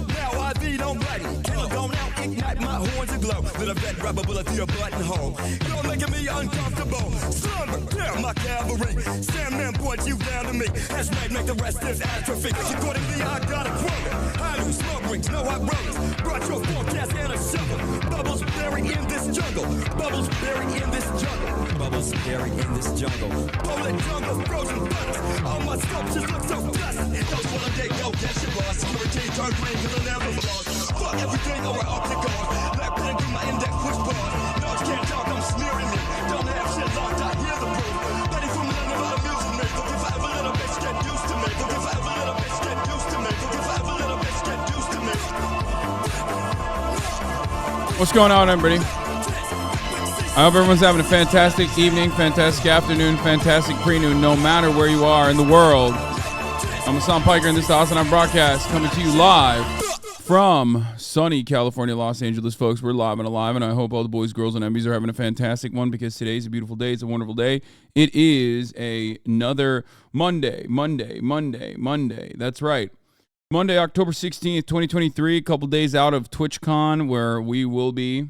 Now I be don't bloody. Killer go now, ignite my horns aglow. Little vet rubber bullet through your buttonhole. You're making me uncomfortable. Slumber, down my cavalry. Sandman point you down to me. That's right, make the rest is atrophy. Accordingly, I got a quota. I do smoke rings, no hot rollers. Brought your forecast and a shovel. Bubbles buried in this jungle. Bubbles buried in this jungle. Bubbles buried in this jungle. Polar jungle, frozen butters. All my sculptures look so dusty. Don't wanna get go, yes you are. Security turn green cause I never lost. Fuck everything over up to guard. Black pen through my index push bars. Dogs can't talk, I'm smearing me. Don't have shit locked, I hear the proof. Betty from London about amusing me. Look if I ever let a bitch get used to me. Look if I ever let a bitch get used to me. Look if I ever let a bitch get used to me. What's going on, everybody? I hope everyone's having a fantastic evening, fantastic afternoon, fantastic pre-noon, no matter where you are in the world. I'm Hasan Piker, and this is the HasanAbi broadcast coming to you live from sunny California, Los Angeles, folks. We're live and alive, and I hope all the boys, girls, and Emmys are having a fantastic one because today's a beautiful day. It's a wonderful day. It is another Monday. That's right. Monday, October 16th, 2023, a couple days out of TwitchCon, where we will be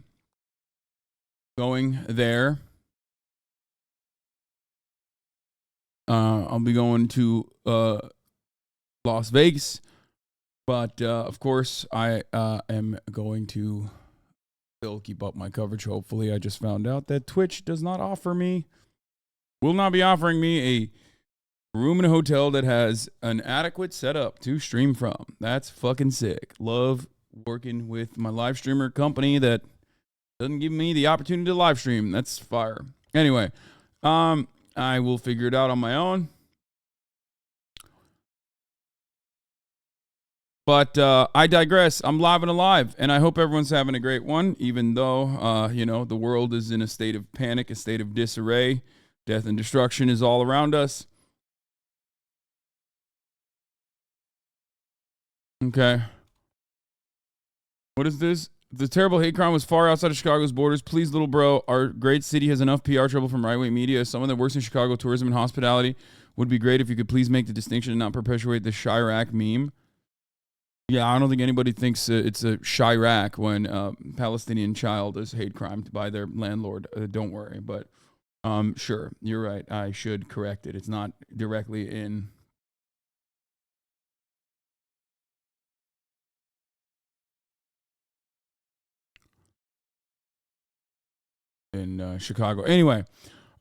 going there. I'll be going to Las Vegas, but of course I am going to still keep up my coverage. Hopefully, I just found out that Twitch will not be offering me a room in a hotel that has an adequate setup to stream from. That's fucking sick. Love working with my live streamer company that doesn't give me the opportunity to live stream. That's fire. Anyway, I will figure it out on my own. But I digress. I'm live and alive, and I hope everyone's having a great one, even though, the world is in a state of panic, a state of disarray. Death and destruction is all around us. Okay. What is this? The terrible hate crime was far outside of Chicago's borders. Please, little bro, our great city has enough PR trouble from right-wing media. As someone that works in Chicago tourism and hospitality, would be great if you could please make the distinction and not perpetuate the Chirac meme. Yeah, I don't think anybody thinks it's a Chirac when a Palestinian child is hate crimed by their landlord. Don't worry, but sure, you're right. I should correct it. It's not directly in Chicago. Anyway,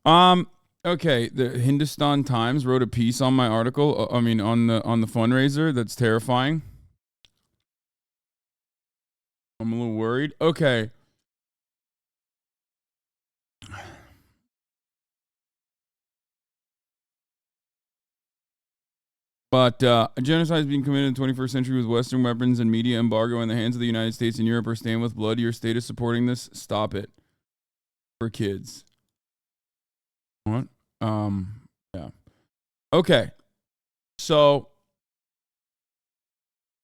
okay. The Hindustan Times wrote a piece on my article. On the fundraiser. That's terrifying. I'm a little worried. Okay. But genocide is being committed in the 21st century with Western weapons and media embargo in the hands of the United States and Europe are staying with blood. Your state is supporting this. Stop it. For kids. What? Yeah. Okay. So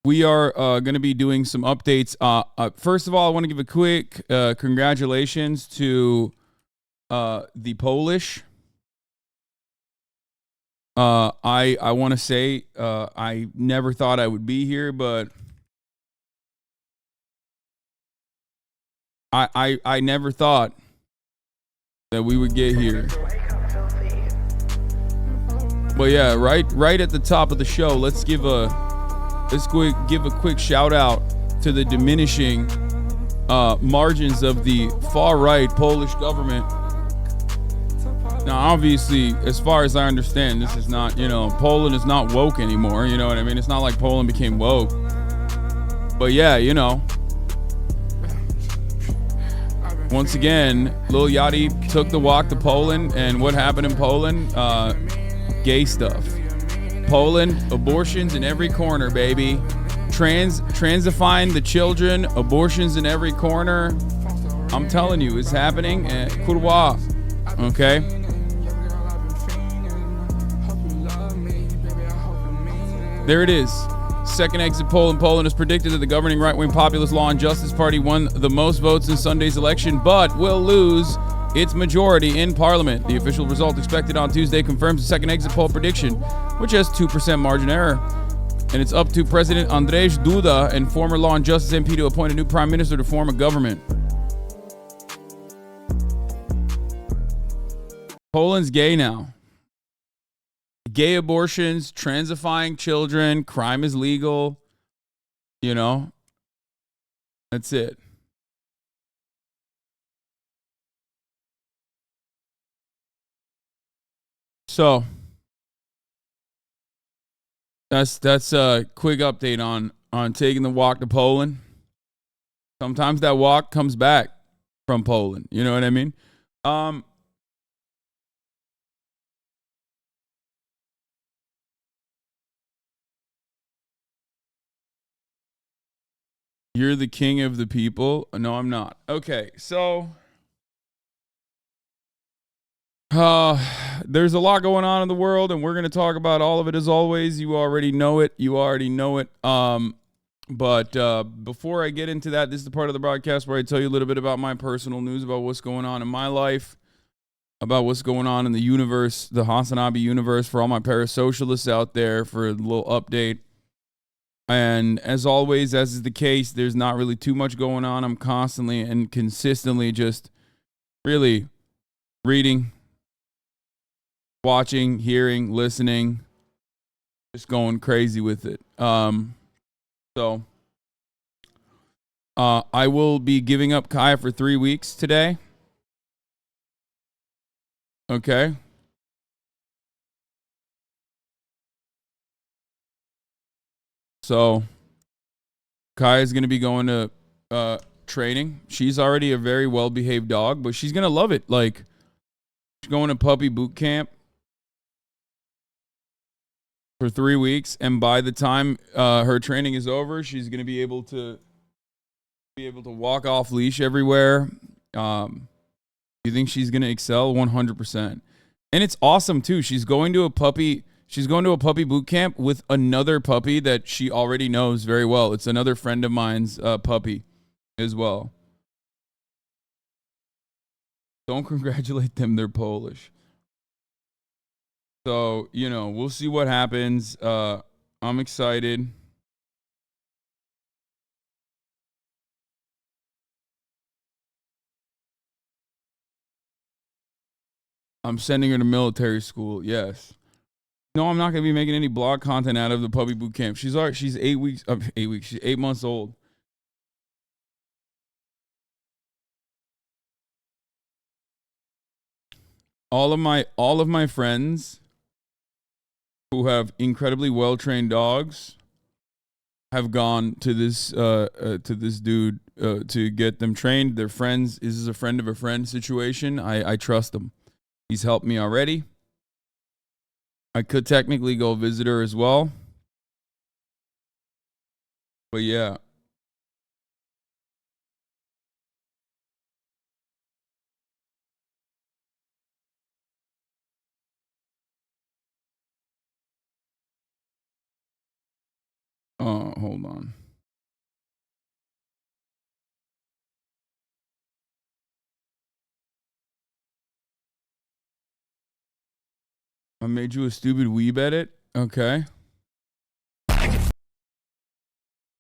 we are going to be doing some updates. First of all, I want to give a quick congratulations to the Polish. I want to say I never thought I would be here, but I never thought that we would get here. But yeah, right at the top of the show, let's give a quick shout out to the diminishing margins of the far right Polish government. Now, obviously, as far as I understand, this is not, Poland is not woke anymore. You know what I mean? It's not like Poland became woke. But yeah, once again, Lil Yachty took the walk to Poland, and what happened in Poland? Gay stuff. Poland, abortions in every corner, baby. Transifying the children, abortions in every corner. I'm telling you, it's happening. Kurwa. Okay? There it is. Second exit poll in Poland is predicted that the governing right-wing populist Law and Justice Party won the most votes in Sunday's election, but will lose its majority in parliament. The official result expected on Tuesday confirms the second exit poll prediction, which has 2% margin error. And it's up to President Andrzej Duda and former Law and Justice MP to appoint a new prime minister to form a government. Poland's gay now. Gay abortions, transifying children, crime is legal. You know, that's it. So that's a quick update on taking the walk to Poland. Sometimes that walk comes back from Poland. You know what I mean? You're the king of the people. No, I'm not. Okay, so there's a lot going on in the world, and we're going to talk about all of it as always. You already know it. But before I get into that, this is the part of the broadcast where I tell you a little bit about my personal news, about what's going on in my life, about what's going on in the universe, the HasanAbi universe, for all my parasocialists out there, for a little update. And as always, as is the case, there's not really too much going on. I'm constantly and consistently just really reading, watching, hearing, listening, just going crazy with it. So I will be giving up Kaya for 3 weeks today. Okay. So Kaya is going to be going to training. She's already a very well-behaved dog, but she's going to love it. Like, she's going to puppy boot camp for 3 weeks, and by the time her training is over, she's going to be able to walk off leash everywhere. You think she's going to excel? 100%. And it's awesome too. She's going to a puppy boot camp with another puppy that she already knows very well. It's another friend of mine's puppy as well. Don't congratulate them. They're Polish. So, you know, we'll see what happens. I'm excited. I'm sending her to military school. Yes. No, I'm not going to be making any blog content out of the puppy boot camp. She's 8 weeks. She's 8 months old. All of my friends who have incredibly well-trained dogs have gone to this dude to get them trained. They're friends. This is a friend of a friend situation. I trust him. He's helped me already. I could technically go visit her as well. But yeah. Hold on. I made you a stupid weeb edit. Okay.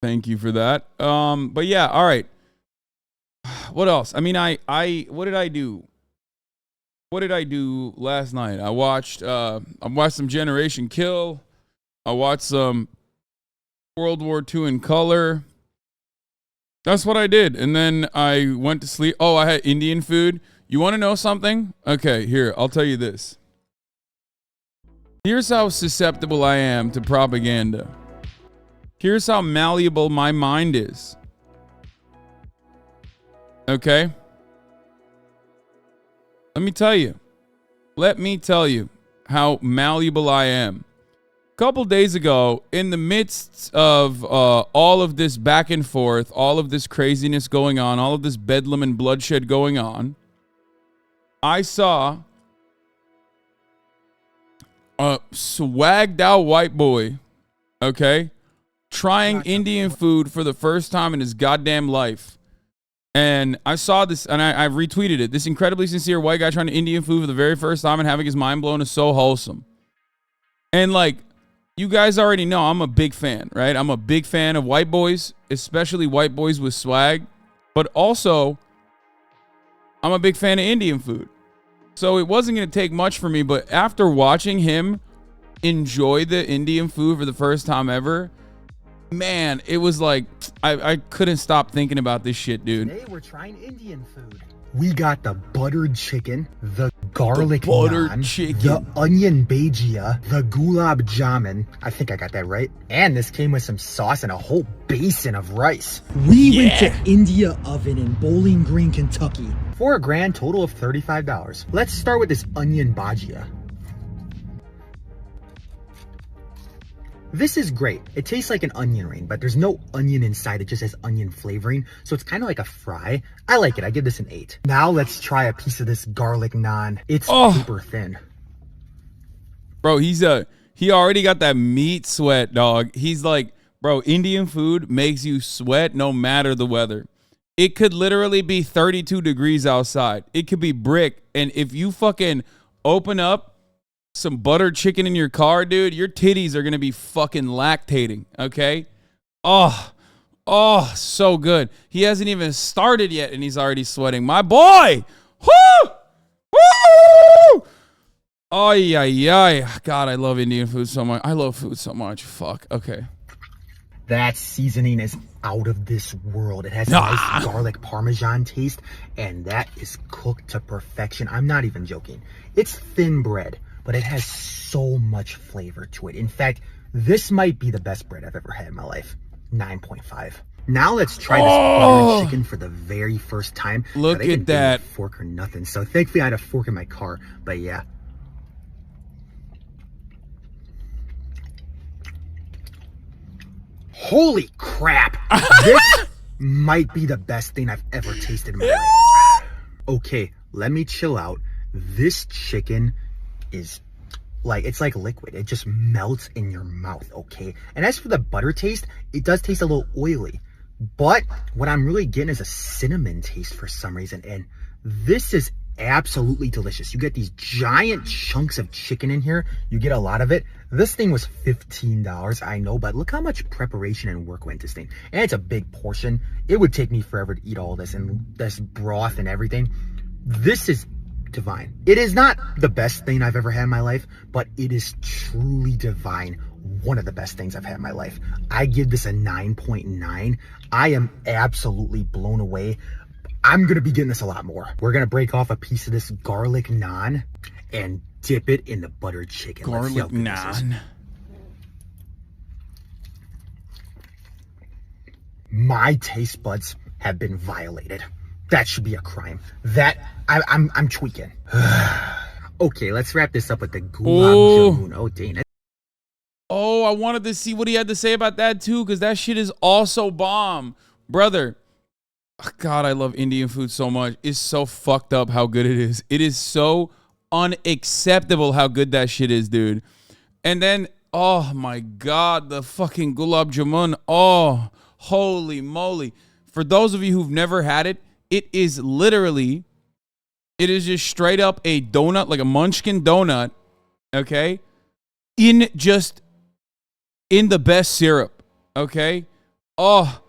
Thank you for that. But yeah, all right. What else? I mean, what did I do? What did I do last night? I watched some Generation Kill. I watched some World War II in color. That's what I did. And then I went to sleep. Oh, I had Indian food. You want to know something? Okay, here, I'll tell you this. Here's how susceptible I am to propaganda. Here's how malleable my mind is. Okay? Let me tell you how malleable I am. A couple days ago, in the midst of all of this back and forth, all of this craziness going on, all of this bedlam and bloodshed going on, I saw a swagged out white boy, okay, trying Indian food for the first time in his goddamn life. And I saw this, and I retweeted it. This incredibly sincere white guy trying Indian food for the very first time and having his mind blown is so wholesome. And like, you guys already know I'm a big fan, right? I'm a big fan of white boys, especially white boys with swag. But also, I'm a big fan of Indian food. So it wasn't going to take much for me. But after watching him enjoy the Indian food for the first time ever, man, it was like, I couldn't stop thinking about this shit, dude. Today we're trying Indian food. We got the buttered chicken, the garlic naan, the onion bhajia, the gulab jamun. I think I got that right. And this came with some sauce and a whole basin of rice. We went to India Oven in Bowling Green, Kentucky for a grand total of $35. Let's start with this onion bhajia. This is great. It tastes like an onion ring, but there's no onion inside. It just has onion flavoring. So it's kind of like a fry. I like it. I give this an 8. Now let's try a piece of this garlic naan. It's super thin. Bro, he already got that meat sweat, dog. He's like, bro, Indian food makes you sweat no matter the weather. It could literally be 32 degrees outside. It could be brick. And if you fucking open up some buttered chicken in your car, dude, your titties are going to be fucking lactating, okay? Oh, so good. He hasn't even started yet, and he's already sweating. My boy! Woo! Woo! Oh, yeah. God, I love Indian food so much. I love food so much. Fuck, okay. That seasoning is out of this world. It has a nice garlic parmesan taste, and that is cooked to perfection. I'm not even joking. It's thin bread, but it has so much flavor to it. In fact, this might be the best bread I've ever had in my life. 9.5. Now let's try this buttered chicken for the very first time. Look at that. Fork or nothing. So thankfully I had a fork in my car, but yeah. Holy crap. This might be the best thing I've ever tasted in my life. Okay, let me chill out. This chicken is like, it's like liquid. It just melts in your mouth, okay? And as for the butter taste, it does taste a little oily. But what I'm really getting is a cinnamon taste for some reason. And this is absolutely delicious. You get these giant chunks of chicken in here. You get a lot of it. This thing was $15, I know, but look how much preparation and work went into this thing. And it's a big portion. It would take me forever to eat all this and this broth and everything. This is divine. It is not the best thing I've ever had in my life, but it is truly divine. One of the best things I've had in my life. I give this a 9.9. I am absolutely blown away. I'm gonna be getting this a lot more. We're gonna break off a piece of this garlic naan and dip it in the buttered chicken. Garlic naan. My taste buds have been violated. That should be a crime. That I'm tweaking. Okay, let's wrap this up with the gulab jamun. Oh, dang it. Oh, I wanted to see what he had to say about that too, because that shit is also bomb. Brother, God, I love Indian food so much. It's so fucked up how good it is. It is so unacceptable how good that shit is, dude. And then, oh my God, the fucking gulab jamun. Oh, holy moly. For those of you who've never had it, it is literally, it is just straight up a donut, like a munchkin donut, okay? In the best syrup, okay? Oh.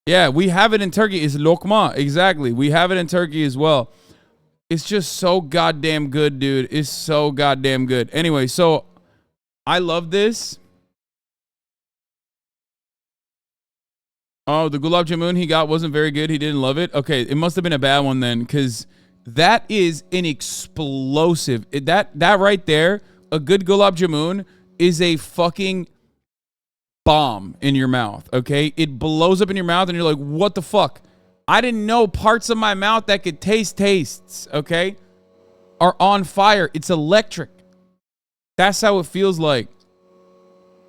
Yeah, we have it in Turkey. It's lokma, exactly. We have it in Turkey as well. It's just so goddamn good, dude. It's so goddamn good. Anyway, so I love this. Oh, the gulab jamun he got wasn't very good. He didn't love it. Okay, it must have been a bad one then, because that is an explosive. That right there, a good gulab jamun is a fucking bomb in your mouth, okay? It blows up in your mouth and you're like, what the fuck? I didn't know parts of my mouth that could taste tastes, okay, are on fire. It's electric. That's how it feels like.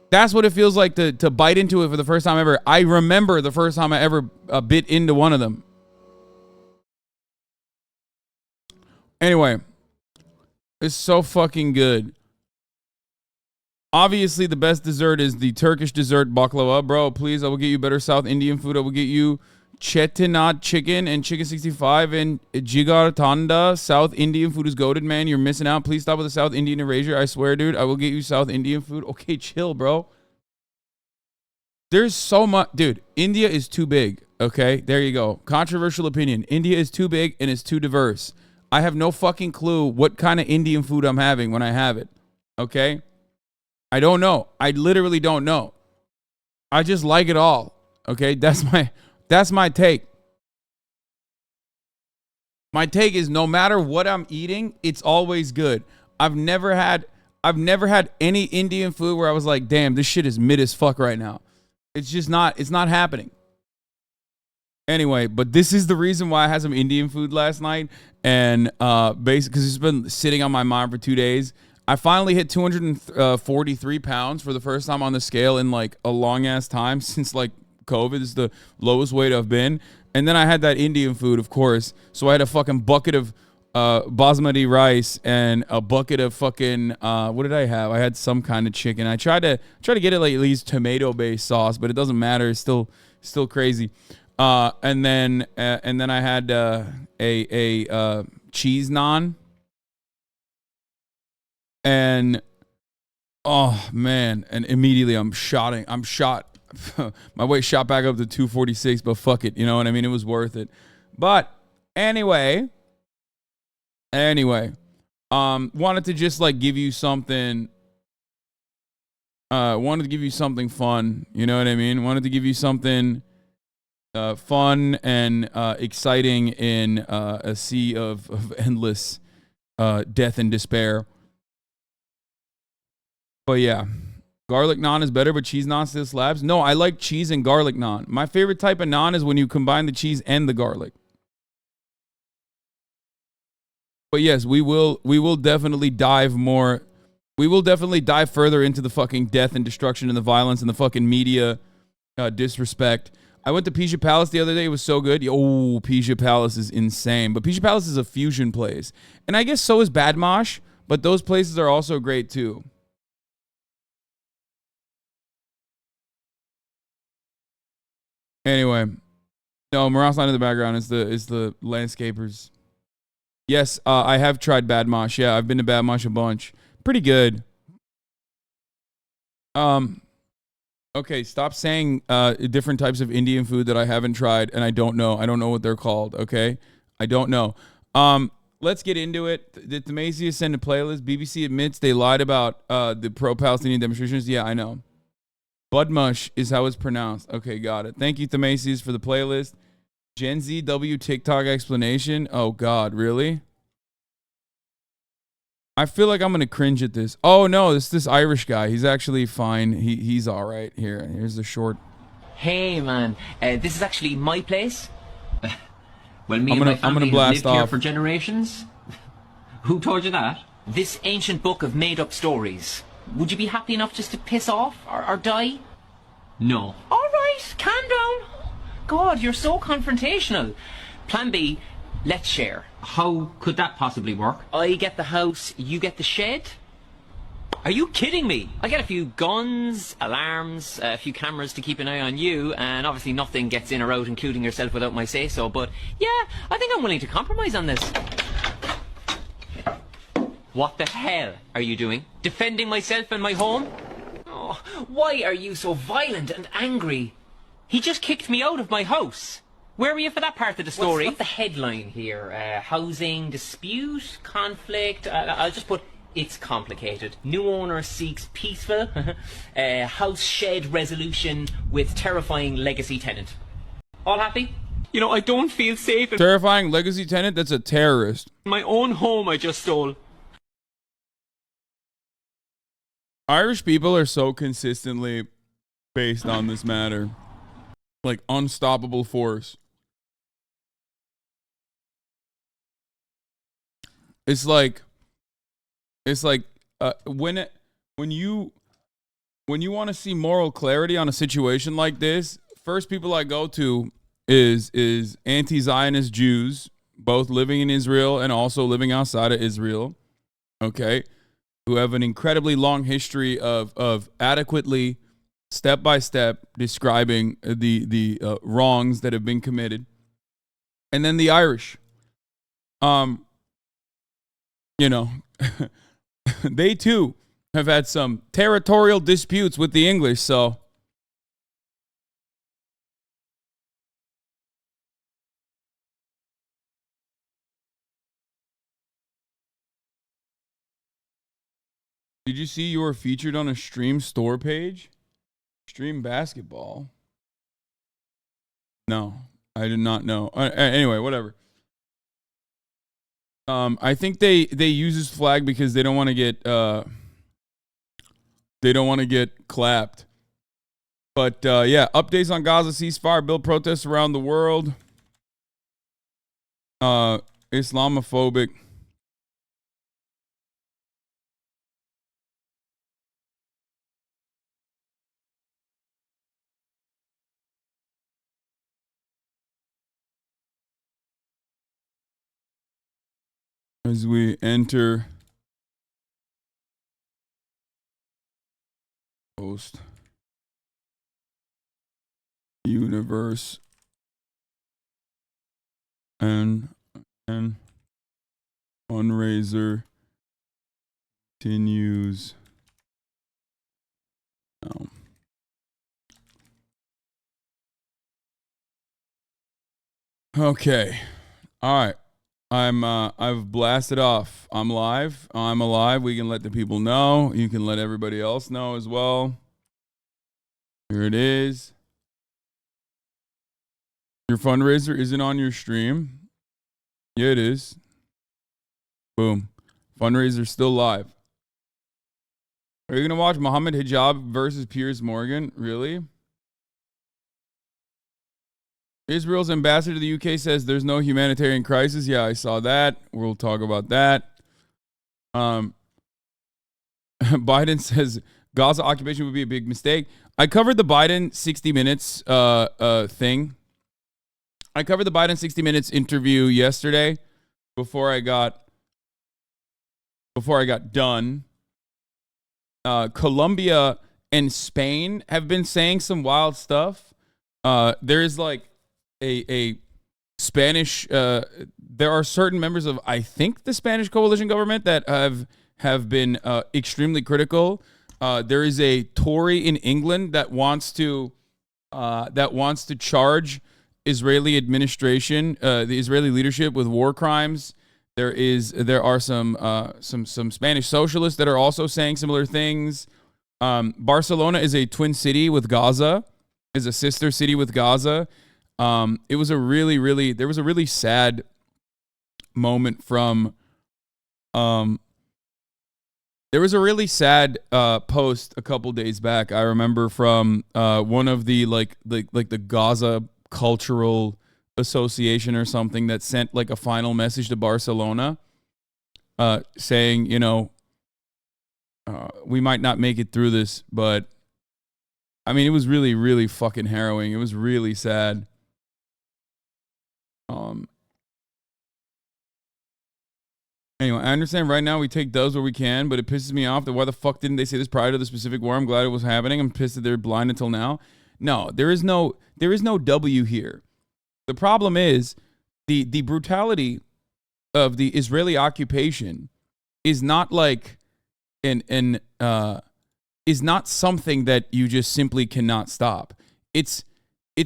That's what it feels like to bite into it for the first time ever. I remember the first time I ever bit into one of them. Anyway, it's so fucking good. Obviously, the best dessert is the Turkish dessert baklava. Bro, please, I will get you better South Indian food. I will get you Chettinad chicken and chicken 65 and Jigar Tanda. South Indian food is goated, man. You're missing out. Please stop with the South Indian erasure. I swear, dude. I will get you South Indian food. Okay, chill, bro. There's so much. Dude, India is too big. Okay, there you go. Controversial opinion. India is too big and it's too diverse. I have no fucking clue what kind of Indian food I'm having when I have it. Okay? I don't know. I literally don't know. I just like it all. Okay? That's my take. My take is no matter what I'm eating, it's always good. I've never had any Indian food where I was like, damn, this shit is mid as fuck right now. It's not happening. Anyway, but this is the reason why I had some Indian food last night. And basically, because it's been sitting on my mind for 2 days. I finally hit 243 pounds for the first time on the scale in like a long ass time since like COVID. This is the lowest weight I've been. And then I had that Indian food, of course. So I had a fucking bucket of basmati rice and a bucket of fucking what did I have? I had some kind of chicken. I tried to get it like at least tomato based sauce, but it doesn't matter. It's still crazy. And then I had a cheese naan. And oh man, and immediately I'm shot. My weight shot back up to 246, but fuck it, you know what I mean? It was worth it. But anyway, wanted to just like give you something. Wanted to give you something fun, you know what I mean? Wanted to give you something fun and exciting in a sea of endless death and despair. But yeah, garlic naan is better, but cheese naan still slaps. No, I like cheese and garlic naan. My favorite type of naan is when you combine the cheese and the garlic. But yes, we will definitely dive more. We will definitely dive further into the fucking death and destruction and the violence and the fucking media disrespect. I went to Pisa Palace the other day. It was so good. Oh, Pisa Palace is insane. But Pisa Palace is a fusion place. And I guess so is Badmosh, but those places are also great too. Anyway, no, Morales not in the background. It's the landscapers. Yes, I have tried Badmosh. Yeah, I've been to Badmosh a bunch. Pretty good. Okay, stop saying different types of Indian food that I haven't tried and I don't know. I don't know what they're called, okay? I don't know. Let's get into it. Did Themasius send a playlist? BBC admits they lied about the pro-Palestinian demonstrations. Yeah, I know. Budmush is how it's pronounced. Okay, got it. Thank you, Themasius, for the playlist. Gen Z W TikTok explanation. Oh, God, really? I feel like I'm going to cringe at this. Oh, no, this Irish guy. He's actually fine. He's all right. Here's the short. Hey, man. This is actually my place. Well, me I'm and my family have lived here off. for generations. Who told you that? This ancient book of made-up stories. Would you be happy enough just to piss off or die? No. All right, calm down. God, you're so confrontational. Plan B, let's share. How could that possibly work? I get the house, you get the shed. Are you kidding me? I get a few guns, alarms, a few cameras to keep an eye on you, and obviously nothing gets in or out, including yourself, without my say-so. But yeah, I think I'm willing to compromise on this. What the hell are you doing? Defending myself and my home? Oh, why are you so violent and angry? He just kicked me out of my house. Where were you for that part of the story? What's the headline here? Housing dispute, conflict. I'll just put it's complicated. New owner seeks peaceful house shed resolution with terrifying legacy tenant. All happy? You know, I don't feel safe. Terrifying legacy tenant? That's a terrorist. My own home I just stole. Irish people are so consistently based on this matter. Like unstoppable force. It's like when you want to see moral clarity on a situation like this, first people I go to is anti-Zionist Jews, both living in Israel and also living outside of Israel. Okay, who have an incredibly long history of adequately step by step, describing the wrongs that have been committed. And then the Irish, you know, they too have had some territorial disputes with the English, so. Did you see you were featured on a Stream store page? Stream basketball? No, I did not know. Anyway, whatever. I think they use this flag because they don't want to get clapped. But yeah, updates on Gaza ceasefire bill, protests around the world. Islamophobic. As we enter post universe and fundraiser continues now. Okay. All right. I've blasted off. I'm live. I'm alive. We can let the people know. You can let everybody else know as well. Here it is. Your fundraiser isn't on your stream. Yeah, it is. Boom. Fundraiser still live. Are you going to watch Mohammed Hijab versus Piers Morgan? Really? Israel's ambassador to the UK says there's no humanitarian crisis. Yeah, I saw that. We'll talk about that. Biden says Gaza occupation would be a big mistake. I covered the Biden 60 Minutes thing. I covered the Biden 60 Minutes interview yesterday before I got done. Colombia and Spain have been saying some wild stuff. There is like a Spanish, there are certain members of, I think, the Spanish coalition government that have been extremely critical. There is a Tory in England that wants to charge Israeli administration, the Israeli leadership, with war crimes. There are some Spanish socialists that are also saying similar things. Barcelona is a twin city with Gaza, is a sister city with Gaza. It was a really sad moment from, there was a really sad post a couple days back. I remember from one of the like the Gaza Cultural Association or something that sent like a final message to Barcelona, saying, you know, we might not make it through this, but I mean, it was really, really fucking harrowing. It was really sad. Anyway, I understand right now we take dubs where we can, but it pisses me off that why the fuck didn't they say this prior to the specific war? I'm glad it was happening. I'm pissed that they're blind until now. No, there is no W here. The problem is the brutality of the Israeli occupation is not like is not something that you just simply cannot stop. It's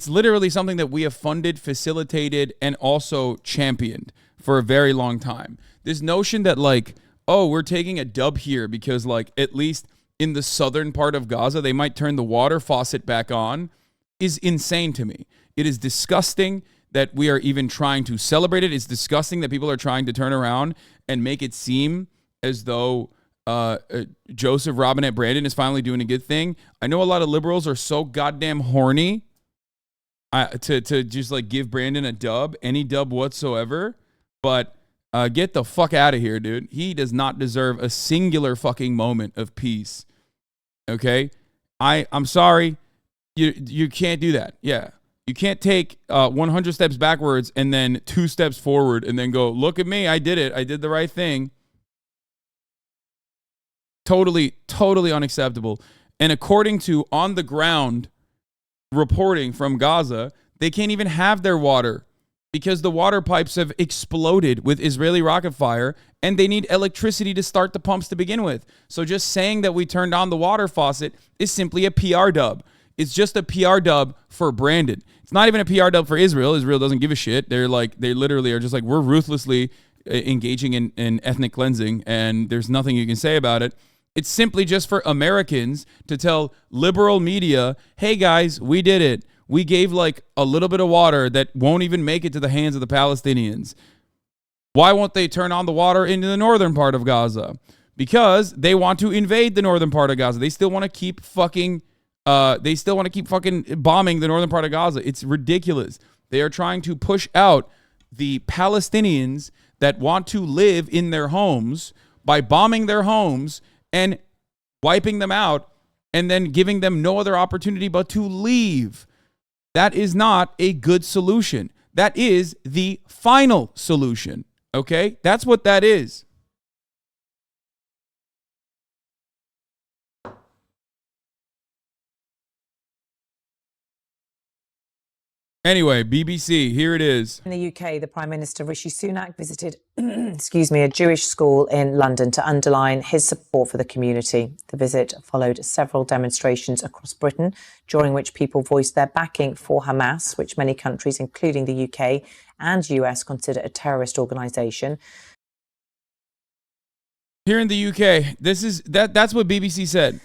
literally something that we have funded, facilitated, and also championed for a very long time. This notion that like, oh, we're taking a dub here because like at least in the southern part of Gaza, they might turn the water faucet back on is insane to me. It is disgusting that we are even trying to celebrate it. It's disgusting that people are trying to turn around and make it seem as though Joseph Robinette Brandon is finally doing a good thing. I know a lot of liberals are so goddamn horny to just like give Brandon a dub, any dub whatsoever, but get the fuck out of here, dude. He does not deserve a singular fucking moment of peace. Okay? I'm sorry. You can't do that. Yeah. You can't take 100 steps backwards and then 2 steps forward and then go, look at me. I did it. I did the right thing. Totally unacceptable. And according to on the ground reporting from Gaza, they can't even have their water because the water pipes have exploded with Israeli rocket fire, and they need electricity to start the pumps to begin with. So just saying that we turned on the water faucet is simply a PR dub. It's just a PR dub for Brandon. It's not even a PR dub for Israel. Israel doesn't give a shit. They literally are just like, we're ruthlessly engaging in ethnic cleansing, and there's nothing you can say about it. It's simply just for Americans to tell liberal media, hey guys, we did it. We gave like a little bit of water that won't even make it to the hands of the Palestinians. Why won't they turn on the water into the northern part of Gaza? Because they want to invade the northern part of Gaza. They still want to keep fucking bombing the northern part of Gaza. It's ridiculous. They are trying to push out the Palestinians that want to live in their homes by bombing their homes and wiping them out and then giving them no other opportunity but to leave. That is not a good solution. That is the final solution. Okay? That's what that is. Anyway, BBC, here it is. In the UK, the Prime Minister Rishi Sunak visited, a Jewish school in London to underline his support for the community. The visit followed several demonstrations across Britain, during which people voiced their backing for Hamas, which many countries, including the UK and US, consider a terrorist organisation. Here in the UK, that's what BBC said.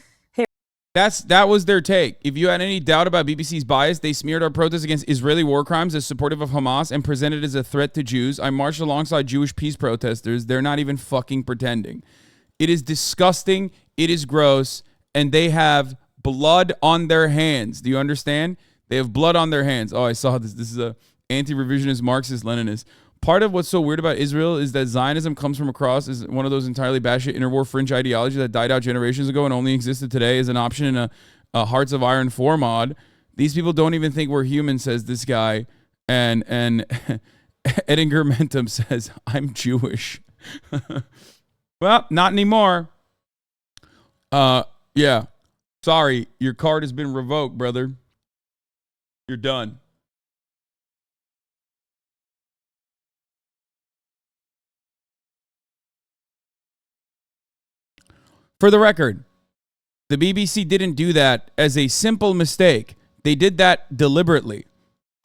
That was their take. If you had any doubt about BBC's bias, they smeared our protest against Israeli war crimes as supportive of Hamas and presented it as a threat to Jews. I marched alongside Jewish peace protesters. They're not even fucking pretending. It is disgusting. It is gross. And they have blood on their hands. Do you understand? They have blood on their hands. Oh, I saw this. This is a anti-revisionist Marxist-Leninist. Part of what's so weird about Israel is that Zionism comes from across as one of those entirely batshit interwar fringe ideologies that died out generations ago and only existed today as an option in a Hearts of Iron 4 mod. These people don't even think we're human, says this guy. And Edinger Mentum says, I'm Jewish. Well, not anymore. Yeah. Sorry, your card has been revoked, brother. You're done. For the record, the BBC didn't do that as a simple mistake. They did that deliberately.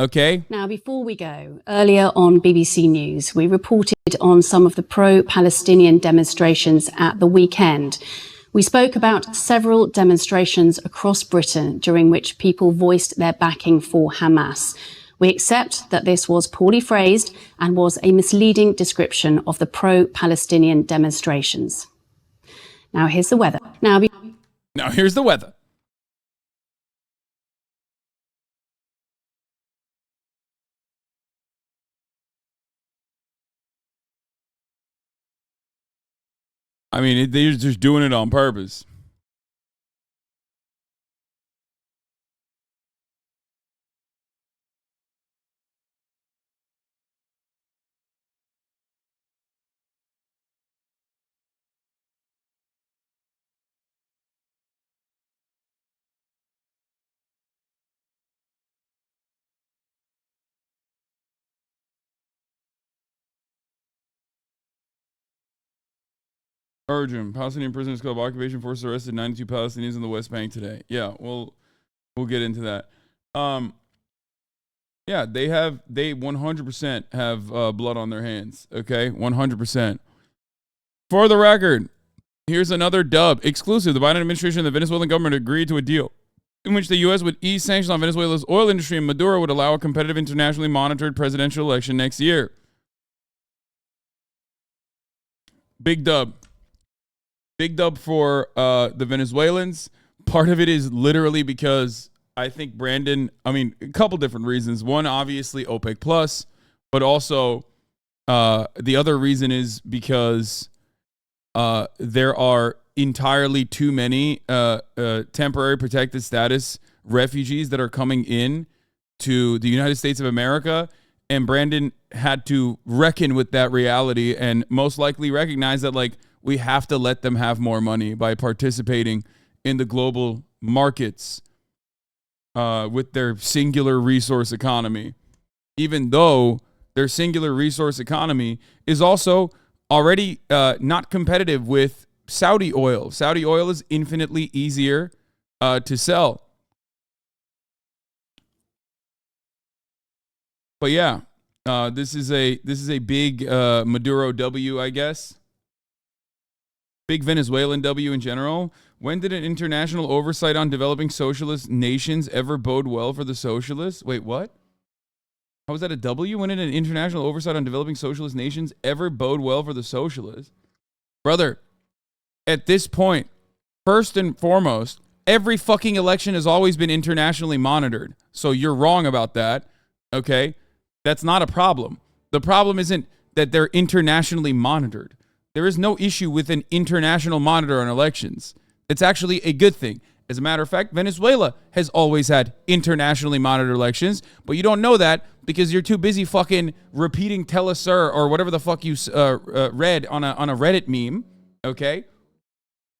Okay? Now, before we go, earlier on BBC News, we reported on some of the pro-Palestinian demonstrations at the weekend. We spoke about several demonstrations across Britain during which people voiced their backing for Hamas. We accept that this was poorly phrased and was a misleading description of the pro-Palestinian demonstrations. Now, here's the weather. Now here's the weather. I mean, they're just doing it on purpose. Urgent. Palestinian prisoners club occupation forces arrested 92 Palestinians in the West Bank today. Yeah, we'll get into that. Yeah, they 100% have blood on their hands. Okay, 100%. For the record, here's another dub. Exclusive. The Biden administration and the Venezuelan government agreed to a deal in which the U.S. would ease sanctions on Venezuela's oil industry and Maduro would allow a competitive, internationally monitored presidential election next year. Big dub. Big dub for the Venezuelans. Part of it is literally because I think Brandon, a couple different reasons. One, obviously OPEC Plus, but also the other reason is because there are entirely too many temporary protected status refugees that are coming in to the United States of America. And Brandon had to reckon with that reality and most likely recognize that, like, we have to let them have more money by participating in the global markets with their singular resource economy, even though their singular resource economy is also already not competitive with Saudi oil. Saudi oil is infinitely easier to sell. But yeah, this is a big Maduro W, I guess. Big Venezuelan W in general. When did an international oversight on developing socialist nations ever bode well for the socialists? Wait, what? How was that a W? When did an international oversight on developing socialist nations ever bode well for the socialists? Brother, at this point, first and foremost, every fucking election has always been internationally monitored. So you're wrong about that, okay? That's not a problem. The problem isn't that they're internationally monitored. There is no issue with an international monitor on elections. It's actually a good thing. As a matter of fact, Venezuela has always had internationally monitored elections, but you don't know that because you're too busy fucking repeating "tell us, sir" or whatever the fuck you read on a Reddit meme. Okay,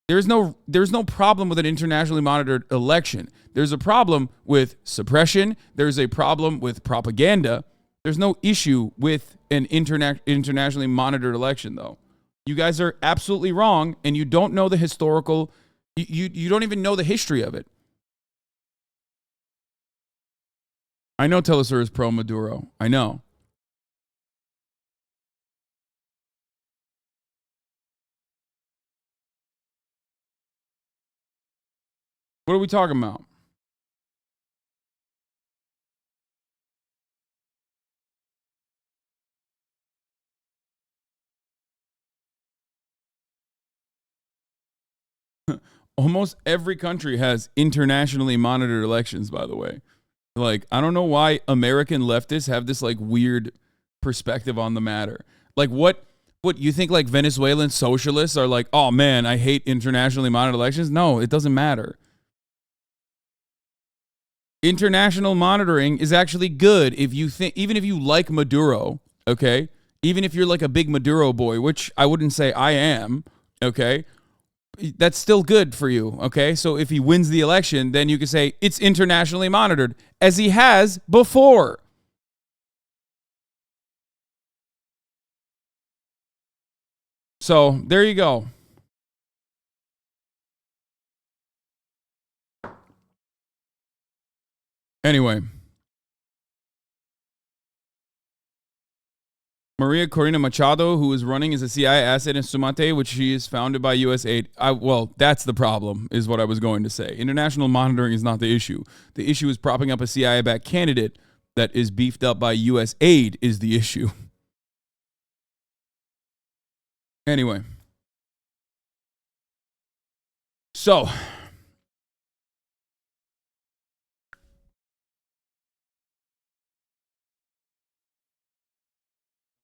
there's no problem with an internationally monitored election. There's a problem with suppression. There's a problem with propaganda. There's no issue with an internationally monitored election, though. You guys are absolutely wrong, and you don't know the historical. You don't even know the history of it. I know Telesur is pro-Maduro. I know. What are we talking about? Almost every country has internationally monitored elections, by the way. Like, I don't know why American leftists have this like weird perspective on the matter. Like, what you think like Venezuelan socialists are like, oh man, I hate internationally monitored elections? No, it doesn't matter. International monitoring is actually good if you think, even if you like Maduro, okay? Even if you're like a big Maduro boy, which I wouldn't say I am, okay? That's still good for you, okay? So if he wins the election, then you can say it's internationally monitored, as he has before. So there you go. Anyway. Maria Corina Machado, who is running as a CIA asset in Sumate, which she is founded by U.S. aid. Well, that's the problem, is what I was going to say. International monitoring is not the issue. The issue is propping up a CIA-backed candidate that is beefed up by U.S. aid is the issue. Anyway. So.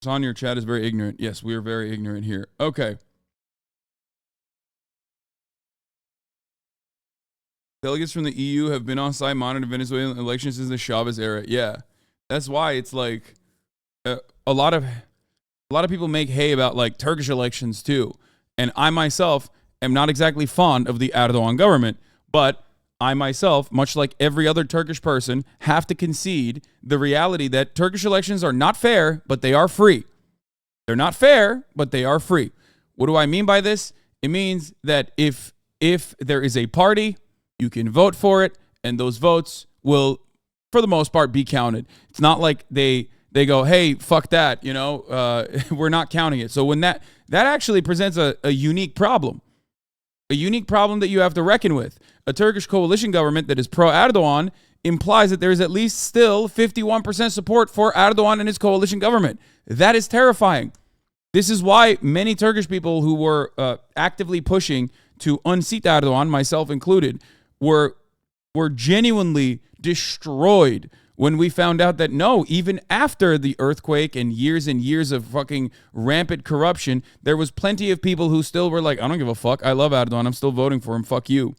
On your chat is very ignorant. Yes, we are very ignorant here. Okay. Delegates from the EU have been on site monitoring Venezuelan elections since the Chavez era. Yeah, that's why it's like a lot of people make hay about like Turkish elections too. And I myself am not exactly fond of the Erdogan government, but I myself, much like every other Turkish person, have to concede the reality that Turkish elections are not fair, but they are free. They're not fair, but they are free. What do I mean by this? It means that if there is a party, you can vote for it, and those votes will, for the most part, be counted. It's not like they go, hey, fuck that, we're not counting it. So when that actually presents a unique problem. A unique problem that you have to reckon with. A Turkish coalition government that is pro-Erdogan implies that there is at least still 51% support for Erdogan and his coalition government. That is terrifying. This is why many Turkish people who were actively pushing to unseat Erdogan, myself included, were genuinely destroyed when we found out that no, even after the earthquake and years of fucking rampant corruption, there was plenty of people who still were like, I don't give a fuck. I love Erdogan. I'm still voting for him. Fuck you.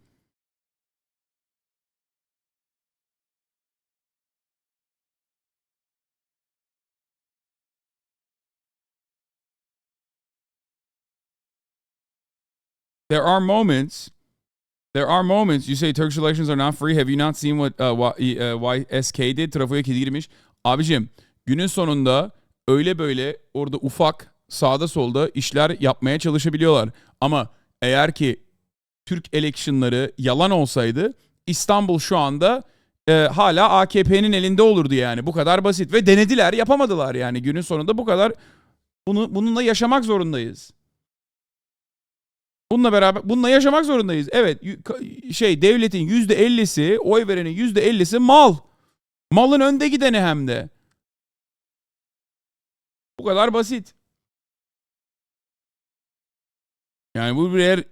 There are moments There are moments. You say Turkish elections are not free. Have you not seen what YSK did? Trafoya kedi girmiş. Abicim günün sonunda öyle böyle orada ufak sağda solda işler yapmaya çalışabiliyorlar. Ama eğer ki Türk election'ları yalan olsaydı İstanbul şu anda hala AKP'nin elinde olurdu yani. Bu kadar basit. Ve denediler, yapamadılar yani. Günün sonunda bu kadar. Bununla yaşamak zorundayız. Bununla yaşamak zorundayız. Evet, devletin %50'si, oy verenin %50'si mal. Malın önde gideni hem de. Bu kadar basit. Yani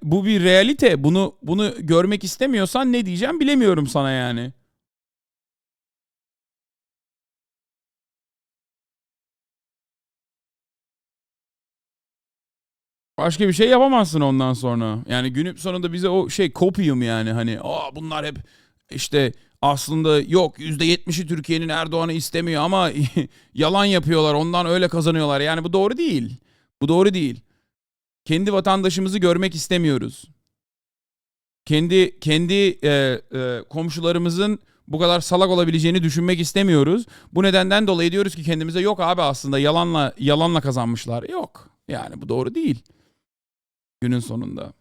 bu bir realite. Bunu görmek istemiyorsan ne diyeceğim bilemiyorum sana yani. Başka bir şey yapamazsın ondan sonra. Yani günün sonunda bize o kopium yani hani bunlar hep işte aslında yok %70'i Türkiye'nin Erdoğan'ı istemiyor ama yalan yapıyorlar, ondan öyle kazanıyorlar. Yani bu doğru değil. Bu doğru değil. Kendi vatandaşımızı görmek istemiyoruz. Kendi komşularımızın bu kadar salak olabileceğini düşünmek istemiyoruz. Bu nedenden dolayı diyoruz ki kendimize yok abi aslında yalanla kazanmışlar. Yok. Yani bu doğru değil. Günün sonunda.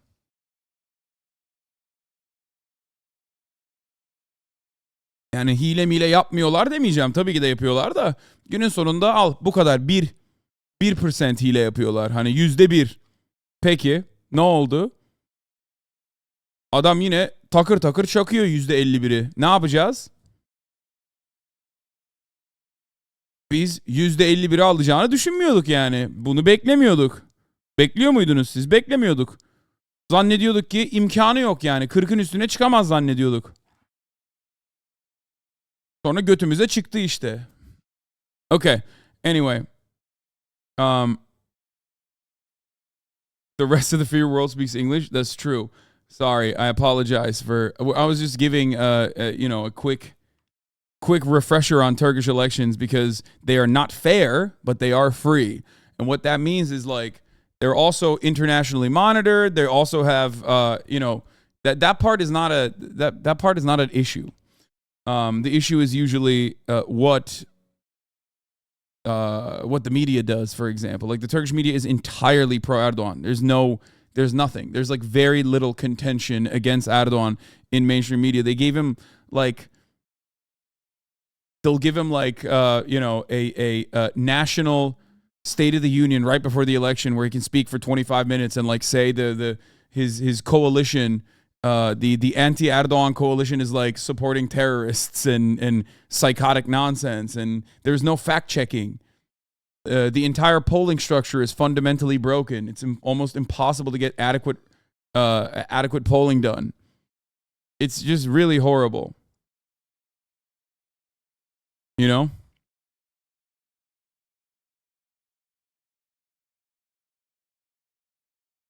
Yani hile mile yapmıyorlar demeyeceğim. Tabii ki de yapıyorlar da günün sonunda al bu kadar 1% hile yapıyorlar. Hani %1. Peki ne oldu? Adam yine takır takır çakıyor %51'i. Ne yapacağız? Biz %51'i alacağını düşünmüyorduk yani. Bunu beklemiyorduk. Bekliyor muydunuz siz? Beklemiyorduk. Zannediyorduk ki imkanı yok yani. 40'ın üstüne çıkamaz zannediyorduk. Sonra götümüze çıktı işte. Okay. Anyway. The rest of the free world speaks English. That's true. Sorry, I apologize for. I was just giving a quick refresher on Turkish elections because they are not fair, but they are free. And what that means is like they're also internationally monitored. They also have that part is not that part is not an issue. The issue is usually what the media does, for example. Like the Turkish media is entirely pro-Erdogan. There's nothing. There's like very little contention against Erdogan in mainstream media. They'll give him like a national State of the Union right before the election where he can speak for 25 minutes and like say his coalition, the anti-Erdogan coalition is like supporting terrorists and psychotic nonsense, and there's no fact checking. The entire polling structure is fundamentally broken. It's almost impossible to get adequate polling done. It's just really horrible. You know?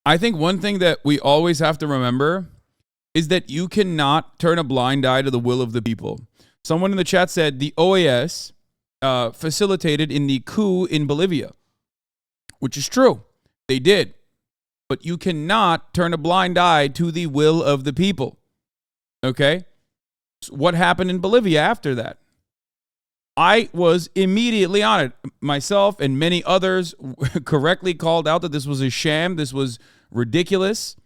I think one thing that we always have to remember is that you cannot turn a blind eye to the will of the people. Someone in the chat said the OAS facilitated in the coup in Bolivia, which is true. They did. But you cannot turn a blind eye to the will of the people. Okay? So what happened in Bolivia after that? I was immediately on it. Myself and many others correctly called out that this was a sham. This was ridiculous.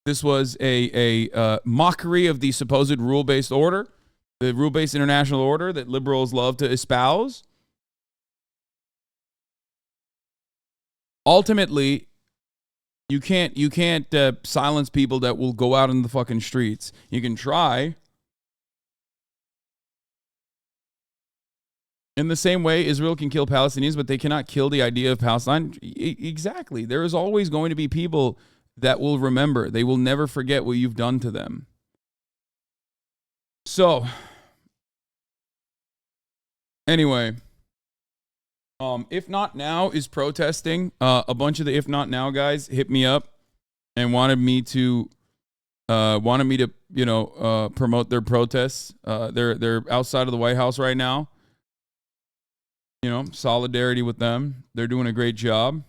This was a mockery of the supposed rule-based order, the rule-based international order that liberals love to espouse. Ultimately, you can't silence people that will go out in the fucking streets. You can try. In the same way, Israel can kill Palestinians, but they cannot kill the idea of Palestine. Exactly. There is always going to be people that will remember. They will never forget what you've done to them. So, anyway, If Not Now is protesting. A bunch of the If Not Now guys hit me up and wanted me to promote their protests. They're outside of the White House right now. You know, solidarity with them. They're doing a great job.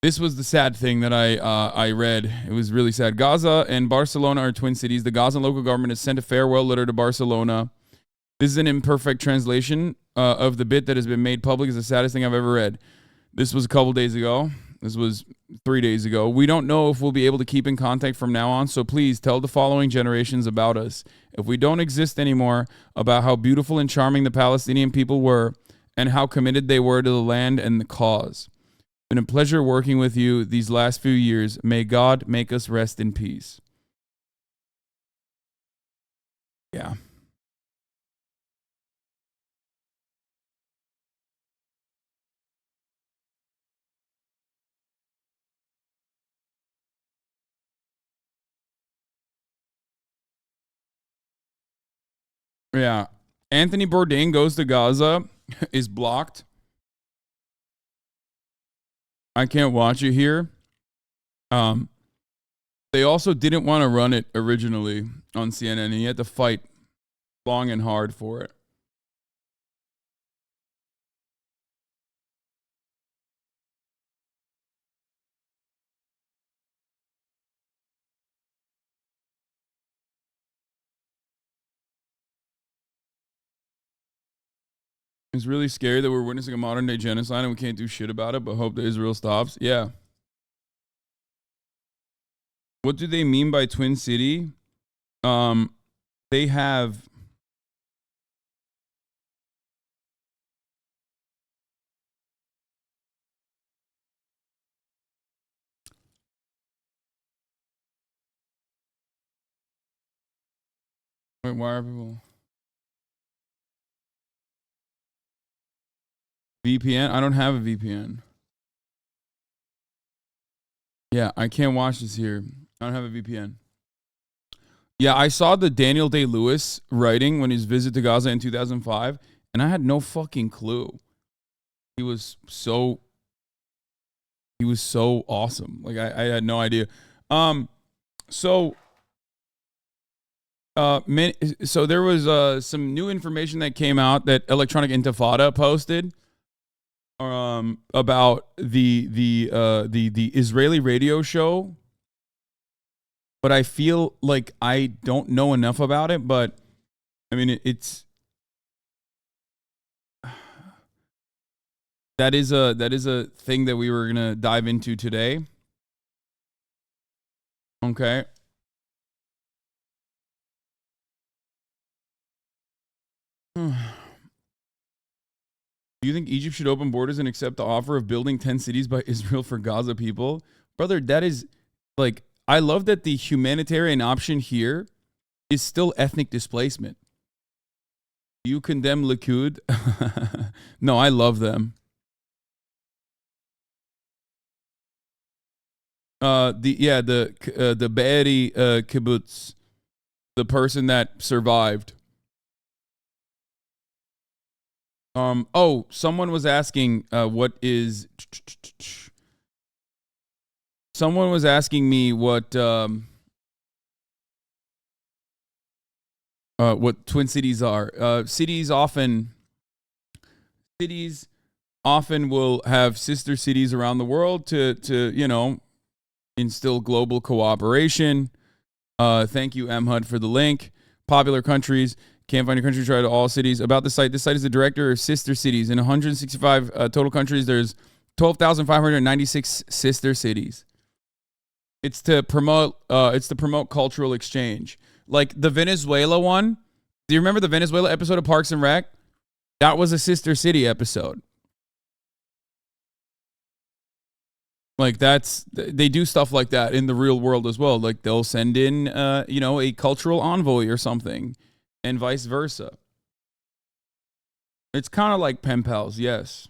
This was the sad thing that I read. It was really sad. Gaza and Barcelona are twin cities. The Gazan local government has sent a farewell letter to Barcelona. This is an imperfect translation of the bit that has been made public. It's the saddest thing I've ever read. This was a couple days ago. This was 3 days ago. We don't know if we'll be able to keep in contact from now on, so please tell the following generations about us. If we don't exist anymore, about how beautiful and charming the Palestinian people were and how committed they were to the land and the cause. It's been a pleasure working with you these last few years. May God make us rest in peace. Yeah. Yeah. Anthony Bourdain goes to Gaza, is blocked. I can't watch it here. They also didn't want to run it originally on CNN, and he had to fight long and hard for it. It's really scary that we're witnessing a modern day genocide and we can't do shit about it, but hope that Israel stops. Yeah. What do they mean by Twin City? They have wait, why are people VPN? I don't have a VPN. Yeah, I can't watch this here. I don't have a VPN. Yeah, I saw the Daniel Day-Lewis writing when his visit to Gaza in 2005, and I had no fucking clue. He was so awesome. Like I had no idea. So there was some new information that came out that Electronic Intifada posted about the Israeli radio show, but I feel like I don't know enough about it. But I mean, it's that is a thing that we were gonna dive into today. Okay. Do you think Egypt should open borders and accept the offer of building 10 cities by Israel for Gaza people? Brother, that is like, I love that the humanitarian option here is still ethnic displacement. You condemn Likud? No, I love them. The Be'eri Kibbutz, the person that survived. Someone was asking someone was asking me what twin cities are. Cities often will have sister cities around the world to instill global cooperation. Thank you, Mhud, for the link. Popular countries. Can't find a country, try to all cities. About the site, this site is the director of sister cities. In 165 total countries, there's 12,596 sister cities. It's to promote cultural exchange. Like the Venezuela one. Do you remember the Venezuela episode of Parks and Rec? That was a sister city episode. Like they do stuff like that in the real world as well. Like they'll send in a cultural envoy or something. And vice versa. It's kind of like pen pals, yes.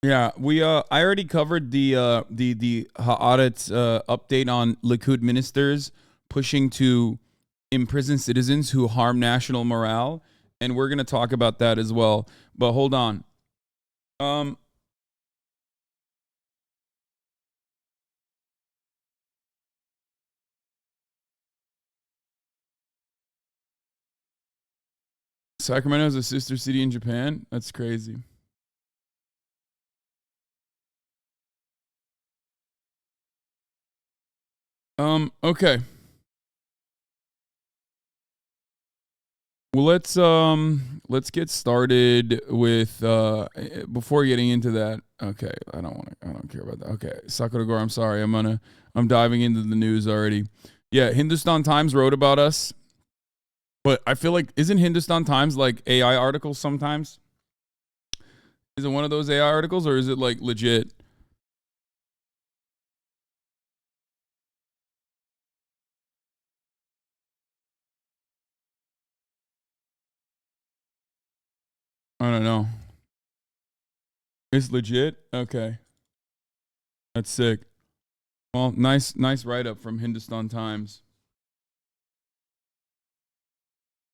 Yeah, I already covered the Haaretz update on Likud ministers pushing to imprison citizens who harm national morale, and we're going to talk about that as well. But hold on. Sacramento has a sister city in Japan? That's crazy. Okay. Well, let's get started with before getting into that. Okay, I don't care about that. Okay, Sakuragor, I'm sorry. I'm diving into the news already. Yeah, Hindustan Times wrote about us. But I feel like, isn't Hindustan Times like AI articles sometimes? Is it one of those AI articles or is it like legit? I don't know. It's legit? Okay. That's sick. Well, nice write-up from Hindustan Times.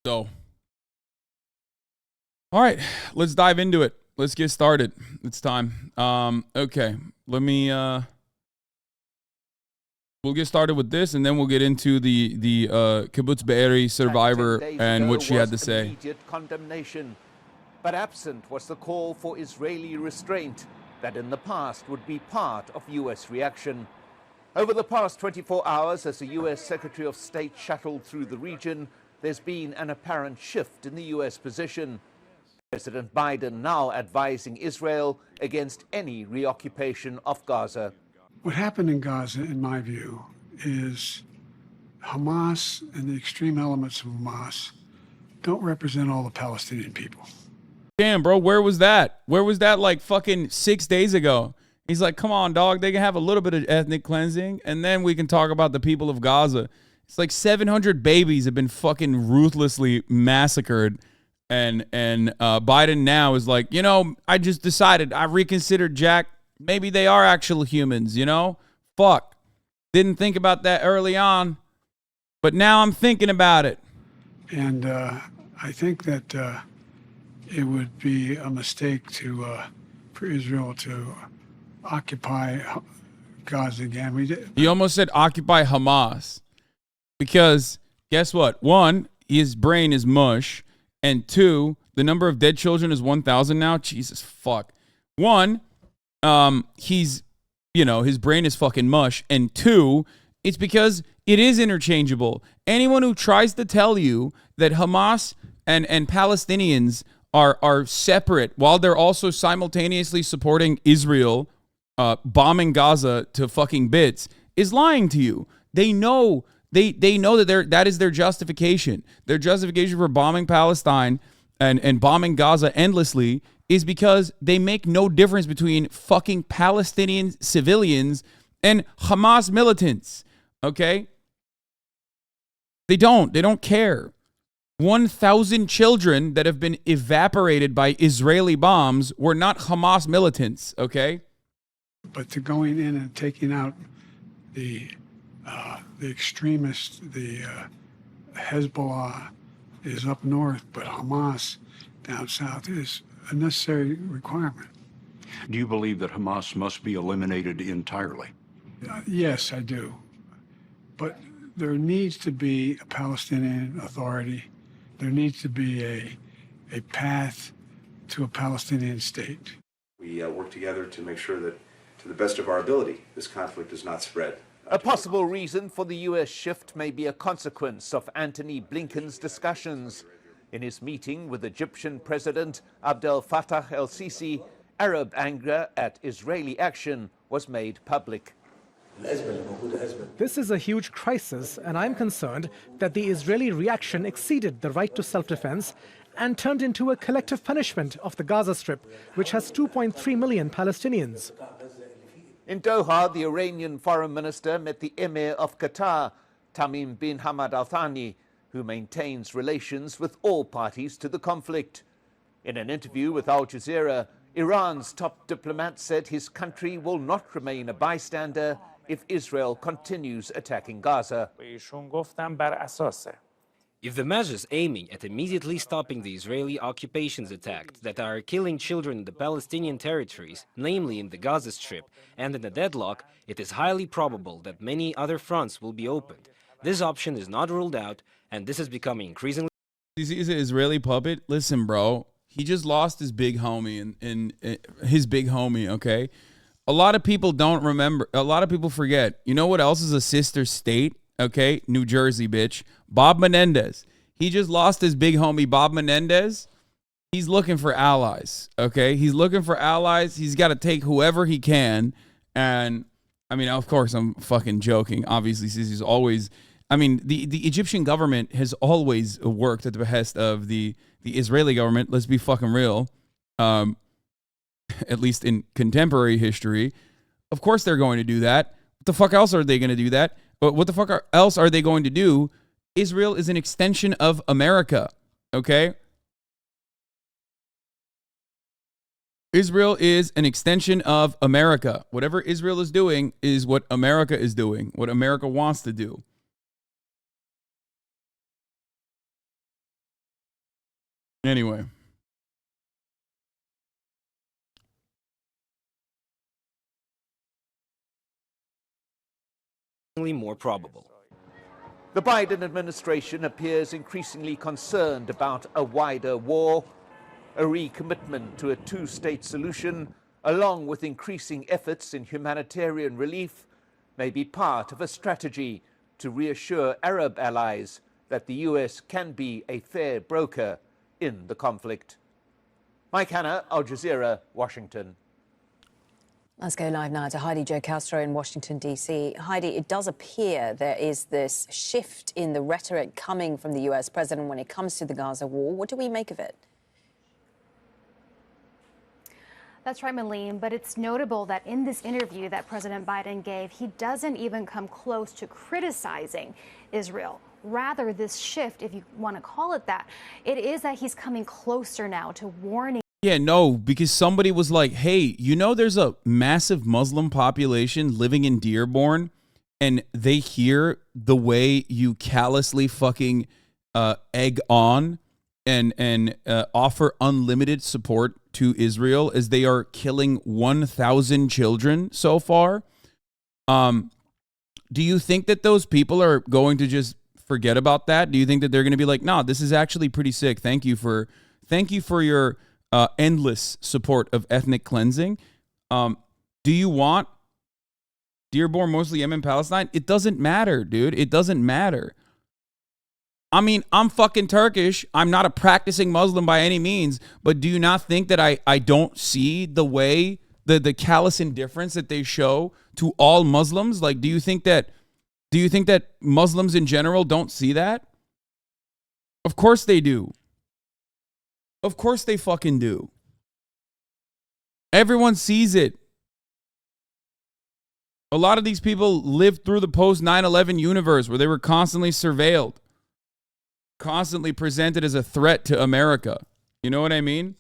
So, all right, let's dive into it. Let's get started. It's time. Okay, let me, we'll get started with this and then we'll get into the Kibbutz Be'eri survivor and what she had to say. Immediate condemnation. But absent was the call for Israeli restraint that in the past would be part of U.S. reaction. Over the past 24 hours, as the U.S. Secretary of State shuttled through the region, there's been an apparent shift in the U.S. position. President Biden now advising Israel against any reoccupation of Gaza. What happened in Gaza, in my view, is Hamas and the extreme elements of Hamas don't represent all the Palestinian people. Damn, bro, where was that? Where was that like fucking 6 days ago? He's like, come on, dog. They can have a little bit of ethnic cleansing, and then we can talk about the people of Gaza. It's like 700 babies have been fucking ruthlessly massacred, and Biden now is like, you know, I just decided, I reconsidered, Jack. Maybe they are actual humans, you know? Fuck. Didn't think about that early on, but now I'm thinking about it. And I think that it would be a mistake for Israel to occupy Gaza again. He almost said occupy Hamas because guess what? One, his brain is mush, and two, the number of dead children is 1,000 now. Jesus fuck. One, he's, you know, his brain is fucking mush, and two, it's because it is interchangeable. Anyone who tries to tell you that Hamas and Palestinians are separate while they're also simultaneously supporting Israel, bombing Gaza to fucking bits, is lying to you. They know that that is their justification. Their justification for bombing Palestine and bombing Gaza endlessly is because they make no difference between fucking Palestinian civilians and Hamas militants. Okay? They don't care. 1,000 children that have been evaporated by Israeli bombs were not Hamas militants, okay? But to going in and taking out the extremists, the Hezbollah is up north, but Hamas down south is a necessary requirement. Do you believe that Hamas must be eliminated entirely? Yes, I do. But there needs to be a Palestinian Authority. There needs to be a path to a Palestinian state. We work together to make sure that, to the best of our ability, this conflict does not spread. A possible reason for the U.S. shift may be a consequence of Anthony Blinken's discussions. In his meeting with Egyptian President Abdel Fattah el-Sisi, Arab anger at Israeli action was made public. This is a huge crisis, and I'm concerned that the Israeli reaction exceeded the right to self-defense and turned into a collective punishment of the Gaza Strip, which has 2.3 million Palestinians. In Doha, the Iranian foreign minister met the Emir of Qatar, Tamim bin Hamad Al Thani, who maintains relations with all parties to the conflict. In an interview with Al Jazeera, Iran's top diplomat said his country will not remain a bystander if Israel continues attacking Gaza. If the measures aiming at immediately stopping the Israeli occupations attacks that are killing children in the Palestinian territories, namely in the Gaza Strip and in the deadlock, it is highly probable that many other fronts will be opened. This option is not ruled out, and this is becoming increasingly He's an Israeli puppet. Listen, bro, he just lost his big homie and his big homie. Okay, a lot of people don't remember. A lot of people forget. You know what else is a sister state? Okay, New Jersey, bitch. Bob Menendez. He just lost his big homie, Bob Menendez. He's looking for allies. Okay, he's looking for allies. He's got to take whoever he can. And I mean, of course, I'm fucking joking. Obviously, Sisi's always. I mean, the Egyptian government has always worked at the behest of the Israeli government. Let's be fucking real. At least in contemporary history. Of course they're going to do that. What the fuck else are they going to do that? But what the fuck else are they going to do? Israel is an extension of America. Okay? Israel is an extension of America. Whatever Israel is doing is what America is doing. What America wants to do. Anyway. More probable. The Biden administration appears increasingly concerned about a wider war. A recommitment to a two-state solution, along with increasing efforts in humanitarian relief, may be part of a strategy to reassure Arab allies that the US can be a fair broker in the conflict. Mike Hanna, Al Jazeera, Washington. Let's go live now to Heidi Jo Castro in Washington, D.C. Heidi, it does appear there is this shift in the rhetoric coming from the US president when it comes to the Gaza war. What do we make of it? That's right, Malene, but it's notable that in this interview that President Biden gave, he doesn't even come close to criticizing Israel. Rather, this shift, if you want to call it that, it is that he's coming closer now to warning. Yeah, no, because somebody was like, hey, you know there's a massive Muslim population living in Dearborn, and they hear the way you callously fucking egg on and offer unlimited support to Israel as they are killing 1,000 children so far. Do you think that those people are going to just forget about that? Do you think that they're going to be like, no, this is actually pretty sick. Thank you for your endless support of ethnic cleansing. Do you want Dearborn mostly Yemen, Palestine? It doesn't matter, dude. It doesn't matter. I mean, I'm fucking Turkish. I'm not a practicing Muslim by any means, but do you not think that I don't see the way, the callous indifference that they show to all Muslims? Like, do you think that Muslims in general don't see that? Of course they do. Of course they fucking do. Everyone sees it. A lot of these people lived through the post 9/11 universe where they were constantly surveilled, constantly presented as a threat to America. You know what I mean?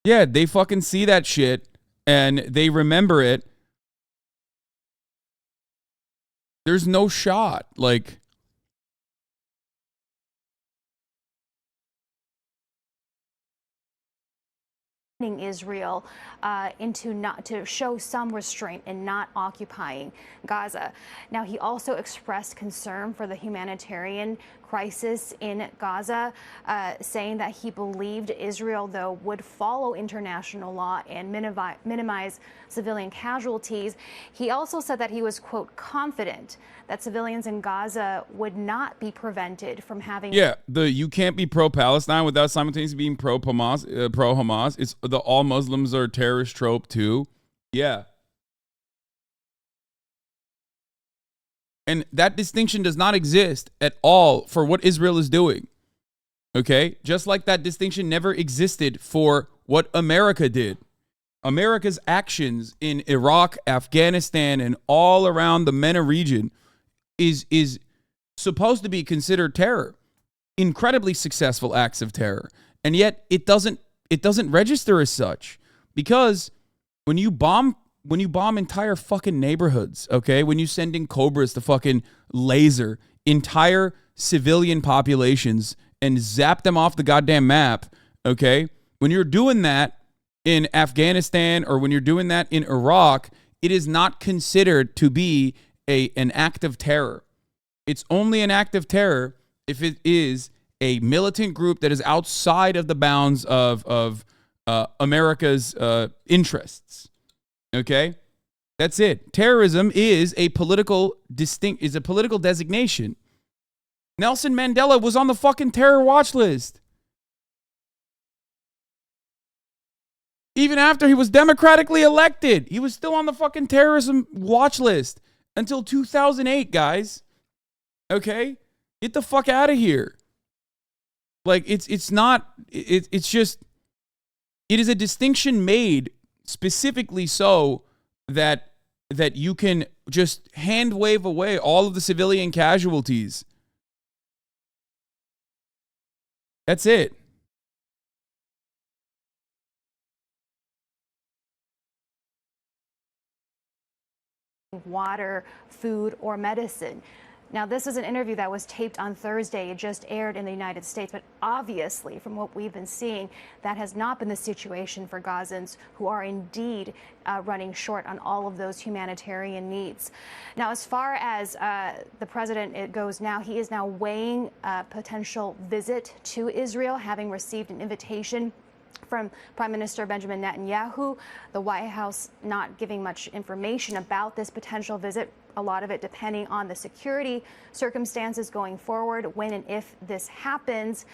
Yeah, they fucking see that shit and they remember it. There's no shot. Like, Israel into not to show some restraint in not occupying Gaza. Now, he also expressed concern for the humanitarian crisis in Gaza, saying that he believed Israel, though, would follow international law and minimize civilian casualties. He also said that he was, quote, confident that civilians in Gaza would not be prevented from having. Yeah, you can't be pro-Palestine without simultaneously being pro-Hamas. It's the all Muslims are terrorist trope too. Yeah. And that distinction does not exist at all for what Israel is doing. Okay? Just like that distinction never existed for what America did. America's actions in Iraq, Afghanistan, and all around the MENA region is supposed to be considered terror. Incredibly successful acts of terror. And yet it doesn't register as such, because when you bomb entire fucking neighborhoods, okay, when you send in Cobras to fucking laser entire civilian populations and zap them off the goddamn map, okay, when you're doing that in Afghanistan or when you're doing that in Iraq, it is not considered to be an act of terror. It's only an act of terror if it is a militant group that is outside of the bounds of America's interests. Okay? That's it. Terrorism is a political designation. Nelson Mandela was on the fucking terror watch list. Even after he was democratically elected, he was still on the fucking terrorism watch list until 2008, guys. Okay? Get the fuck out of here. Like, it's just, it is a distinction made specifically so that you can just hand wave away all of the civilian casualties. That's it. Water, food, or medicine. Now, this is an interview that was taped on Thursday. It just aired in the United States, but obviously, from what we've been seeing, that has not been the situation for Gazans who are indeed running short on all of those humanitarian needs. Now, as far as the president it goes now, he is now weighing a potential visit to Israel, having received an invitation from Prime Minister Benjamin Netanyahu. The White House not giving much information about this potential visit, a lot of it depending on the security circumstances going forward, when and if this happens,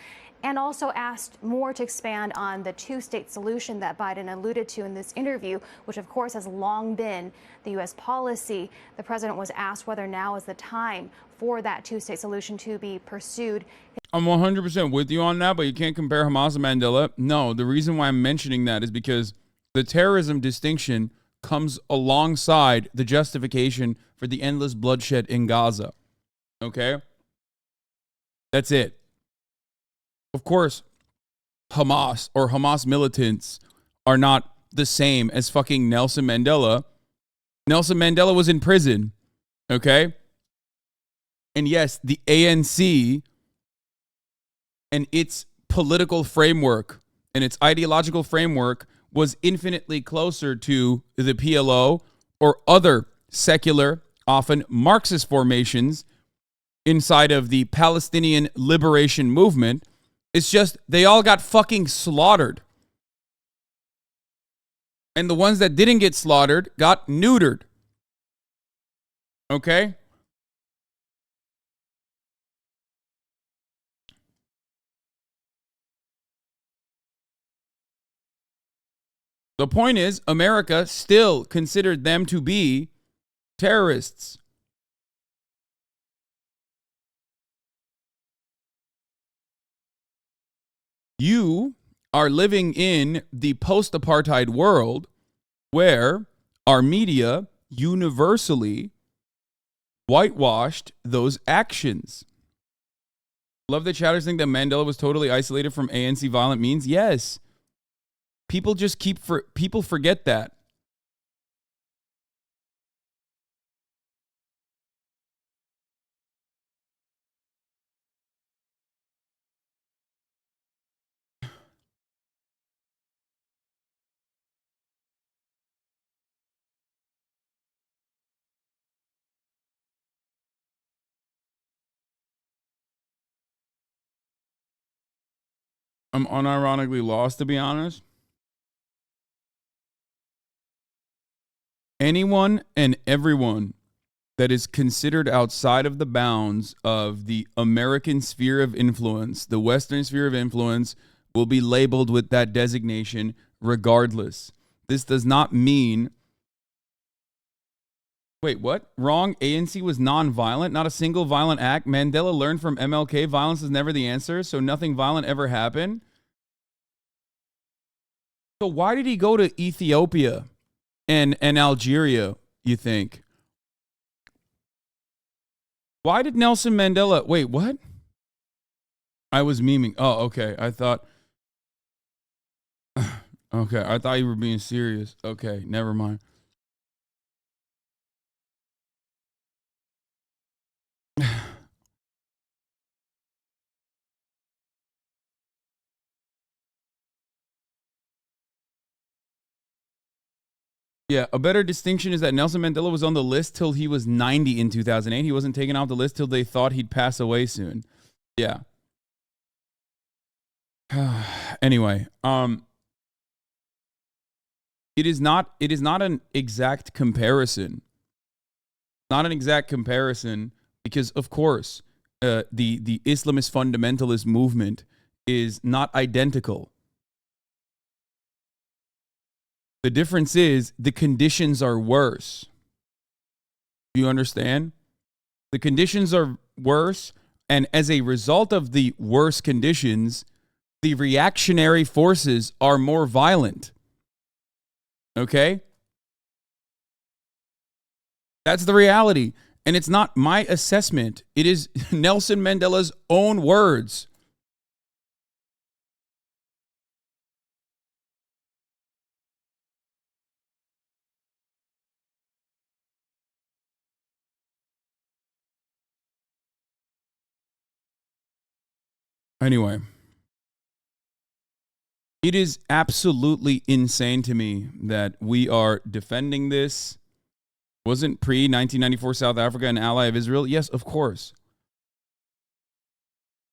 and also asked more to expand on the two-state solution that Biden alluded to in this interview, which of course has long been the U.S. policy. The president was asked whether now is the time for that two-state solution to be pursued. I'm 100% with you on that, but you can't compare Hamas and Mandela. No, the reason why I'm mentioning that is because the terrorism distinction comes alongside the justification for the endless bloodshed in Gaza. Okay? That's it. Of course, Hamas or Hamas militants are not the same as fucking Nelson Mandela. Nelson Mandela was in prison. Okay? And yes, the ANC and its political framework and its ideological framework was infinitely closer to the PLO or other secular, often Marxist formations inside of the Palestinian liberation movement. It's just they all got fucking slaughtered. And the ones that didn't get slaughtered got neutered. Okay? The point is, America still considered them to be terrorists. You are living in the post-apartheid world where our media universally whitewashed those actions. Love that chatters think that Mandela was totally isolated from ANC violent means. Yes. People just people forget that. I'm unironically lost, to be honest. Anyone and everyone that is considered outside of the bounds of the American sphere of influence, the Western sphere of influence, will be labeled with that designation regardless. This does not mean... Wait, what? Wrong. ANC was non-violent, not a single violent act. Mandela learned from MLK, violence is never the answer, so nothing violent ever happened. So why did he go to Ethiopia and Algeria, you think? Why did Nelson Mandela... Wait, what? I was memeing. Oh, okay. I thought... Okay, I thought you were being serious. Okay, never mind. Yeah, a better distinction is that Nelson Mandela was on the list till he was 90 in 2008. He wasn't taken off the list till they thought he'd pass away soon. Yeah. Anyway, it is not an exact comparison. Not an exact comparison because, of course, the Islamist fundamentalist movement is not identical. The difference is the conditions are worse. Do you understand? The conditions are worse, and as a result of the worse conditions, the reactionary forces are more violent. Okay? That's the reality. And it's not my assessment. It is Nelson Mandela's own words. Anyway, it is absolutely insane to me that we are defending this. Wasn't pre-1994 South Africa an ally of Israel? Yes, of course.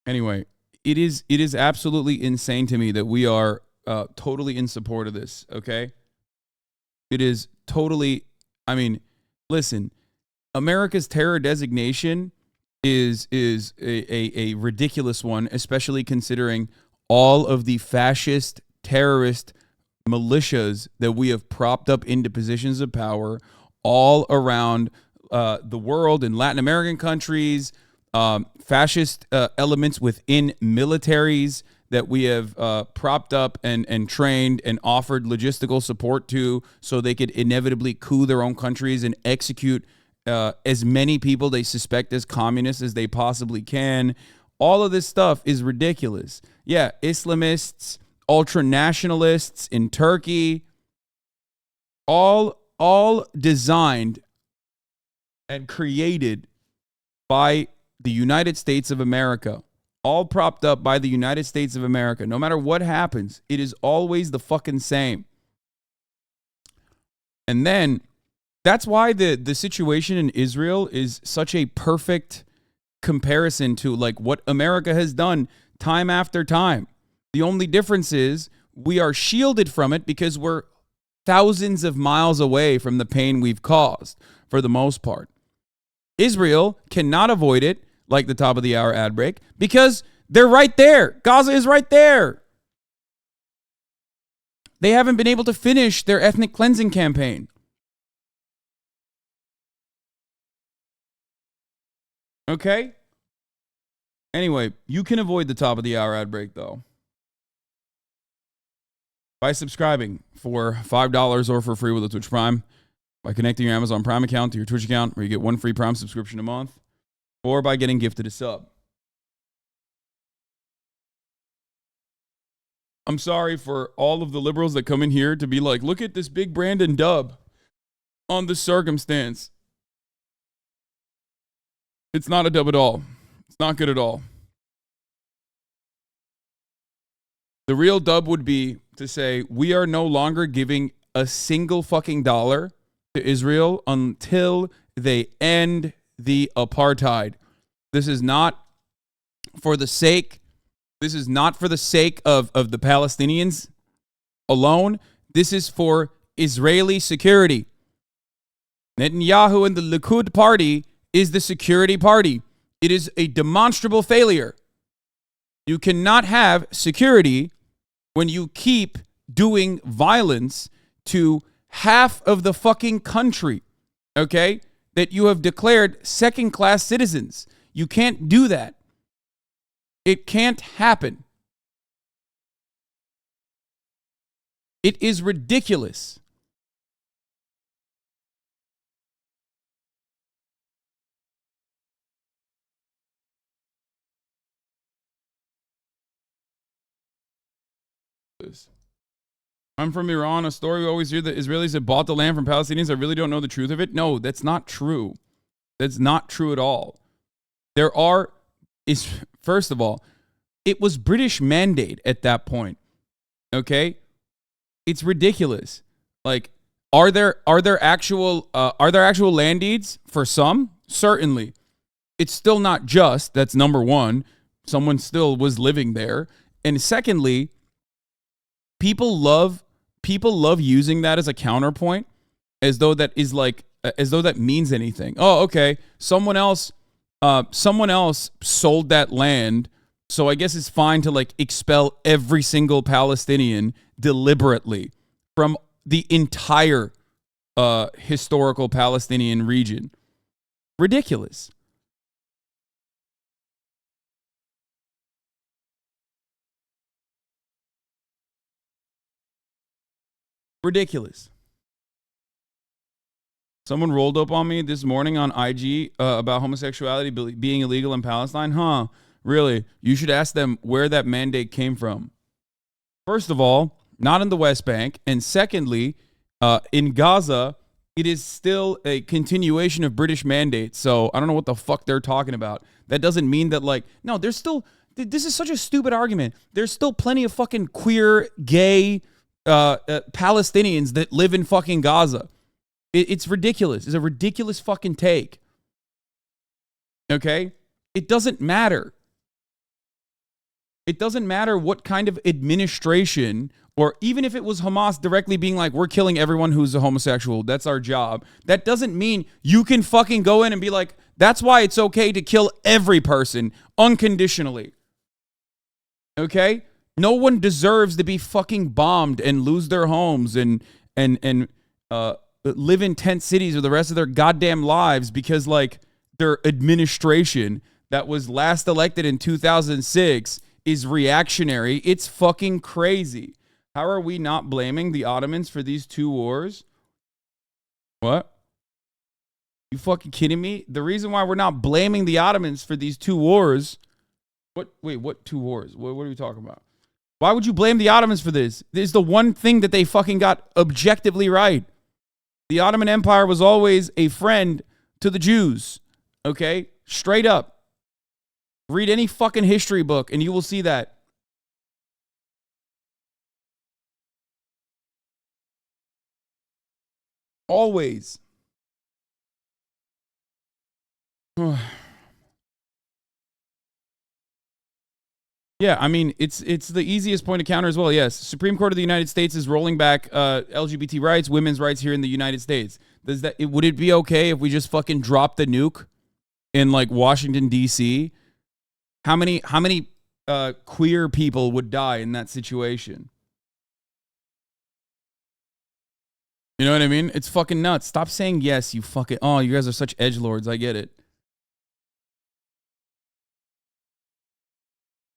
Anyway, it is absolutely insane to me that we are totally in support of this, okay? It is totally, I mean, listen, America's terror designation is a ridiculous one, especially considering all of the fascist terrorist militias that we have propped up into positions of power all around the world, in Latin American countries, fascist elements within militaries that we have propped up and trained and offered logistical support to so they could inevitably coup their own countries and execute as many people they suspect as communists as they possibly can. All of this stuff is ridiculous. Yeah, Islamists, ultra-nationalists in Turkey, all designed and created by the United States of America. All propped up by the United States of America. No matter what happens, it is always the fucking same. And then that's why the situation in Israel is such a perfect comparison to like what America has done time after time. The only difference is we are shielded from it because we're thousands of miles away from the pain we've caused for the most part. Israel cannot avoid it, like the top of the hour ad break, because they're right there. Gaza is right there. They haven't been able to finish their ethnic cleansing campaign. Okay? Anyway, you can avoid the top of the hour ad break, though, by subscribing for $5 or for free with a Twitch Prime, by connecting your Amazon Prime account to your Twitch account, where you get one free Prime subscription a month, or by getting gifted a sub. I'm sorry for all of the liberals that come in here to be like, look at this big Brandon dub on this circumstance. It's not a dub at all. It's not good at all. The real dub would be to say, we are no longer giving a single fucking dollar to Israel until they end the apartheid. This is not for the sake of the Palestinians alone. This is for Israeli security. Netanyahu and the Likud party is the security party. It is a demonstrable failure. You cannot have security when you keep doing violence to half of the fucking country, okay, that you have declared second-class citizens. You can't do that. It can't happen. It is ridiculous. I'm from Iran. A story we always hear that Israelis have bought the land from Palestinians. I really don't know the truth of it. No, that's not true. That's not true at all. First of all, it was British mandate at that point. Okay? It's ridiculous. Like, are there actual land deeds for some? Certainly. It's still not just. That's number one. Someone still was living there. And secondly, people love using that as a counterpoint, as though that means anything. Oh, okay. Someone else sold that land, so I guess it's fine to like expel every single Palestinian deliberately from the entire historical Palestinian region. Ridiculous. Ridiculous. Someone rolled up on me this morning on IG about homosexuality being illegal in Palestine. Huh? Really? You should ask them where that mandate came from. First of all, not in the West Bank. And secondly, in Gaza, it is still a continuation of British mandates. So I don't know what the fuck they're talking about. That doesn't mean that, like, no, there's still, this is such a stupid argument. There's still plenty of fucking queer, gay Palestinians that live in fucking Gaza. It's ridiculous. It's a ridiculous fucking take. Okay? It doesn't matter. It doesn't matter what kind of administration, or even if it was Hamas directly being like, we're killing everyone who's a homosexual, that's our job. That doesn't mean you can fucking go in and be like, that's why it's okay to kill every person unconditionally. Okay? No one deserves to be fucking bombed and lose their homes and live in tent cities for the rest of their goddamn lives because, like, their administration that was last elected in 2006 is reactionary. It's fucking crazy. How are we not blaming the Ottomans for these two wars? What? You fucking kidding me? The reason why we're not blaming the Ottomans for these two wars... What two wars? What are we talking about? Why would you blame the Ottomans for this? This is the one thing that they fucking got objectively right. The Ottoman Empire was always a friend to the Jews. Okay? Straight up. Read any fucking history book and you will see that. Always. Yeah, I mean, it's the easiest point to counter as well. Yes, Supreme Court of the United States is rolling back LGBT rights, women's rights here in the United States. Would it be okay if we just fucking dropped the nuke in like Washington D.C.? How many queer people would die in that situation? You know what I mean? It's fucking nuts. Stop saying yes, you fucking... Oh, you guys are such edgelords. I get it.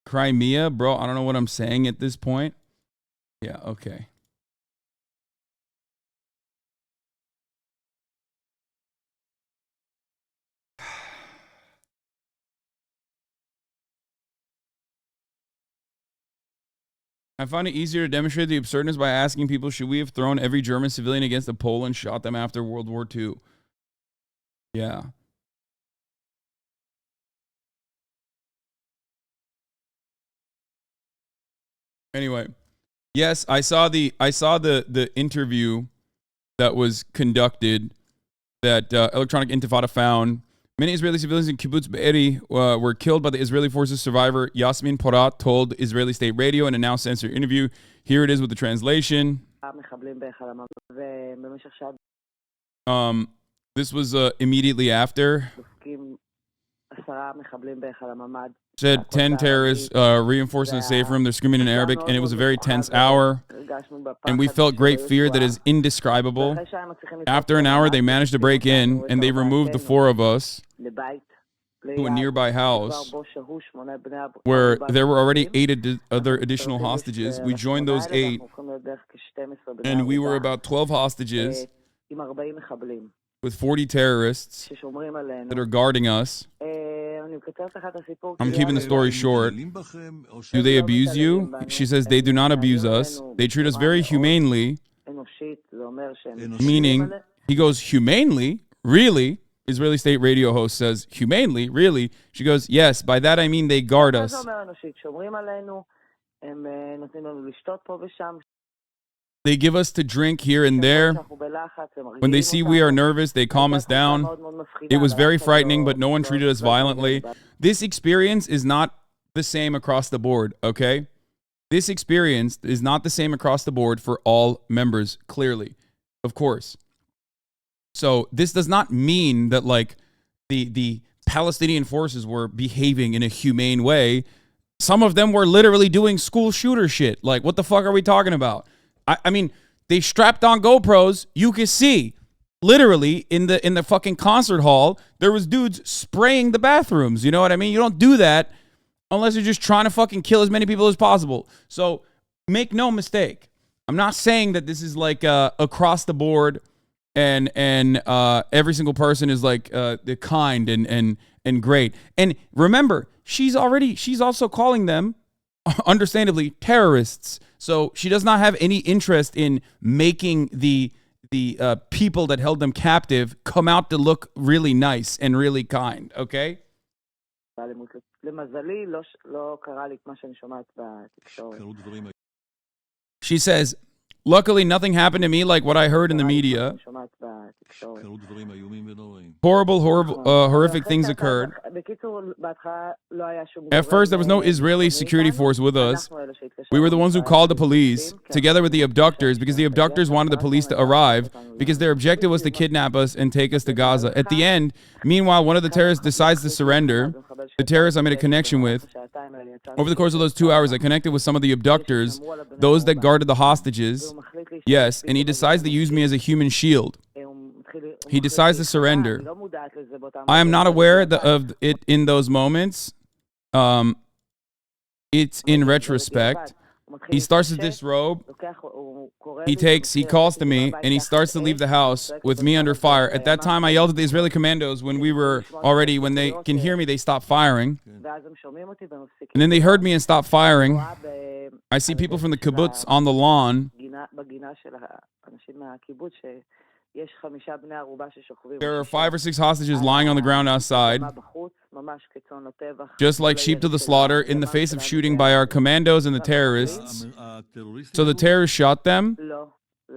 Crimea, bro. I don't know what I'm saying at this point. Yeah, okay. I find it easier to demonstrate the absurdness by asking people, should we have thrown every German civilian against the pole and shot them after World War II? Yeah. Anyway, yes, I saw the interview that was conducted that Electronic Intifada found. Many Israeli civilians in Kibbutz Be'eri were killed by the Israeli forces. Survivor Yasmin Porat told Israeli State Radio in a now censored interview. Here it is with the translation. This was immediately after. Said 10 terrorists reinforcing the safe room. They're screaming in Arabic, and it was a very tense hour. And we felt great fear that is indescribable. After an hour, they managed to break in, and they removed the 4 of us to a nearby house where there were already 8 other additional hostages. We joined those 8, and we were about 12 hostages with 40 terrorists that are guarding us. I'm keeping the story short. Do they abuse you? She says they do not abuse us. They treat us very humanely. Meaning, he goes, humanely? Really? Israeli State Radio host says, humanely? Really? She goes, yes, by that I mean they guard us. They give us to drink here and there. When they see we are nervous, they calm us down. It was very frightening, but no one treated us violently. This experience is not the same across the board, okay? This experience is not the same across the board for all members, clearly, of course. So this does not mean that like the Palestinian forces were behaving in a humane way. Some of them were literally doing school shooter shit. Like, what the fuck are we talking about? I mean, they strapped on GoPros. You can see literally in the fucking concert hall, there was dudes spraying the bathrooms. You know what I mean? You don't do that unless you're just trying to fucking kill as many people as possible. So make no mistake. I'm not saying that this is like across the board and every single person is like kind and great. And remember, she's also calling them, understandably, terrorists. So she does not have any interest in making the people that held them captive come out to look really nice and really kind. Okay? She says, luckily, nothing happened to me like what I heard in the media. Horrific things occurred. At first, there was no Israeli security force with us. We were the ones who called the police, together with the abductors, because the abductors wanted the police to arrive, because their objective was to kidnap us and take us to Gaza. At the end, meanwhile, one of the terrorists decides to surrender. The terrorists I made a connection with. Over the course of those 2 hours, I connected with some of the abductors, those that guarded the hostages. Yes, and he decides to use me as a human shield. He decides to surrender. I am not aware of it in those moments. It's in retrospect. He starts to disrobe. He calls to me, and he starts to leave the house with me under fire. At that time, I yelled at the Israeli commandos when they can hear me, they stop firing. And then they heard me and stopped firing. I see people from the kibbutz on the lawn. There are 5 or 6 hostages lying on the ground outside, just like sheep to the slaughter, in the face of shooting by our commandos and the terrorists. So the terrorists shot them?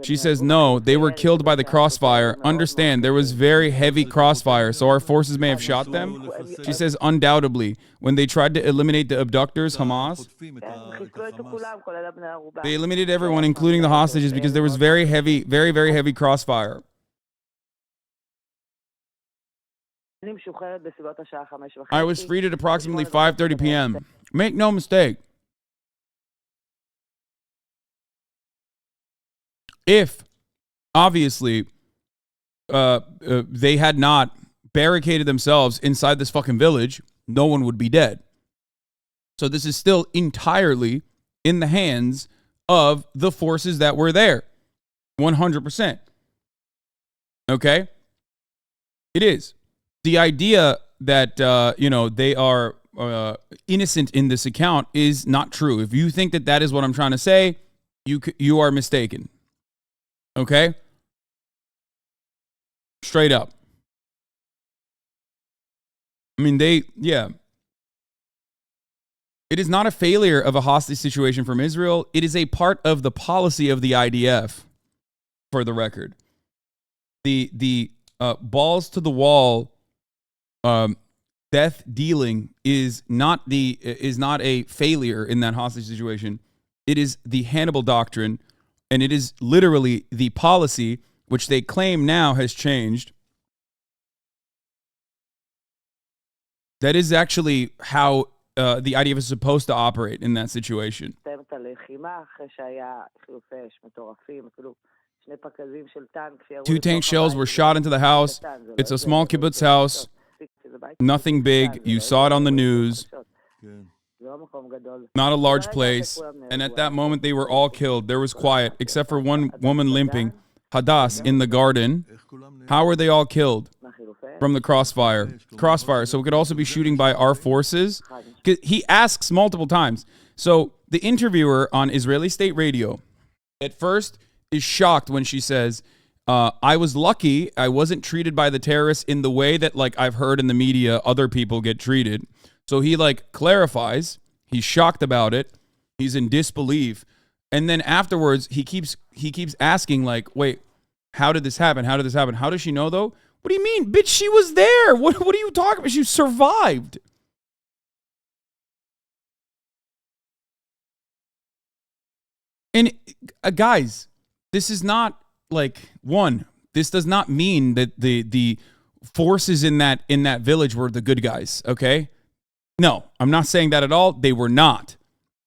She says, no, they were killed by the crossfire. Understand, there was very heavy crossfire, so our forces may have shot them? She says, undoubtedly. When they tried to eliminate the abductors, Hamas, they eliminated everyone, including the hostages, because there was very, very heavy crossfire. I was freed at approximately 5:30 p.m. Make no mistake. If, obviously, they had not barricaded themselves inside this fucking village, no one would be dead. So this is still entirely in the hands of the forces that were there. 100%. Okay? It is. The idea that, they are innocent in this account is not true. If you think that that is what I'm trying to say, you are mistaken. Okay? Straight up. I mean, it is not a failure of a hostage situation from Israel. It is a part of the policy of the IDF, for the record. The balls to the wall death dealing is not a failure in that hostage situation. It is the Hannibal doctrine. And it is literally the policy, which they claim now has changed. That is actually how the IDF is supposed to operate in that situation. 2 tank shells were shot into the house. It's a small kibbutz house. Nothing big. You saw it on the news. Not a large place. And at that moment, they were all killed. There was quiet, except for one woman limping, Hadass, in the garden. How were they all killed? From the crossfire. So it could also be shooting by our forces. He asks multiple times. So the interviewer on Israeli state radio, at first, is shocked when she says, I was lucky I wasn't treated by the terrorists in the way that, like, I've heard in the media other people get treated. So he, like, clarifies. He's shocked about it. He's in disbelief. And then afterwards, he keeps asking, like, wait, how did this happen? How does she know, though? What do you mean? Bitch, she was there. What are you talking about? She survived. And guys, this is not like this does not mean that the forces in that village were the good guys, okay? No, I'm not saying that at all. They were not.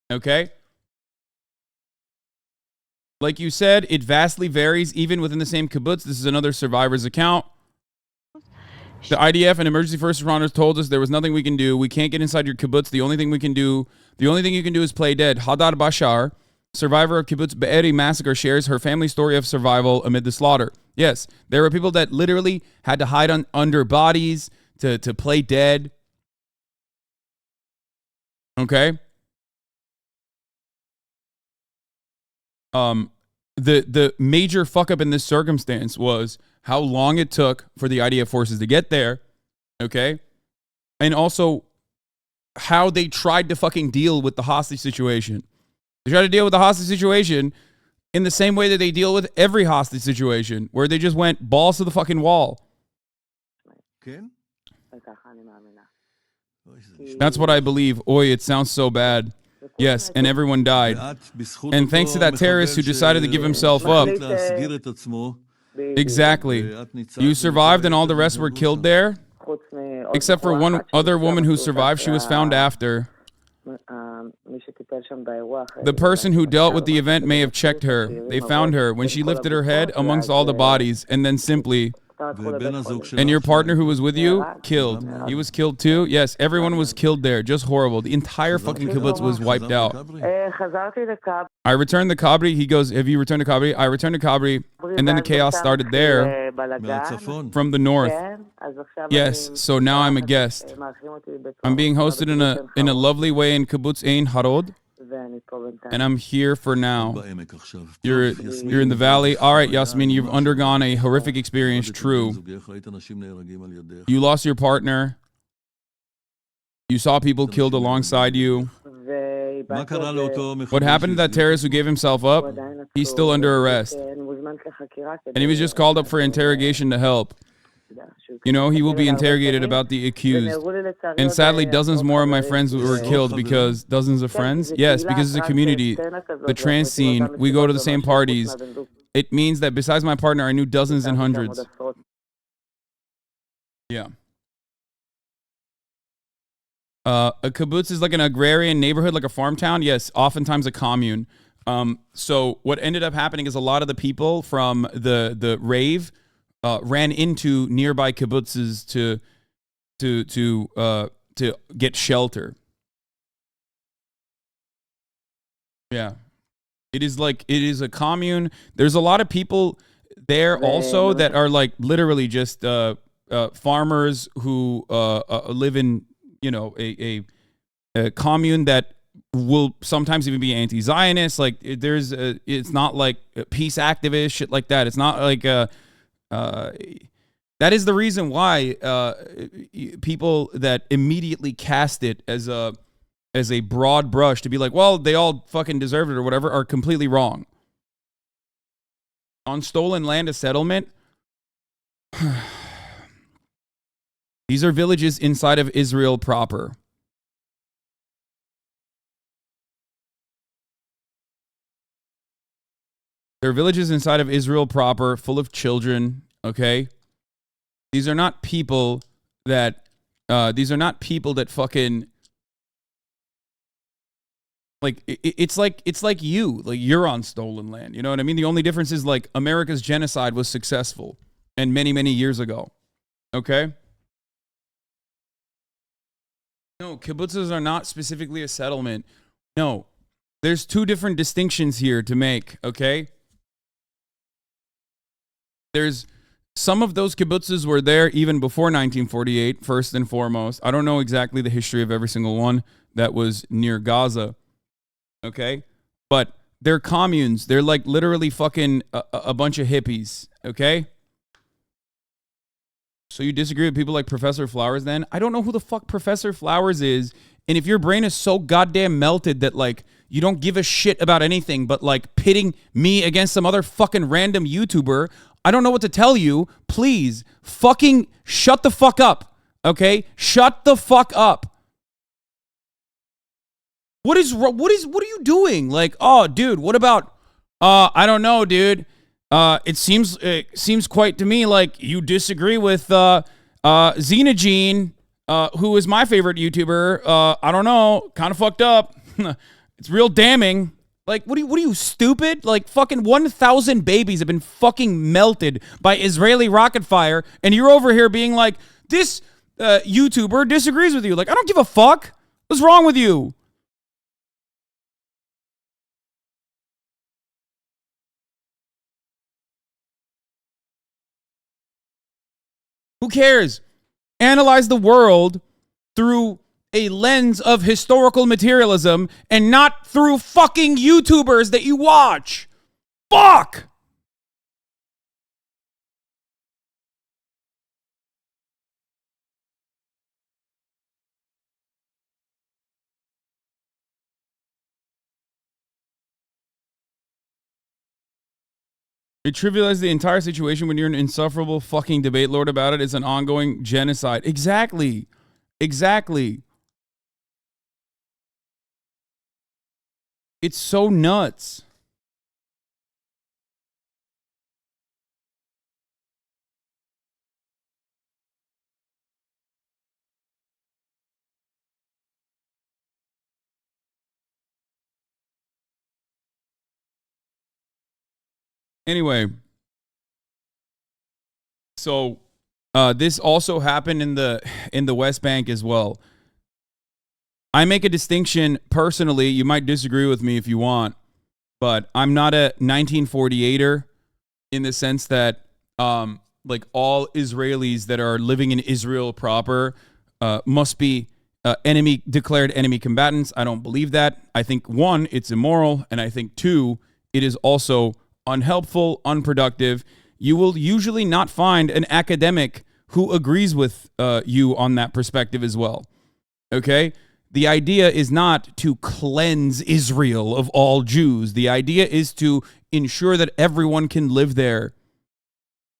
Okay? Like you said, it vastly varies even within the same kibbutz. This is another survivor's account. The IDF and emergency first responders told us there was nothing we can do. We can't get inside your kibbutz. The only thing you can do is play dead. Hadar Bashar, survivor of Kibbutz Be'eri massacre, shares her family's story of survival amid the slaughter. Yes, there were people that literally had to hide under bodies to play dead. Okay? The major fuck up in this circumstance was how long it took for the IDF forces to get there, okay? And also how they tried to fucking deal with the hostage situation. They tried to deal with the hostage situation in the same way that they deal with every hostage situation, where they just went balls to the fucking wall. That's what I believe. Oi, it sounds so bad. Yes, and everyone died. And thanks to that terrorist who decided to give himself up. Exactly. You survived and all the rest were killed there? Except for one other woman who survived. She was found after. The person who dealt with the event may have checked her. They found her when she lifted her head amongst all the bodies, and then simply... And your partner who was with you, killed. He was killed too? Yes, everyone was killed there. Just horrible. The entire fucking kibbutz was wiped out. I returned the Kabri. He goes, have you returned to Kabri? I returned to Kabri. And then the chaos started there from the north. Yes, so now I'm a guest. I'm being hosted in a lovely way in Kibbutz Ein Harod. And I'm here for now. You're in the valley. All right, Yasmin, you've undergone a horrific experience. True. You lost your partner. You saw people killed alongside you. What happened to that terrorist who gave himself up? He's still under arrest. And he was just called up for interrogation to help. You know, he will be interrogated about the accused. And sadly, dozens more of my friends were killed because dozens of friends? Yes, because it's a community. The trans scene, we go to the same parties. It means that besides my partner, I knew dozens and hundreds. Yeah. A kibbutz is like an agrarian neighborhood, like a farm town. Yes, oftentimes a commune. So what ended up happening is a lot of the people from the rave ran into nearby kibbutzes to get shelter. Yeah, it is a commune. There's a lot of people there also that are like literally just farmers who live in a commune that will sometimes even be anti-Zionist. Like it's not like peace activist shit like that. It's not like that is the reason why people that immediately cast it as a broad brush to be like, well, they all fucking deserve it or whatever, are completely wrong. On stolen land, a settlement. These are villages inside of Israel proper. They're villages inside of Israel proper, full of children, okay? These are not people that fucking, like, it's like you're on stolen land, you know what I mean? The only difference is, like, America's genocide was successful and many, many years ago, okay? No, kibbutzes are not specifically a settlement. No, there's two different distinctions here to make, okay? There's some of those kibbutzes were there even before 1948, first and foremost. I don't know exactly the history of every single one that was near Gaza, okay? But they're communes. They're like literally fucking a bunch of hippies, okay? So you disagree with people like Professor Flowers then? I don't know who the fuck Professor Flowers is. And if your brain is so goddamn melted that, like, you don't give a shit about anything but, like, pitting me against some other fucking random YouTuber, I don't know what to tell you. Please, fucking shut the fuck up, okay? Shut the fuck up. What are you doing? Like, oh, dude, what about I don't know, dude. It seems quite to me like you disagree with Xenogene, who is my favorite YouTuber. I don't know, kind of fucked up. It's real damning. Like, what are you, stupid? Like, fucking 1,000 babies have been fucking melted by Israeli rocket fire, and you're over here being like, this YouTuber disagrees with you. Like, I don't give a fuck. What's wrong with you? Who cares? Analyze the world through a lens of historical materialism and not through fucking YouTubers that you watch. Fuck! It trivializes the entire situation when you're an insufferable fucking debate lord about it. It's an ongoing genocide. Exactly. Exactly. It's so nuts. Anyway, so this also happened in the West Bank as well. I make a distinction personally. You might disagree with me if you want, but I'm not a 1948er in the sense that like all Israelis that are living in Israel proper must be declared enemy combatants. I don't believe that. I think, one, it's immoral, and I think, two, it is also unhelpful, unproductive. You will usually not find an academic who agrees with you on that perspective as well. Okay? The idea is not to cleanse Israel of all Jews. The idea is to ensure that everyone can live there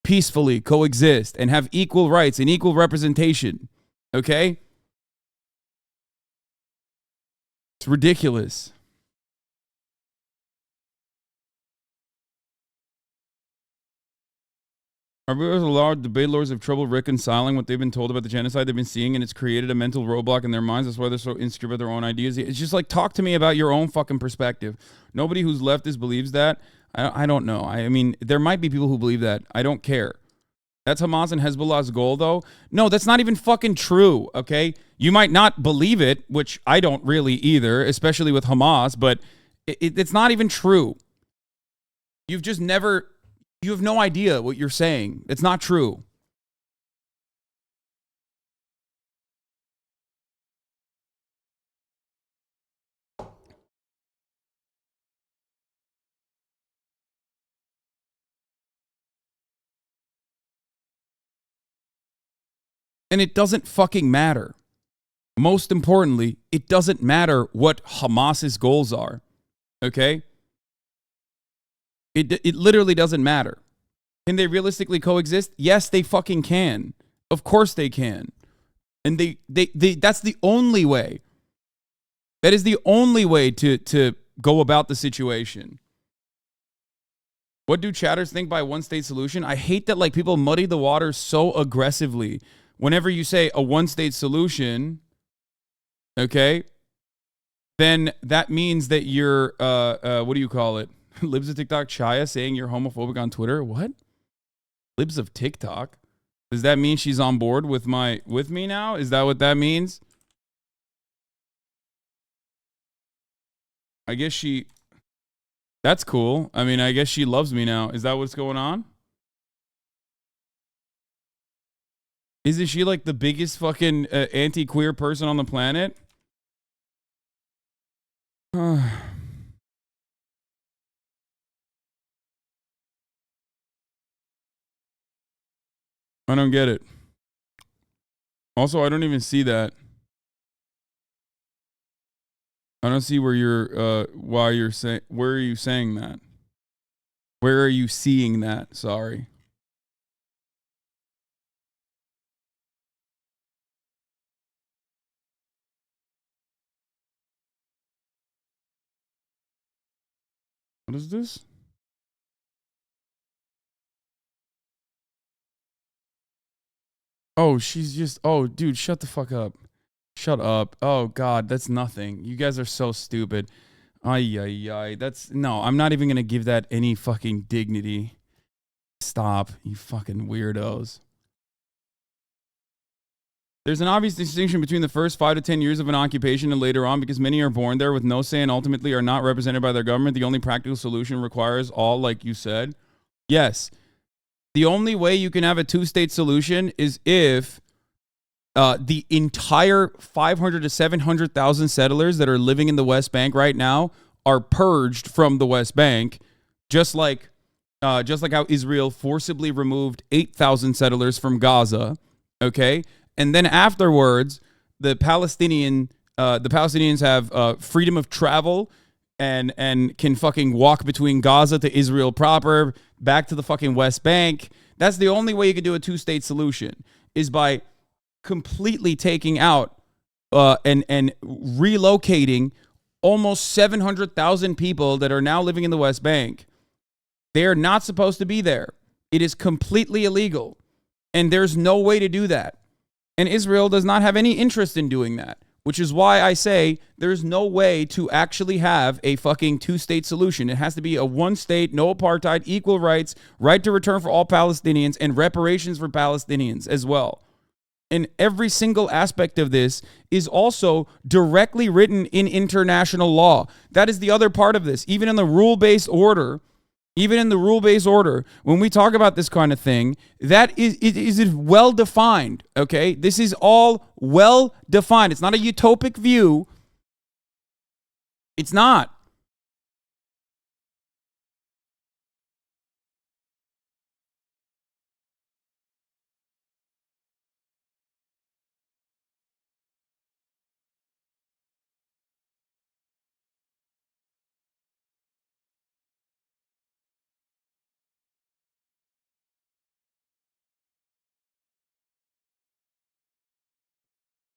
peacefully, coexist, and have equal rights and equal representation. Okay? It's ridiculous. Are we allowed debate lords have trouble reconciling what they've been told about the genocide they've been seeing, and it's created a mental roadblock in their minds? That's why they're so insecure about their own ideas. It's just like, talk to me about your own fucking perspective. Nobody who's leftist believes that. I don't know. I mean, there might be people who believe that. I don't care. That's Hamas and Hezbollah's goal, though. No, that's not even fucking true, okay? You might not believe it, which I don't really either, especially with Hamas, but it's not even true. You've just never... You have no idea what you're saying. It's not true. And it doesn't fucking matter. Most importantly, it doesn't matter what Hamas's goals are. Okay? It literally doesn't matter. Can they realistically coexist? Yes, they fucking can. Of course they can. And they that's the only way. That is the only way to go about the situation. What do chatters think by one-state solution? I hate that like people muddy the waters so aggressively. Whenever you say a one-state solution, okay, then that means that you're what do you call it? Libs of TikTok Chaya saying you're homophobic on Twitter. What? Libs of TikTok? Does that mean she's on board with me now? Is that what that means? I guess that's cool. I mean, I guess she loves me now. Is that what's going on? Isn't she like the biggest fucking anti-queer person on the planet? I don't get it. Also, I don't even see that. I don't see where where are you saying that? Where are you seeing that? Sorry. What is this? Oh, she's just, oh, dude, shut the fuck up. Shut up. Oh, God, that's nothing. You guys are so stupid. Ay, ay, ay. That's, no, I'm not even going to give that any fucking dignity. Stop, you fucking weirdos. There's an obvious distinction between the first 5 to 10 years of an occupation and later on, because many are born there with no say and ultimately are not represented by their government. The only practical solution requires all, like you said. Yes. The only way you can have a two-state solution is if the entire 500 to 700,000 settlers that are living in the West Bank right now are purged from the West Bank, just like how Israel forcibly removed 8,000 settlers from Gaza. Okay, and then afterwards, the Palestinians have freedom of travel and can fucking walk between Gaza to Israel proper, back to the fucking West Bank. That's the only way you can do a two-state solution, is by completely taking out and relocating almost 700,000 people that are now living in the West Bank. They are not supposed to be there. It is completely illegal. And there's no way to do that. And Israel does not have any interest in doing that, which is why I say there's no way to actually have a fucking two-state solution. It has to be a one-state, no apartheid, equal rights, right to return for all Palestinians, and reparations for Palestinians as well. And every single aspect of this is also directly written in international law. That is the other part of this. Even in the rule-based order, when we talk about this kind of thing, that is well defined, okay? This is all well defined. It's not a utopic view. It's not.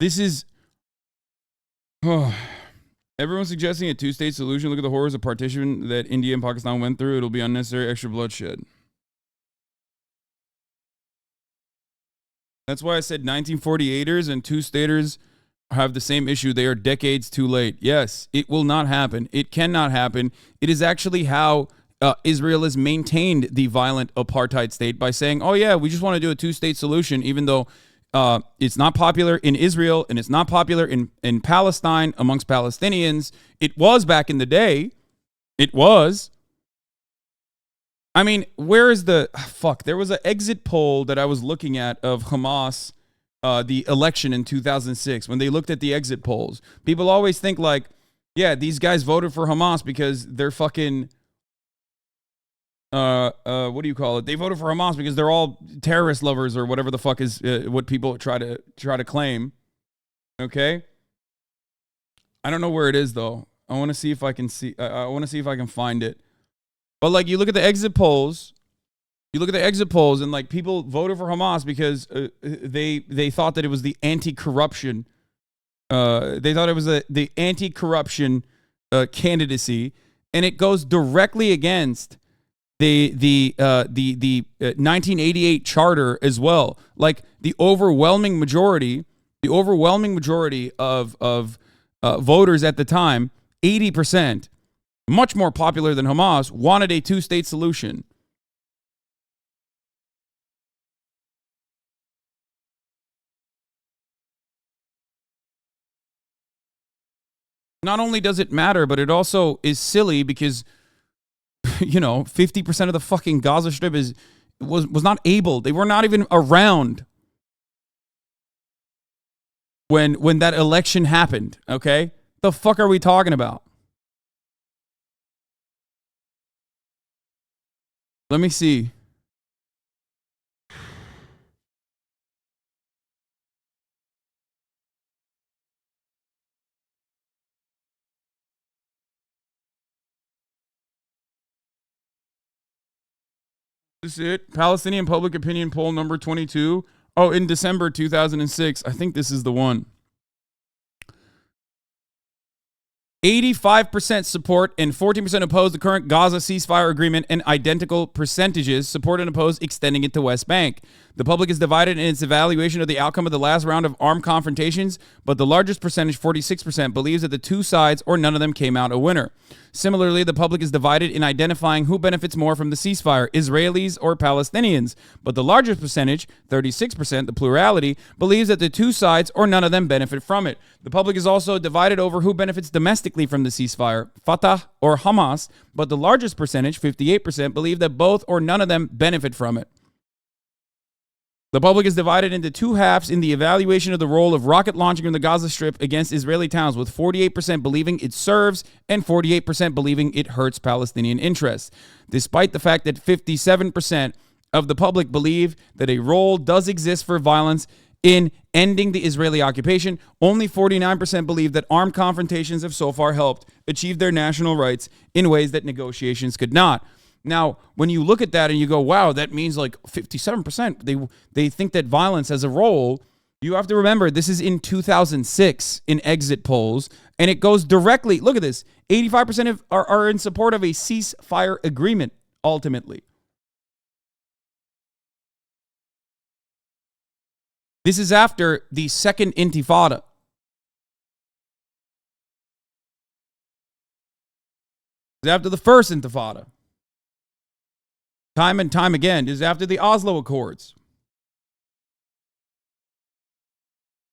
This is... Everyone's suggesting a two-state solution. Look at the horrors of partition that India and Pakistan went through. It'll be unnecessary extra bloodshed. That's why I said 1948ers and two-staters have the same issue. They are decades too late. Yes, it will not happen. It cannot happen. It is actually how Israel has maintained the violent apartheid state, by saying, oh yeah, we just want to do a two-state solution, even though it's not popular in Israel and it's not popular in Palestine amongst Palestinians. It was back in the day. It was. I mean, where is the... Fuck, there was an exit poll that I was looking at of Hamas, the election in 2006, when they looked at the exit polls. People always think like, yeah, these guys voted for Hamas because they're fucking... what do you call it? They voted for Hamas because they're all terrorist lovers or whatever the fuck is what people try to claim. Okay. I don't know where it is though. I want to see if I can see. I want to see if I can find it. But like, you look at the exit polls. And like, people voted for Hamas because they thought that it was the anti-corruption. They thought it was the anti-corruption candidacy, and it goes directly against the 1988 charter as well. Like, the overwhelming majority of voters at the time, 80%, much more popular than Hamas, wanted a two-state solution. Not only does it matter, but it also is silly because, you know, 50% of the fucking Gaza Strip was not able. They were not even around when that election happened, okay? The fuck are we talking about? Let me see. This is it. Palestinian public opinion poll number 22. Oh, in December 2006. I think this is the one. 85% support and 14% oppose the current Gaza ceasefire agreement, and identical percentages support and oppose extending it to West Bank. The public is divided in its evaluation of the outcome of the last round of armed confrontations, but the largest percentage, 46%, believes that the two sides or none of them came out a winner. Similarly, the public is divided in identifying who benefits more from the ceasefire, Israelis or Palestinians, but the largest percentage, 36%, the plurality, believes that the two sides or none of them benefit from it. The public is also divided over who benefits domestically from the ceasefire, Fatah or Hamas, but the largest percentage, 58%, believe that both or none of them benefit from it. The public is divided into two halves in the evaluation of the role of rocket launching in the Gaza Strip against Israeli towns, with 48% believing it serves and 48% believing it hurts Palestinian interests. Despite the fact that 57% of the public believe that a role does exist for violence in ending the Israeli occupation, only 49% believe that armed confrontations have so far helped achieve their national rights in ways that negotiations could not. Now, when you look at that and you go, wow, that means like 57%, they think that violence has a role. You have to remember, this is in 2006 in exit polls, and it goes directly, look at this, 85% are in support of a ceasefire agreement, ultimately. This is after the second intifada. It's after the first intifada. Time and time again, is after the Oslo Accords.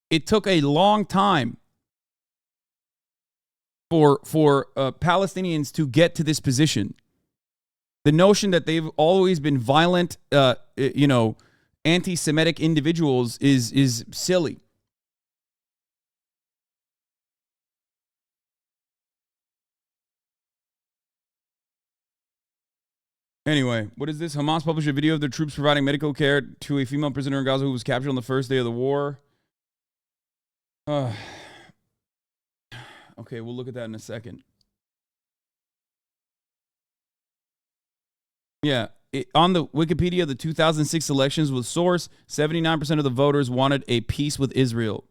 It took a long time for Palestinians to get to this position. The notion that they've always been violent, anti-Semitic individuals is silly. Anyway, what is this? Hamas published a video of their troops providing medical care to a female prisoner in Gaza who was captured on the first day of the war. Okay, we'll look at that in a second. Yeah, on the Wikipedia, the 2006 elections with source, 79% of the voters wanted a peace with Israel.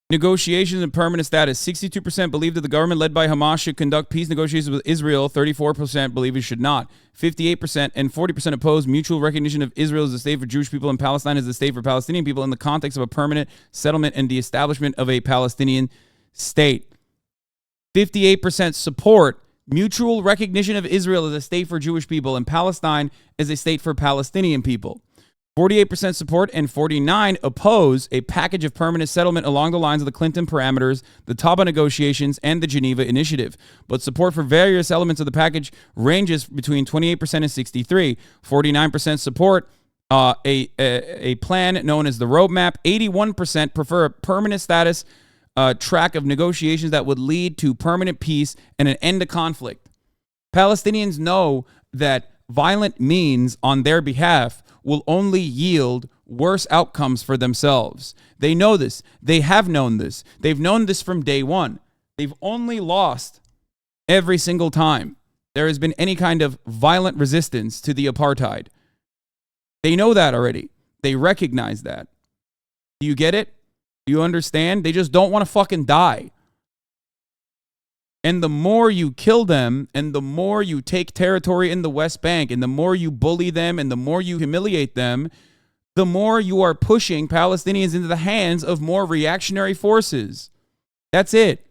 Negotiations and permanent status. 62% believe that the government led by Hamas should conduct peace negotiations with Israel. 34% believe it should not. 58% and 40% oppose mutual recognition of Israel as the state for Jewish people and Palestine as the state for Palestinian people in the context of a permanent settlement and the establishment of a Palestinian state. 58% support mutual recognition of Israel as a state for Jewish people and Palestine as a state for Palestinian people. 48% support and 49% oppose a package of permanent settlement along the lines of the Clinton parameters, the Taba negotiations, and the Geneva Initiative. But support for various elements of the package ranges between 28% and 63%. 49% support a plan known as the roadmap. 81% prefer a permanent status track of negotiations that would lead to permanent peace and an end to conflict. Palestinians know that violent means on their behalf will only yield worse outcomes for themselves. They know this. They have known this. They've known this from day one. They've only lost every single time there has been any kind of violent resistance to the apartheid. They know that already. They recognize that. Do you get it? Do you understand? They just don't want to fucking die. And the more you kill them, and the more you take territory in the West Bank, and the more you bully them, and the more you humiliate them, the more you are pushing Palestinians into the hands of more reactionary forces. That's it.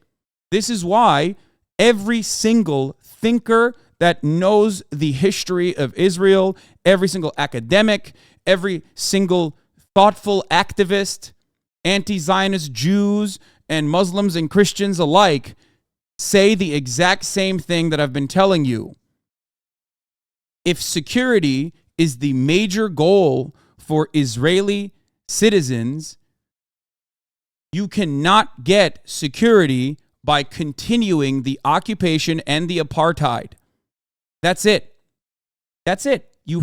This is why every single thinker that knows the history of Israel, every single academic, every single thoughtful activist, anti-Zionist Jews and Muslims and Christians alike say the exact same thing that I've been telling you. If security is the major goal for Israeli citizens, you cannot get security by continuing the occupation and the apartheid. That's it. That's it. You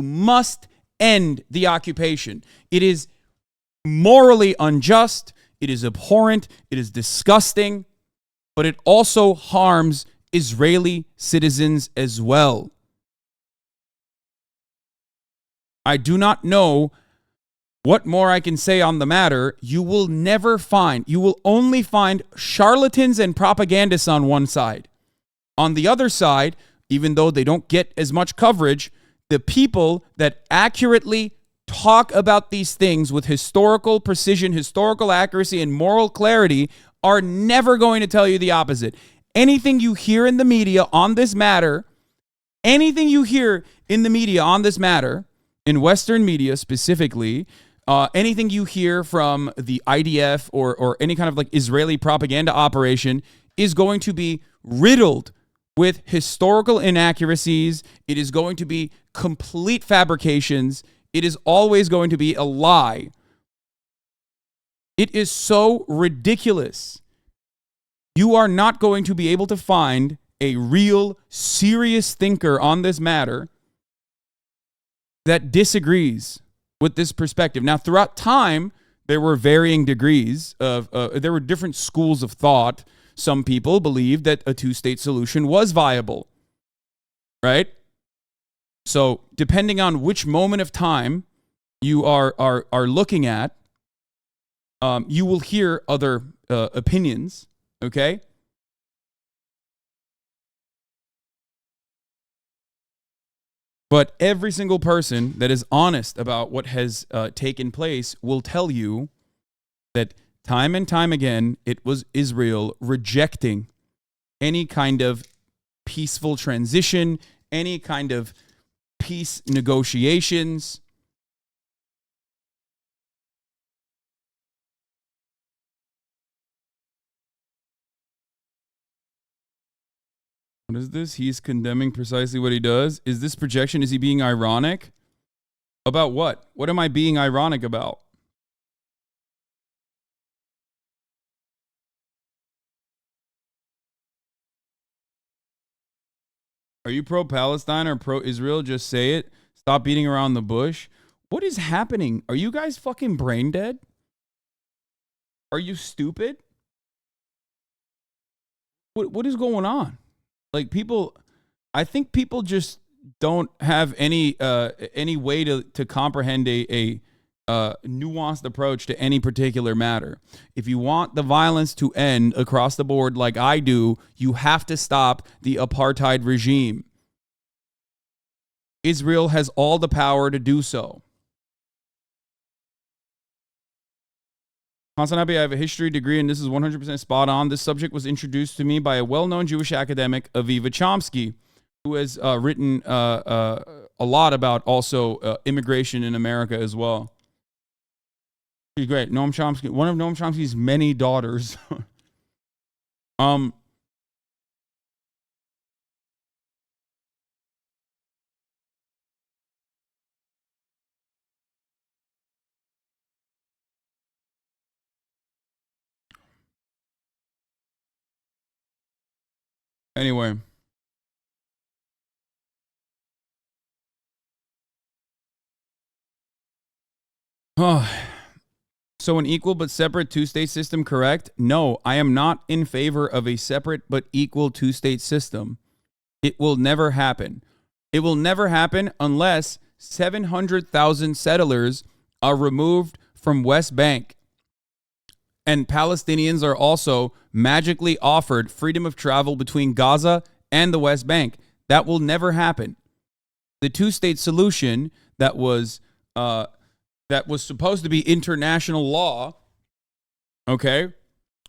must end the occupation. It is morally unjust. It is abhorrent. It is disgusting. But it also harms Israeli citizens as well. I do not know what more I can say on the matter. You will only find charlatans and propagandists on one side. On the other side, even though they don't get as much coverage, the people that accurately talk about these things with historical precision, historical accuracy, and moral clarity are never going to tell you the opposite. Anything you hear in the media on this matter, in Western media specifically, anything you hear from the IDF or any kind of like Israeli propaganda operation is going to be riddled with historical inaccuracies. It is going to be complete fabrications. It is always going to be a lie. It is so ridiculous. You are not going to be able to find a real serious thinker on this matter that disagrees with this perspective. Now, throughout time, there were varying degrees of, there were different schools of thought. Some people believed that a two-state solution was viable, right? So, depending on which moment of time you are looking at, you will hear other opinions, okay? But every single person that is honest about what has taken place will tell you that time and time again, it was Israel rejecting any kind of peaceful transition, any kind of peace negotiations. What is this? He's condemning precisely what he does. Is this projection? Is he being ironic? About what? What am I being ironic about? Are you pro-Palestine or pro-Israel? Just say it. Stop beating around the bush. What is happening? Are you guys fucking brain dead? Are you stupid? What is going on? Like, people, I think people just don't have any way to comprehend a nuanced approach to any particular matter. If you want the violence to end across the board like I do, you have to stop the apartheid regime. Israel has all the power to do so. HasanAbi, I have a history degree, and this is 100% spot on. This subject was introduced to me by a well-known Jewish academic, Aviva Chomsky, who has written a lot about also immigration in America as well. She's great. Noam Chomsky, one of Noam Chomsky's many daughters. Anyway. So an equal but separate two-state system, correct? No, I am not in favor of a separate but equal two-state system. It will never happen. It will never happen unless 700,000 settlers are removed from West Bank. And Palestinians are also magically offered freedom of travel between Gaza and the West Bank. That will never happen. The two-state solution that was supposed to be international law, okay,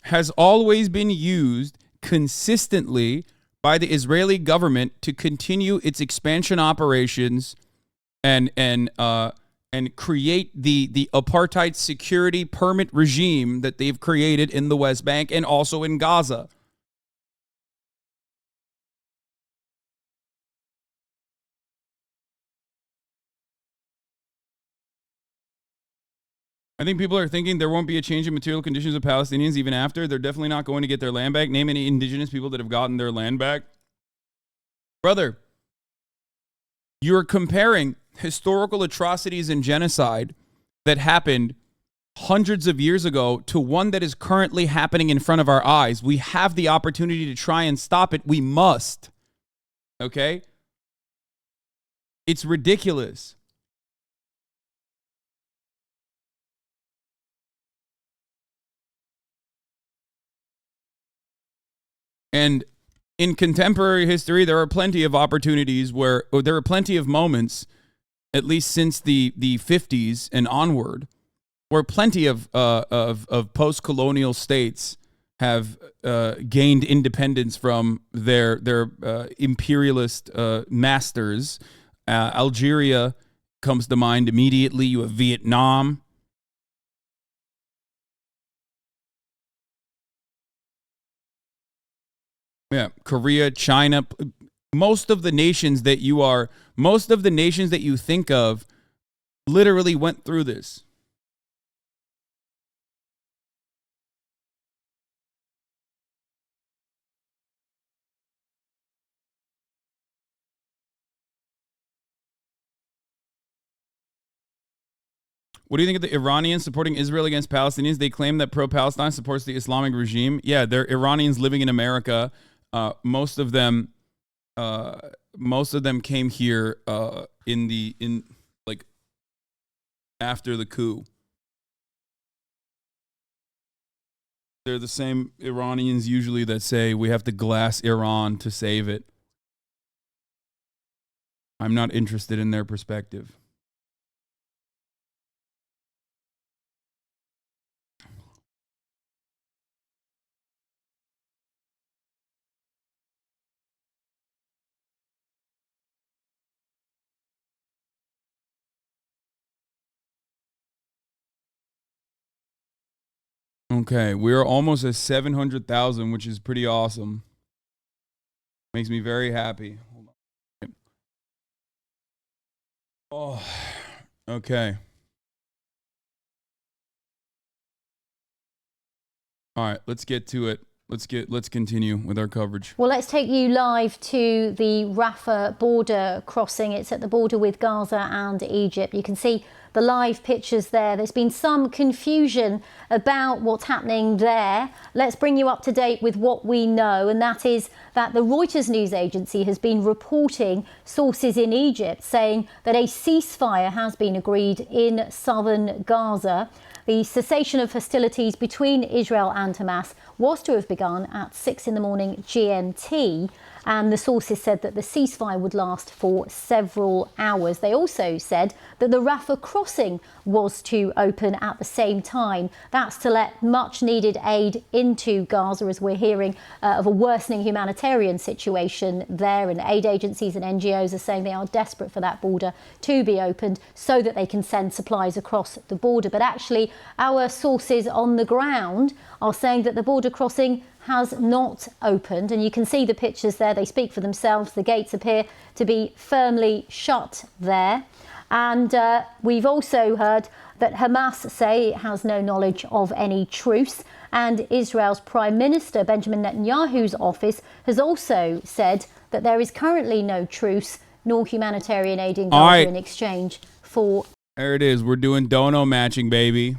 has always been used consistently by the Israeli government to continue its expansion operations and create the apartheid security permit regime that they've created in the West Bank and also in Gaza. I think people are thinking there won't be a change in material conditions of Palestinians even after. They're definitely not going to get their land back. Name any indigenous people that have gotten their land back. Brother, you're comparing historical atrocities and genocide that happened hundreds of years ago to one that is currently happening in front of our eyes. We have the opportunity to try and stop it. We must. Okay? It's ridiculous. And in contemporary history, there are plenty of opportunities where, or there are plenty of moments, at least since the 50s and onward, where plenty of post-colonial states have gained independence from their imperialist masters. Algeria comes to mind immediately. You have Vietnam. Yeah, Korea, China, most of the nations that you think of literally went through this. What do you think of the Iranians supporting Israel against Palestinians? They claim that pro-Palestine supports the Islamic regime. Yeah, they're Iranians living in America. Most of them came here after the coup. They're the same Iranians usually that say we have to glass Iran to save it. I'm not interested in their perspective. Okay, we're almost at 700,000, which is pretty awesome. Makes me very happy. Hold on. Oh, okay. All right, let's get to it. Let's continue with our coverage. Well, let's take you live to the Rafah border crossing. It's at the border with Gaza and Egypt. You can see the live pictures there. There's been some confusion about what's happening there. Let's bring you up to date with what we know, and that is that the Reuters news agency has been reporting sources in Egypt saying that a ceasefire has been agreed in southern Gaza. The cessation of hostilities between Israel and Hamas was to have begun at 6 in the morning GMT, and the sources said that the ceasefire would last for several hours. They also said that the Rafah crossing was to open at the same time. That's to let much needed aid into Gaza, as we're hearing of a worsening humanitarian situation there, and aid agencies and NGOs are saying they are desperate for that border to be opened so that they can send supplies across the border. But actually, our sources on the ground are saying that the border crossing has not opened, and you can see the pictures there. They speak for themselves. The gates appear to be firmly shut there. And we've also heard that Hamas say it has no knowledge of any truce, and Israel's Prime Minister Benjamin Netanyahu's office has also said that there is currently no truce nor humanitarian aid in Gaza in exchange for... There it is. We're doing dono matching, baby.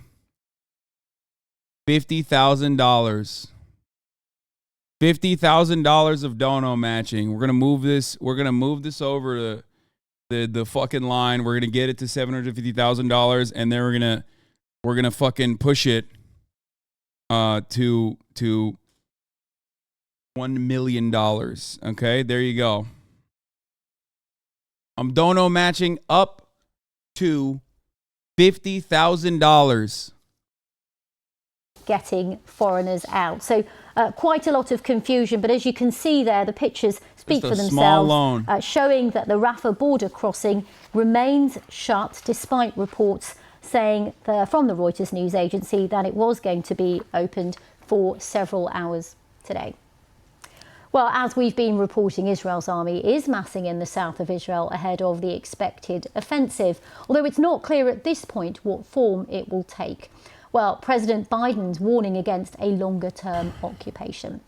$50,000. $50,000 of dono matching. We're gonna move this. We're gonna move this over to the fucking line. We're gonna get it to $750,000, and then we're gonna fucking push it to $1 million. Okay, there you go. I'm dono matching up to $50,000. Getting foreigners out. So quite a lot of confusion, but as you can see there, the pictures speak for themselves, showing that the Rafah border crossing remains shut despite reports saying from the Reuters news agency that it was going to be opened for several hours today. Well, as we've been reporting, Israel's army is massing in the south of Israel ahead of the expected offensive, although it's not clear at this point what form it will take. Well, President Biden's warning against a longer-term occupation.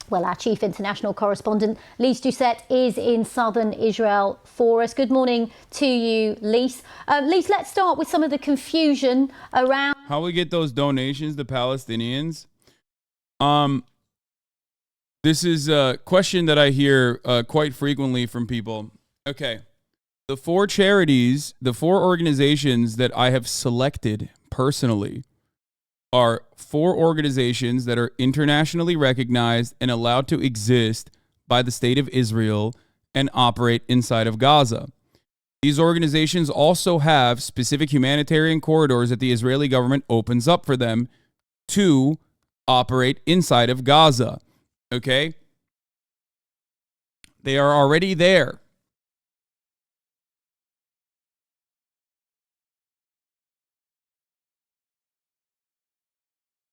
Well, our chief international correspondent, Lise Doucette, is in southern Israel for us. Good morning to you, Lise. Lise, let's start with some of the confusion around how we get those donations to Palestinians. This is a question that I hear quite frequently from people. Okay, the four charities, the four organizations that I have selected personally are four organizations that are internationally recognized and allowed to exist by the state of Israel and operate inside of Gaza. These organizations also have specific humanitarian corridors that the Israeli government opens up for them to operate inside of Gaza. Okay? They are already there.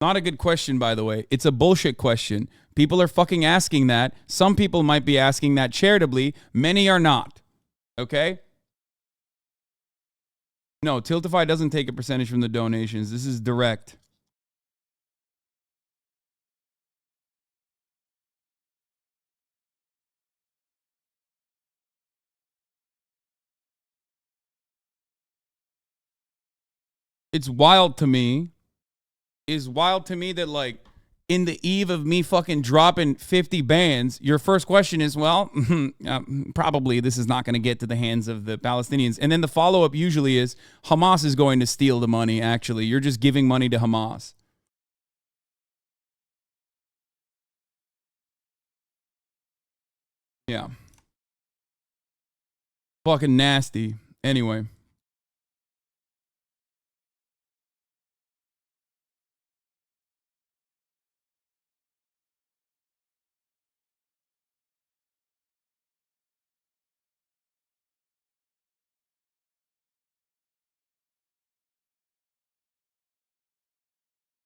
Not a good question, by the way. It's a bullshit question. People are fucking asking that. Some people might be asking that charitably. Many are not. Okay? No, Tiltify doesn't take a percentage from the donations. This is direct. It's wild to me. Is wild to me that, like, in the eve of me fucking dropping 50 bands, your first question is, well, probably this is not going to get to the hands of the Palestinians. And then the follow-up usually is, Hamas is going to steal the money, actually. You're just giving money to Hamas. Yeah. Fucking nasty. Anyway.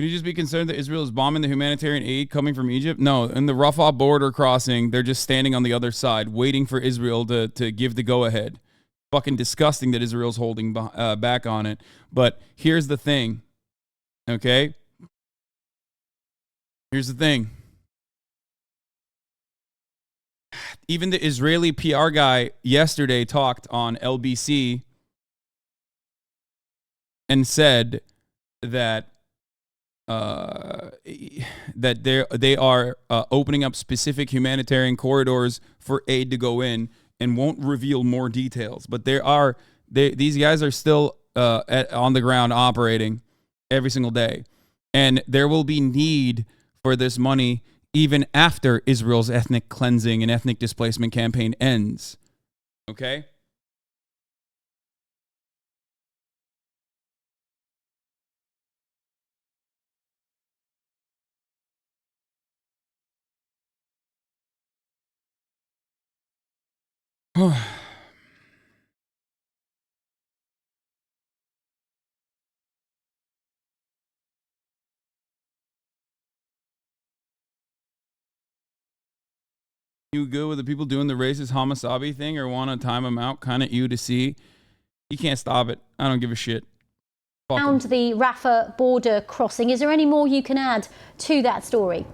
Would you just be concerned that Israel is bombing the humanitarian aid coming from Egypt? No, in the Rafah border crossing, they're just standing on the other side, waiting for Israel to give the go-ahead. Fucking disgusting that Israel's holding back on it. But here's the thing, okay? Here's the thing. Even the Israeli PR guy yesterday talked on LBC and said that they are opening up specific humanitarian corridors for aid to go in and won't reveal more details. But these guys are still on the ground operating every single day. And there will be need for this money even after Israel's ethnic cleansing and ethnic displacement campaign ends. Okay? You good with the people doing the racist HasanAbi thing or want to time them out? Kind of you to see. You can't stop it. I don't give a shit. around the Rafah border crossing. Is there any more you can add to that story?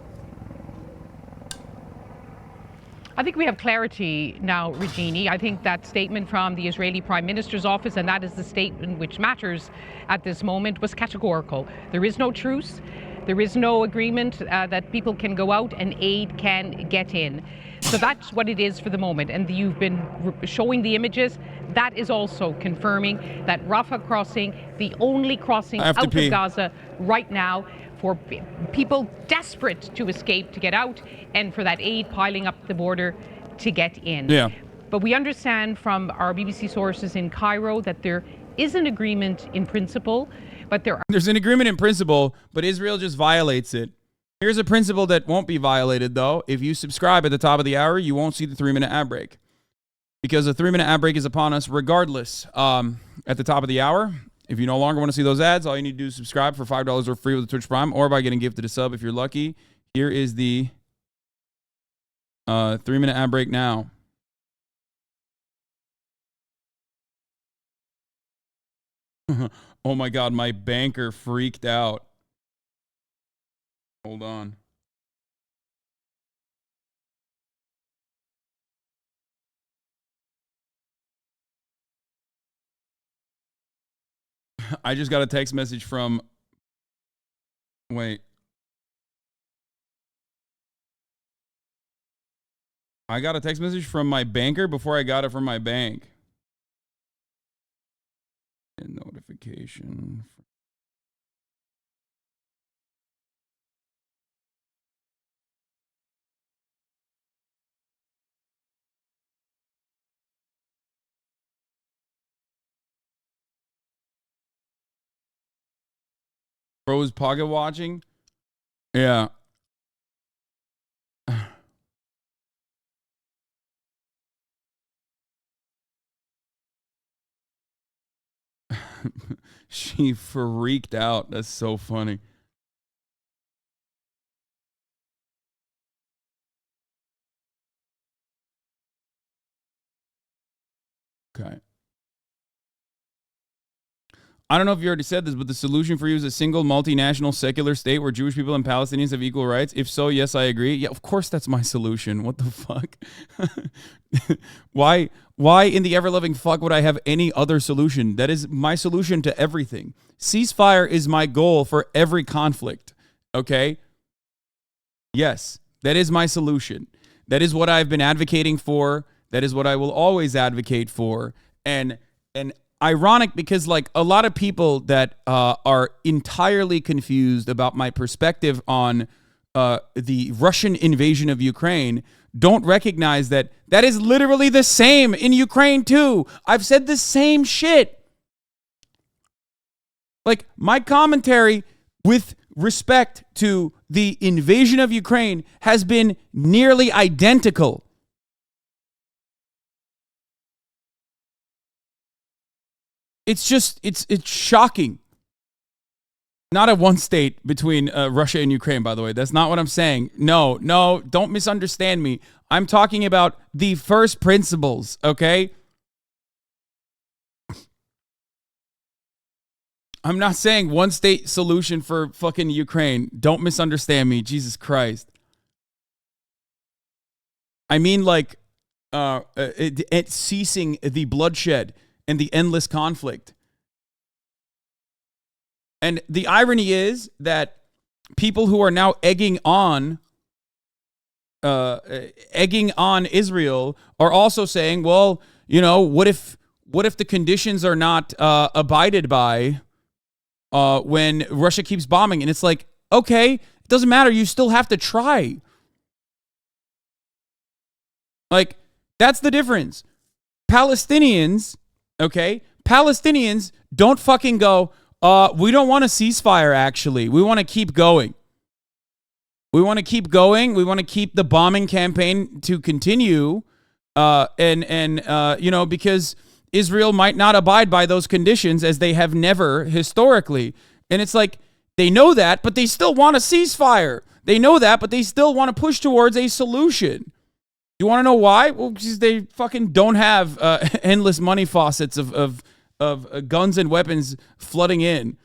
I think we have clarity now, Regini. I think that statement from the Israeli Prime Minister's office, and that is the statement which matters at this moment, was categorical. There is no truce. There is no agreement that people can go out and aid can get in. So that's what it is for the moment. And you've been showing the images. That is also confirming that Rafah crossing, the only crossing out of Gaza right now, for people desperate to escape, to get out, and for that aid piling up the border to get in. Yeah. But we understand from our BBC sources in Cairo that there is an agreement in principle, but there's an agreement in principle, but Israel just violates it. Here's a principle that won't be violated, though. If you subscribe at the top of the hour, you won't see the 3-minute ad break, because the 3-minute ad break is upon us regardless. At the top of the hour, if you no longer want to see those ads, all you need to do is subscribe for $5 or free with the Twitch Prime, or by getting gifted a sub if you're lucky. Here is the 3-minute ad break now. Oh my God, my banker freaked out. Hold on. I just got a text message from... Wait. I got a text message from my banker before I got it from my bank. And notification. Bro was pocket watching? Yeah. She freaked out. That's so funny. Okay. I don't know if you already said this, but the solution for you is a single multinational secular state where Jewish people and Palestinians have equal rights. If so, yes, I agree. Yeah, of course that's my solution. What the fuck? Why in the ever-loving fuck would I have any other solution? That is my solution to everything. Ceasefire is my goal for every conflict. Okay? Yes, that is my solution. That is what I've been advocating for. That is what I will always advocate for. And ironic because like a lot of people that are entirely confused about my perspective on the Russian invasion of Ukraine don't recognize that that is literally the same in Ukraine too. I've said the same shit. Like my commentary with respect to the invasion of Ukraine has been nearly identical. It's just, it's shocking. Not a one state between Russia and Ukraine, by the way. That's not what I'm saying. No, don't misunderstand me. I'm talking about the first principles, okay? I'm not saying one state solution for fucking Ukraine. Don't misunderstand me. Jesus Christ. I mean like ceasing the bloodshed and the endless conflict. And the irony is that people who are now egging on Israel are also saying, well, you know, what if the conditions are not abided by when Russia keeps bombing? And it's like, okay, it doesn't matter. You still have to try. Like, that's the difference. Palestinians don't fucking go, we don't want a ceasefire, actually. We want to keep going. We want to keep going. We want to keep the bombing campaign to continue. You know, because Israel might not abide by those conditions as they have never historically. And it's like, they know that, but they still want a ceasefire. They know that, but they still want to push towards a solution. You want to know why? Well, because they fucking don't have endless money faucets of guns and weapons flooding in.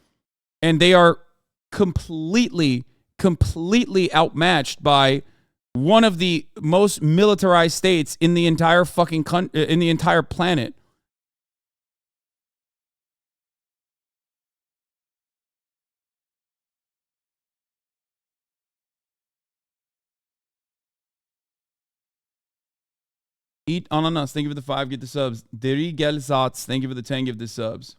And they are completely outmatched by one of the most militarized states in the entire fucking in the entire planet. Eat ananas. Thank you for the 5. Get the subs. Deri Gel Satz. Thank you for the 10. Give the subs.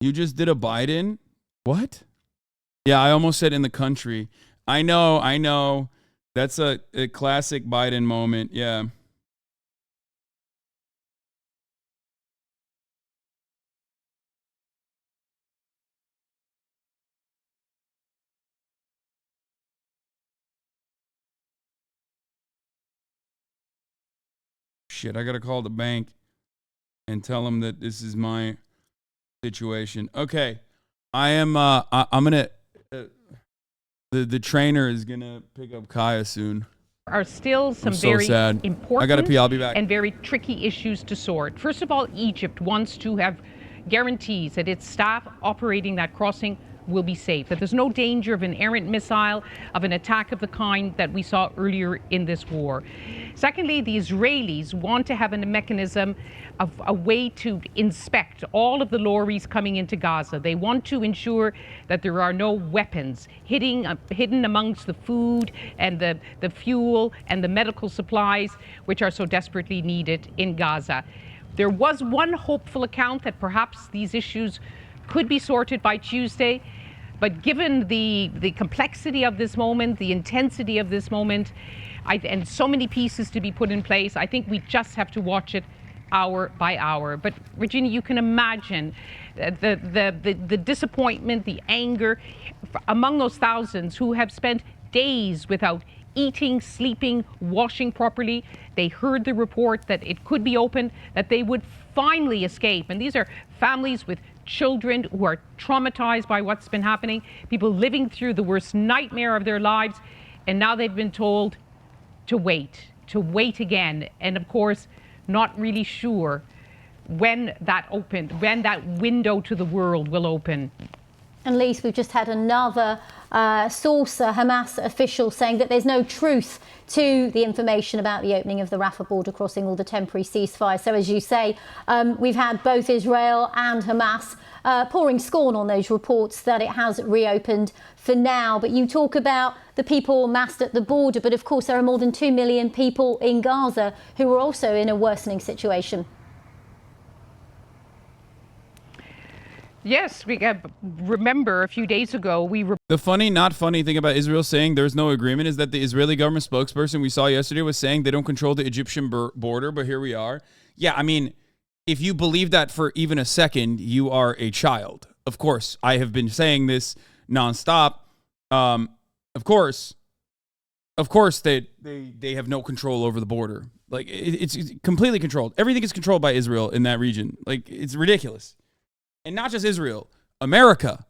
You just did a Biden? What? Yeah, I almost said in the country. I know. That's a classic Biden moment. Yeah. Shit, I gotta call the bank and tell them that this is my situation. Okay, I am. I'm gonna. The trainer is gonna pick up Kaya soon. Are still some so very sad. important I gotta pee. I'll be back. And very tricky issues to sort. First of all, Egypt wants to have guarantees that its staff operating that crossing will be safe, that there's no danger of an errant missile, of an attack of the kind that we saw earlier in this war. Secondly, the Israelis want to have a mechanism of a way to inspect all of the lorries coming into Gaza. They want to ensure that there are no weapons hidden amongst the food and the fuel and the medical supplies, which are so desperately needed in Gaza. There was one hopeful account that perhaps these issues could be sorted by Tuesday, but given the complexity of this moment, the intensity of this moment, and so many pieces to be put in place, I think we just have to watch it hour by hour. But Regina, you can imagine the disappointment, the anger among those thousands who have spent days without eating, sleeping, washing properly. They heard the report that it could be open, that they would finally escape. And these are families with children who are traumatized by what's been happening, people living through the worst nightmare of their lives. And now they've been told to wait again. And of course, not really sure when that window to the world will open. And Lise, we've just had another source, a Hamas official, saying that there's no truth to the information about the opening of the Rafah border crossing or the temporary ceasefire. So as you say, we've had both Israel and Hamas pouring scorn on those reports that it has reopened for now. But you talk about the people massed at the border, but of course there are more than 2 million people in Gaza who are also in a worsening situation. Yes, we remember a few days ago the funny, not funny thing about Israel saying there's no agreement is that the Israeli government spokesperson we saw yesterday was saying they don't control the Egyptian border, but here we are. Yeah, I mean, if you believe that for even a second, you are a child. Of course, I have been saying this nonstop. Of course, they have no control over the border. Like it's completely controlled. Everything is controlled by Israel in that region. Like it's ridiculous. And not just Israel, America,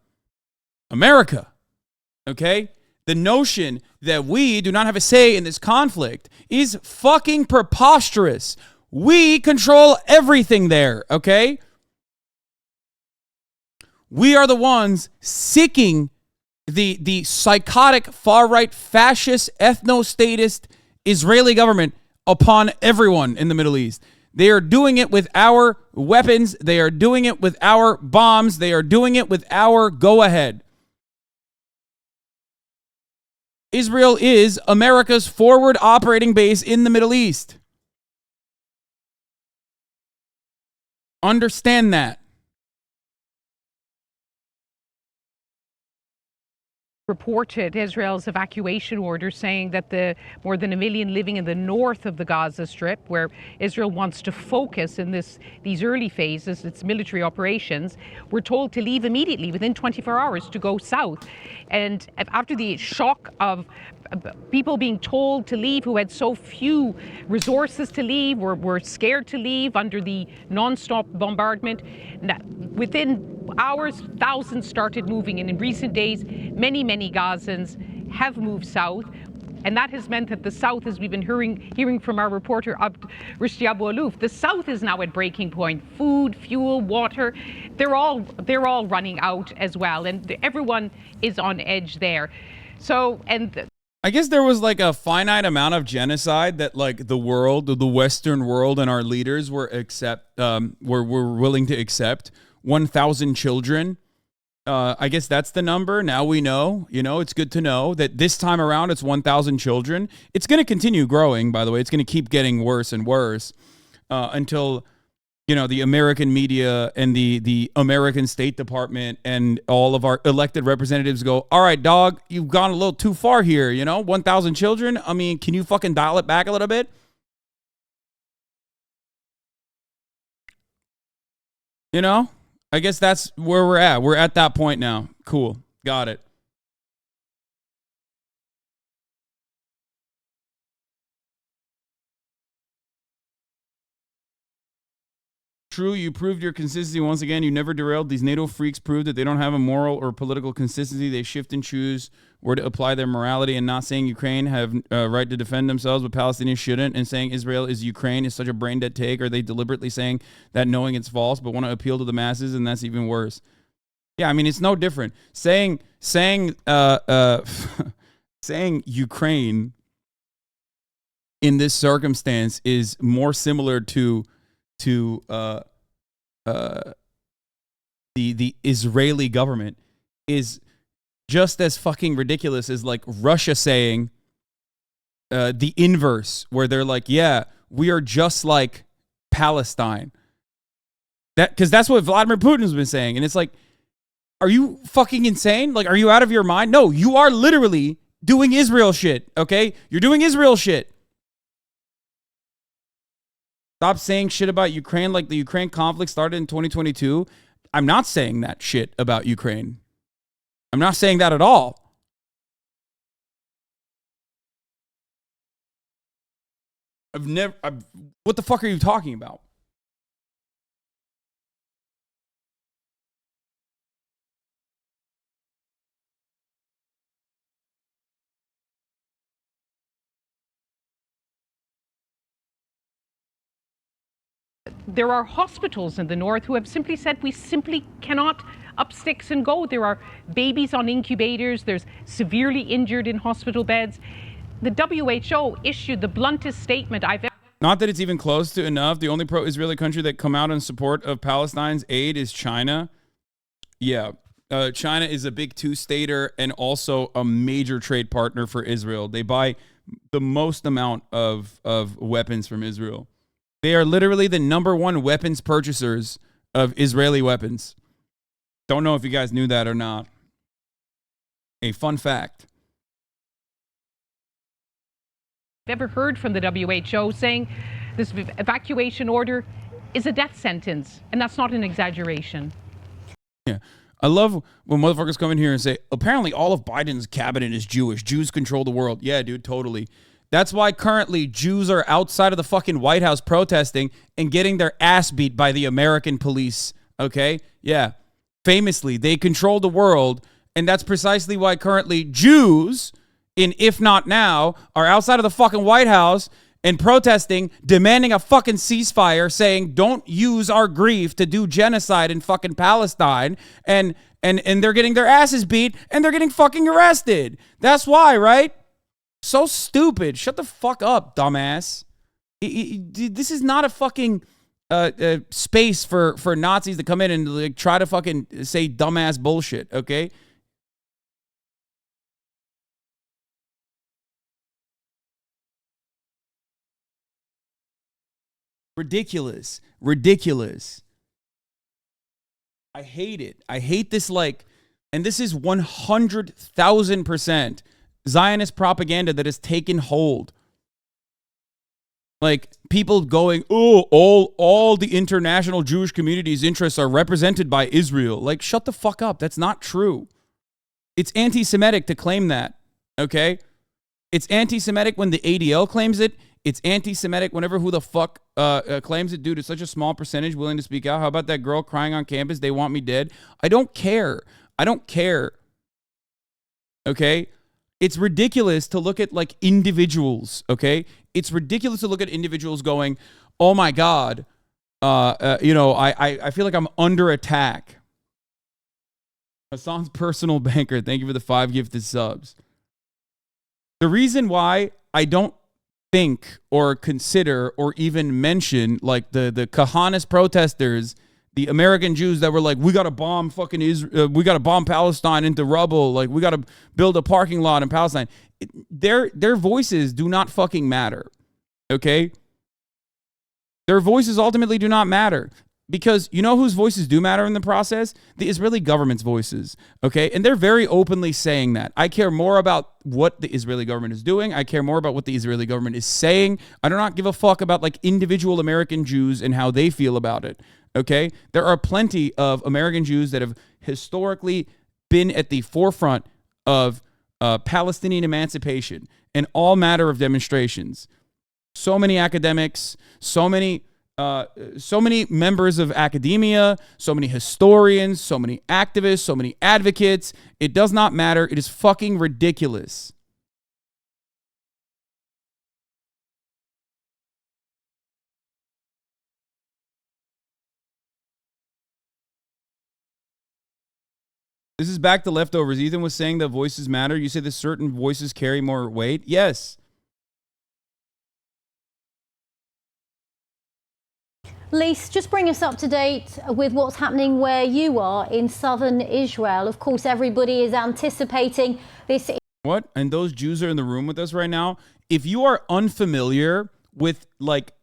okay? The notion that we do not have a say in this conflict is fucking preposterous. We control everything there, okay? We are the ones seeking the psychotic, far-right, fascist, ethno-statist Israeli government upon everyone in the Middle East. They are doing it with our weapons. They are doing it with our bombs. They are doing it with our go-ahead. Israel is America's forward operating base in the Middle East. Understand that. Reported Israel's evacuation order saying that the more than 1 million living in the north of the Gaza Strip, where Israel wants to focus in these early phases, its military operations, were told to leave immediately within 24 hours to go south. And after the shock of people being told to leave who had so few resources to leave, were scared to leave under the non-stop bombardment, within hours, thousands started moving. And in recent days, many Gazans have moved south. And that has meant that the south, as we've been hearing from our reporter, Rishti Abu Alouf, the south is now at breaking point. Food, fuel, water, they're all running out as well. And everyone is on edge there. So, I guess there was like a finite amount of genocide that like the world, the Western world and our leaders were willing to accept. 1,000 children. I guess that's the number. Now we know, it's good to know that this time around it's 1,000 children. It's going to continue growing, by the way. It's going to keep getting worse and worse until, the American media and the American State Department and all of our elected representatives go, all right, dog, you've gone a little too far here, 1,000 children. I mean, can you fucking dial it back a little bit? I guess that's where we're at. We're at that point now. Cool. Got it. True, you proved your consistency once again. You never derailed. These NATO freaks proved that they don't have a moral or political consistency. They shift and choose where to apply their morality, and not saying Ukraine have a right to defend themselves, but Palestinians shouldn't, and saying Israel is Ukraine is such a brain-dead take. Are they deliberately saying that knowing it's false, but want to appeal to the masses, and that's even worse? Yeah, I mean, it's no different. Saying Ukraine in this circumstance is more similar to the Israeli government is just as fucking ridiculous as like Russia saying the inverse, where they're like, yeah, we are just like Palestine. Because that's what Vladimir Putin's been saying. And it's like, are you fucking insane? Like, are you out of your mind? No, you are literally doing Israel shit, okay? You're doing Israel shit. Stop saying shit about Ukraine like the Ukraine conflict started in 2022. I'm not saying that shit about Ukraine. I'm not saying that at all. What the fuck are you talking about? There are hospitals in the north who have simply said we simply cannot up sticks and go. There are babies on incubators. There's severely injured in hospital beds. The WHO issued the bluntest statement I've ever. Not that it's even close to enough. The only pro-Israeli country that come out in support of Palestine's aid is China. Yeah, China is a big two-stater and also a major trade partner for Israel. They buy the most amount of weapons from Israel. They are literally the #1 weapons purchasers of Israeli weapons. Don't know if you guys knew that or not. A fun fact. I've ever heard from the WHO saying this evacuation order is a death sentence, and that's not an exaggeration. Yeah. I love when motherfuckers come in here and say, apparently all of Biden's cabinet is Jewish. Jews control the world. Yeah, dude, totally. That's why currently Jews are outside of the fucking White House protesting and getting their ass beat by the American police. Okay? Yeah. Famously, they control the world, and that's precisely why currently Jews, in If Not Now, are outside of the fucking White House and protesting, demanding a fucking ceasefire, saying don't use our grief to do genocide in fucking Palestine, and they're getting their asses beat and they're getting fucking arrested. That's why, right? So stupid. Shut the fuck up, dumbass. This is not a fucking space for Nazis to come in and like try to fucking say dumbass bullshit, okay? Ridiculous. Ridiculous. I hate it. I hate this, like, and this is 100,000% Zionist propaganda that has taken hold. Like, people going, oh, all the international Jewish community's interests are represented by Israel. Like, shut the fuck up. That's not true. It's anti-Semitic to claim that, okay? It's anti-Semitic when the ADL claims it. It's anti-Semitic whenever who the fuck claims it. Dude, it's such a small percentage willing to speak out. How about that girl crying on campus? They want me dead. I don't care. I don't care. Okay? It's ridiculous to look at like individuals, okay? It's ridiculous to look at individuals going, oh my God, I feel like I'm under attack. Hasan's personal banker, thank you for the 5 gifted subs. The reason why I don't think or consider or even mention like the Kahanist protesters, the American Jews that were like, we got to bomb fucking Israel, we got to bomb Palestine into rubble, like we got to build a parking lot in Palestine. Their voices do not fucking matter, okay? Their voices ultimately do not matter. Because you know whose voices do matter in the process? The Israeli government's voices, okay? And they're very openly saying that. I care more about what the Israeli government is doing. I care more about what the Israeli government is saying. I do not give a fuck about like individual American Jews and how they feel about it, okay? There are plenty of American Jews that have historically been at the forefront of Palestinian emancipation and all matter of demonstrations. So many academics, so many members of academia, so many historians, so many activists, so many advocates. It does not matter. It is fucking ridiculous. This is back to leftovers. Ethan was saying that voices matter. You say that certain voices carry more weight. Yes. Lise, just bring us up to date with what's happening where you are in southern Israel. Of course, everybody is anticipating this. What? And those Jews are in the room with us right now. If you are unfamiliar with like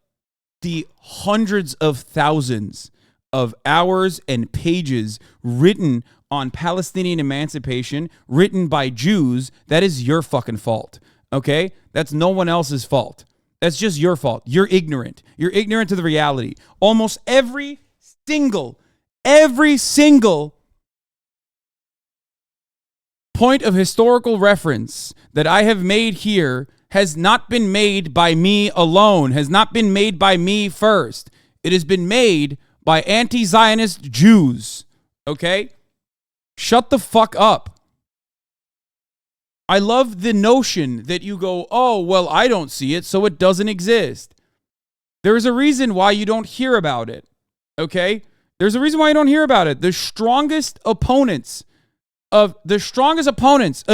the hundreds of thousands of hours and pages written on Palestinian emancipation, written by Jews, that is your fucking fault. Okay? That's no one else's fault. That's just your fault. You're ignorant. You're ignorant to the reality. Almost every single point of historical reference that I have made here has not been made by me alone, has not been made by me first. It has been made by anti-Zionist Jews. Okay? Shut the fuck up. I love the notion that you go, oh, well, I don't see it, so it doesn't exist. There is a reason why you don't hear about it. Okay? There's a reason why you don't hear about it. The strongest opponents of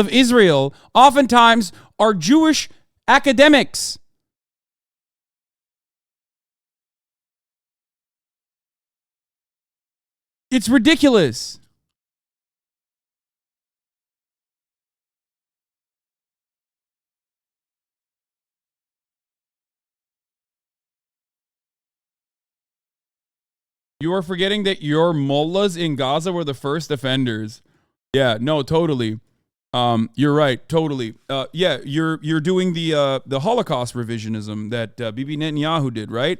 Israel oftentimes are Jewish academics. It's ridiculous. You are forgetting that your mullahs in Gaza were the first offenders. Yeah, no, totally. You're right, totally. Yeah, you're doing the Holocaust revisionism that Bibi Netanyahu did, right?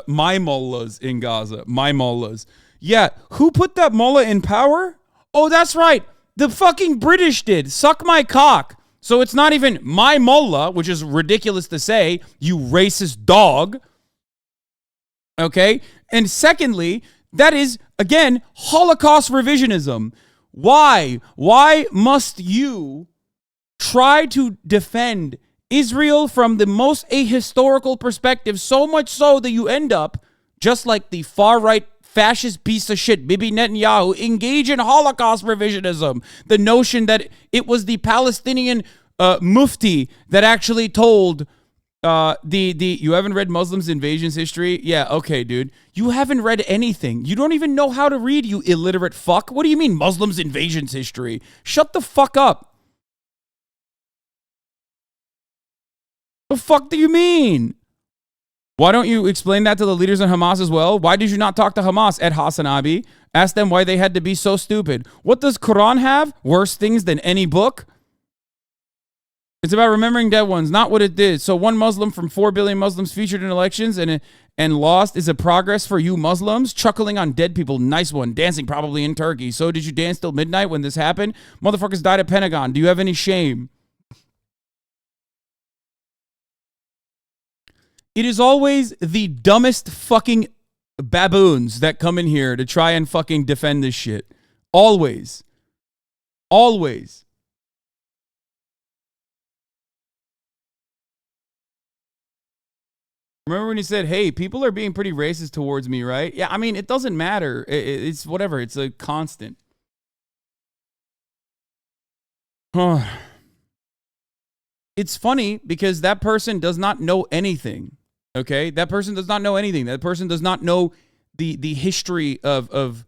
My mullahs in Gaza, my mullahs. Yeah, who put that mullah in power? Oh, that's right. The fucking British did. Suck my cock. So it's not even my mullah, which is ridiculous to say, you racist dog. Okay? And secondly, that is, again, Holocaust revisionism. Why? Why must you try to defend Israel from the most ahistorical perspective, so much so that you end up, just like the far-right fascist piece of shit, Bibi Netanyahu, engage in Holocaust revisionism? The notion that it was the Palestinian mufti that actually told you haven't read Muslims' invasions history? Yeah, okay, dude. You haven't read anything. You don't even know how to read, you illiterate fuck. What do you mean Muslims' invasions history? Shut the fuck up. The fuck do you mean? Why don't you explain that to the leaders in Hamas as well? Why did you not talk to Hamas at HasanAbi? Ask them why they had to be so stupid. What does Quran have? Worse things than any book? It's about remembering dead ones, not what it did. So one Muslim from 4 billion Muslims featured in elections and lost is a progress for you Muslims? Chuckling on dead people, nice one. Dancing probably in Turkey. So did you dance till midnight when this happened? Motherfuckers died at Pentagon. Do you have any shame? It is always the dumbest fucking baboons that come in here to try and fucking defend this shit. Always. Always. Remember when he said, hey, people are being pretty racist towards me, right? Yeah, I mean, it doesn't matter. It's whatever. It's a constant. It's funny because that person does not know anything. Okay? That person does not know anything. That person does not know the history of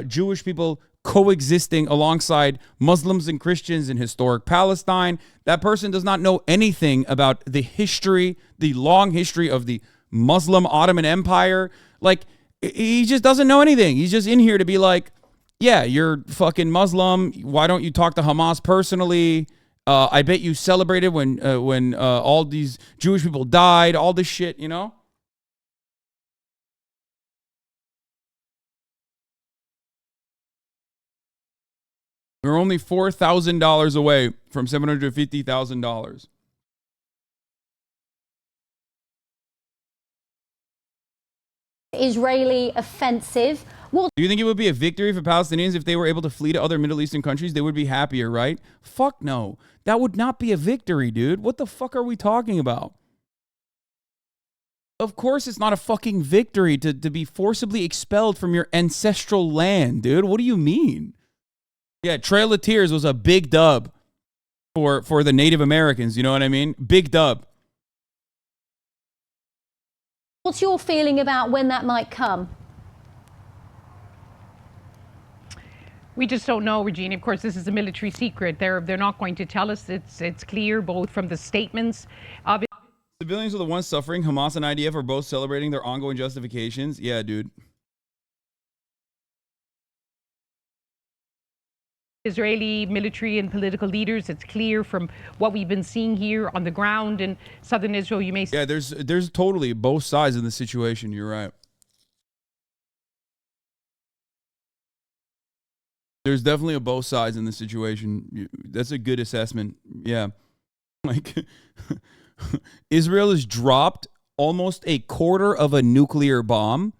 Jewish people coexisting alongside Muslims and Christians in historic Palestine. That person does not know anything about the history, the long history of the Muslim Ottoman Empire. Like, he just doesn't know anything. He's just in here to be like, yeah, you're fucking Muslim. Why don't you talk to Hamas personally? I bet you celebrated when all these Jewish people died, all this shit, you know? We're only $4,000 away from $750,000. Israeli offensive. What Do you think it would be a victory for Palestinians if they were able to flee to other Middle Eastern countries? They would be happier, right? Fuck no. That would not be a victory, dude. What the fuck are we talking about? Of course it's not a fucking victory to be forcibly expelled from your ancestral land, dude. What do you mean? Yeah, Trail of Tears was a big dub for the Native Americans. You know what I mean? Big dub. What's your feeling about when that might come? We just don't know, Regina. Of course, this is a military secret. They're not going to tell us. It's clear both from the statements. Civilians are the ones suffering. Hamas and IDF are both celebrating their ongoing justifications. Yeah, dude. Israeli military and political leaders. It's clear from what we've been seeing here on the ground in southern Israel. You may Yeah, there's totally both sides in the situation. You're right. There's definitely a both sides in the situation. That's a good assessment. Yeah. Like, Israel has dropped almost a quarter of a nuclear bomb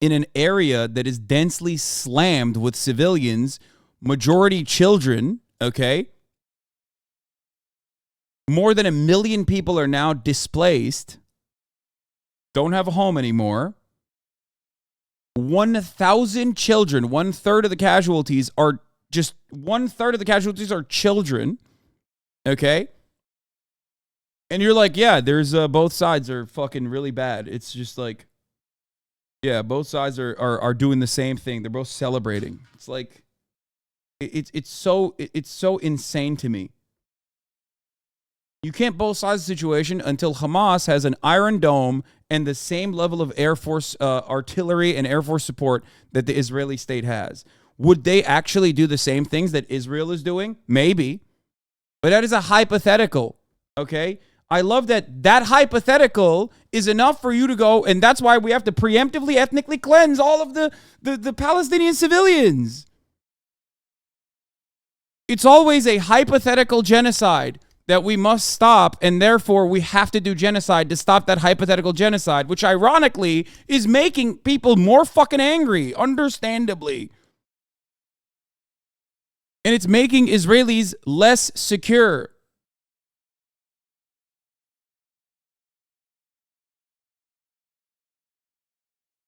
in an area that is densely slammed with civilians, majority children, okay? More than 1 million people are now displaced, don't have a home anymore. 1,000 children, 1/3 of the casualties are just 1/3 of the casualties are children. Okay? And you're like, yeah, there's both sides are fucking really bad. It's just like, yeah, both sides are doing the same thing. They're both celebrating. It's like, it's so insane to me. You can't both sides of the situation until Hamas has an Iron Dome and the same level of Air Force artillery and Air Force support that the Israeli state has. Would they actually do the same things that Israel is doing? Maybe. But that is a hypothetical, okay? I love that hypothetical is enough for you to go, and that's why we have to preemptively ethnically cleanse all of the Palestinian civilians. It's always a hypothetical genocide that we must stop, and therefore we have to do genocide to stop that hypothetical genocide, which ironically is making people more fucking angry, understandably. And it's making Israelis less secure.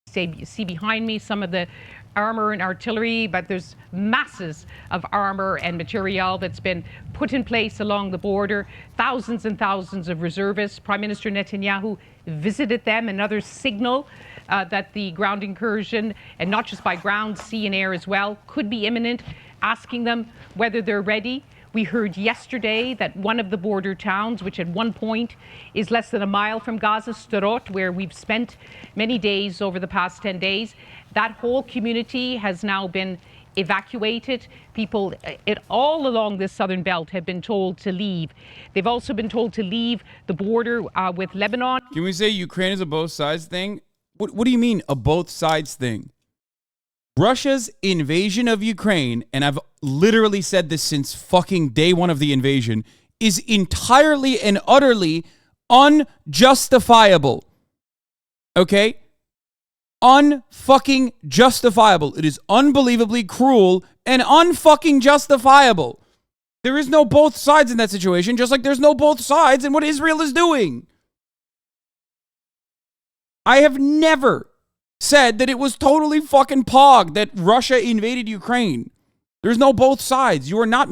See behind me some of the armor and artillery, but there's masses of armor and material that's been put in place along the border. Thousands and thousands of reservists. Prime Minister Netanyahu visited them, another signal that the ground incursion, and not just by ground, sea and air as well, could be imminent, asking them whether they're ready. We heard yesterday that one of the border towns, which at one point is less than a mile from Gaza, Sderot, where we've spent many days over the past 10 days, that whole community has now been evacuated. People all along this southern belt have been told to leave. They've also been told to leave the border with Lebanon. Can we say Ukraine is a both sides thing? What do you mean a both sides thing? Russia's invasion of Ukraine, and I've literally said this since fucking day one of the invasion, is entirely and utterly unjustifiable. Okay? Unfucking justifiable. It is unbelievably cruel and unfucking justifiable. There is no both sides in that situation, just like there's no both sides in what Israel is doing. I have never said that it was totally fucking pog that Russia invaded Ukraine. There's no both sides. You're not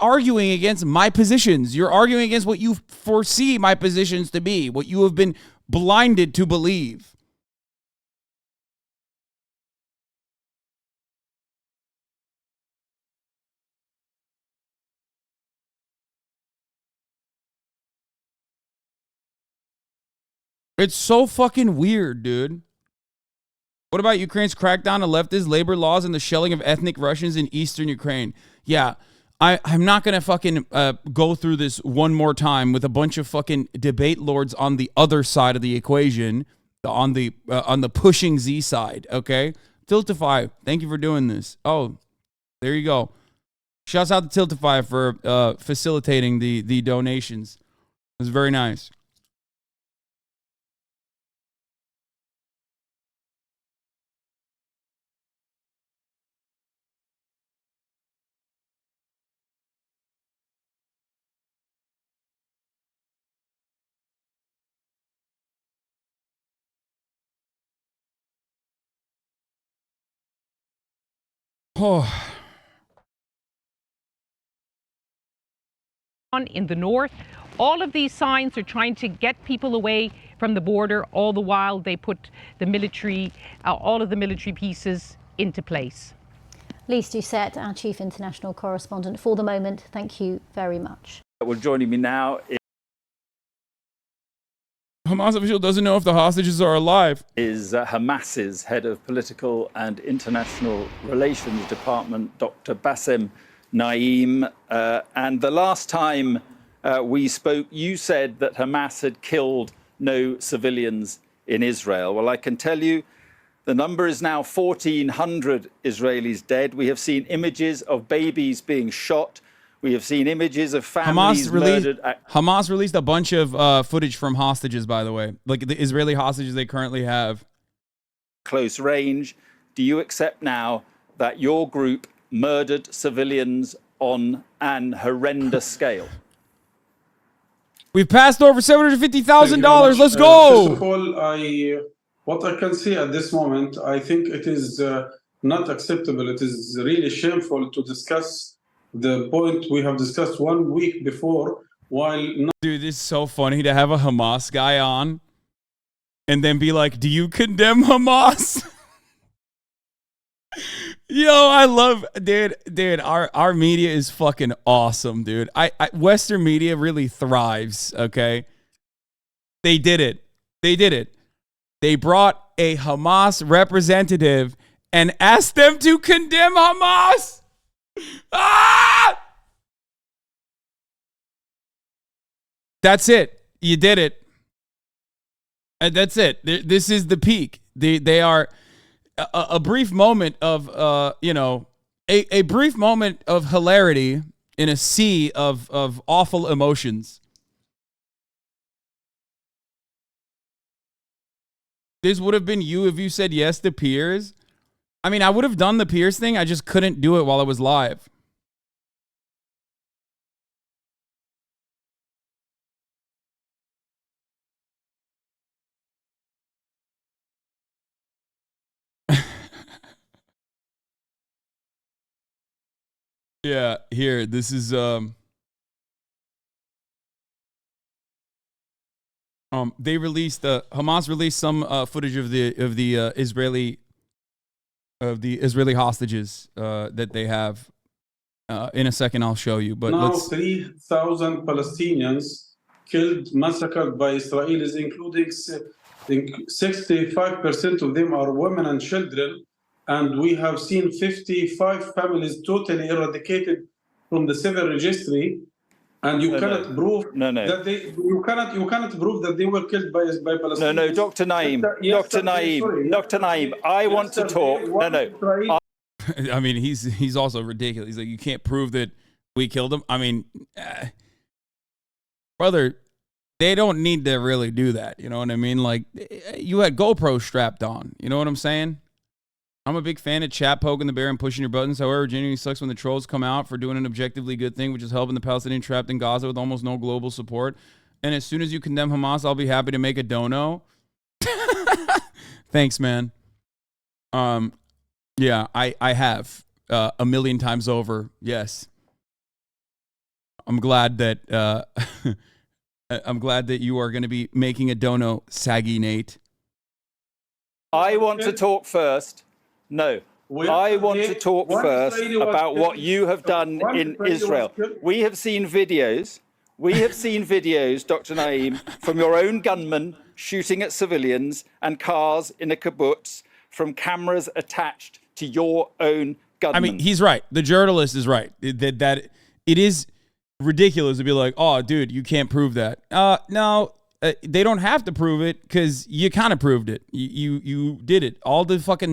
arguing against my positions. You're arguing against what you foresee my positions to be, what you have been blinded to believe. It's so fucking weird, dude. What about Ukraine's crackdown on leftist labor laws and the shelling of ethnic Russians in eastern Ukraine? Yeah, I'm not going to fucking go through this one more time with a bunch of fucking debate lords on the other side of the equation, on the pushing Z side, okay? Tiltify, thank you for doing this. Oh, there you go. Shouts out to Tiltify for facilitating the donations. It was very nice. Oh. In the north, all of these signs are trying to get people away from the border. All the while, they put the military, all of the military pieces into place. Lise Doucette, our chief international correspondent, for the moment, thank you very much. Well, joining me now Hamas official doesn't know if the hostages are alive. Is Hamas's head of political and international relations department, Dr. Bassem Naim. And the last time we spoke, you said that Hamas had killed no civilians in Israel. Well, I can tell you the number is now 1,400 Israelis dead. We have seen images of babies being shot. We have seen images of families murdered. Hamas released a bunch of footage from hostages, by the way, like the Israeli hostages they currently have. Close range. Do you accept now that your group murdered civilians on an horrendous scale? We've passed over $750,000. Let's go. First of all, what I can say at this moment, I think it is not acceptable. It is really shameful to discuss the point we have discussed 1 week before, while Dude, it's so funny to have a Hamas guy on and then be like, do you condemn Hamas? Yo, I love, dude, our media is fucking awesome, dude. Western media really thrives, okay? They did it. They brought a Hamas representative and asked them to condemn Hamas. Ah! That's it. You did it. And that's it. This is the peak. They are a brief moment of, a brief moment of hilarity in a sea of awful emotions. This would have been you if you said yes to Piers. I mean, I would have done the Piers thing. I just couldn't do it while it was live. Yeah, here, this is they released Hamas released some footage of the Israeli hostages that they have. In a second, I'll show you. But now 3,000 Palestinians killed, massacred by Israelis, including 65% of them are women and children. And we have seen 55 families totally eradicated from the civil registry. And you cannot prove that they. You cannot prove that they were killed by Palestinians. No, Dr. Naim, Dr. Naim. I want to talk. I mean, he's also ridiculous. He's like, you can't prove that we killed him. I mean, brother, they don't need to really do that. You know what I mean? Like, you had GoPro strapped on. You know what I'm saying? I'm a big fan of chat poking the bear and pushing your buttons. However, it genuinely sucks when the trolls come out for doing an objectively good thing, which is helping the Palestinians trapped in Gaza with almost no global support. And as soon as you condemn Hamas, I'll be happy to make a dono. Thanks, man. Yeah, I have a million times over. Yes. I'm glad that you are going to be making a dono, Saggy Nate. I want to talk first. No, I want to talk first about what you have done in Israel. We have seen videos, Dr. Naim, from your own gunmen shooting at civilians and cars in a kibbutz from cameras attached to your own gunmen. I mean, he's right. The journalist is right. That it is ridiculous to be like, oh, dude, you can't prove that. No. They don't have to prove it because you kind of proved it. You did it. All the Zoomers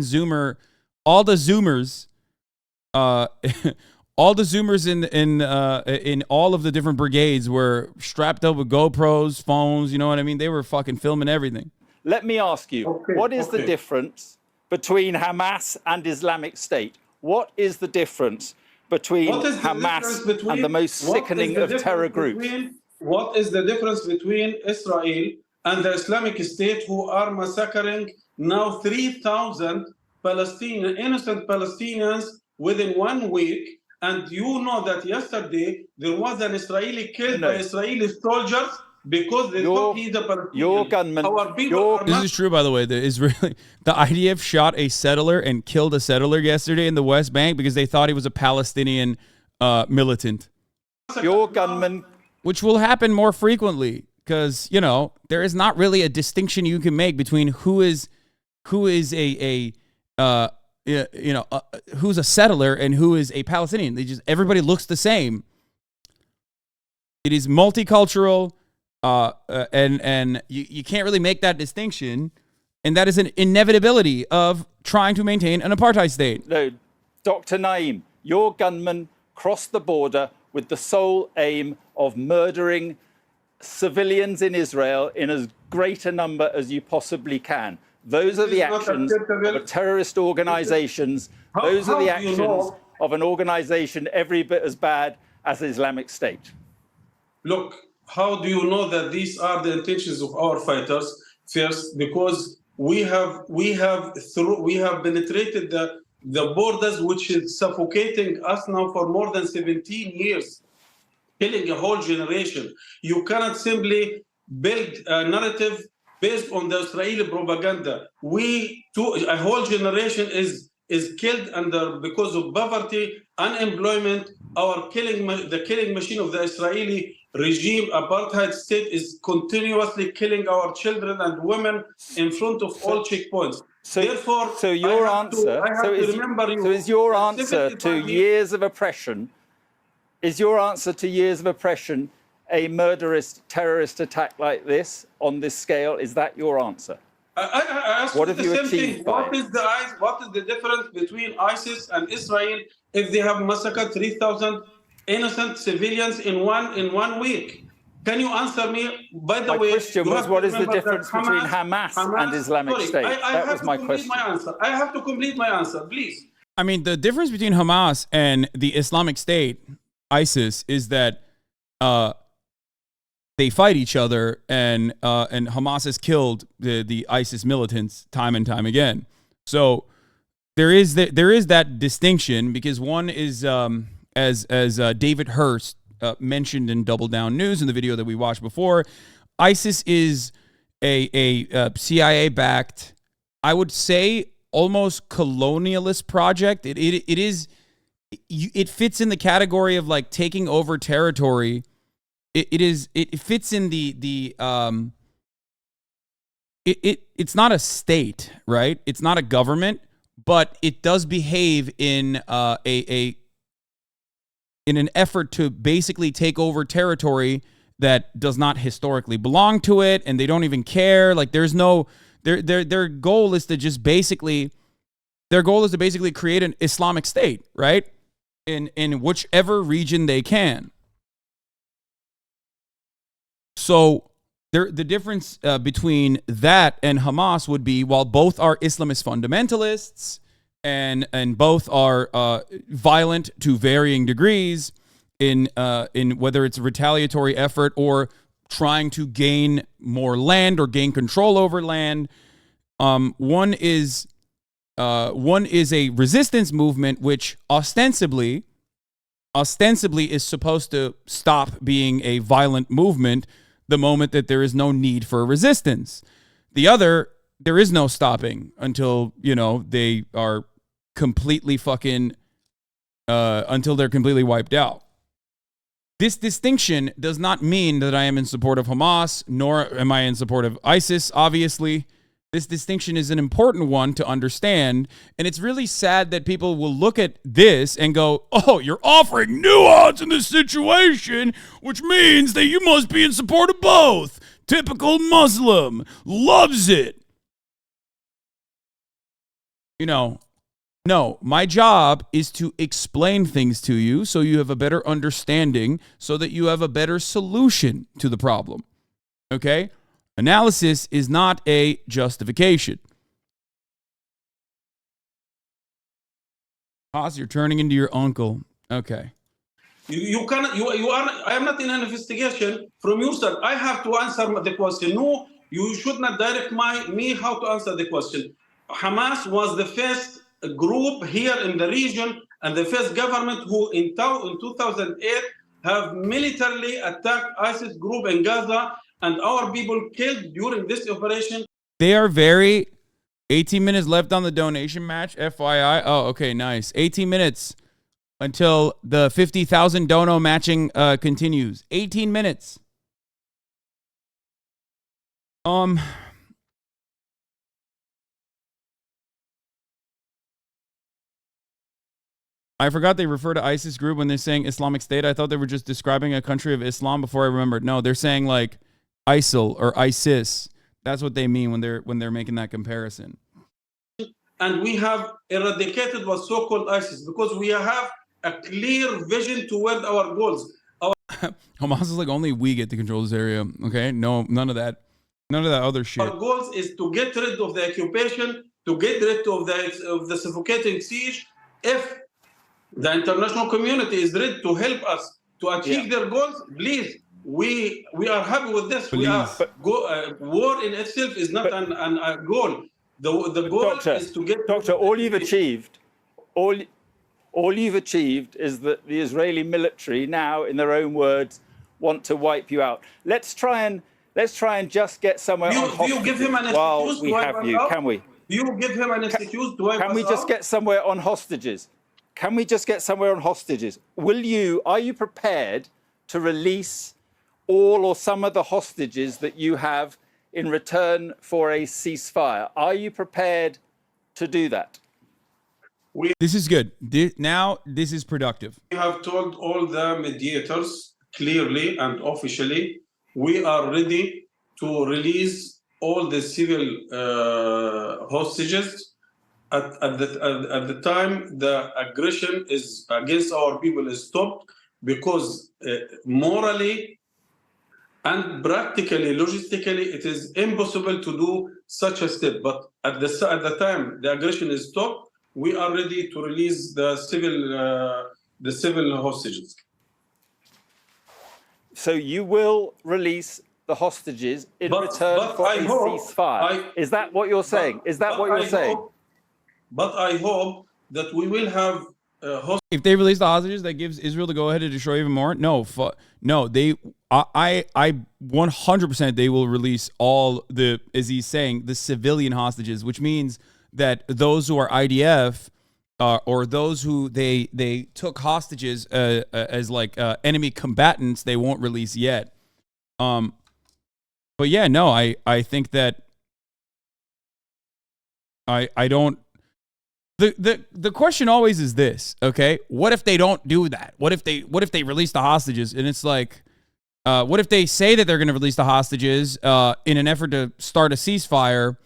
in all of the different brigades were strapped up with GoPros, phones. You know what I mean? They were fucking filming everything. Let me ask you, what is the difference between Hamas and Islamic State? What is the difference between Hamas and the most sickening of terror groups? What is the difference between Israel and the Islamic State, who are massacring now 3,000 innocent Palestinians within 1 week. And you know that yesterday there was an Israeli killed by Israeli soldiers because they thought he's a Palestinian. Your gunman. Our people are This is true, by the way. The IDF shot a settler and killed a settler yesterday in the West Bank because they thought he was a Palestinian militant. Your gunman. Which will happen more frequently because, you know, there is not really a distinction you can make between who's a settler and who is a Palestinian. Everybody looks the same. It is multicultural, and you can't really make that distinction, and that is an inevitability of trying to maintain an apartheid state. No, Dr. Naim, your gunman crossed the border with the sole aim of murdering civilians in Israel in as great a number as you possibly can. Those are the actions of terrorist organizations. Those are the actions of an organization every bit as bad as Islamic State. Look, how do you know that these are the intentions of our fighters? First, because we have penetrated the borders, which is suffocating us now for more than 17 years, killing a whole generation. You cannot simply build a narrative based on the Israeli propaganda. A whole generation is killed because of poverty, unemployment. The killing machine of the Israeli regime, apartheid state, is continuously killing our children and women in front of all checkpoints. Therefore, your answer is your answer to years of oppression? Is your answer to years of oppression a murderous terrorist attack like this on this scale? Is that your answer? I ask what have you achieved by what is the difference between ISIS and Israel if they have massacred 3,000 innocent civilians in one week? Can you answer me? By the way, my question was, what is the difference between Hamas and Islamic State? That was my question. I have to complete my answer, please. I mean, the difference between Hamas and the Islamic State, ISIS, is that they fight each other, and Hamas has killed the ISIS militants time and time again. So there is that distinction, because one is as David Hurst mentioned in Double Down News in the video that we watched before, ISIS is a CIA-backed, I would say, almost colonialist project. It fits in the category of like taking over territory. It fits in it's not a state, right? It's not a government, but it does behave in in an effort to basically take over territory that does not historically belong to it, and they don't even care. Like, there's no their goal is to just basically create an Islamic state, right? In whichever region they can. So the difference between that and Hamas would be, while both are Islamist fundamentalists and both are violent to varying degrees in whether it's a retaliatory effort or trying to gain more land or gain control over land, one is a resistance movement which ostensibly is supposed to stop being a violent movement the moment that there is no need for resistance. The other, there is no stopping until, they are completely until they're completely wiped out. This distinction does not mean that I am in support of Hamas, nor am I in support of ISIS, obviously. This distinction is an important one to understand, and it's really sad that people will look at this and go, oh, you're offering nuance in this situation, which means that you must be in support of both. Typical Muslim, loves it. No, my job is to explain things to you so you have a better understanding, so that you have a better solution to the problem. Okay? Analysis is not a justification. Haas, you're turning into your uncle. Okay. You cannot. I am not in an investigation from your side. I have to answer the question. No, you should not direct me how to answer the question. Hamas was the first group here in the region and the first government who in 2008 have militarily attacked ISIS group in Gaza, and our people killed during this operation. They are very 18 minutes left on the donation match, FYI. Oh, okay, nice. 18 minutes until the 50,000 dono matching continues. 18 minutes. I forgot they refer to ISIS group when they're saying Islamic State. I thought they were just describing a country of Islam before I remembered. No, they're saying like ISIL or ISIS. That's what they mean when they're making that comparison. And we have eradicated what so-called ISIS because we have a clear vision toward our goals. Hamas is like, only we get to control this area. Okay, no, none of that other shit. Our goals is to get rid of the occupation, to get rid of the suffocating siege. If the international community is ready to help us to achieve their goals, please. We are happy with this. War in itself is not a goal. The goal is to get. Doctor, all you've achieved is that the Israeli military now, in their own words, want to wipe you out. Let's try and just get somewhere on hostages. You give him an while excuse we to wipe have us you, out? can we? You give him an excuse to wipe us out? Can we just get somewhere on hostages? Can we just get somewhere on hostages? Are you prepared to release all or some of the hostages that you have in return for a ceasefire? Are you prepared to do that? This is good. Now this is productive. We have told all the mediators clearly and officially, we are ready to release all the civil hostages at the time the aggression is against our people is stopped, because morally and practically, logistically, it is impossible to do such a step. But at the time the aggression is stopped, we are ready to release the civil hostages. So you will release the hostages in return for a ceasefire. Is that what you're saying? But I hope that we will have if they release the hostages, that gives Israel the go ahead to destroy even more. No, I 100% they will release all the, as he's saying, the civilian hostages, which means that those who are IDF or those who they took hostages as like enemy combatants, they won't release yet. But yeah, no, I think that I don't. The question always is this, okay? What if they don't do that? What if they release the hostages? And it's like, what if they say that they're going to release the hostages in an effort to start a ceasefire,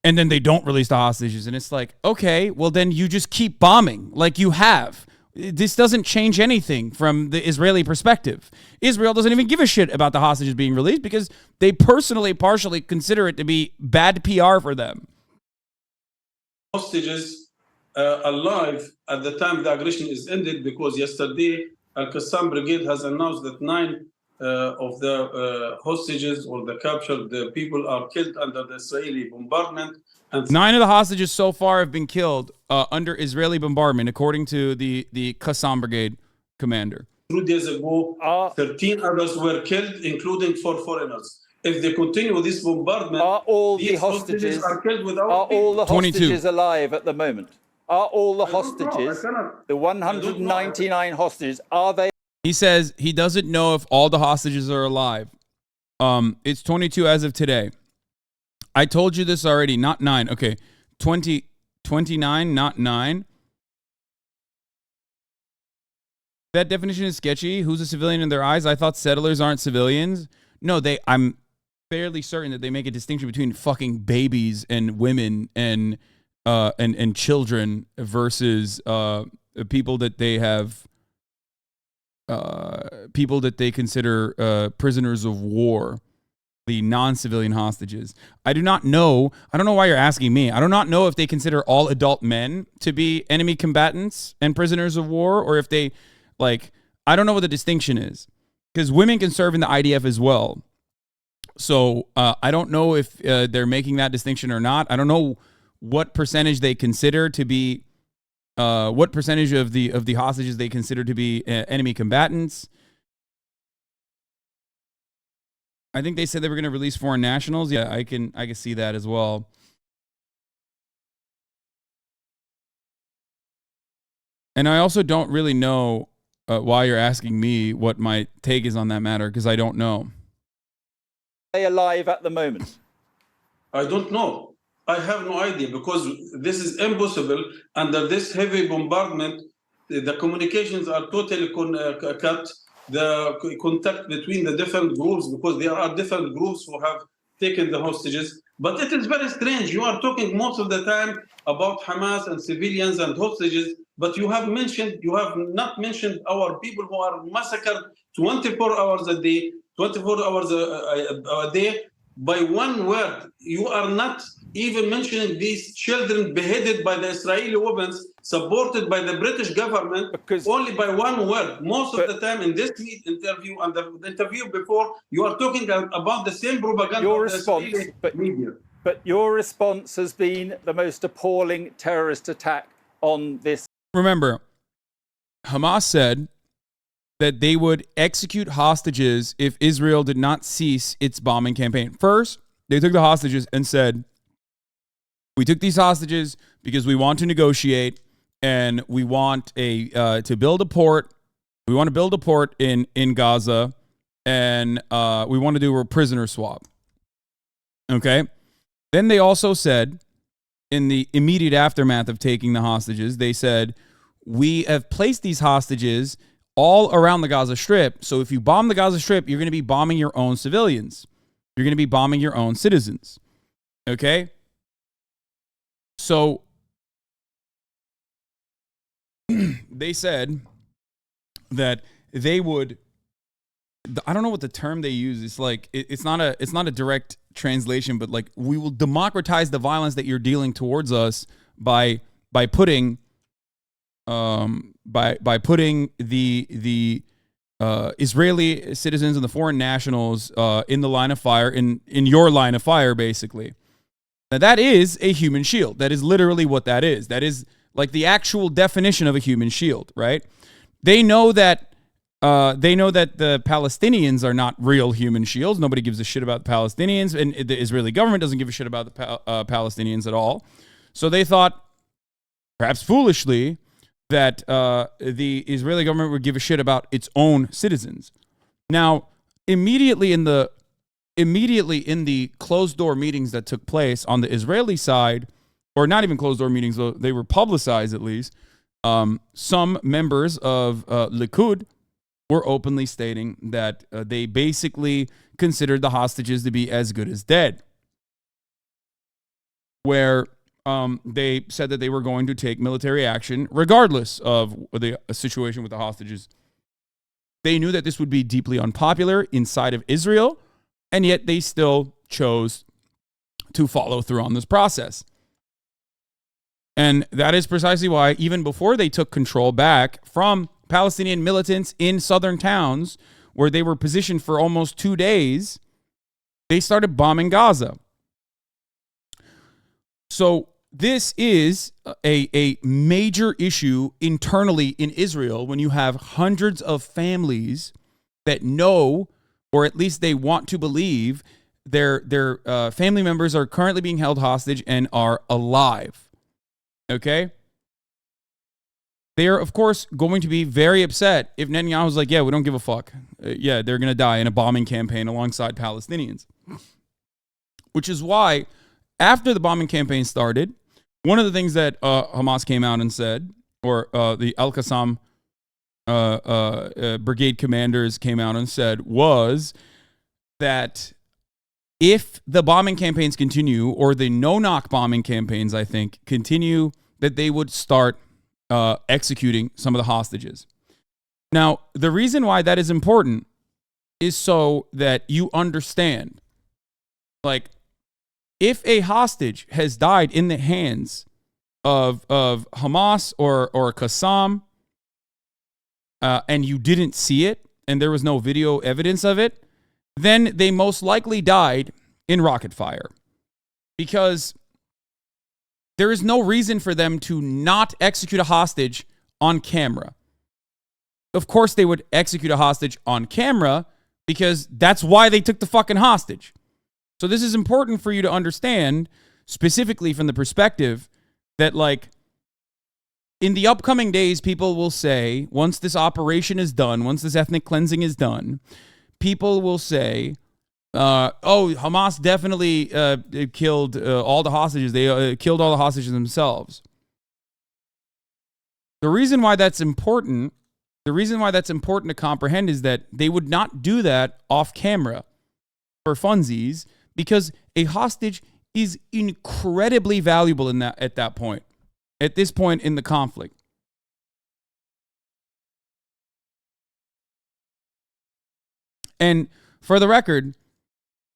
and then they don't release the hostages? And it's like, okay, well then you just keep bombing like you have. This doesn't change anything from the Israeli perspective. Israel doesn't even give a shit about the hostages being released because they partially consider it to be bad PR for them. Hostages alive at the time the aggression is ended, because yesterday Al-Qassam Brigade has announced that 9 of the hostages or the captured people are killed under the Israeli bombardment. And 9 of the hostages so far have been killed under Israeli bombardment, according to the Qassam Brigade commander. 2 days ago, 13 others were killed, including 4 foreigners. If they continue this bombardment, are all the hostages are killed without are all the 22 hostages alive at the moment? Are all the hostages, the 199 hostages, are they? He says he doesn't know if all the hostages are alive. It's 22 as of today. I told you this already, not 9. Okay, 29, not 9. That definition is sketchy. Who's a civilian in their eyes? I thought settlers aren't civilians. No, I'm fairly certain that they make a distinction between fucking babies and women and children versus people that they have people that they consider prisoners of war, the non-civilian hostages. I do not know. I don't know why you're asking me. I do not know if they consider all adult men to be enemy combatants and prisoners of war, or if they I don't know what the distinction is, because women can serve in the IDF as well. So I don't know if they're making that distinction or not. I don't know what percentage they consider to be what percentage of the hostages they consider to be enemy combatants. I think they said they were going to release foreign nationals. Yeah, I can see that as well. And I also don't really know why you're asking me what my take is on that matter, because I don't know. Are they alive at the moment? I don't know. I have no idea, because this is impossible. Under this heavy bombardment, the communications are totally cut. The contact between the different groups, because there are different groups who have taken the hostages. But it is very strange. You are talking most of the time about Hamas and civilians and hostages, but you have not mentioned our people who are massacred 24 hours a day, 24 hours a day. By one word, you are not even mentioning these children beheaded by the Israeli weapons, supported by the British government, only by one word. Most of the time in this interview and the interview before, you are talking about the same propaganda of the Israeli media. But your response has been the most appalling terrorist attack on this. Remember, Hamas said that they would execute hostages if Israel did not cease its bombing campaign. First, they took the hostages and said, we took these hostages because we want to negotiate and we want to build a port. We want to build a port in Gaza, and we want to do a prisoner swap. Okay? Then they also said, in the immediate aftermath of taking the hostages, they said, we have placed these hostages all around the Gaza Strip. So if you bomb the Gaza Strip, you're going to be bombing your own civilians. You're going to be bombing your own citizens. Okay? So they said that they would, I don't know what the term they use. It's like, it's not a direct translation, but like, we will democratize the violence that you're dealing towards us by putting the Israeli citizens and the foreign nationals in the line of fire, in your line of fire, basically. Now, that is a human shield. That is literally what that is. That is like the actual definition of a human shield, right? They know that the Palestinians are not real human shields. Nobody gives a shit about the Palestinians, and the Israeli government doesn't give a shit about the Palestinians at all. So they thought, perhaps foolishly, that the Israeli government would give a shit about its own citizens. Now, immediately in the closed-door meetings that took place on the Israeli side, or not even closed-door meetings, though they were publicized at least, some members of Likud were openly stating that they basically considered the hostages to be as good as dead, where they said that they were going to take military action regardless of the situation with the hostages. They knew that this would be deeply unpopular inside of Israel, and yet they still chose to follow through on this process. And that is precisely why, even before they took control back from Palestinian militants in southern towns where they were positioned for almost 2 days, they started bombing Gaza. So this is a major issue internally in Israel when you have hundreds of families that know, or at least they want to believe, their family members are currently being held hostage and are alive. Okay? They are, of course, going to be very upset if Netanyahu's like, yeah, we don't give a fuck. Yeah, they're going to die in a bombing campaign alongside Palestinians. Which is why, after the bombing campaign started, one of the things that Hamas came out and said, or the Al-Qassam brigade commanders came out and said, was that if the bombing campaigns continue, or the no-knock bombing campaigns, I think, continue, that they would start executing some of the hostages. Now, the reason why that is important is so that you understand, like, if a hostage has died in the hands of Hamas or Qassam, and you didn't see it, and there was no video evidence of it, then they most likely died in rocket fire. Because there is no reason for them to not execute a hostage on camera. Of course they would execute a hostage on camera because that's why they took the fucking hostage. So this is important for you to understand, specifically from the perspective that, like, in the upcoming days, people will say, once this operation is done, once this ethnic cleansing is done, people will say, oh, Hamas definitely killed all the hostages. They killed all the hostages themselves. The reason why that's important, to comprehend is that they would not do that off camera for funsies, because a hostage is incredibly valuable at this point in the conflict. And for the record,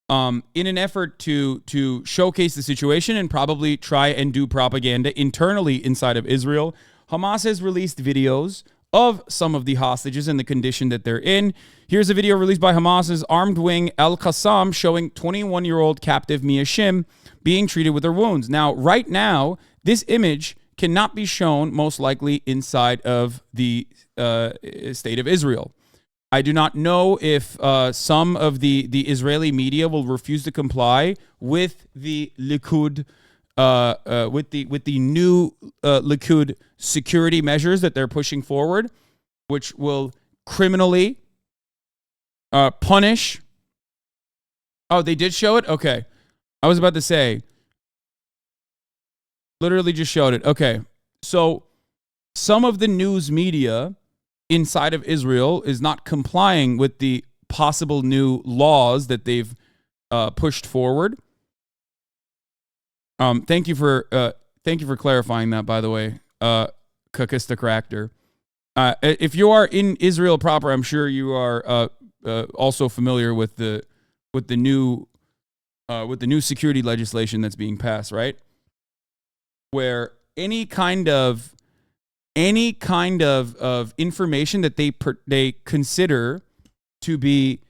in an effort to showcase the situation and probably try and do propaganda internally inside of Israel, Hamas has released videos of some of the hostages and the condition that they're in. Here's a video released by Hamas's armed wing Al-Qassam showing 21-year-old captive Mia Shim being treated with her wounds. Now, right now, this image cannot be shown, most likely, inside of the state of Israel. I do not know if some of the Israeli media will refuse to comply with the Likud, with the new Likud security measures that they're pushing forward, which will criminally punish. Oh, they did show it? Okay. I was about to say, literally just showed it. Okay. So some of the news media inside of Israel is not complying with the possible new laws that they've pushed forward. Thank you for clarifying that, by the way, Kakista Cractor. If you are in Israel proper, I'm sure you are also familiar with the new security legislation that's being passed, right? Where any kind of information that they consider to be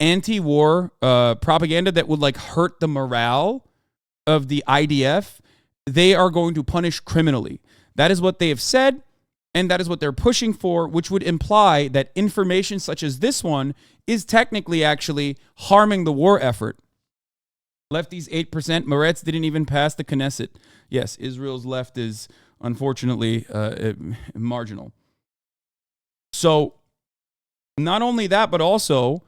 anti-war propaganda that would, like, hurt the morale of the IDF, they are going to punish criminally. That is what they have said, and that is what they're pushing for, which would imply that information such as this one is technically actually harming the war effort. Lefties 8%. Meretz didn't even pass the Knesset. Yes, Israel's left is unfortunately marginal. So not only that, but also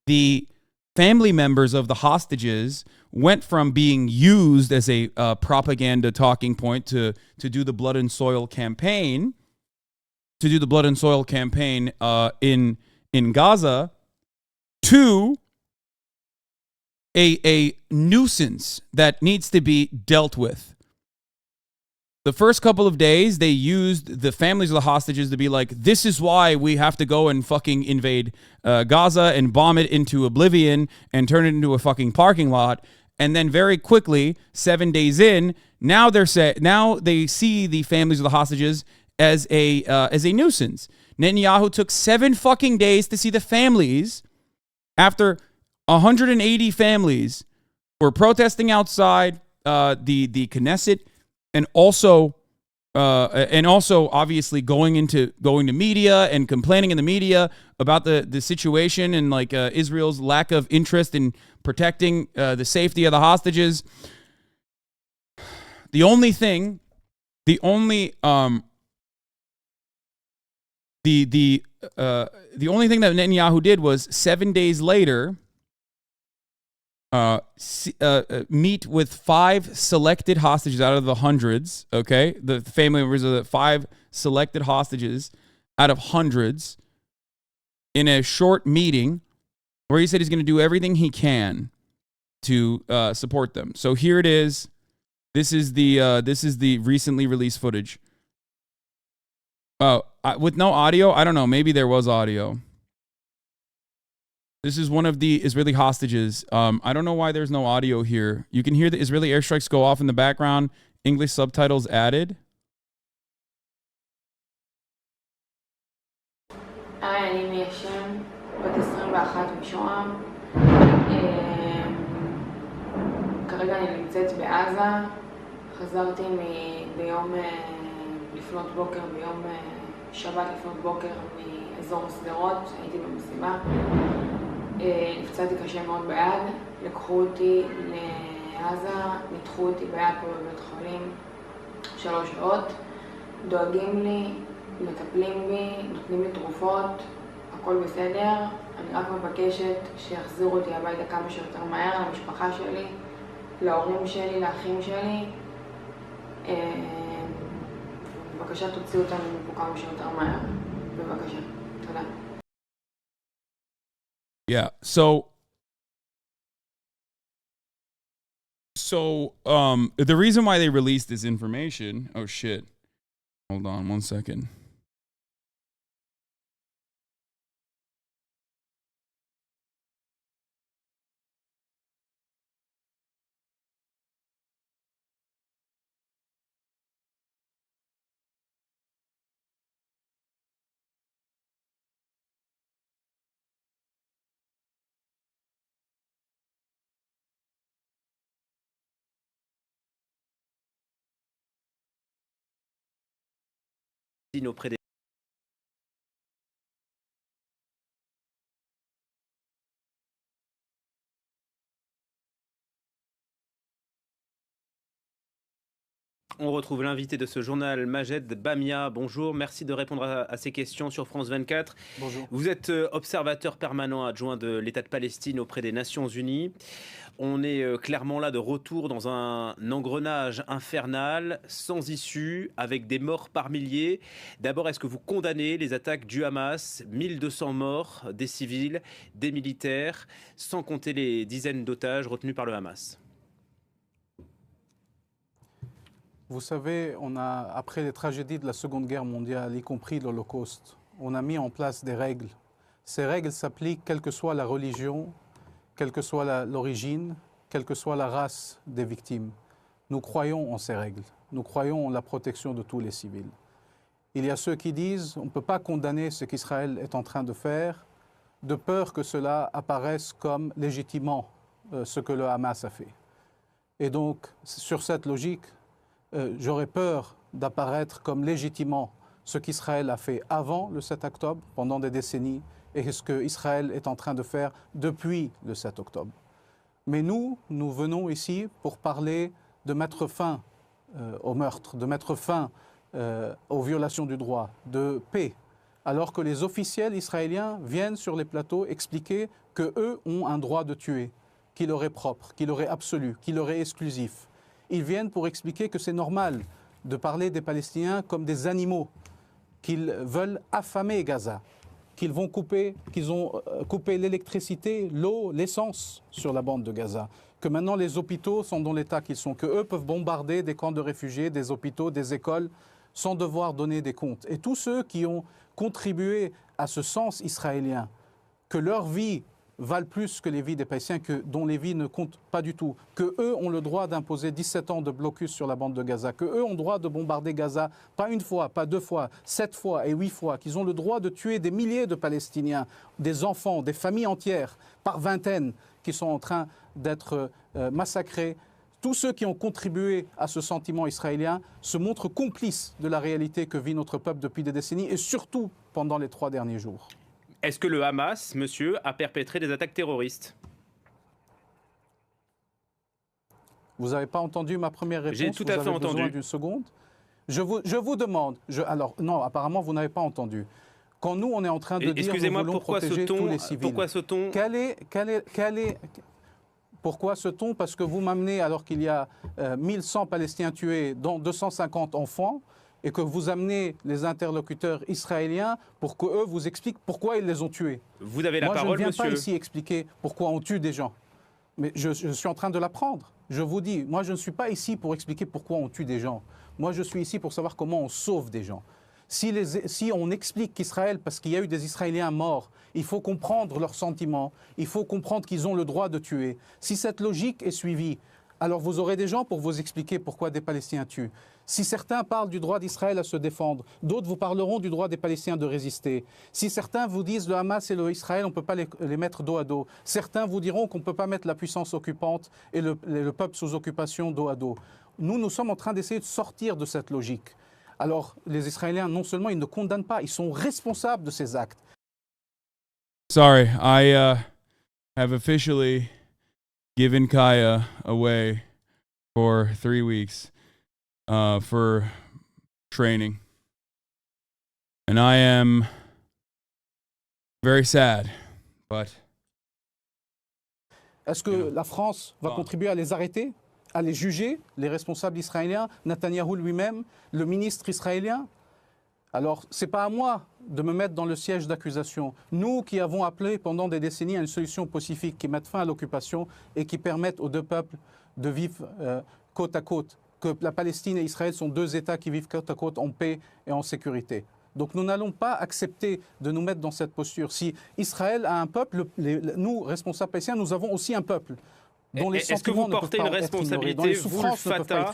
the family members of the hostages went from being used as a propaganda talking point to do the blood and soil campaign, in Gaza, to a nuisance that needs to be dealt with. The first couple of days, they used the families of the hostages to be like, this is why we have to go and fucking invade Gaza and bomb it into oblivion and turn it into a fucking parking lot. And then very quickly, 7 days in, now they see the families of the hostages as a nuisance. Netanyahu took 7 fucking days to see the families after 180 families were protesting outside the Knesset, and also obviously going to media and complaining in the media about the situation and, like, Israel's lack of interest in protecting the safety of the hostages. The only thing that Netanyahu did was 7 days later meet with 5 selected hostages out of the hundreds, okay? The family members of the 5 selected hostages out of hundreds in a short meeting where he said he's going to do everything he can to support them. So here it is. This is the recently released footage. With no audio? I don't know. Maybe there was audio. This is one of the Israeli hostages. I don't know why there's no audio here. You can hear the Israeli airstrikes go off in the background. English subtitles added. אני מיישם בת 21 משוהם. כרגע אני נמצאת בעזה, חזרתי ביום לפנות בוקר, ביום שבת לפנות בוקר מאזור שדרות, הייתי במשימה. נפצעתי קשה מאוד ביד, לקחו אותי לעזה, ניתחו אותי ביד פה בבית חולים 3 שעות, דואגים לי, מטפלים בי, נותנים לי תרופות, הכל בסדר. אני רק מבקשת שיחזירו אותי הביתה כמה שיותר מהר, למשפחה שלי, להורים שלי, לאחים שלי. בבקשה תוציאו אותנו מפה כמה שיותר מהר. בבקשה. תודה. Yeah, so the reason why they released this information, oh shit. Hold on 1 second. Auprès des On retrouve l'invité de ce journal, Majed Bamia. Bonjour, merci de répondre à ces questions sur France 24. Bonjour. Vous êtes observateur permanent adjoint de l'État de Palestine auprès des Nations Unies. On est clairement là de retour dans un engrenage infernal, sans issue, avec des morts par milliers. D'abord, est-ce que vous condamnez les attaques du Hamas, 1200 morts, des civils, des militaires, sans compter les dizaines d'otages retenus par le Hamas ? Vous savez, après les tragédies de la Seconde Guerre mondiale, y compris l'Holocauste, on a mis en place des règles. Ces règles s'appliquent quelle que soit la religion, quelle que soit l'origine, quelle que soit la race des victimes. Nous croyons en ces règles. Nous croyons en la protection de tous les civils. Il y a ceux qui disent qu'on ne peut pas condamner ce qu'Israël est en train de faire, de peur que cela apparaisse comme légitimant ce que le Hamas a fait. Et donc, sur cette logique, j'aurais peur d'apparaître comme légitimant ce qu'Israël a fait avant le 7 octobre, pendant des décennies, et ce qu'Israël est en train de faire depuis le 7 octobre. Mais nous venons ici pour parler de mettre fin au meurtre, de mettre fin aux violations du droit, de paix, alors que les officiels israéliens viennent sur les plateaux expliquer qu'eux ont un droit de tuer, qui leur est propre, qui leur est absolu, qui leur est exclusif. Ils viennent pour expliquer que c'est normal de parler des Palestiniens comme des animaux, qu'ils veulent affamer Gaza, qu'ils ont coupé l'électricité, l'eau, l'essence sur la bande de Gaza, que maintenant les hôpitaux sont dans l'état qu'ils sont, qu'eux peuvent bombarder des camps de réfugiés, des hôpitaux, des écoles, sans devoir donner des comptes. Et tous ceux qui ont contribué à ce sens israélien, que leur vie valent plus que les vies des Palestiniens, dont les vies ne comptent pas du tout, qu'eux ont le droit d'imposer 17 ans de blocus sur la bande de Gaza, qu'eux ont le droit de bombarder Gaza, pas une fois, pas 2 fois, 7 fois et 8 fois, qu'ils ont le droit de tuer des milliers de Palestiniens, des enfants, des familles entières, par vingtaines, qui sont en train d'être massacrés. Tous ceux qui ont contribué à ce sentiment israélien se montrent complices de la réalité que vit notre peuple depuis des décennies, et surtout pendant les 3 derniers jours. Est-ce que le Hamas, monsieur, a perpétré des attaques terroristes? Vous n'avez pas entendu ma première réponse? J'ai tout à fait entendu. Vous avez besoin d'une seconde? Je vous demande... Alors, non, apparemment, vous n'avez pas entendu. Quand nous, on est en train de dire que nous voulons protéger tous les civils... Pourquoi ce ton? Pourquoi ce ton? Parce que vous m'amenez, alors qu'il y a 1100 Palestiniens tués, dont 250 enfants, et que vous amenez les interlocuteurs israéliens pour qu'eux vous expliquent pourquoi ils les ont tués. Vous avez la parole, monsieur. Moi, je ne viens pas ici expliquer pourquoi on tue des gens. Mais je suis en train de l'apprendre. Je vous dis, moi, je ne suis pas ici pour expliquer pourquoi on tue des gens. Moi, je suis ici pour savoir comment on sauve des gens. Si on explique qu'Israël, parce qu'il y a eu des Israéliens morts, il faut comprendre leurs sentiments, il faut comprendre qu'ils ont le droit de tuer. Si cette logique est suivie, alors vous aurez des gens pour vous expliquer pourquoi des Palestiniens tuent. Si certains parlent du droit d'Israël à se défendre, d'autres vous parleront du droit des Palestiniens de résister. Si certains vous disent le Hamas et le Israël, on ne peut pas les mettre dos à dos. Certains vous diront qu'on ne peut pas mettre la puissance occupante et le peuple sous occupation dos à dos. Nous sommes en train d'essayer de sortir de cette logique. Alors, les Israéliens, non seulement ils ne condamnent pas, ils sont responsables de ces actes. Sorry, I have officially given Kaya away for 3 weeks for training. And I am very sad, but... Est-ce que la France va contribuer à les arrêter, à les juger, les responsables israéliens, Netanyahu lui-même, le ministre israélien? Alors, ce n'est pas à moi de me mettre dans le siège d'accusation. Nous qui avons appelé pendant des décennies à une solution pacifique qui mette fin à l'occupation et qui permette aux deux peuples de vivre côte à côte, que la Palestine et Israël sont deux États qui vivent côte à côte en paix et en sécurité. Donc nous n'allons pas accepter de nous mettre dans cette posture. Si Israël a un peuple, nous, responsables palestiniens, nous avons aussi un peuple. Est-ce que vous portez une responsabilité, vous le Fatah,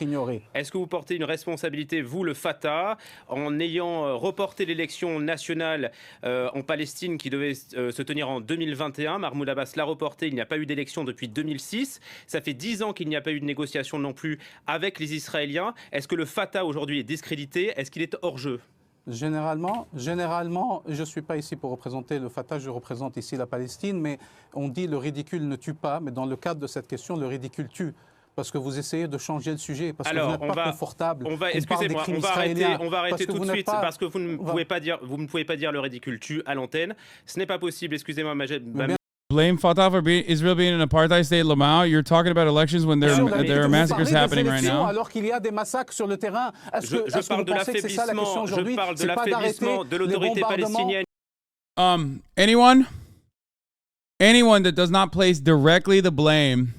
est-ce que vous portez une responsabilité, vous le Fatah, en ayant reporté l'élection nationale en Palestine qui devait se tenir en 2021? Mahmoud Abbas l'a reporté, il n'y a pas eu d'élection depuis 2006. Ça fait 10 ans qu'il n'y a pas eu de négociation non plus avec les Israéliens. Est-ce que le Fatah aujourd'hui est discrédité? Est-ce qu'il est hors jeu? Généralement, je ne suis pas ici pour représenter le Fatah, je représente ici la Palestine, mais on dit le ridicule ne tue pas, mais dans le cadre de cette question, le ridicule tue. Parce que vous essayez de changer le sujet, parce que vous n'êtes pas confortable. Excusez-moi, on va arrêter tout de suite, parce que vous ne pouvez pas dire le ridicule tue à l'antenne. Ce n'est pas possible, excusez-moi, Blame Fatah for Israel being an apartheid state, Lamau. You're talking about elections when there are massacres happening right now. Alors qu'il y a des massacres sur le terrain, je parle de l'affaiblissement. Je parle de l'affaiblissement de l'autorité palestinienne. Anyone that does not place directly the blame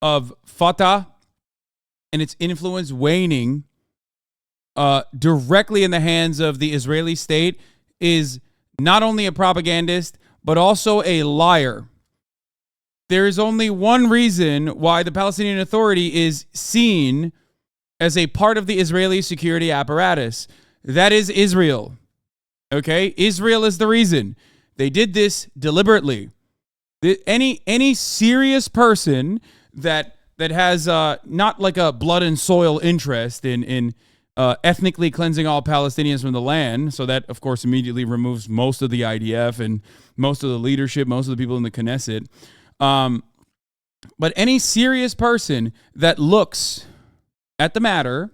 of Fatah and its influence waning directly in the hands of the Israeli state is not only a propagandist, but also a liar. There is only one reason why the Palestinian Authority is seen as a part of the Israeli security apparatus. That is Israel. Okay? Israel is the reason. They did this deliberately. Any serious person that has not like a blood and soil interest in ethnically cleansing all Palestinians from the land, so that, of course, immediately removes most of the IDF and most of the leadership, most of the people in the Knesset. But any serious person that looks at the matter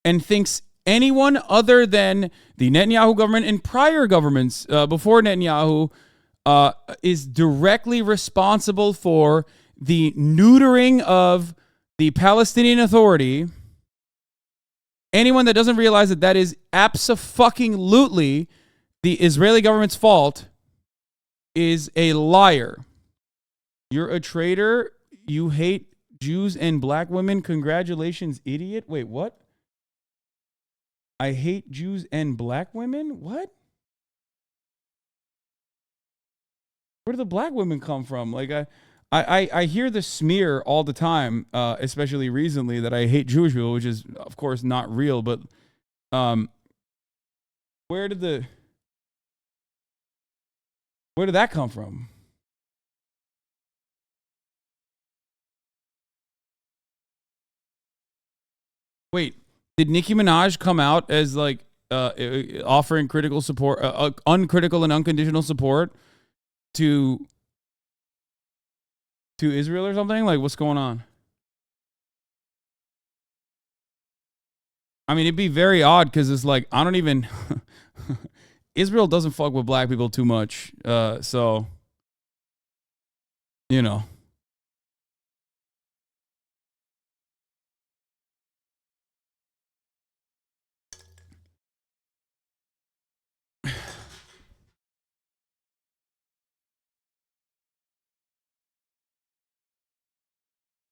and thinks anyone other than the Netanyahu government and prior governments before Netanyahu is directly responsible for the neutering of the Palestinian Authority, anyone that doesn't realize that is abso-fucking-lutely the Israeli government's fault is a liar. You're a traitor. You hate Jews and black women. Congratulations, idiot. Wait, what? I hate Jews and black women? What? Where do the black women come from? Like, I hear the smear all the time, especially recently, that I hate Jewish people, which is, of course, not real. But where did that come from? Wait, did Nicki Minaj come out as like offering critical support, uncritical and unconditional support to Israel or something? Like, what's going on? I mean, it'd be very odd because it's like, I don't even... Israel doesn't fuck with black people too much. So, you know.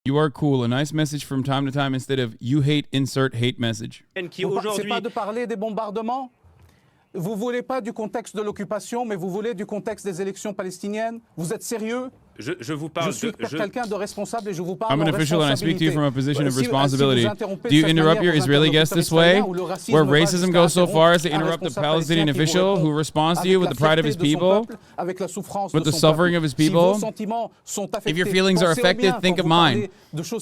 You are cool. A nice message from time to time instead of you hate, insert hate message. C'est pas de parler des bombardements. Vous voulez pas du contexte de l'occupation, mais vous voulez du contexte des élections palestiniennes? Vous êtes sérieux? Je vous parle je suis quelqu'un de responsable et je vous parle I'm an en official and I speak to you from a position of responsibility. Si Do you interrupt your Israeli guests this way, where racism goes so far as to interrupt the Palestinian official who responds to you with the pride of his people, with the suffering of his people? If your feelings are affected, think of mine.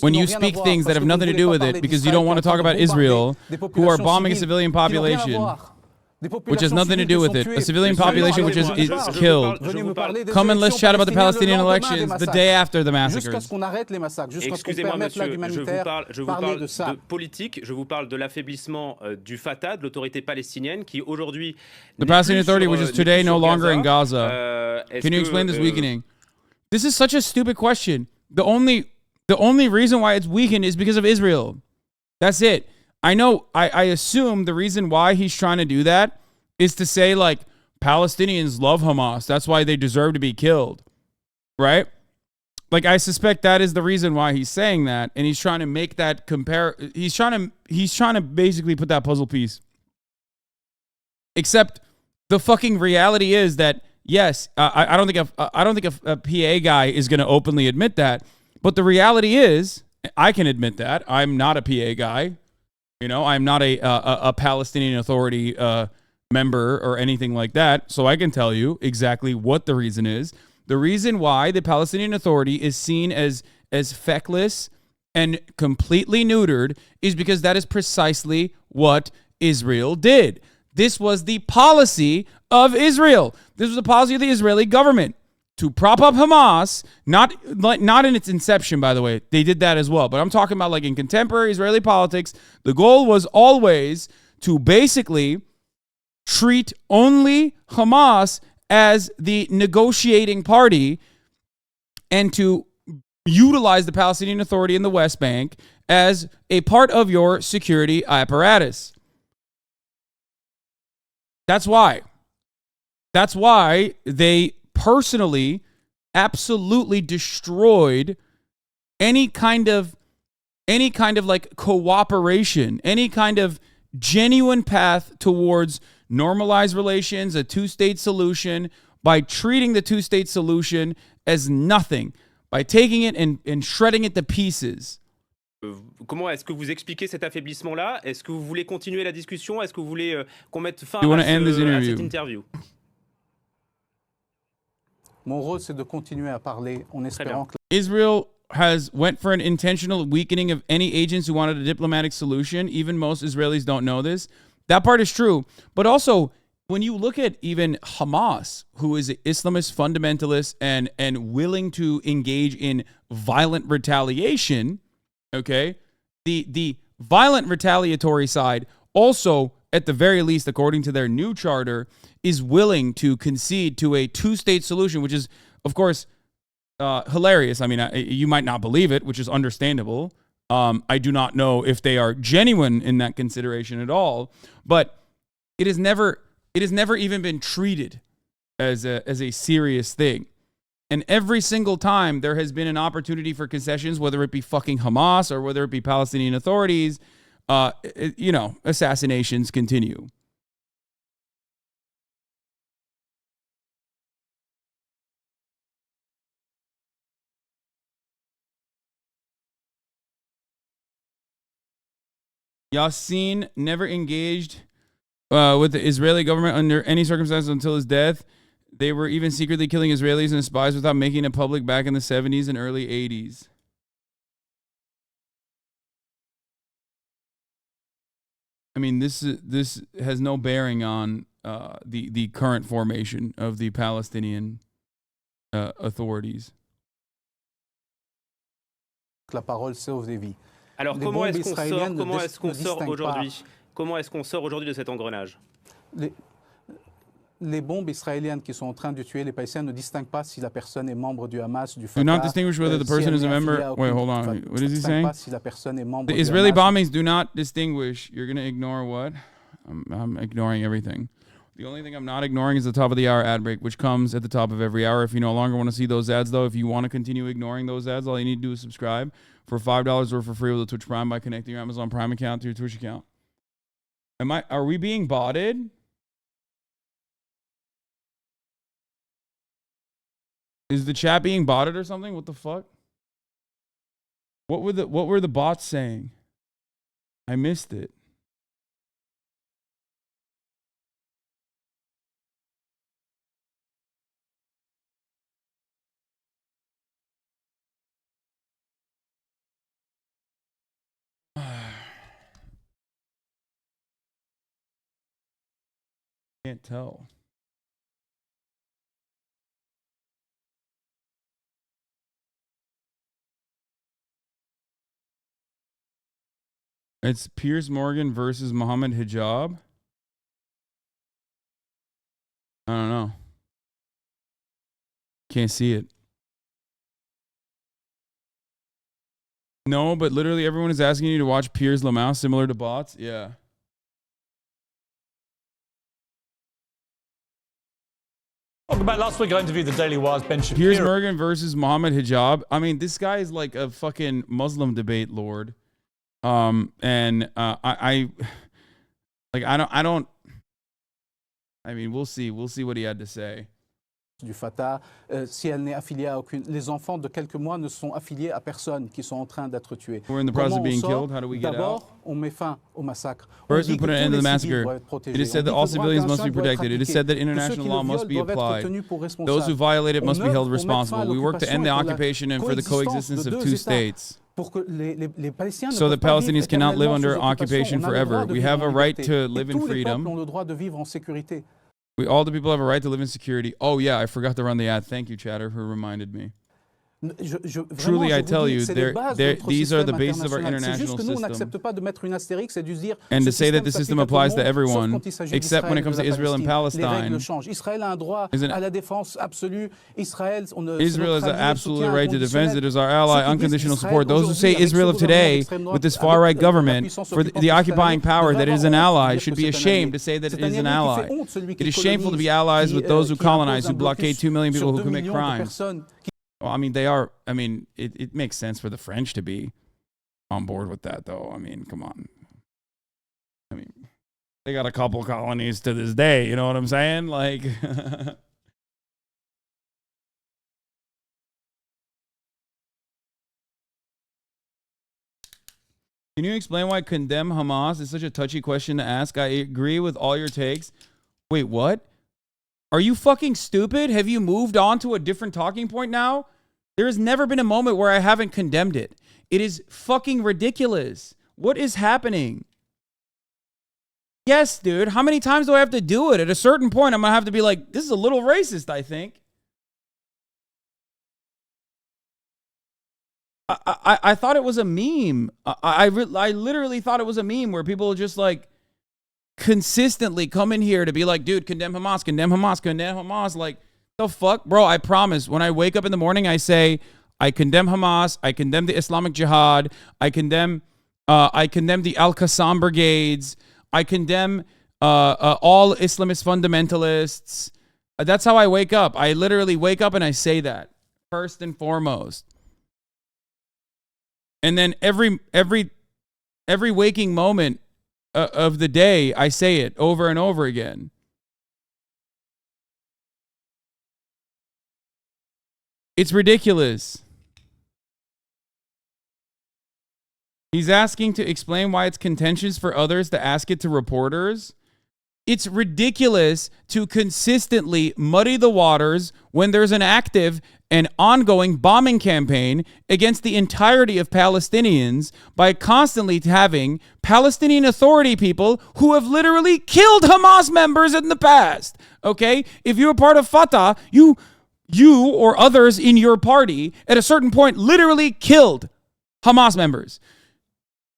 When you speak things that have nothing to do with it because you don't want to talk about Israel, who are bombing a civilian population, which has nothing to do with it. A civilian population which is killed. Come and let's chat about the Palestinian elections the day after the massacres. Excusez-moi, monsieur, je vous parle de politique, je vous parle de l'affaiblissement du Fatah, de l'autorité palestinienne, qui aujourd'hui... The Palestinian Authority, which is today no longer in Gaza. Can you explain this weakening? This is such a stupid question. The only reason why it's weakened is because of Israel. That's it. I know, I assume the reason why he's trying to do that is to say, like, Palestinians love Hamas. That's why they deserve to be killed. Right? Like, I suspect that is the reason why he's saying that. And he's trying to make that he's trying to basically put that puzzle piece. Except the fucking reality is that, yes, I don't think a PA guy is going to openly admit that. But the reality is, I can admit that. I'm not a PA guy. You know, I'm not a Palestinian Authority member or anything like that, so I can tell you exactly what the reason is. The reason why the Palestinian Authority is seen as feckless and completely neutered is because that is precisely what Israel did. This was the policy of Israel. This was the policy of the Israeli government. To prop up Hamas, not in its inception, by the way. They did that as well. But I'm talking about like in contemporary Israeli politics, the goal was always to basically treat only Hamas as the negotiating party and to utilize the Palestinian Authority in the West Bank as a part of your security apparatus. That's why. That's why they personally absolutely destroyed any kind of like cooperation, any kind of genuine path towards normalized relations, a two-state solution, by treating the two-state solution as nothing, by taking it and shredding it to pieces. Comment est-ce que vous expliquez cet affaiblissement-là? Est-ce que vous voulez continuer la discussion? Est-ce que vous voulez qu'on mette fin à cette interview? Mon rôle, c'est de continuer à parler en espérant que... Israel has went for an intentional weakening of any agents who wanted a diplomatic solution. Even most Israelis don't know this. That part is true. But also, when you look at even Hamas, who is Islamist fundamentalist and willing to engage in violent retaliation, okay, the violent retaliatory side also, at the very least, according to their new charter, is willing to concede to a two-state solution, which is, of course, hilarious. I mean, you might not believe it, which is understandable. I do not know if they are genuine in that consideration at all, but it has never even been treated as a serious thing. And every single time there has been an opportunity for concessions, whether it be fucking Hamas or whether it be Palestinian authorities, assassinations continue. Yassin never engaged with the Israeli government under any circumstances until his death. They were even secretly killing Israelis and spies without making it public back in the 70s and early 80s. I mean, this has no bearing on the current formation of the Palestinian authorities. La parole sauve des vies. Alors comment est-ce qu'on sort aujourd'hui de cet engrenage? Les bombes israéliennes qui sont en train de tuer les Palestiniens ne distinguent pas si la personne est membre du Hamas, du Fatah. Do not distinguish whether the person is a member. Wait, hold on. What is he saying? Si la personne est membre the Israeli bombings do not distinguish. You're going to ignore what? I'm ignoring everything. The only thing I'm not ignoring is the top of the hour ad break, which comes at the top of every hour. If you no longer want to see those ads, though, if you want to continue ignoring those ads, all you need to do is subscribe for $5 or for free with a Twitch Prime by connecting your Amazon Prime account to your Twitch account. Are we being botted? Is the chat being botted or something? What the fuck? What were the bots saying? I missed it. Can't tell. It's Piers Morgan versus Mohammed Hijab. I don't know. Can't see it. No, but literally everyone is asking you to watch Piers Lamau, similar to bots. Yeah. Welcome back. Last week I interviewed the Daily Wire's Ben Shapiro. Piers Morgan versus Mohammed Hijab. I mean, this guy is like a fucking Muslim debate lord. I mean, we'll see what he had to say. Du Fatah, si elle n'est affiliée à aucune. Les enfants de quelques mois ne sont affiliés à personne qui sont en train d'être tués. We're in the process of being killed. How do we get out? D'abord, on met fin au massacre. First, we put an end to the massacre. It is said that all civilians must be protected. It is said that international law must be applied. Those who violate it must be held responsible. We work to end the occupation and for the coexistence of two states. So the Palestinians cannot live under occupation forever. We have a right to live in freedom. All the people have a right to live in security. Oh yeah, I forgot to run the ad. Thank you, Chatter, who reminded me. Truly, I tell you, these are the bases of our international system. And to say that the system applies to everyone, except when it comes to Israel and Palestine, Israel has an absolute right to defend it as our ally, unconditional support. Those who say Israel of today, with this far-right government, for the occupying power, that it is an ally, should be ashamed to say that it is an ally. It is shameful to be allies with those who colonize, who blockade 2 million people who commit crimes. Well, I mean, they are. I mean, it makes sense for the French to be on board with that, though. I mean, come on. I mean, they got a couple colonies to this day. You know what I'm saying? Like, can you explain why condemn Hamas is such a touchy question to ask? I agree with all your takes. Wait, what? Are you fucking stupid? Have you moved on to a different talking point now? There has never been a moment where I haven't condemned it. It is fucking ridiculous. What is happening? Yes, dude. How many times do I have to do it? At a certain point, I'm going to have to be like, this is a little racist, I think. I thought it was a meme. I literally thought it was a meme where people just like consistently come in here to be like, dude, condemn Hamas, condemn Hamas, condemn Hamas. Like, the fuck? Bro, I promise, when I wake up in the morning, I say, I condemn Hamas, I condemn the Islamic Jihad, I condemn the Al-Qassam brigades, I condemn all Islamist fundamentalists. That's how I wake up. I literally wake up and I say that, first and foremost. And then every waking moment of the day, I say it over and over again. It's ridiculous. He's asking to explain why it's contentious for others to ask it to reporters. It's ridiculous to consistently muddy the waters when there's an active and ongoing bombing campaign against the entirety of Palestinians by constantly having Palestinian Authority people who have literally killed Hamas members in the past. Okay? If you're a part of Fatah, you or others in your party at a certain point literally killed Hamas members.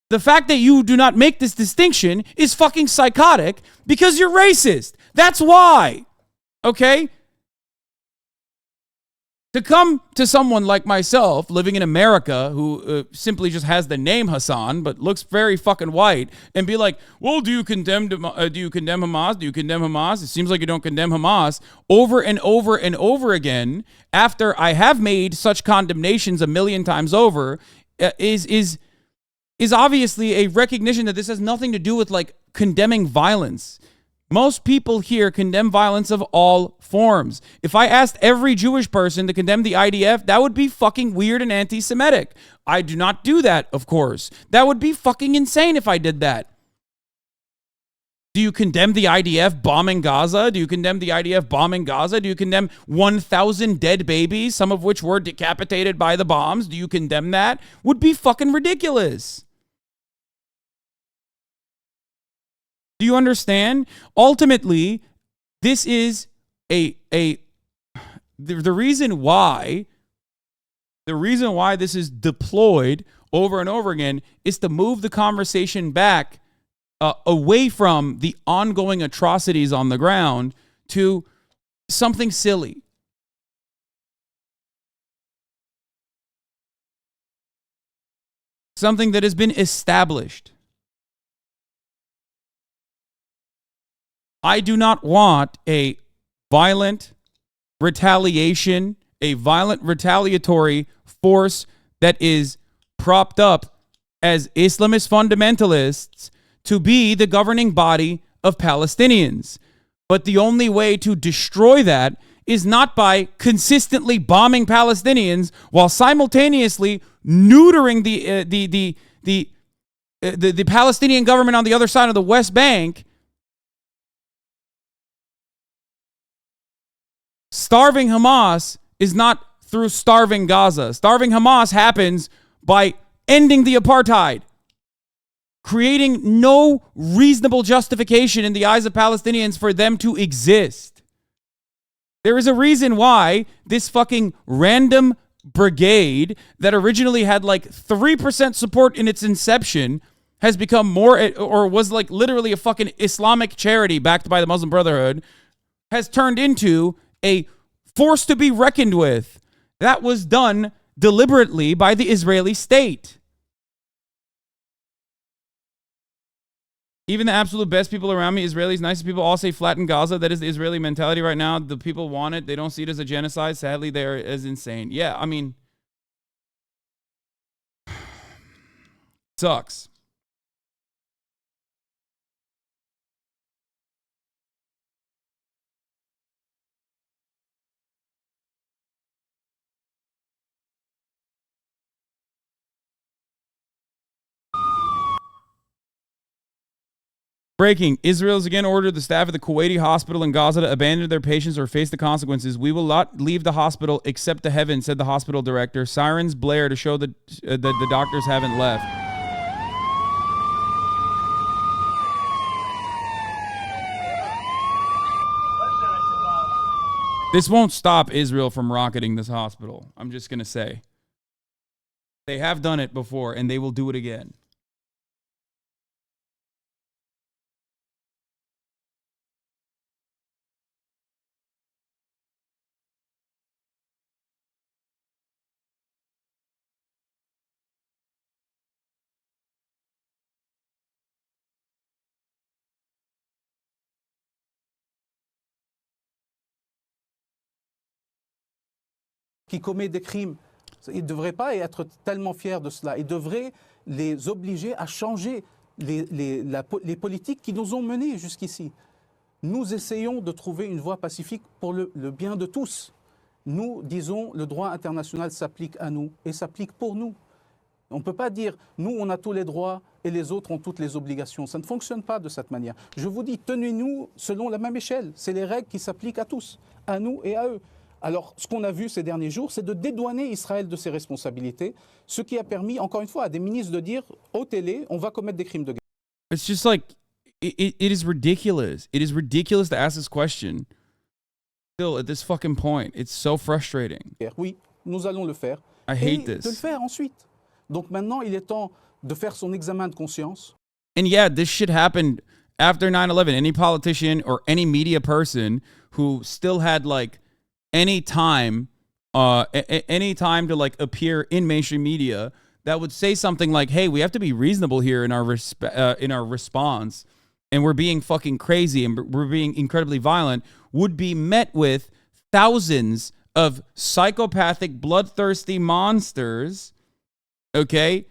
The fact that you do not make this distinction is fucking psychotic because you're racist. That's why. Okay? To come to someone like myself living in America who simply just has the name Hasan but looks very fucking white and be like, well, do you condemn Hamas? Do you condemn Hamas? It seems like you don't condemn Hamas over and over and over again after I have made such condemnations a million times over is obviously a recognition that this has nothing to do with like condemning violence. Most people here condemn violence of all forms. If I asked every Jewish person to condemn the IDF, that would be fucking weird and anti-Semitic. I do not do that, of course. That would be fucking insane if I did that. Do you condemn the IDF bombing Gaza? Do you condemn the IDF bombing Gaza? Do you condemn 1,000 dead babies, some of which were decapitated by the bombs? Do you condemn that? Would be fucking ridiculous. Do you understand? Ultimately, this is the reason why this is deployed over and over again is to move the conversation back away from the ongoing atrocities on the ground to something silly. Something that has been established. I do not want a violent retaliation, a violent retaliatory force that is propped up as Islamist fundamentalists to be the governing body of Palestinians. But the only way to destroy that is not by consistently bombing Palestinians while simultaneously neutering the Palestinian government on the other side of the West Bank. Starving Hamas is not through starving Gaza. Starving Hamas happens by ending the apartheid, creating no reasonable justification in the eyes of Palestinians for them to exist. There is a reason why this fucking random brigade that originally had like 3% support in its inception has become more, or was like literally a fucking Islamic charity backed by the Muslim Brotherhood, has turned into a force to be reckoned with. That was done deliberately by the Israeli state. Even the absolute best people around me, Israelis, nicest people, all say flatten Gaza. That is the Israeli mentality right now. The people want it. They don't see it as a genocide. Sadly, they're as insane. Yeah, I mean, sucks. Breaking. Israel has again ordered the staff of the Kuwaiti hospital in Gaza to abandon their patients or face the consequences. We will not leave the hospital except to heaven, said the hospital director. Sirens blare to show that the doctors haven't left. This won't stop Israel from rocketing this hospital. I'm just going to say. They have done it before, and they will do it again. Qui commet des crimes, ils ne devraient pas être tellement fiers de cela. Ils devraient les obliger à changer les politiques qui nous ont menés jusqu'ici. Nous essayons de trouver une voie pacifique pour le bien de tous. Nous disons le droit international s'applique à nous et s'applique pour nous. On ne peut pas dire nous on a tous les droits et les autres ont toutes les obligations. Ça ne fonctionne pas de cette manière. Je vous dis, tenez-nous selon la même échelle. C'est les règles qui s'appliquent à tous, à nous et à eux. Alors, ce qu'on a vu ces derniers jours, c'est de dédouaner Israël de ses responsabilités, ce qui a permis, encore une fois, à des ministres de dire aux télé, on va commettre des crimes de guerre. It's just like, it is ridiculous. It is ridiculous to ask this question. Still, at this fucking point, it's so frustrating. Oui, nous allons le faire. I hate this. De le faire ensuite. Donc maintenant, il est temps de faire son examen de conscience. And yeah, this shit happened after 9/11. Any politician or any media person who still had like any time to like appear in mainstream media that would say something like, hey, we have to be reasonable here in our response, and we're being fucking crazy and we're being incredibly violent, would be met with thousands of psychopathic, bloodthirsty monsters, okay,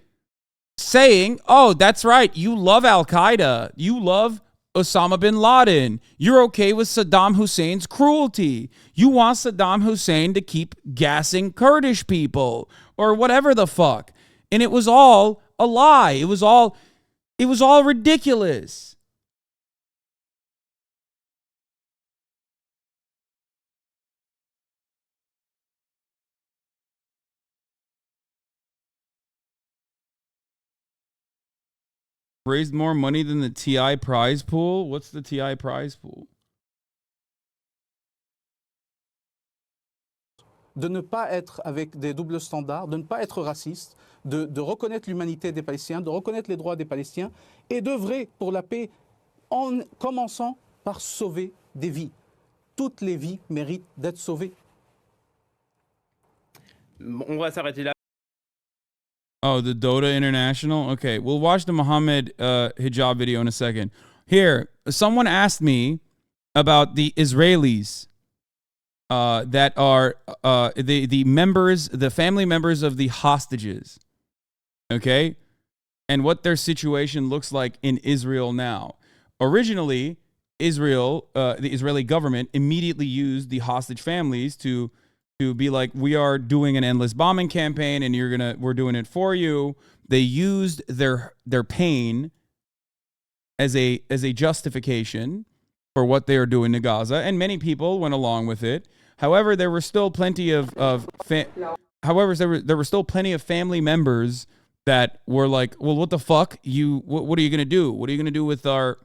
saying, oh, that's right, you love Al-Qaeda, you love Osama bin Laden. You're okay with Saddam Hussein's cruelty. You want Saddam Hussein to keep gassing Kurdish people or whatever the fuck. And it was all a lie. It was all ridiculous. Raised more money than the TI prize pool? What's the TI prize pool? De ne pas être avec des doubles standards, de ne pas être raciste, de reconnaître l'humanité des Palestiniens, de reconnaître les droits des Palestiniens et d'œuvrer pour la paix en commençant par sauver des vies. Toutes les vies méritent d'être sauvées. On va s'arrêter là. Oh, the Dota International? Okay, we'll watch the Mohammed hijab video in a second. Here, someone asked me about the Israelis that are the members, the family members of the hostages, okay? And what their situation looks like in Israel now. Originally, Israel, the Israeli government immediately used the hostage families to be like, we are doing an endless bombing campaign and we're doing it for you. They used their pain as a justification for what they are doing to Gaza, and many people went along with it. However, there were still plenty of family members that were like, well, what the fuck? What are you gonna do? What are you gonna do with our?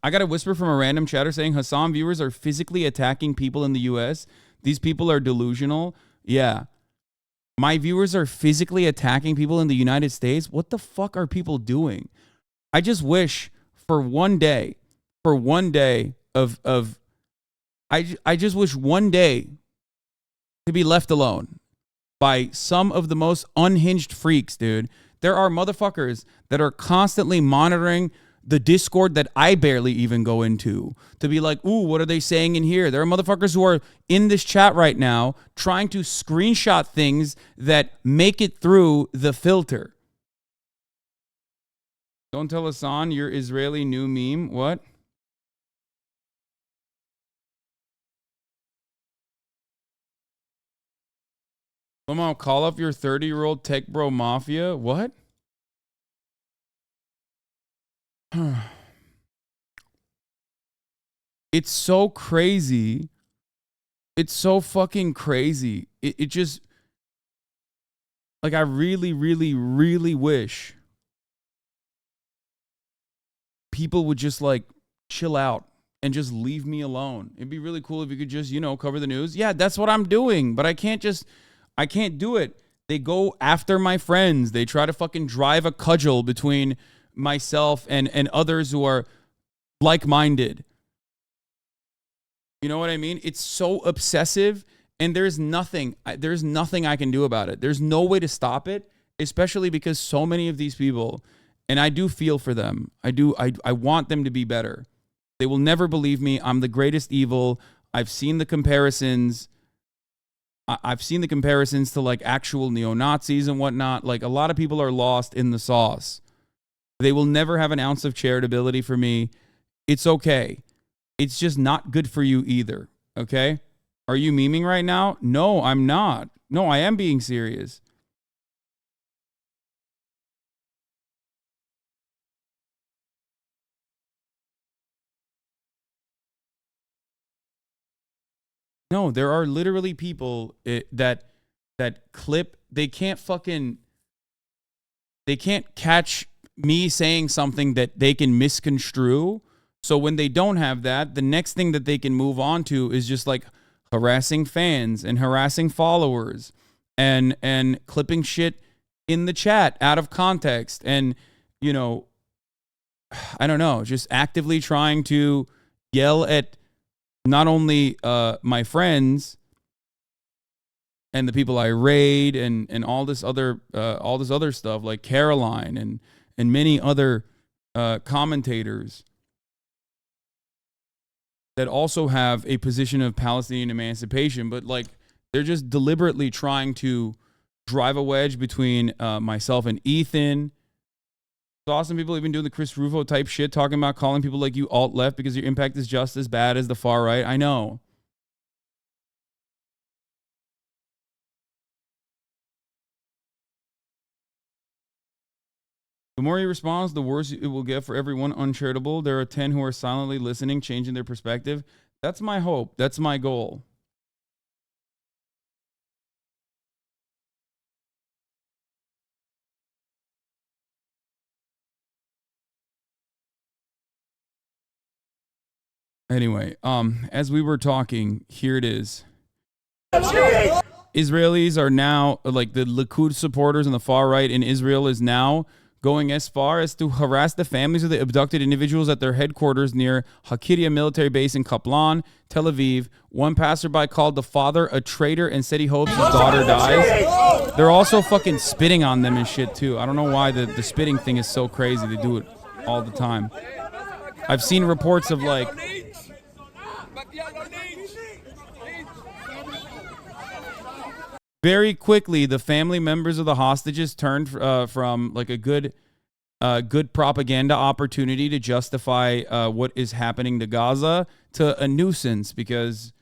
I got a whisper from a random chatter saying Hasan viewers are physically attacking people in the U.S. These people are delusional. Yeah. My viewers are physically attacking people in the United States. What the fuck are people doing? I just wish for one day of I just wish one day to be left alone by some of the most unhinged freaks, dude. There are motherfuckers that are constantly monitoring the Discord that I barely even go into to be like, ooh, what are they saying in here? There are motherfuckers who are in this chat right now trying to screenshot things that make it through the filter. Don't tell Hasan your Israeli new meme. What? Come on, call up your 30-year-old tech bro mafia. What? It's so crazy. It's so fucking crazy. It just, like, I really, really, really wish people would just, like, chill out and just leave me alone. It'd be really cool if you could just, cover the news. Yeah, that's what I'm doing, but I can't do it. They go after my friends. They try to fucking drive a cudgel between myself and others who are like-minded. You know what I mean? It's so obsessive, and there's nothing I can do about it. There's no way to stop it, especially because so many of these people, and I do feel for them. I want them to be better. They will never believe me. I'm the greatest evil. I've seen the comparisons. I've seen the comparisons to like actual neo-Nazis and whatnot. Like, a lot of people are lost in the sauce. They will never have an ounce of charitability for me. It's okay. It's just not good for you either. Okay? Are you memeing right now? No, I'm not. No, I am being serious. No, there are literally people that clip. They can't catch me saying something that they can misconstrue. So when they don't have that, the next thing that they can move on to is just like harassing fans and harassing followers and clipping shit in the chat out of context. And, I don't know, just actively trying to yell at not only my friends and the people I raid and all this other stuff like Caroline and many other commentators that also have a position of Palestinian emancipation, but like they're just deliberately trying to drive a wedge between myself and Ethan It's awesome people even doing the Chris Rufo type shit, talking about calling people like you alt-left because your impact is just as bad as the far right. I know. The more he responds, the worse it will get for everyone uncharitable. There are 10 who are silently listening, changing their perspective. That's my hope. That's my goal. Anyway, as we were talking, here it is. Israelis are now, like the Likud supporters on the far right in Israel is now going as far as to harass the families of the abducted individuals at their headquarters near Hakiria military base in Kaplan, Tel Aviv. One passerby called the father a traitor and said he hopes his daughter dies. They're also fucking spitting on them and shit too. I don't know why the spitting thing is so crazy. They do it all the time. I've seen reports of like... Very quickly, the family members of the hostages turned from like a good propaganda opportunity to justify what is happening to Gaza to a nuisance, because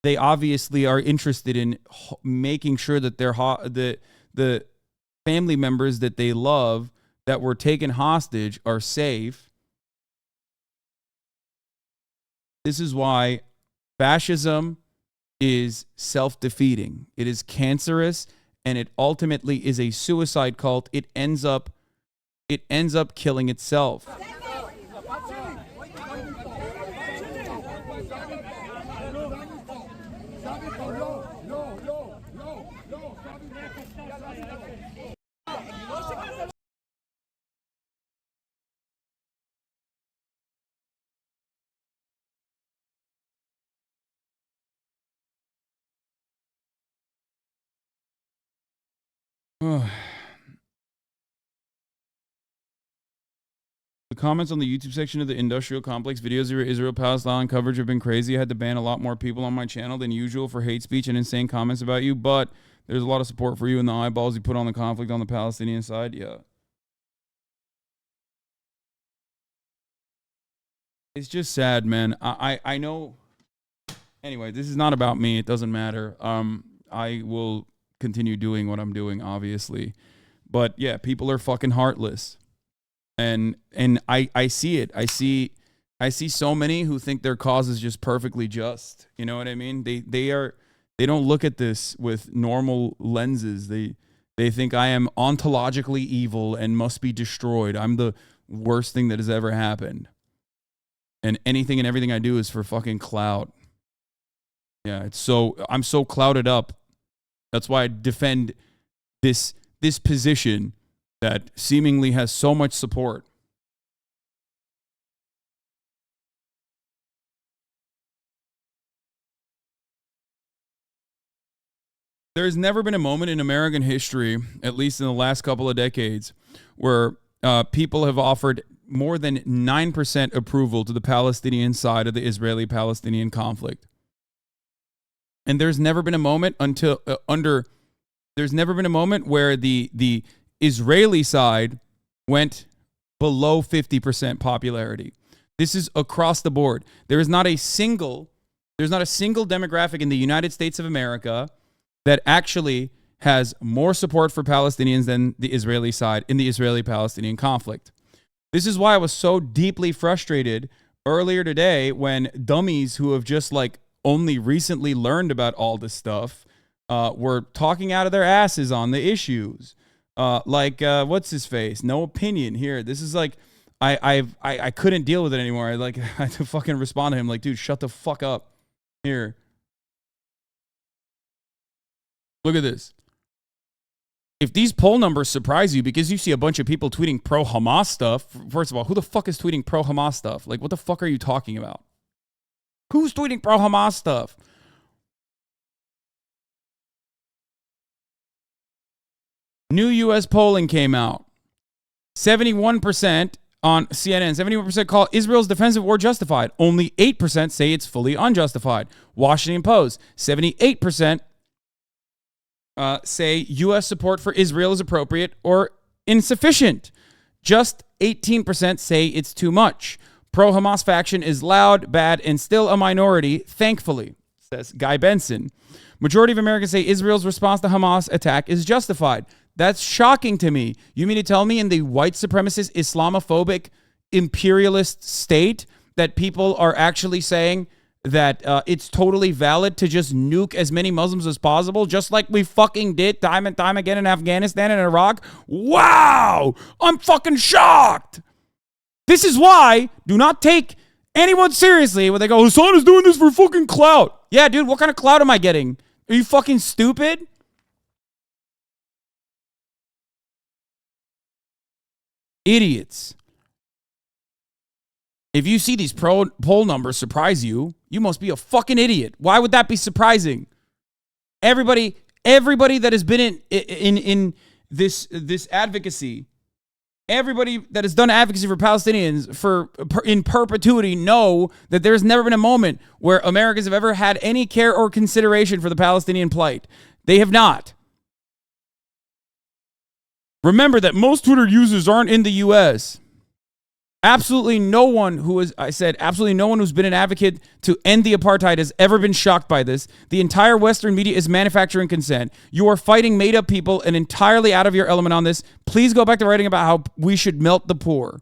they obviously are interested in making sure that the family members that they love that were taken hostage are safe. This is why fascism is self-defeating. It is cancerous, and it ultimately is a suicide cult. It ends up killing itself. The comments on the YouTube section of the industrial complex videos of your Israel-Palestine coverage have been crazy. I had to ban a lot more people on my channel than usual for hate speech and insane comments about you, but there's a lot of support for you and the eyeballs you put on the conflict on the Palestinian side. Yeah. It's just sad, man. I know. Anyway, this is not about me. It doesn't matter. I will continue doing what I'm doing, obviously. But yeah, people are fucking heartless. And I see it. I see so many who think their cause is just perfectly just. You know what I mean? They don't look at this with normal lenses. They think I am ontologically evil and must be destroyed. I'm the worst thing that has ever happened. And anything and everything I do is for fucking clout. Yeah, I'm so clouded up. That's why I defend this position that seemingly has so much support. There's never been a moment in American history, at least in the last couple of decades, where people have offered more than 9% approval to the Palestinian side of the Israeli-Palestinian conflict. And there's never been a moment there's never been a moment where the Israeli side went below 50% popularity. This is across the board. There's not a single demographic in the United States of America that actually has more support for Palestinians than the Israeli side in the Israeli-Palestinian conflict. This is why I was so deeply frustrated earlier today when dummies who have just like only recently learned about all this stuff were talking out of their asses on the issues. What's his face? No opinion here. This is like, I couldn't deal with it anymore. I had to fucking respond to him like, dude, shut the fuck up. Here. Look at this. If these poll numbers surprise you because you see a bunch of people tweeting pro-Hamas stuff, first of all, who the fuck is tweeting pro-Hamas stuff? Like, what the fuck are you talking about? Who's tweeting pro-Hamas stuff? New U.S. polling came out. 71% on CNN, 71% call Israel's defensive war justified. Only 8% say it's fully unjustified. Washington Post, 78% say U.S. support for Israel is appropriate or insufficient. Just 18% say it's too much. Pro-Hamas faction is loud, bad, and still a minority, thankfully, says Guy Benson. Majority of Americans say Israel's response to Hamas attack is justified. That's shocking to me. You mean to tell me in the white supremacist, Islamophobic, imperialist state that people are actually saying that it's totally valid to just nuke as many Muslims as possible, just like we fucking did time and time again in Afghanistan and Iraq? Wow! I'm fucking shocked! This is why do not take anyone seriously when they go, Hasan is doing this for fucking clout. Yeah, dude, what kind of clout am I getting? Are you fucking stupid? Idiots. If you see these poll numbers surprise you, you must be a fucking idiot. Why would that be surprising? Everybody that has been in this advocacy, everybody that has done advocacy for Palestinians in perpetuity know that there's never been a moment where Americans have ever had any care or consideration for the Palestinian plight. They have not. Remember that most Twitter users aren't in the U.S. Absolutely no one absolutely no one who's been an advocate to end the apartheid has ever been shocked by this. The entire Western media is manufacturing consent. You are fighting made-up people and entirely out of your element on this. Please go back to writing about how we should melt the poor.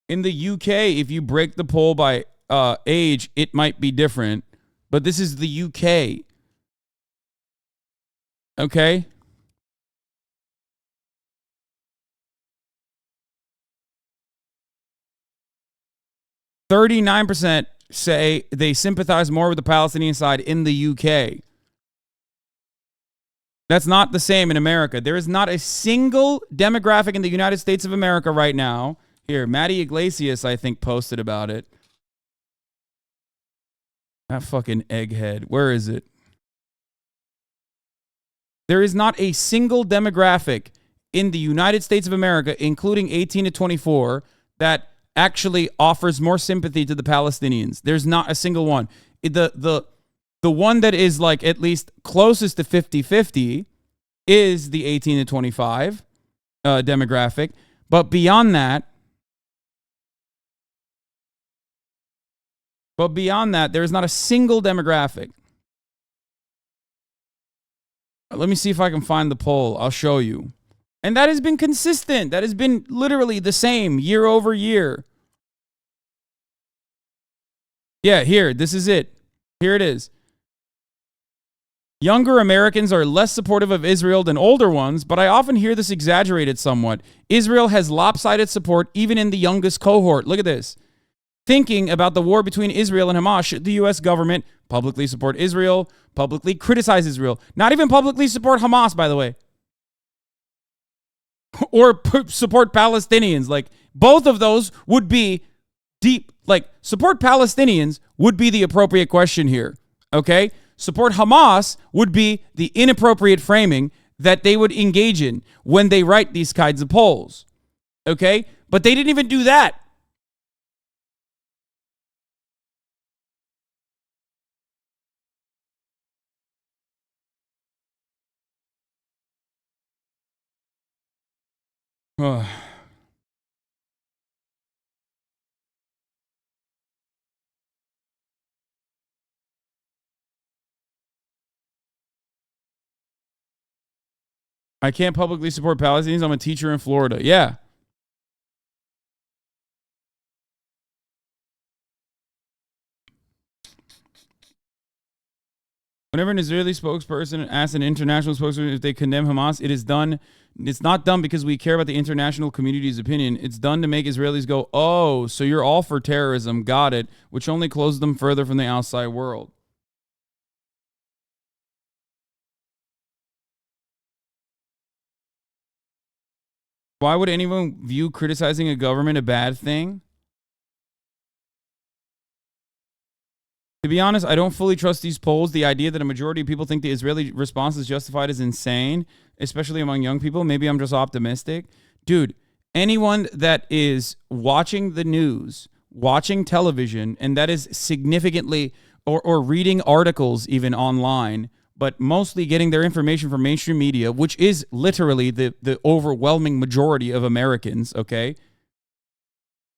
In the UK, if you break the poll by age, it might be different. But this is the UK. Okay? %39% say they sympathize more with the Palestinian side in the UK. That's not the same in America. There is not a single demographic in the United States of America right now. Here, Matty Iglesias, I think, posted about it. That fucking egghead. Where is it? There is not a single demographic in the United States of America, including 18 to 24, that actually offers more sympathy to the Palestinians. There's not a single one. The one that is like at least closest to 50-50 is the 18 to 25 demographic. But beyond that, there is not a single demographic. Let me see if I can find the poll. I'll show you. And that has been consistent. That has been literally the same year over year. Yeah, here. This is it. Here it is. Younger Americans are less supportive of Israel than older ones, but I often hear this exaggerated somewhat. Israel has lopsided support even in the youngest cohort. Look at this. Thinking about the war between Israel and Hamas, should the U.S. government publicly support Israel, publicly criticize Israel, not even publicly support Hamas, by the way, or support Palestinians? Like, both of those would be deep, like, support Palestinians would be the appropriate question here, okay? Support Hamas would be the inappropriate framing that they would engage in when they write these kinds of polls, okay? But they didn't even do that. I can't publicly support Palestinians. I'm a teacher in Florida. Yeah. Whenever an Israeli spokesperson asks an international spokesperson if they condemn Hamas, it is done. It's not done because we care about the international community's opinion. It's done to make Israelis go, oh, so you're all for terrorism. Got it. Which only closes them further from the outside world. Why would anyone view criticizing a government a bad thing? To be honest, I don't fully trust these polls. The idea that a majority of people think the Israeli response is justified is insane, especially among young people. Maybe I'm just optimistic. Dude, anyone that is watching the news, watching television, and that is significantly, or reading articles even online, but mostly getting their information from mainstream media, which is literally the overwhelming majority of Americans, okay,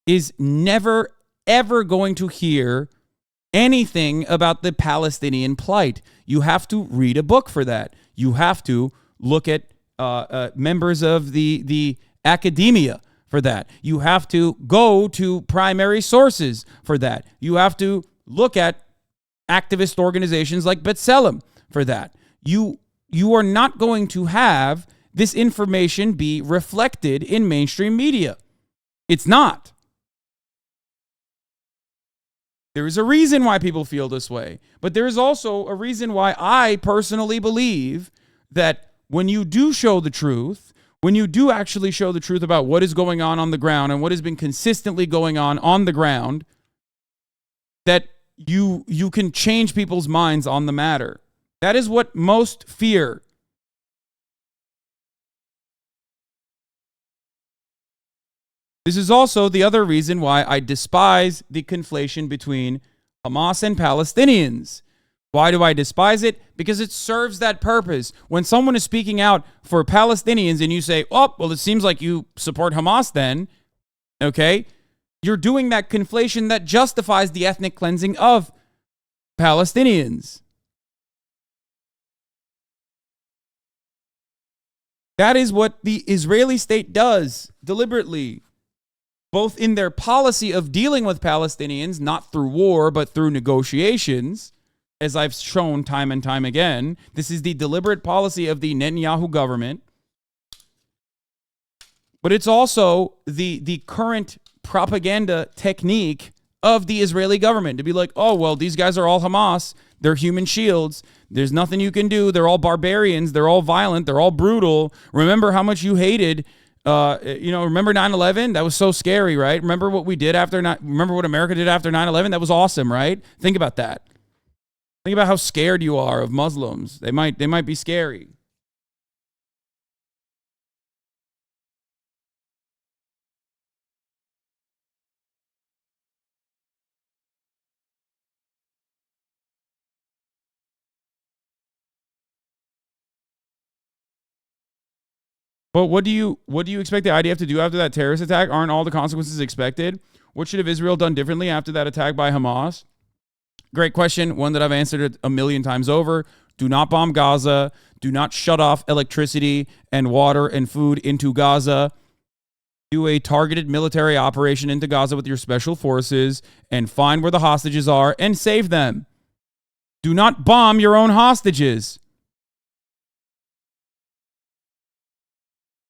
is never, ever going to hear anything about the Palestinian plight. You have to read a book for that. You have to look at members of the academia for that. You have to go to primary sources for that. You have to look at activist organizations like B'Tselem for that. You are not going to have this information be reflected in mainstream media. It's not. There is a reason why people feel this way, but there is also a reason why I personally believe that when you do show the truth, when you do actually show the truth about what is going on the ground and what has been consistently going on the ground, that you can change people's minds on the matter. That is what most fear. This is also the other reason why I despise the conflation between Hamas and Palestinians. Why do I despise it? Because it serves that purpose. When someone is speaking out for Palestinians and you say, oh, well, it seems like you support Hamas then, okay? You're doing that conflation that justifies the ethnic cleansing of Palestinians. That is what the Israeli state does deliberately, both in their policy of dealing with Palestinians, not through war, but through negotiations, as I've shown time and time again. This is the deliberate policy of the Netanyahu government. But it's also the current propaganda technique of the Israeli government to be like, oh, well, these guys are all Hamas. They're human shields. There's nothing you can do. They're all barbarians. They're all violent. They're all brutal. Remember how much you hated, remember 9/11? That was so scary, right? Remember what we did remember what America did after 9/11? That was awesome, right? Think about that. Think about how scared you are of Muslims. They might be scary. But what do you expect the IDF to do after that terrorist attack? Aren't all the consequences expected? What should have Israel done differently after that attack by Hamas? Great question, one that I've answered a million times over. Do not bomb Gaza. Do not shut off electricity and water and food into Gaza. Do a targeted military operation into Gaza with your special forces and find where the hostages are and save them. Do not bomb your own hostages.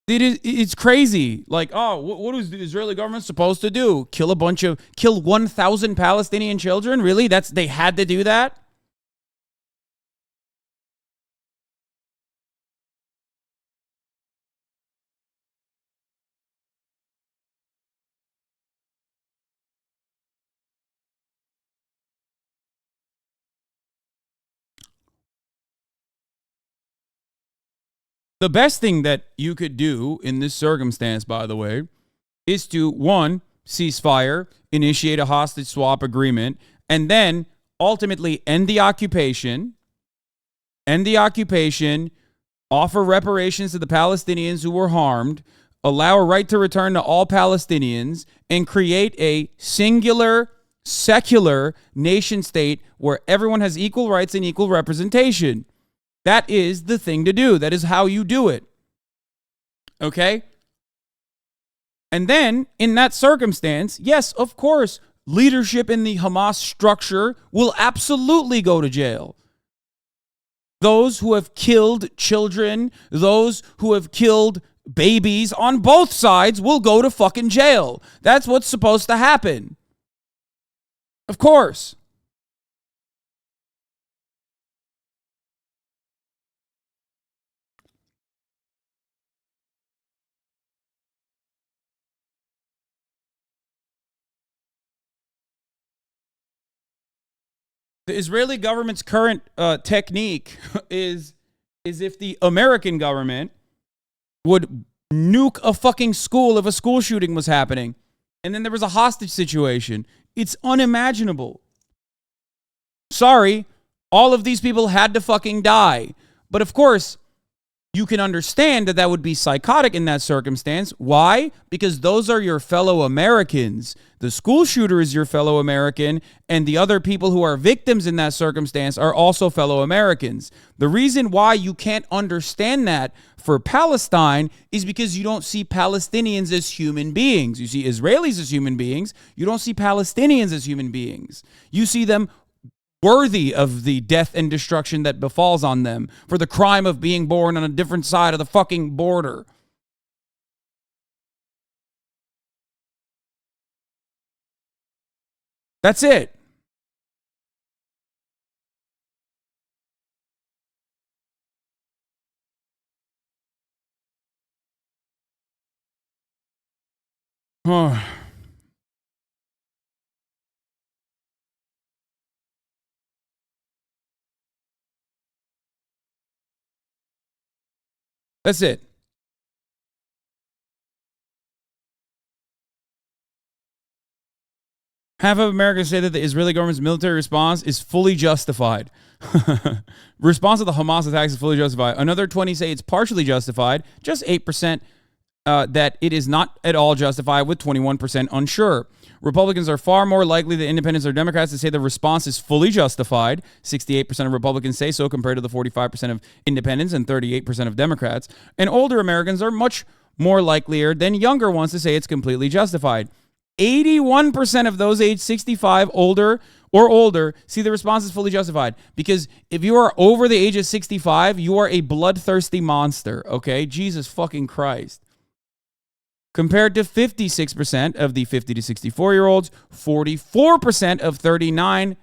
It's crazy. Like, oh, what is the Israeli government supposed to do? Kill 1,000 Palestinian children? Really? They had to do that? The best thing that you could do in this circumstance, by the way, is to, one, ceasefire, initiate a hostage swap agreement, and then ultimately end the occupation, offer reparations to the Palestinians who were harmed, allow a right to return to all Palestinians, and create a singular, secular nation state where everyone has equal rights and equal representation. That is the thing to do. That is how you do it. Okay? And then, in that circumstance, yes, of course, leadership in the Hamas structure will absolutely go to jail. Those who have killed children, those who have killed babies on both sides will go to fucking jail. That's what's supposed to happen. Of course. The Israeli government's current technique is if the American government would nuke a fucking school if a school shooting was happening. And then there was a hostage situation. It's unimaginable. Sorry, all of these people had to fucking die. But of course, you can understand that that would be psychotic in that circumstance. Why? Because those are your fellow Americans. The school shooter is your fellow American, and the other people who are victims in that circumstance are also fellow Americans. The reason why you can't understand that for Palestine is because you don't see Palestinians as human beings. You see Israelis as human beings. You don't see Palestinians as human beings. You see them worthy of the death and destruction that befalls on them for the crime of being born on a different side of the fucking border. That's it. That's it. Half of Americans say that the Israeli government's military response is fully justified. Response to the Hamas attacks is fully justified. Another 20 say it's partially justified. Just 8% that it is not at all justified, with 21% unsure. Republicans are far more likely than independents or Democrats to say the response is fully justified. 68% of Republicans say so, compared to the 45% of independents and 38% of Democrats. And older Americans are much more likelier than younger ones to say it's completely justified. 81% of those aged 65 or older see the response is fully justified. Because if you are over the age of 65, you are a bloodthirsty monster, okay? Jesus fucking Christ. Compared to 56% of the 50 to 64-year-olds, 44% of 35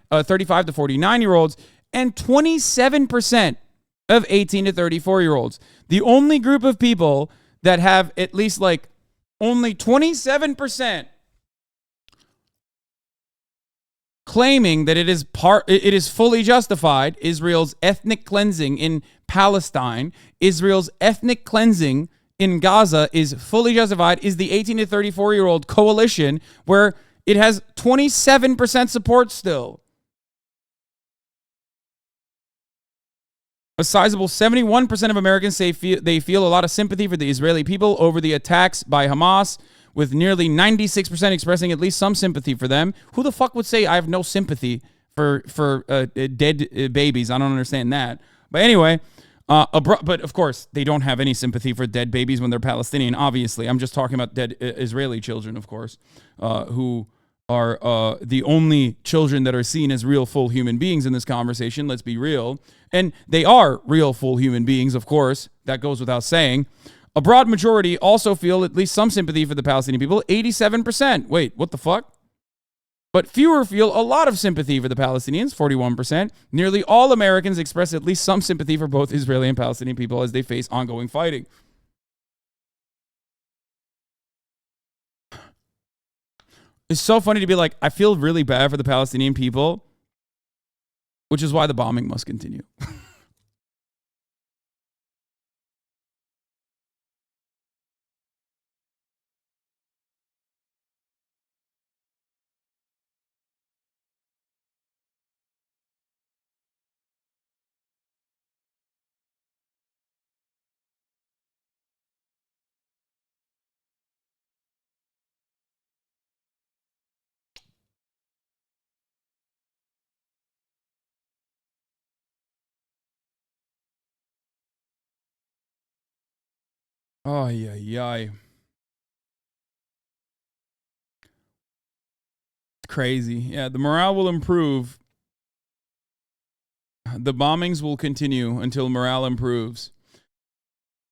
to 49-year-olds, and 27% of 18 to 34-year-olds. The only group of people that have at least only 27% claiming that it is fully justified, Israel's ethnic cleansing in Palestine, Israel's ethnic cleansing in Gaza is fully justified, is the 18 to 34-year-old coalition, where it has 27% support still. A sizable 71% of Americans say they feel a lot of sympathy for the Israeli people over the attacks by Hamas, with nearly 96% expressing at least some sympathy for them. Who the fuck would say I have no sympathy for dead babies? I don't understand that. But anyway, but of course, they don't have any sympathy for dead babies when they're Palestinian, obviously. I'm just talking about dead Israeli children, of course, who are the only children that are seen as real, full human beings in this conversation. Let's be real. And they are real, full human beings, of course. That goes without saying. A broad majority also feel at least some sympathy for the Palestinian people, 87%. Wait, what the fuck? But fewer feel a lot of sympathy for the Palestinians, 41%. Nearly all Americans express at least some sympathy for both Israeli and Palestinian people as they face ongoing fighting. It's so funny to be like, I feel really bad for the Palestinian people, which is why the bombing must continue. Oh, yeah. It's crazy. Yeah, the morale will improve. The bombings will continue until morale improves.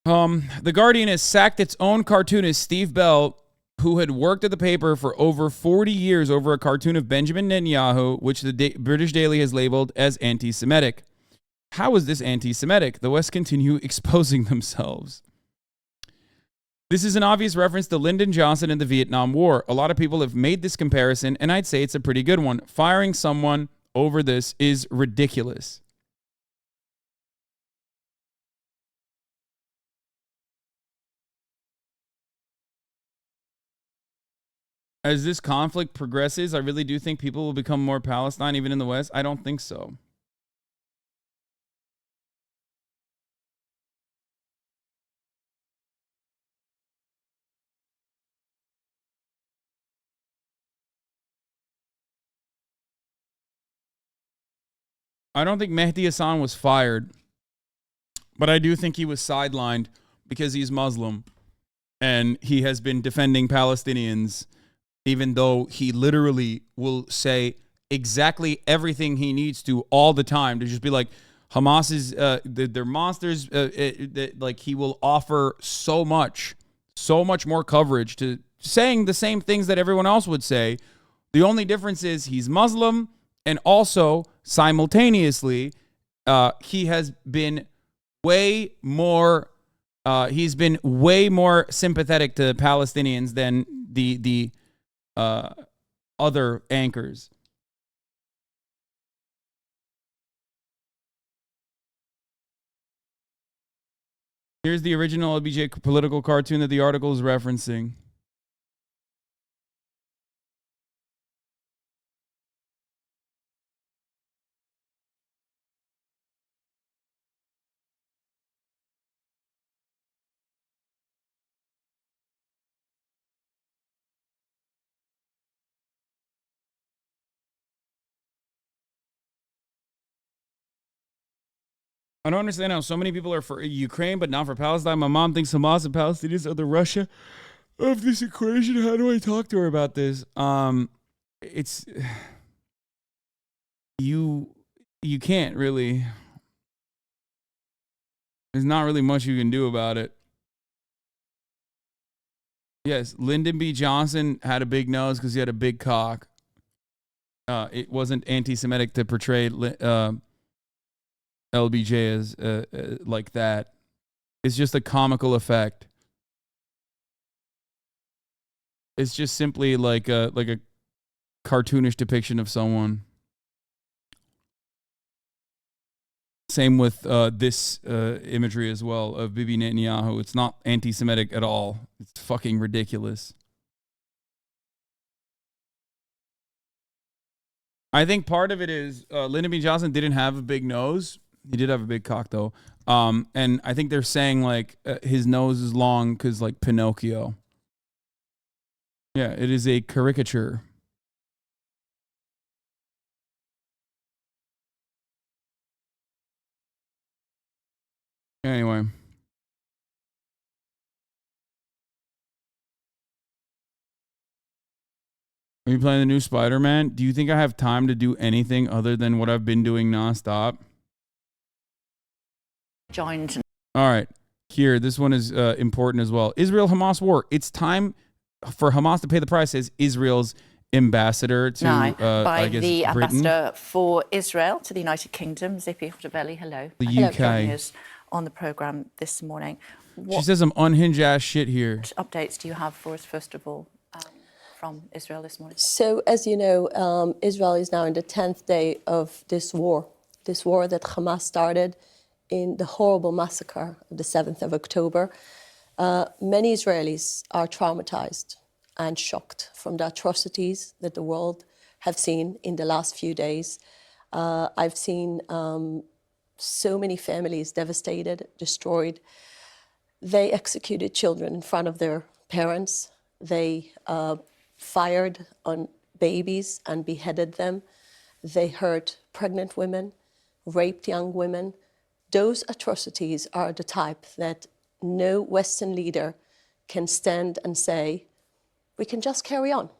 The Guardian has sacked its own cartoonist, Steve Bell, who had worked at the paper for over 40 years over a cartoon of Benjamin Netanyahu, which the British Daily has labeled as anti-Semitic. How is this anti-Semitic? The West continue exposing themselves. This is an obvious reference to Lyndon Johnson and the Vietnam War. A lot of people have made this comparison, and I'd say it's a pretty good one. Firing someone over this is ridiculous. As this conflict progresses, I really do think people will become more Palestine, even in the West. I don't think so. I don't think Mehdi Hasan was fired, but I do think he was sidelined because he's Muslim and he has been defending Palestinians, even though he literally will say exactly everything he needs to all the time to just be like, Hamas is, they're monsters. Like, he will offer so much more coverage to saying the same things that everyone else would say. The only difference is he's Muslim, and also simultaneously, he has been way more sympathetic to Palestinians than the other anchors. Here's the original LBJ political cartoon that the article is referencing. I don't understand how so many people are for Ukraine, but not for Palestine. My mom thinks Hamas and Palestinians are the Russia of this equation. How do I talk to her about this? It's you can't really. There's not really much you can do about it. Yes, Lyndon B. Johnson had a big nose because he had a big cock. It wasn't anti-Semitic to portray LBJ as like that. It's just a comical effect. It's just simply like a cartoonish depiction of someone. Same with this imagery as well of Bibi Netanyahu. It's not anti-Semitic at all. It's fucking ridiculous. I think part of it is Lyndon B. Johnson didn't have a big nose. He did have a big cock, though. And I think they're saying, like, his nose is long because, like, Pinocchio. Yeah, it is a caricature. Anyway. Are you playing the new Spider-Man? Do you think I have time to do anything other than what I've been doing nonstop? Joined. All right. Here, this one is important as well. Israel-Hamas war. It's time for Hamas to pay the price, says Israel's ambassador to, by I guess, the Britain. ambassador for Israel to the United Kingdom, Zippy Hottabelli. Hello. The Hello, UK. joining us on the programme this morning. She says some unhinged ass shit here. What updates do you have for us, first of all, from Israel this morning? So, as you know, Israel is now in the 10th day of this war that Hamas started in the horrible massacre of the 7th of October. Many Israelis are traumatized and shocked from the atrocities that the world have seen in the last few days. I've seen so many families devastated, destroyed. They executed children in front of their parents. They fired on babies and beheaded them. They hurt pregnant women, raped young women. Those atrocities are the type that no Western leader can stand and say, we can just carry on.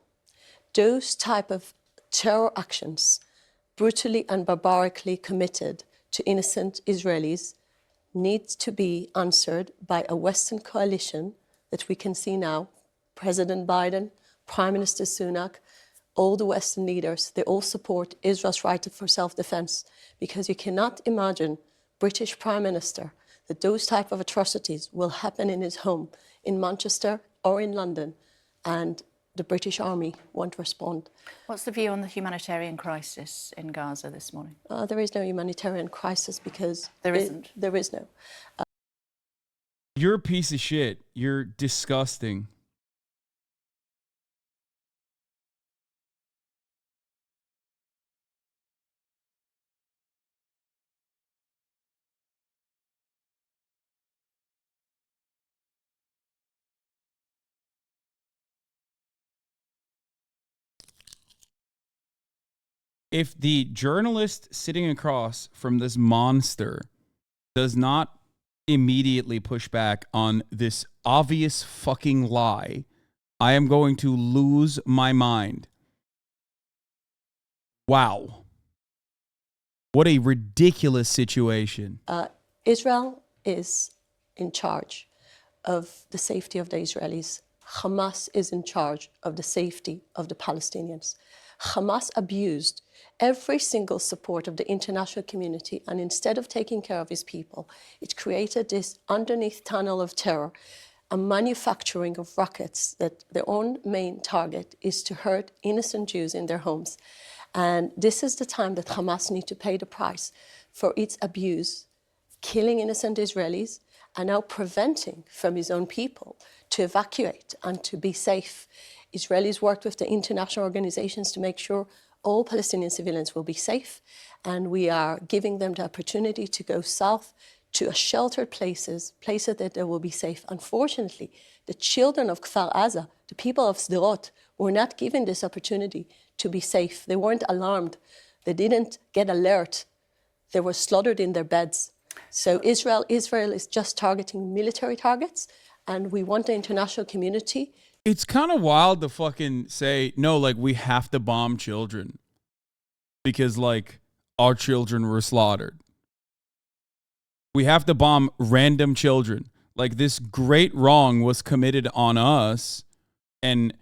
Those type of terror actions, brutally and barbarically committed to innocent Israelis, need to be answered by a Western coalition that we can see now. President Biden, Prime Minister Sunak, all the Western leaders, they all support Israel's right for self-defense, because you cannot imagine British Prime Minister that those type of atrocities will happen in his home in Manchester or in London, and the British Army won't respond. What's the view on the humanitarian crisis in Gaza this morning? There is no humanitarian crisis because there isn't. There is no. You're a piece of shit. You're disgusting. if the journalist sitting across from this monster does not immediately push back on this obvious fucking lie, I am going to lose my mind. Wow. What a ridiculous situation. Israel is in charge of the safety of the Israelis. Hamas is in charge of the safety of the Palestinians. Hamas abused every single support of the international community, and instead of taking care of his people, it created this underneath tunnel of terror, a manufacturing of rockets that their own main target is to hurt innocent Jews in their homes. And this is the time that Hamas need to pay the price for its abuse, killing innocent Israelis, and now preventing from his own people to evacuate and to be safe. Israelis worked with the international organizations to make sure all Palestinian civilians will be safe, and we are giving them the opportunity to go south to a sheltered places that they will be safe. Unfortunately, the children of Kfar Aza, the people of Sderot, were not given this opportunity to be safe. They weren't alarmed. They didn't get alert. They were slaughtered in their beds. So Israel is just targeting military targets, and we want the international community. It's kind of wild to fucking say, no, like, we have to bomb children because, like, our children were slaughtered. We have to bomb random children. Like, this great wrong was committed on us, and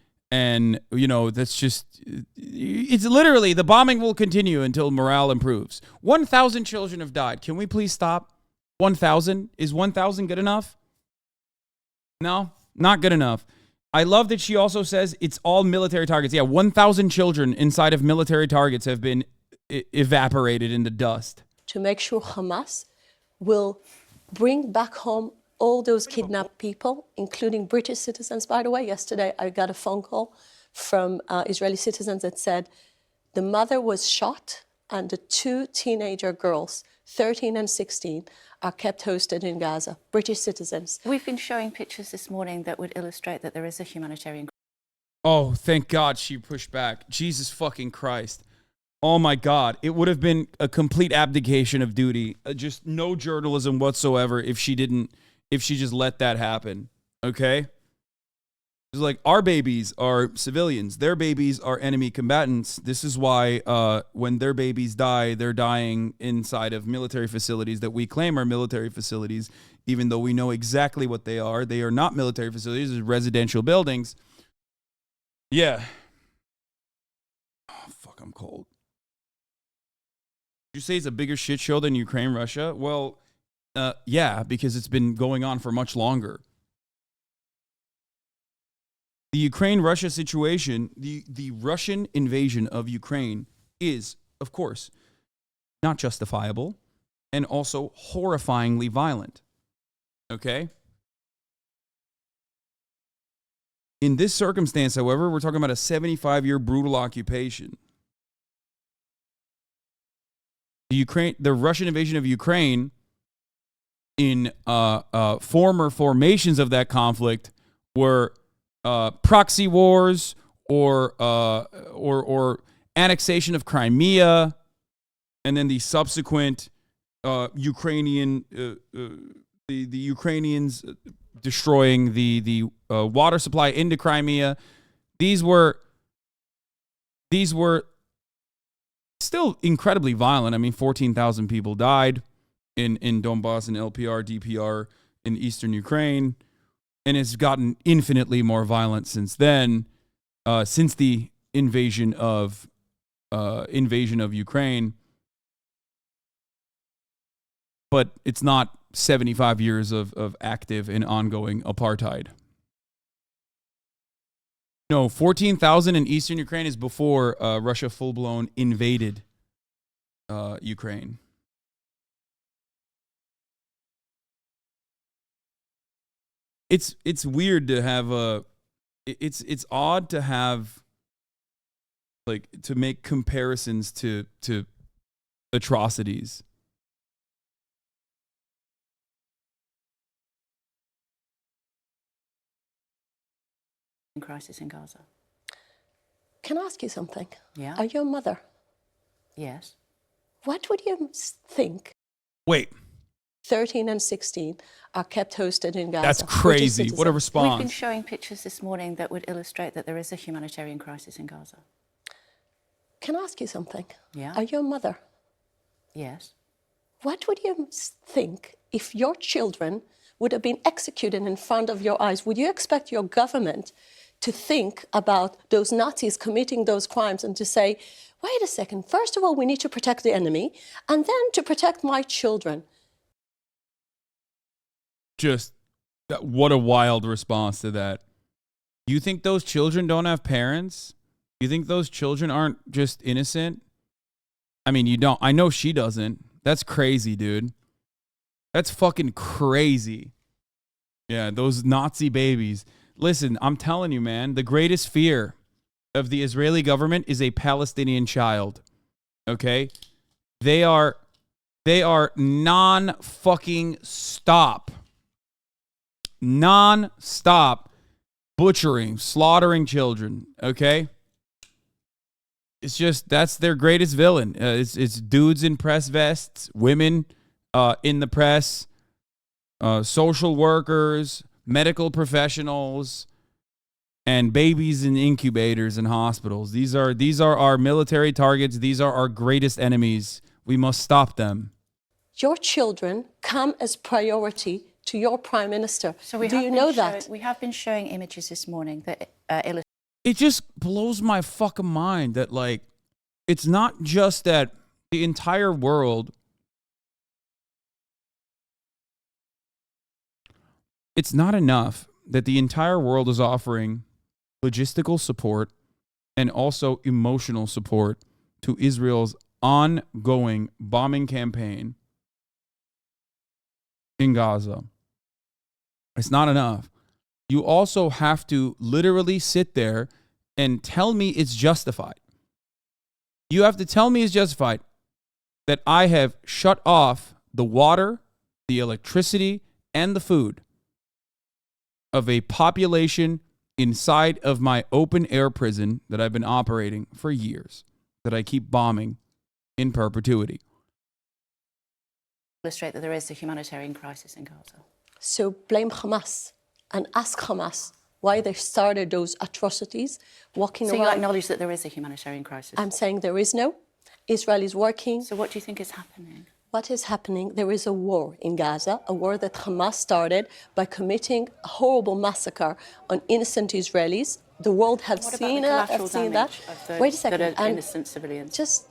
you know, that's just, it's literally, the bombing will continue until morale improves. 1,000 children have died. Can we please stop? 1,000? Is 1,000 good enough? No, not good enough. I love that she also says it's all military targets. Yeah, 1,000 children inside of military targets have been evaporated into dust. To make sure Hamas will bring back home all those kidnapped people, including British citizens, by the way. Yesterday, I got a phone call from Israeli citizens that said the mother was shot and the two teenager girls, 13 and 16, are kept hosted in Gaza, British citizens. We've been showing pictures this morning that would illustrate that there is a humanitarian. Oh, thank God she pushed back. Jesus fucking Christ. Oh my God. It would have been a complete abdication of duty. Just no journalism whatsoever if she just let that happen. Okay? It's like, our babies are civilians. Their babies are enemy combatants. This is why when their babies die, they're dying inside of military facilities that we claim are military facilities, even though we know exactly what they are. They are not military facilities. They're residential buildings. Yeah. Oh, fuck, I'm cold. Did you say it's a bigger shit show than Ukraine, Russia? Well, yeah, because it's been going on for much longer. The Ukraine-Russia situation, the Russian invasion of Ukraine is, of course, not justifiable and also horrifyingly violent. Okay? In this circumstance, however, we're talking about a 75-year brutal occupation. The Russian invasion of Ukraine in former formations of that conflict were proxy wars or annexation of Crimea, and then the subsequent Ukrainians destroying the water supply into Crimea. These were still incredibly violent. I mean, 14,000 people died in Donbass and LPR, DPR in eastern Ukraine. And it's gotten infinitely more violent since then, since the invasion of Ukraine. But it's not 75 years of active and ongoing apartheid. No, 14,000 in eastern Ukraine is before Russia full-blown invaded Ukraine. It's weird to have it's odd to have, like, to make comparisons to atrocities. Crisis in Gaza. Can I ask you something? Yeah. Are you a mother? Yes. What would you think? Wait. 13 and 16 are kept hosted in Gaza. That's crazy. What a response. We've been showing pictures this morning that would illustrate that there is a humanitarian crisis in Gaza. Can I ask you something? Yeah. Are you a mother? Yes. What would you think if your children would have been executed in front of your eyes? Would you expect your government to think about those Nazis committing those crimes and to say, wait a second, first of all, we need to protect the enemy, and then to protect my children? Just, what a wild response to that. You think those children don't have parents? You think those children aren't just innocent? I mean, you don't. I know she doesn't. That's crazy, dude. That's fucking crazy. Yeah, those Nazi babies. Listen, I'm telling you, man, the greatest fear of the Israeli government is a Palestinian child. Okay? They are non-fucking stop butchering, slaughtering children, okay? It's just, that's their greatest villain. It's dudes in press vests, women in the press, social workers, medical professionals, and babies in incubators and hospitals. These are our military targets. These are our greatest enemies. We must stop them. Your children come as priority to your prime minister. So do you know that? We have been showing images this morning that illustrate. It just blows my fucking mind that, like, it's not just that the entire world, it's not enough that the entire world is offering logistical support and also emotional support to Israel's ongoing bombing campaign in Gaza. It's not enough. You also have to literally sit there and tell me it's justified. You have to tell me it's justified that I have shut off the water, the electricity, and the food of a population inside of my open air prison that I've been operating for years, that I keep bombing in perpetuity. Illustrate that there is a humanitarian crisis in Gaza. So blame Hamas and ask Hamas why they started those atrocities, walking around. So you acknowledge that there is a humanitarian crisis? I'm saying there is no. Israel is working. So what do you think is happening? What is happening? There is a war in Gaza, a war that Hamas started by committing a horrible massacre on innocent Israelis. The world has seen that. Wait a second. That are innocent civilians. Just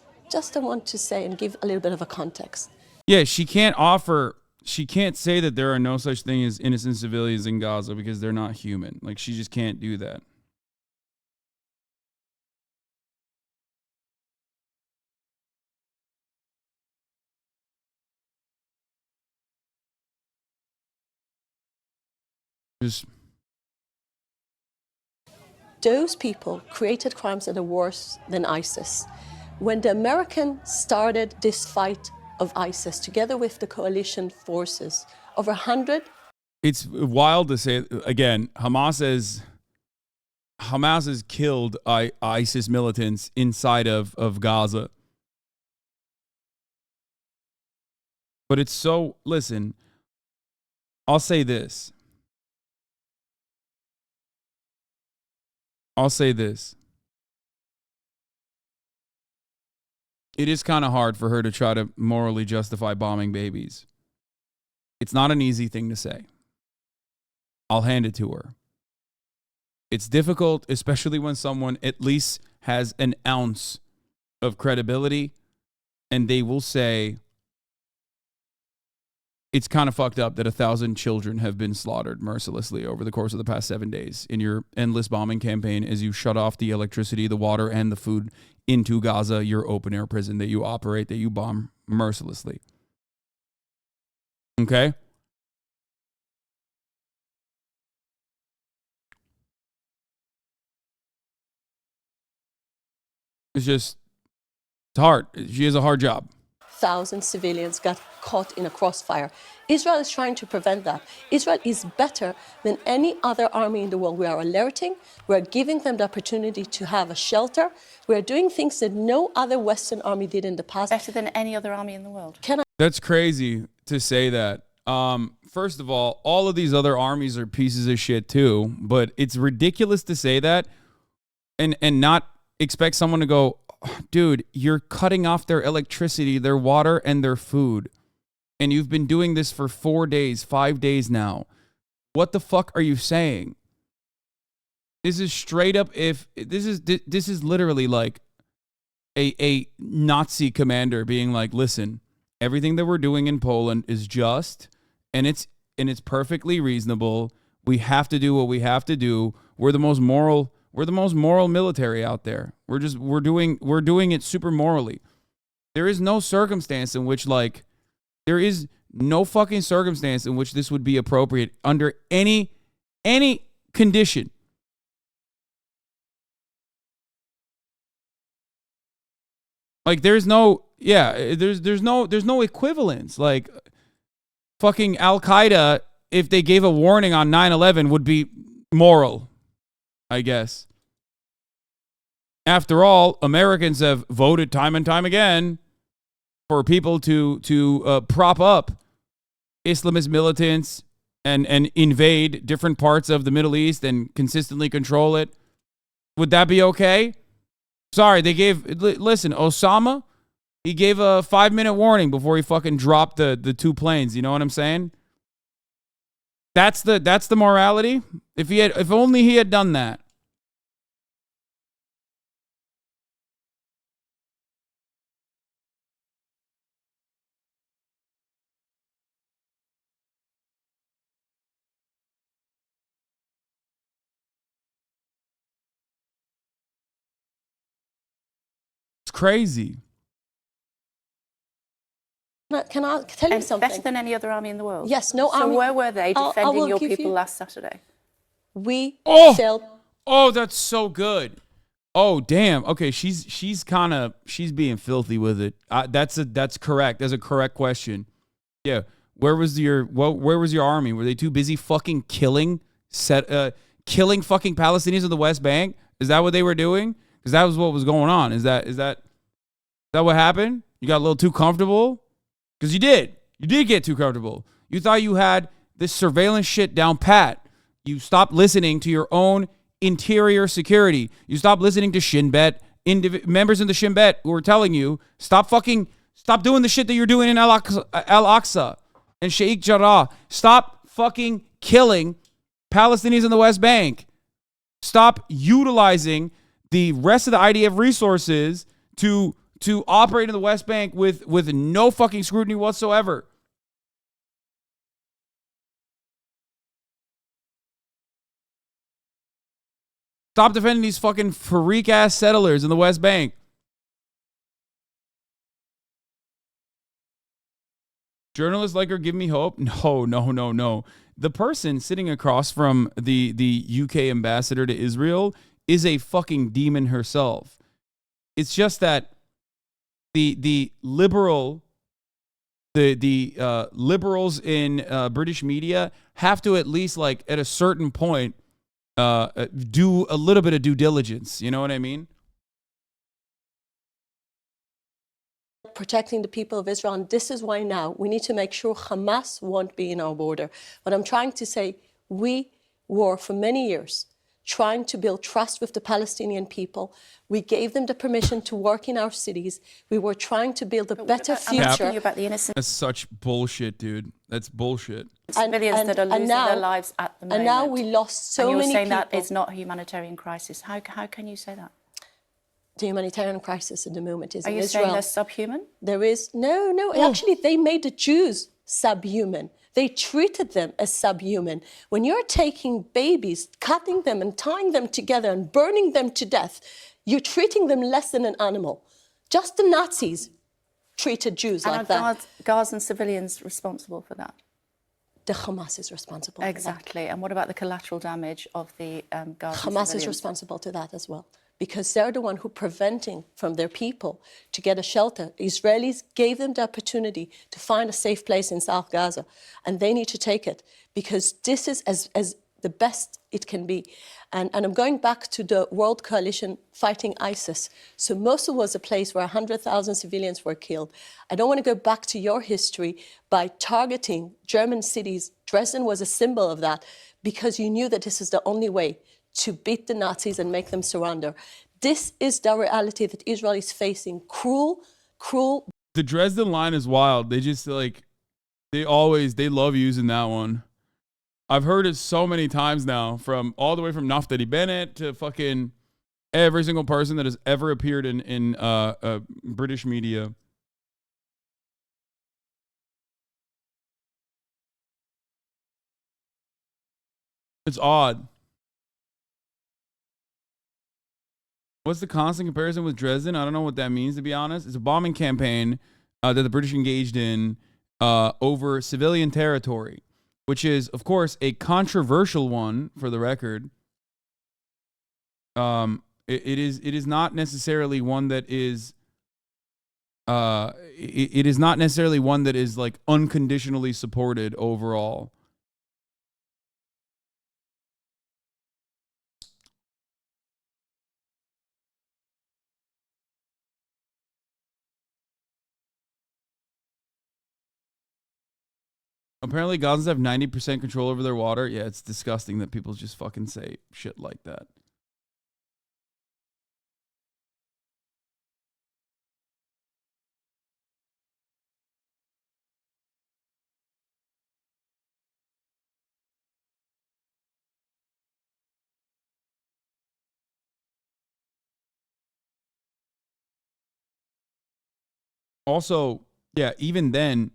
I want to say and give a little bit of a context. Yeah, she can't say that there are no such thing as innocent civilians in Gaza because they're not human. Like, she just can't do that. Those people created crimes that are worse than ISIS. When the Americans started this fight of ISIS, together with the coalition forces, over 100. It's wild to say, again, Hamas has killed ISIS militants inside of Gaza. But it's so, listen, I'll say this. It is kind of hard for her to try to morally justify bombing babies. It's not an easy thing to say. I'll hand it to her. It's difficult, especially when someone at least has an ounce of credibility, and they will say, it's kind of fucked up that 1,000 children have been slaughtered mercilessly over the course of the past 7 days in your endless bombing campaign as you shut off the electricity, the water, and the food into Gaza, your open-air prison that you operate, that you bomb mercilessly. Okay? It's hard. She has a hard job. 1,000 civilians got caught in a crossfire. Israel is trying to prevent that. Israel is better than any other army in the world. We are alerting. We're giving them the opportunity to have a shelter. We're doing things that no other Western army did in the past. Better than any other army in the world. That's crazy to say that. First of all of these other armies are pieces of shit too, but it's ridiculous to say that and not expect someone to go, dude, you're cutting off their electricity, their water, and their food. And you've been doing this for 4 days, 5 days now. What the fuck are you saying? This is straight up this is literally like a Nazi commander being like, listen, everything that we're doing in Poland is just, and it's perfectly reasonable. We have to do what we have to do. We're the most moral military out there. We're doing it super morally. There is no circumstance in which there is no fucking circumstance in which this would be appropriate under any condition. Like there's no equivalence. Like fucking Al-Qaeda, if they gave a warning on 9/11, would be moral, I guess. After all, Americans have voted time and time again for people to prop up Islamist militants and invade different parts of the Middle East and consistently control it. Would that be okay? Sorry, listen, Osama, he gave a 5-minute warning before he fucking dropped the 2 planes. You know what I'm saying? That's the morality. If only he had done that. Crazy. Can I tell you something? Better than any other army in the world? Yes, no army. So where were they defending your people last Saturday? We sailed. Oh, that's so good. Oh, damn. Okay, she's being filthy with it. That's correct. That's a correct question. Yeah. Where was your army? Were they too busy fucking killing fucking Palestinians in the West Bank? Is that what they were doing? Because that was what was going on. Is that what happened? You got a little too comfortable? Because you did. You did get too comfortable. You thought you had this surveillance shit down pat. You stopped listening to your own interior security. You stopped listening to Shin Bet, members in the Shin Bet who were telling you, stop doing the shit that you're doing in Al-Aqsa and Sheikh Jarrah. Stop fucking killing Palestinians in the West Bank. Stop utilizing the rest of the IDF resources to operate in the West Bank with no fucking scrutiny whatsoever. Stop defending these fucking freak-ass settlers in the West Bank. Journalists like her give me hope? No. The person sitting across from the UK ambassador to Israel is a fucking demon herself. It's just that the liberals in British media have to at least at a certain point do a little bit of due diligence. You know what I mean? Protecting the people of Israel, and this is why now we need to make sure Hamas won't be in our border. But I'm trying to say we were for many years trying to build trust with the Palestinian people. We gave them the permission to work in our cities. We were trying to build a better future. About the innocent. That's such bullshit, dude. That's bullshit. Civilians that are losing their lives at the moment. And now we lost so many people. You're saying that it's not a humanitarian crisis. How can you say that? The humanitarian crisis at the moment is in Israel. Are you saying they're subhuman? There is no. Actually, they made the Jews subhuman. They treated them as subhuman. When you're taking babies, cutting them and tying them together and burning them to death, you're treating them less than an animal. Just the Nazis treated Jews like that. And are Gazan civilians responsible for that? The Hamas is responsible for that. Exactly. And what about the collateral damage of the Gaza Hamas civilians? is responsible to that as well. because they're the one who preventing from their people to get a shelter. Israelis gave them the opportunity to find a safe place in South Gaza, and they need to take it, because this is as the best it can be. And I'm going back to the World Coalition fighting ISIS. So Mosul was a place where 100,000 civilians were killed. I don't want to go back to your history by targeting German cities. Dresden was a symbol of that, because you knew that this is the only way to beat the Nazis and make them surrender. This is the reality that Israel is facing. Cruel. The Dresden line is wild. They just like, they love using that one. I've heard it so many times now, from all the way from Naftali Bennett to fucking every single person that has ever appeared in British media. It's odd. What's the constant comparison with Dresden? I don't know what that means, to be honest. It's a bombing campaign that the British engaged in over civilian territory, which is, of course, a controversial one, for the record. It is not necessarily one that is it is not necessarily one that is like unconditionally supported overall. Apparently, Gazans have 90% control over their water. Yeah, it's disgusting that people just fucking say shit like that. Also, yeah, even then,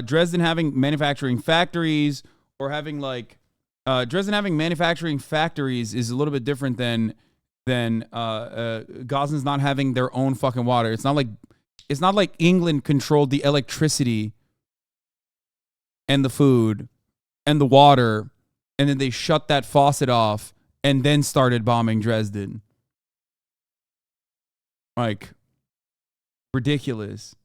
Dresden having manufacturing factories, or having like Dresden having manufacturing factories is a little bit different than Gazans not having their own fucking water. It's not like England controlled the electricity and the food and the water, and then they shut that faucet off and then started bombing Dresden. Like, ridiculous.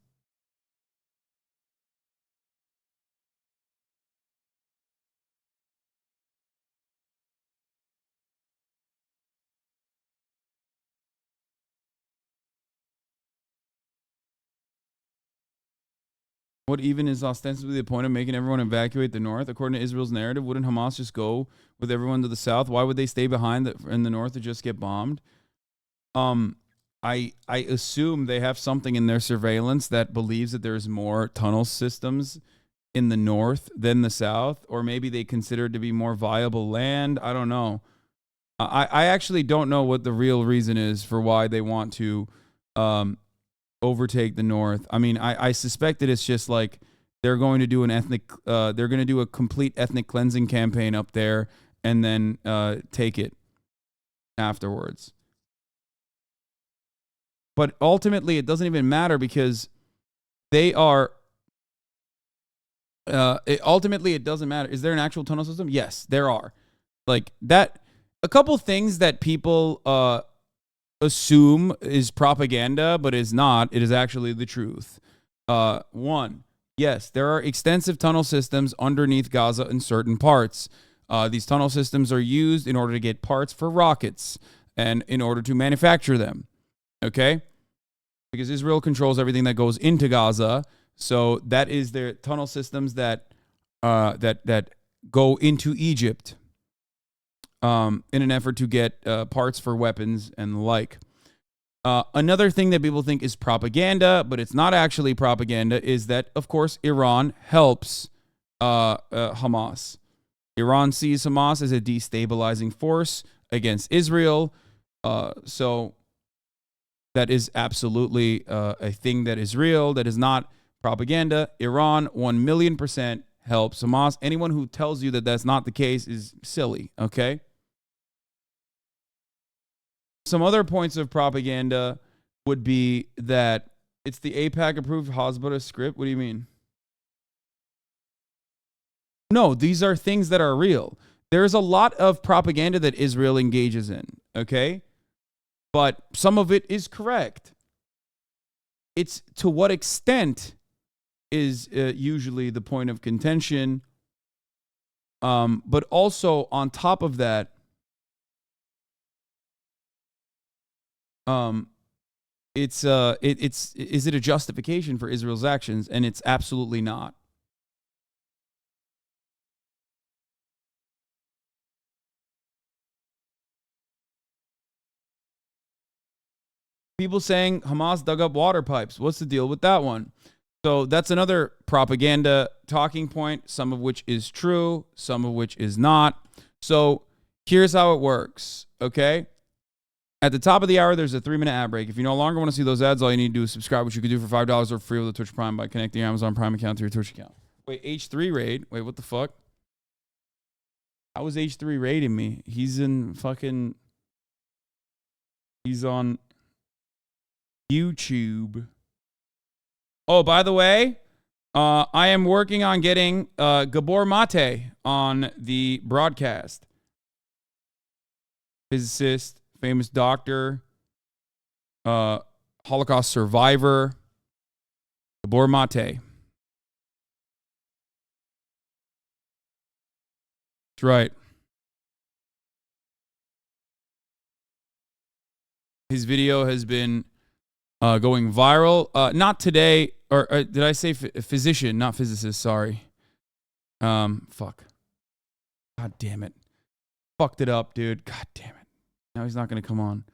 What even is ostensibly the point of making everyone evacuate the north? According to Israel's narrative, wouldn't Hamas just go with everyone to the south? Why would they stay behind in the north to just get bombed? I assume they have something in their surveillance that believes that there's more tunnel systems in the north than the south, or maybe they consider it to be more viable land. I don't know. I actually don't know what the real reason is for why they want to overtake the north. I mean, I suspect that it's just like they're going to do they're going to do a complete ethnic cleansing campaign up there and then take it afterwards. But ultimately, it doesn't even matter, because they are. Ultimately, it doesn't matter. Is there an actual tunnel system? Yes, there are. Like that. A couple things that people assume is propaganda, but is not. It is actually the truth. One, yes, there are extensive tunnel systems underneath Gaza in certain parts. These tunnel systems are used in order to get parts for rockets and in order to manufacture them. Okay? Because Israel controls everything that goes into Gaza. So that is their tunnel systems that go into Egypt in an effort to get parts for weapons and the like. Another thing that people think is propaganda, but it's not actually propaganda, is that, of course, Iran helps Hamas. Iran sees Hamas as a destabilizing force against Israel. So that is absolutely a thing that is real, that is not propaganda. Iran 1,000,000% helps Hamas. Anyone who tells you that that's not the case is silly, okay? Some other points of propaganda would be that it's the AIPAC-approved Hezbollah script. What do you mean? No, these are things that are real. There's a lot of propaganda that Israel engages in, okay? but some of it is correct. It's to what extent is usually the point of contention. But also on top of that, is it a justification for Israel's actions? And it's absolutely not. People saying Hamas dug up water pipes. What's the deal with that one? So that's another propaganda talking point, some of which is true, some of which is not. So here's how it works, okay? At the top of the hour, there's a 3-minute ad break. If you no longer want to see those ads, all you need to do is subscribe, which you can do for $5 or free with a Twitch Prime by connecting your Amazon Prime account to your Twitch account. Wait, H3 raid? Wait, what the fuck? How was H3 raiding me? He's in fucking... He's on YouTube. Oh, by the way, I am working on getting Gabor Mate on the broadcast. Physicist, famous doctor, Holocaust survivor, Gabor Mate. That's right. His video has been going viral. Not today, or did I say physician, not physicist? Sorry. Fuck. God damn it. Fucked it up, dude. God damn it. Now he's not going to come on.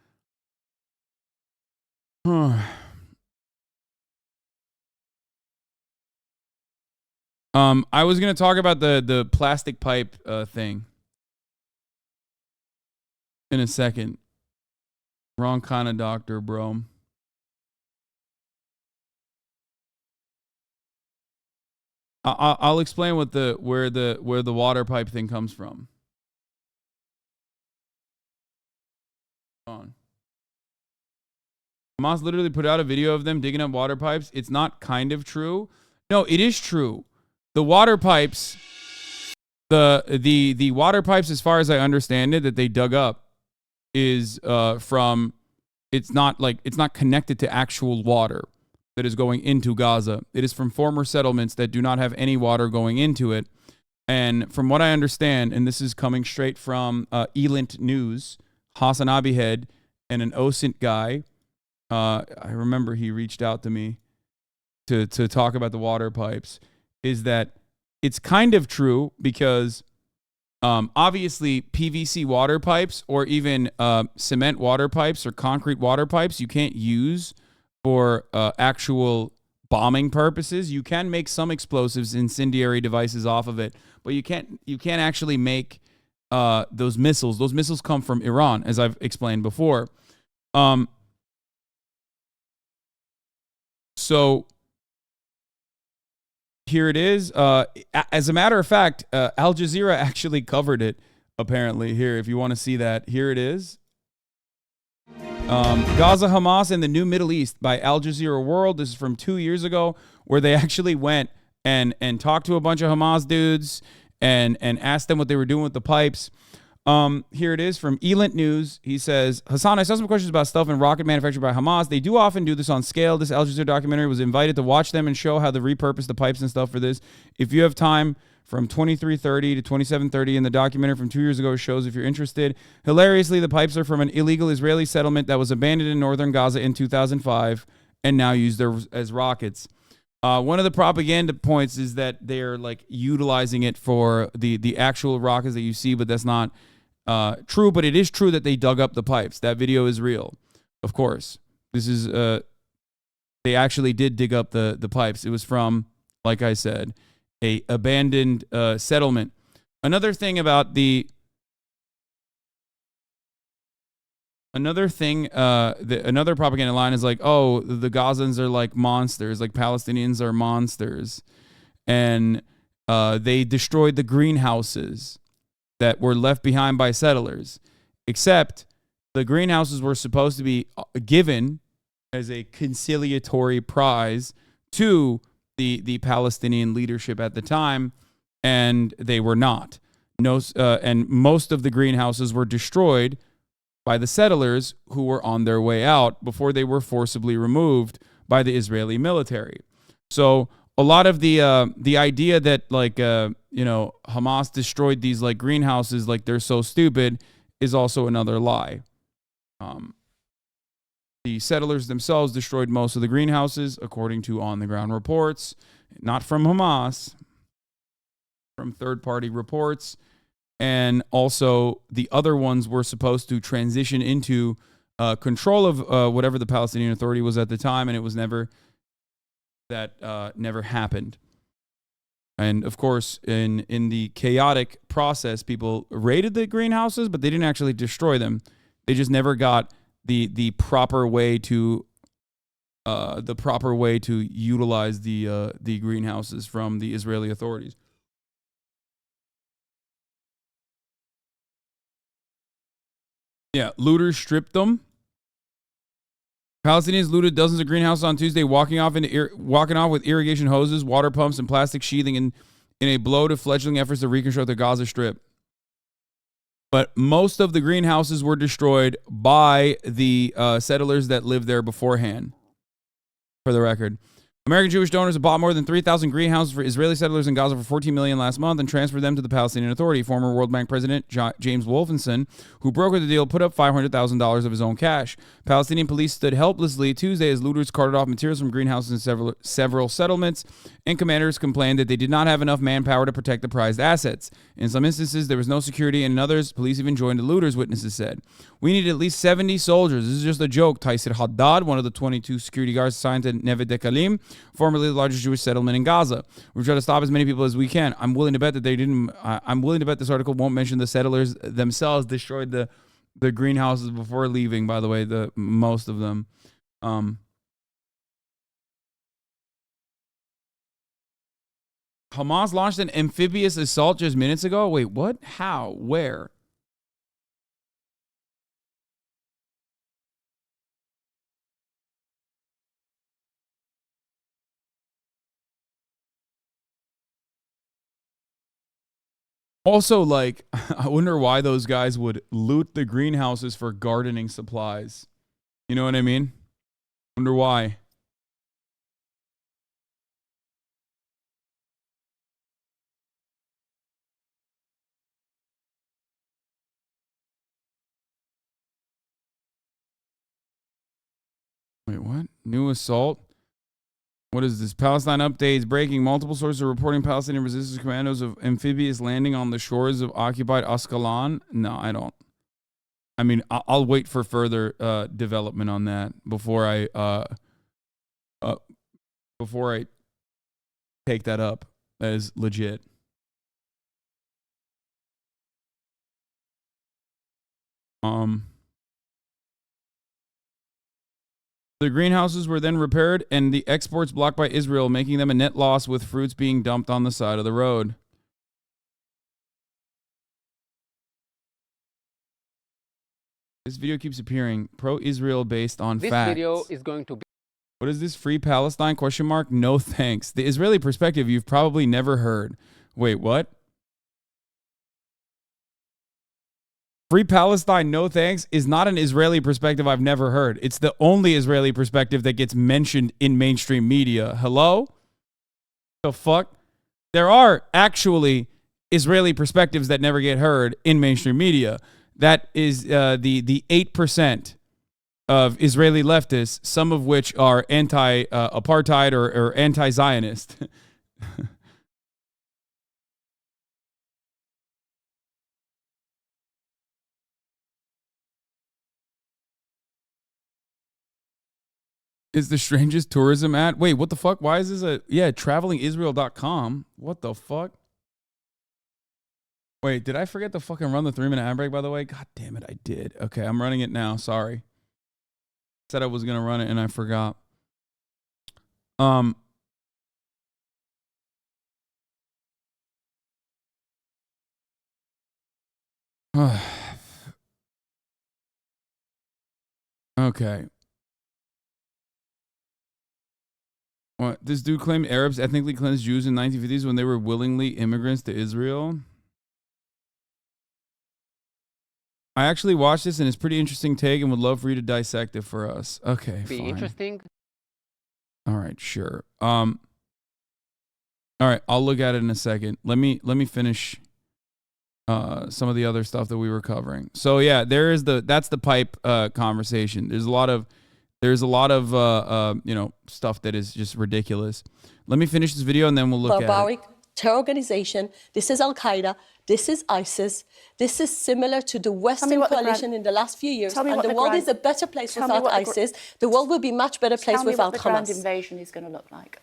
I was going to talk about the plastic pipe thing in a second. Wrong kind of doctor, bro. I'll explain what where the water pipe thing comes from. On. Hamas literally put out a video of them digging up water pipes. It's not kind of true. No, it is true. The water pipes, the water pipes, as far as I understand it, that they dug up is from. It's not connected to actual water that is going into Gaza. It is from former settlements that do not have any water going into it. And from what I understand, and this is coming straight from Elint News, HasanAbi head and an OSINT guy, I remember he reached out to me to talk about the water pipes, is that it's kind of true because obviously PVC water pipes or even cement water pipes or concrete water pipes you can't use for actual bombing purposes. You can make some explosives, incendiary devices off of it, but you can't actually make those missiles. Those missiles come from Iran, as I've explained before. So here it is. As a matter of fact, Al Jazeera actually covered it, apparently. Here, if you want to see that, here it is. Gaza, Hamas, and the New Middle East by Al Jazeera World. This is from 2 years ago, where they actually went and talked to a bunch of Hamas dudes and asked them what they were doing with the pipes. Here it is from Elint News. He says, Hasan, I saw some questions about stuff and rocket manufactured by Hamas. They do often do this on scale. This Al Jazeera documentary was invited to watch them and show how they repurpose the pipes and stuff for this. If you have time, from 23:30 to 27:30 in the documentary from 2 years ago shows if you're interested. Hilariously, the pipes are from an illegal Israeli settlement that was abandoned in northern Gaza in 2005 and now used as rockets. One of the propaganda points is that they're like utilizing it for the actual rockets that you see, but that's not true. But it is true that they dug up the pipes. That video is real, of course. This is they actually did dig up the pipes. It was from, like I said, a abandoned settlement. Another thing about another propaganda line is like, oh, the Gazans are like monsters, like Palestinians are monsters, and they destroyed the greenhouses that were left behind by settlers. Except the greenhouses were supposed to be given as a conciliatory prize to the Palestinian leadership at the time, and they were not. And most of the greenhouses were destroyed by the settlers who were on their way out before they were forcibly removed by the Israeli military. So a lot of the idea that Hamas destroyed these like greenhouses like they're so stupid is also another lie. The settlers themselves destroyed most of the greenhouses, according to on-the-ground reports, not from Hamas, from third-party reports. And also the other ones were supposed to transition into control of whatever the Palestinian Authority was at the time, and it was never happened. And of course, in the chaotic process, people raided the greenhouses, but they didn't actually destroy them. They just never got the proper way to utilize the greenhouses from the Israeli authorities. Yeah, looters stripped them. Palestinians looted dozens of greenhouses on Tuesday, walking off with irrigation hoses, water pumps, and plastic sheathing in a blow to fledgling efforts to reconstruct the Gaza Strip. But most of the greenhouses were destroyed by the settlers that lived there beforehand, for the record. American Jewish donors have bought more than 3,000 greenhouses for Israeli settlers in Gaza for $14 million last month and transferred them to the Palestinian Authority. Former World Bank President James Wolfenson, who brokered the deal, put up $500,000 of his own cash. Palestinian police stood helplessly Tuesday as looters carted off materials from greenhouses in several settlements, and commanders complained that they did not have enough manpower to protect the prized assets. In some instances, there was no security, and in others, police even joined the looters, witnesses said. We need at least 70 soldiers. This is just a joke, Taisir Haddad, one of the 22 security guards assigned to Neve Dekalim, formerly the largest Jewish settlement in Gaza. We try to stop as many people as we can. I'm willing to bet that they didn't. I'm willing to bet this article won't mention the settlers themselves destroyed the greenhouses before leaving. By the way, most of them. Hamas launched an amphibious assault just minutes ago. Wait, what? How? Where? Also, like, I wonder why those guys would loot the greenhouses for gardening supplies. You know what I mean? Wonder why. Wait, what? New assault? What is this? Palestine updates breaking. Multiple sources are reporting Palestinian resistance commandos of amphibious landing on the shores of occupied Ascalon. No, I don't. I mean, I'll wait for further development on that before I take that up as legit. The greenhouses were then repaired and the exports blocked by Israel, making them a net loss, with fruits being dumped on the side of the road. This video keeps appearing. Pro-Israel based on facts. This video is going to be... What is this? Free Palestine? Question mark? No thanks. The Israeli perspective you've probably never heard. Wait, what? Free Palestine, no thanks, is not an Israeli perspective I've never heard. It's the only Israeli perspective that gets mentioned in mainstream media. Hello? The fuck? There are actually Israeli perspectives that never get heard in mainstream media. That is the 8% of Israeli leftists, some of which are anti-apartheid or anti-Zionist. Is the strangest tourism ad? Wait, what the fuck? Why is this travelingisrael.com? What the fuck? Wait, did I forget to fucking run the 3-minute ad break, by the way? God damn it, I did. Okay, I'm running it now. Sorry. Said I was going to run it and I forgot. Okay. What? This dude claimed Arabs ethnically cleansed Jews in the 1950s when they were willingly immigrants to Israel. I actually watched this and it's a pretty interesting take and would love for you to dissect it for us. Okay, Be fine. interesting. All right, sure. All right, I'll look at it in a second. Let me finish some of the other stuff that we were covering. So yeah, that's the pipe conversation. There's a lot of you know, stuff that is just ridiculous. Let me finish this video and then we'll look at it. Barbaric terror organization. This is Al Qaeda. This is ISIS. This is similar to the Western coalition in the last few years. And the world is a better place without ISIS. The world will be a much better place without Hamas. Tell me what the ground invasion is going to look like.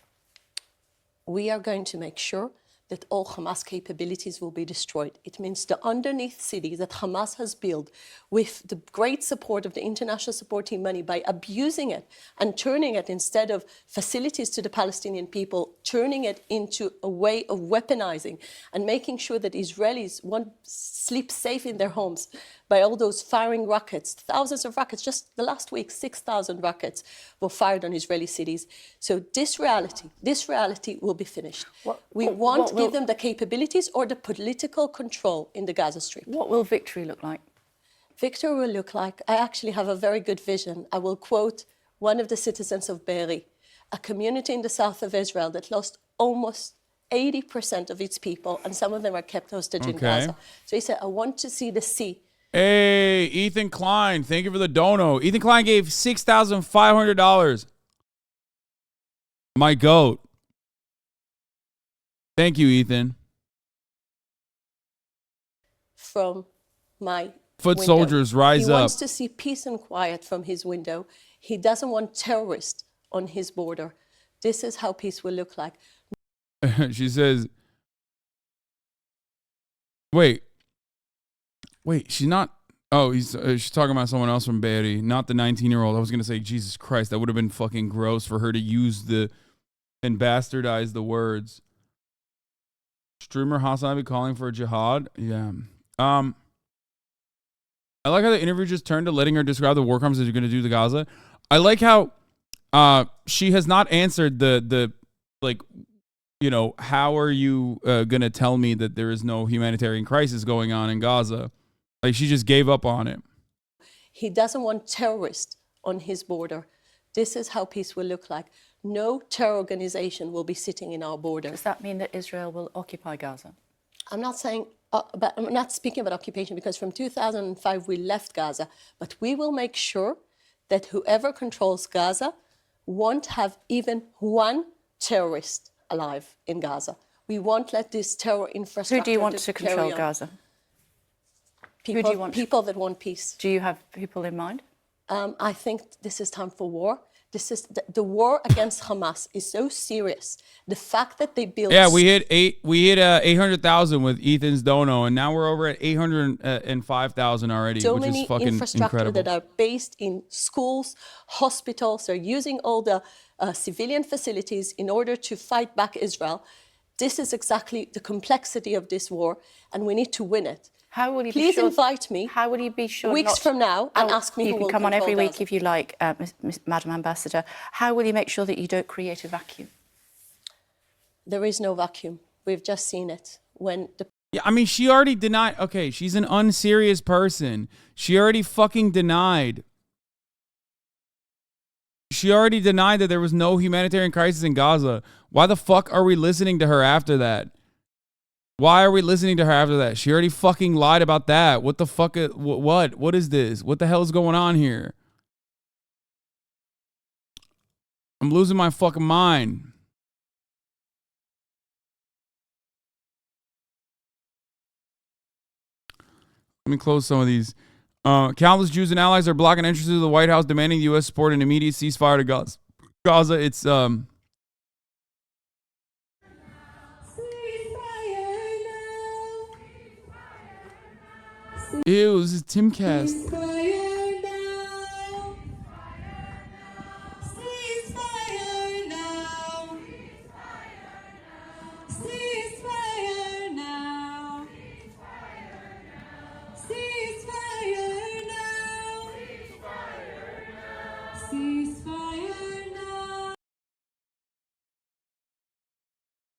We are going to make sure that all Hamas capabilities will be destroyed. It means the underneath cities that Hamas has built with the great support of the international support team money by abusing it and turning it, instead of facilities to the Palestinian people, turning it into a way of weaponizing and making sure that Israelis won't sleep safe in their homes by all those firing rockets, thousands of rockets. Just the last week, 6,000 rockets were fired on Israeli cities. So this reality will be finished. We won't give them the capabilities or the political control in the Gaza Strip. What will victory look like? Victory will look like, I actually have a very good vision. I will quote one of the citizens of Be'eri, a community in the south of Israel that lost almost 80% of its people, and some of them are kept hostage in Gaza. So he said, I want to see the sea. Hey, Ethan Klein, thank you for the dono. Ethan Klein gave $6,500. My goat. Thank you, Ethan. From my Foot window. soldiers, rise He up. wants to see peace and quiet from his window. He doesn't want terrorists on his border. This is how peace will look like. She says, wait, she's not, she's talking about someone else from Be'eri, not the 19-year-old. I was going to say, Jesus Christ, that would have been fucking gross for her to use and bastardize the words. Streamer HasanAbi calling for a jihad? Yeah. I like how the interview just turned to letting her describe the war crimes that you're going to do to Gaza. I like how she has not answered the like, you know, how are you going to tell me that there is no humanitarian crisis going on in Gaza? Like, she just gave up on it. He doesn't want terrorists on his border. This is how peace will look like. No terror organization will be sitting in our border. Does that mean that Israel will occupy Gaza? I'm not saying, I'm not speaking about occupation, because from 2005 we left Gaza, but we will make sure that whoever controls Gaza won't have even one terrorist alive in Gaza. We won't let this terror infrastructure. Who do you want to control Gaza? People that want peace. Do you have people in mind? I think this is time for war. This is the war against Hamas is so serious. The fact that they built. Yeah, we hit 800,000 with Ethan's dono, and now we're over at 805,000 already, so which many is fucking infrastructure incredible. that are based in schools, hospitals. They're using all the civilian facilities in order to fight back Israel. This is exactly the complexity of this war, and we need to win it. How will you Please be sure, invite me. How will you be sure? Weeks from now, and ask me you who can will come on every control week Gaza. if you like, Madam Ambassador. How will you make sure that you don't create a vacuum? There is no vacuum. We've just seen it when the. Yeah, I mean, she already denied. Okay, she's an unserious person. She already fucking denied. She already denied that there was no humanitarian crisis in Gaza. Why the fuck are we listening to her after that? Why are we listening to her after that? She already fucking lied about that. What the fuck? What is this? What the hell is going on here? I'm losing my fucking mind. Let me close some of these. Countless Jews and allies are blocking entrance to the White House, demanding the U.S. support an immediate ceasefire to Gaza. It's Ew, this is Timcast.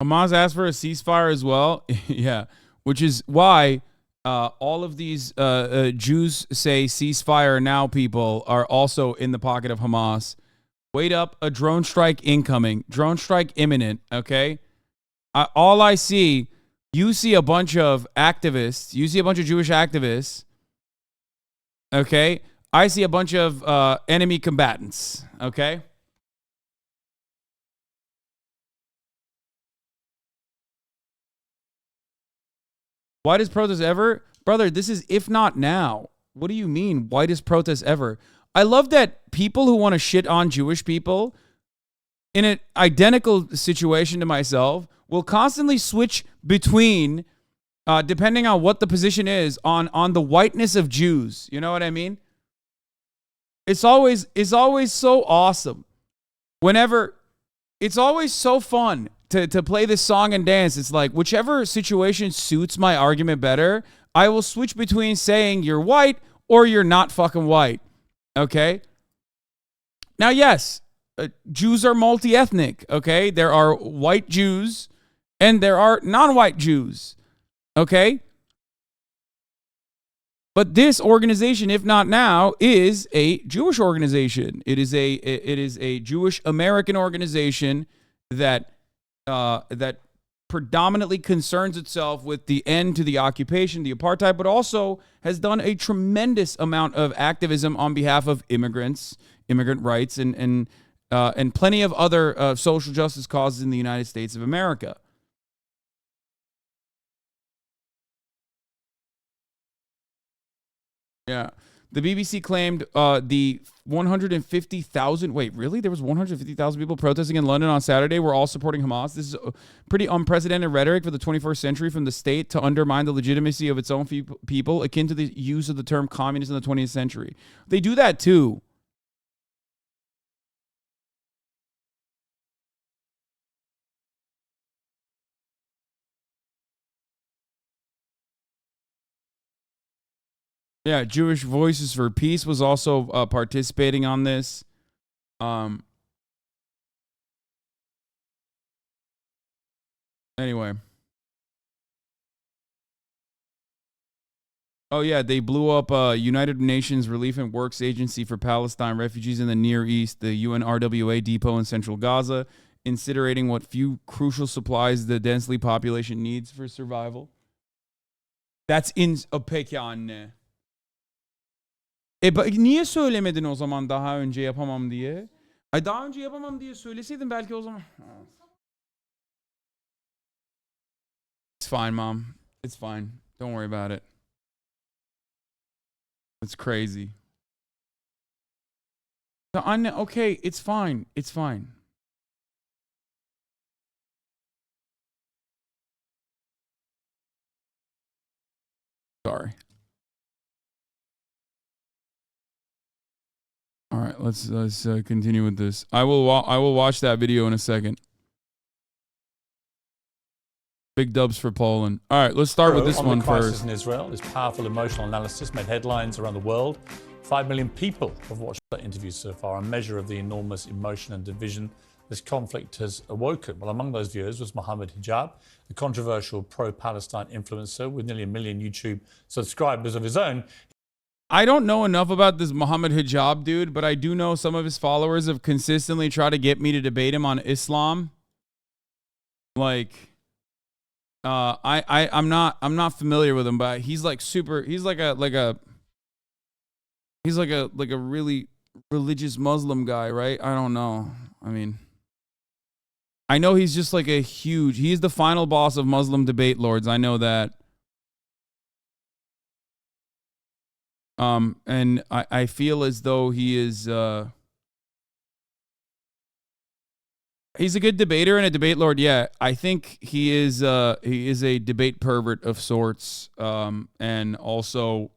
Hamas asked for a ceasefire as well. Yeah, which is why all of these Jews say ceasefire now people are also in the pocket of Hamas. Wait up, a drone strike incoming. Drone strike imminent, okay? All I see, you see a bunch of activists. You see a bunch of Jewish activists, okay? I see a bunch of enemy combatants, okay? Whitest protest ever? Brother, this is if not now. What do you mean, whitest protest ever? I love that people who want to shit on Jewish people in an identical situation to myself will constantly switch between, depending on what the position is, on the whiteness of Jews. You know what I mean? It's always so awesome. Whenever, it's always so fun to play this song and dance. It's like, whichever situation suits my argument better, I will switch between saying you're white or you're not fucking white. Okay? Now, yes, Jews are multi-ethnic, okay? There are white Jews and there are non-white Jews, okay? But this organization, if not now, is a Jewish organization. It is a Jewish American organization that predominantly concerns itself with the end to the occupation, the apartheid, but also has done a tremendous amount of activism on behalf of immigrants, immigrant rights, and plenty of other social justice causes in the United States of America. Yeah. The BBC claimed the 150,000... Wait, really? There was 150,000 people protesting in London on Saturday. We're all supporting Hamas. This is pretty unprecedented rhetoric for the 21st century from the state to undermine the legitimacy of its own people, akin to the use of the term communist in the 20th century. They do that too. Yeah, Jewish Voices for Peace was also participating on this. Anyway. Oh, yeah, they blew up United Nations Relief and Works Agency for Palestine refugees in the Near East, the UNRWA depot in central Gaza, incinerating what few crucial supplies the densely population needs for survival. That's in pekane. Niye söylemedin o zaman daha önce yapamam diye? Ay daha önce yapamam diye söyleseydin belki o zaman. It's fine, Mom. It's fine. Don't worry about it. It's crazy. Okay, it's fine. It's fine. Sorry. All right, let's continue with this. I will watch that video in a second. Big dubs for Poland. All right, let's start with this one first. On the crisis first. in Israel, this powerful emotional analysis made headlines around the world. 5 million people have watched that interview so far, a measure of the enormous emotion and division this conflict has awoken. Well, among those viewers was Mohammed Hijab, the controversial pro-Palestine influencer with nearly 1 million YouTube subscribers of his own. I don't know enough about this Mohammed Hijab dude, but I do know some of his followers have consistently tried to get me to debate him on Islam. Like, I'm not familiar with him, but he's like he's like a really religious Muslim guy, right? I don't know. I mean, I know he's just like he's the final boss of Muslim debate lords. I know that. And I feel as though he is, he's a good debater and a debate lord. Yeah, I think he is a debate pervert of sorts. And also,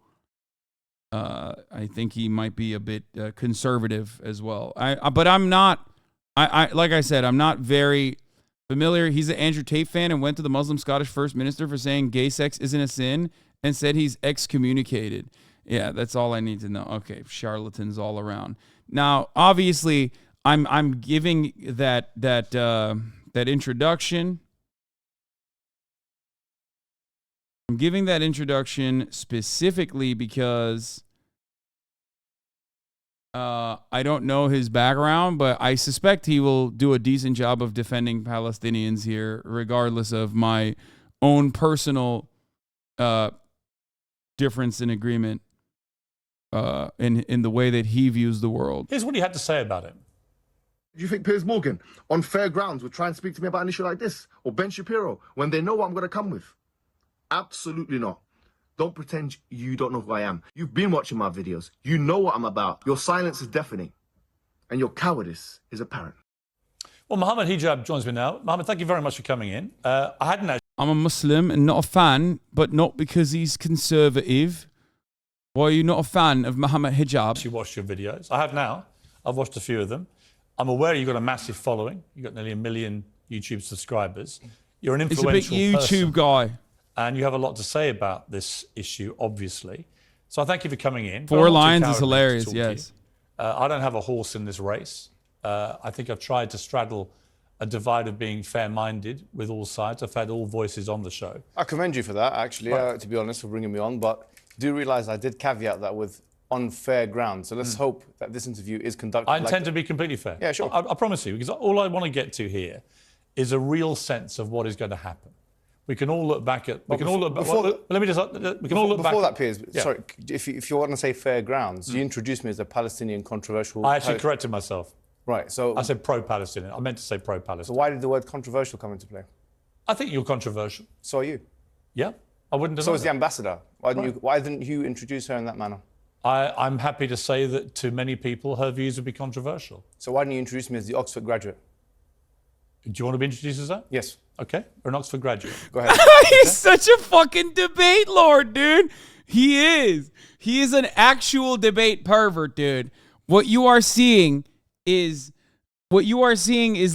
I think he might be a bit conservative as well. But I'm not, like I said, I'm not very familiar. He's an Andrew Tate fan and went to the Muslim Scottish First Minister for saying gay sex isn't a sin and said he's excommunicated. Yeah, that's all I need to know. Okay, charlatans all around. Now, obviously, I'm giving that introduction I'm giving that introduction specifically because I don't know his background, but I suspect he will do a decent job of defending Palestinians here, regardless of my own personal difference in agreement in the way that he views the world. Here's what he had to say about it. Do you think Piers Morgan, on fair grounds, would try and speak to me about an issue like this? Or Ben Shapiro, when they know what I'm going to come with? Absolutely not. Don't pretend you don't know who I am. You've been watching my videos. You know what I'm about. Your silence is deafening. And your cowardice is apparent. Well, Mohammed Hijab joins me now. Mohammed, thank you very much for coming in. I hadn't actually... I'm a Muslim and not a fan, but not because he's conservative. Why are you not a fan of Mohammed Hijab? You watched your videos. I have now. I've watched a few of them. I'm aware you've got a massive following. You've got nearly 1 million YouTube subscribers. You're an influential He's a big YouTube guy. And you have a lot to say about this issue, obviously. So I thank you for coming in. 4 lines is hilarious, yes. I don't have a horse in this race. I think I've tried to straddle a divide of being fair-minded with all sides. I've had all voices on the show. I commend you for that, actually, to be honest, for bringing me on. But do realise I did caveat that with on fair ground. So let's hope that this interview is conducted. I intend to be completely fair. Yeah, sure. I promise you, because all I want to get to here is a real sense of what is going to happen. We can all look back at. We can all look back. Let me just. We can all look back. Before that, Piers. Yeah. Sorry, if you want to say fair grounds, you introduced me as a Palestinian controversial. I actually corrected myself. Right. So I said pro-Palestinian. I meant to say pro-Palestinian. So why did the word controversial come into play? I think you're controversial. So are you. Yeah, I wouldn't. So is the ambassador. Why didn't you introduce her in that manner? I'm happy to say that to many people, her views would be controversial. So why didn't you introduce me as the Oxford graduate? Do you want to be introduced as that? Yes. Okay, or an Oxford graduate. Go ahead. He's such a fucking debate lord, dude. He is. He is an actual debate pervert, dude. What you are seeing is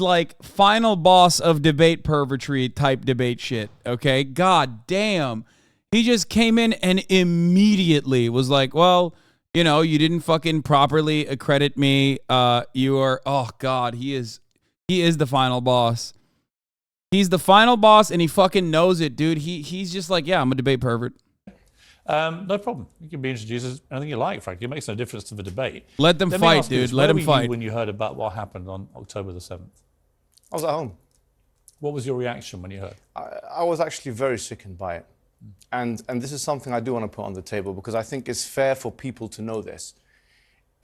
like final boss of debate pervertry type debate shit, okay? God damn. He just came in and immediately was like, well, you know, you didn't fucking properly accredit me. You are, oh God, he is the final boss. He's the final boss, and he fucking knows it, dude. He's just like, yeah, I'm a debate pervert. No problem. You can be introduced as anything you like, frankly. It makes no difference to the debate. Let them fight, dude. Let them fight. Where were you when you heard about what happened on October the 7th? I was at home. What was your reaction when you heard? I was actually very sickened by it. And this is something I do want to put on the table because I think it's fair for people to know this.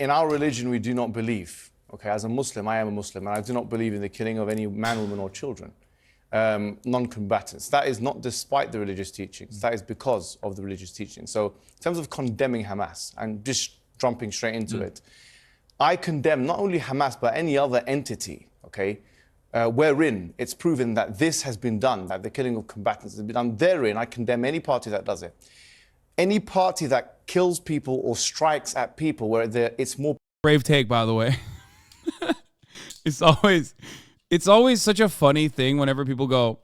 In our religion, we do not believe, okay, as a Muslim, I am a Muslim, and I do not believe in the killing of any man, woman, or children. Non-combatants. That is not despite the religious teachings. That is because of the religious teachings. So in terms of condemning Hamas and just jumping straight into it, I condemn not only Hamas but any other entity, okay, wherein it's proven that this has been done, that the killing of combatants has been done. Therein, I condemn any party that does it. Any party that kills people or strikes at people where it's more... Brave take, by the way. It's always such a funny thing whenever people go.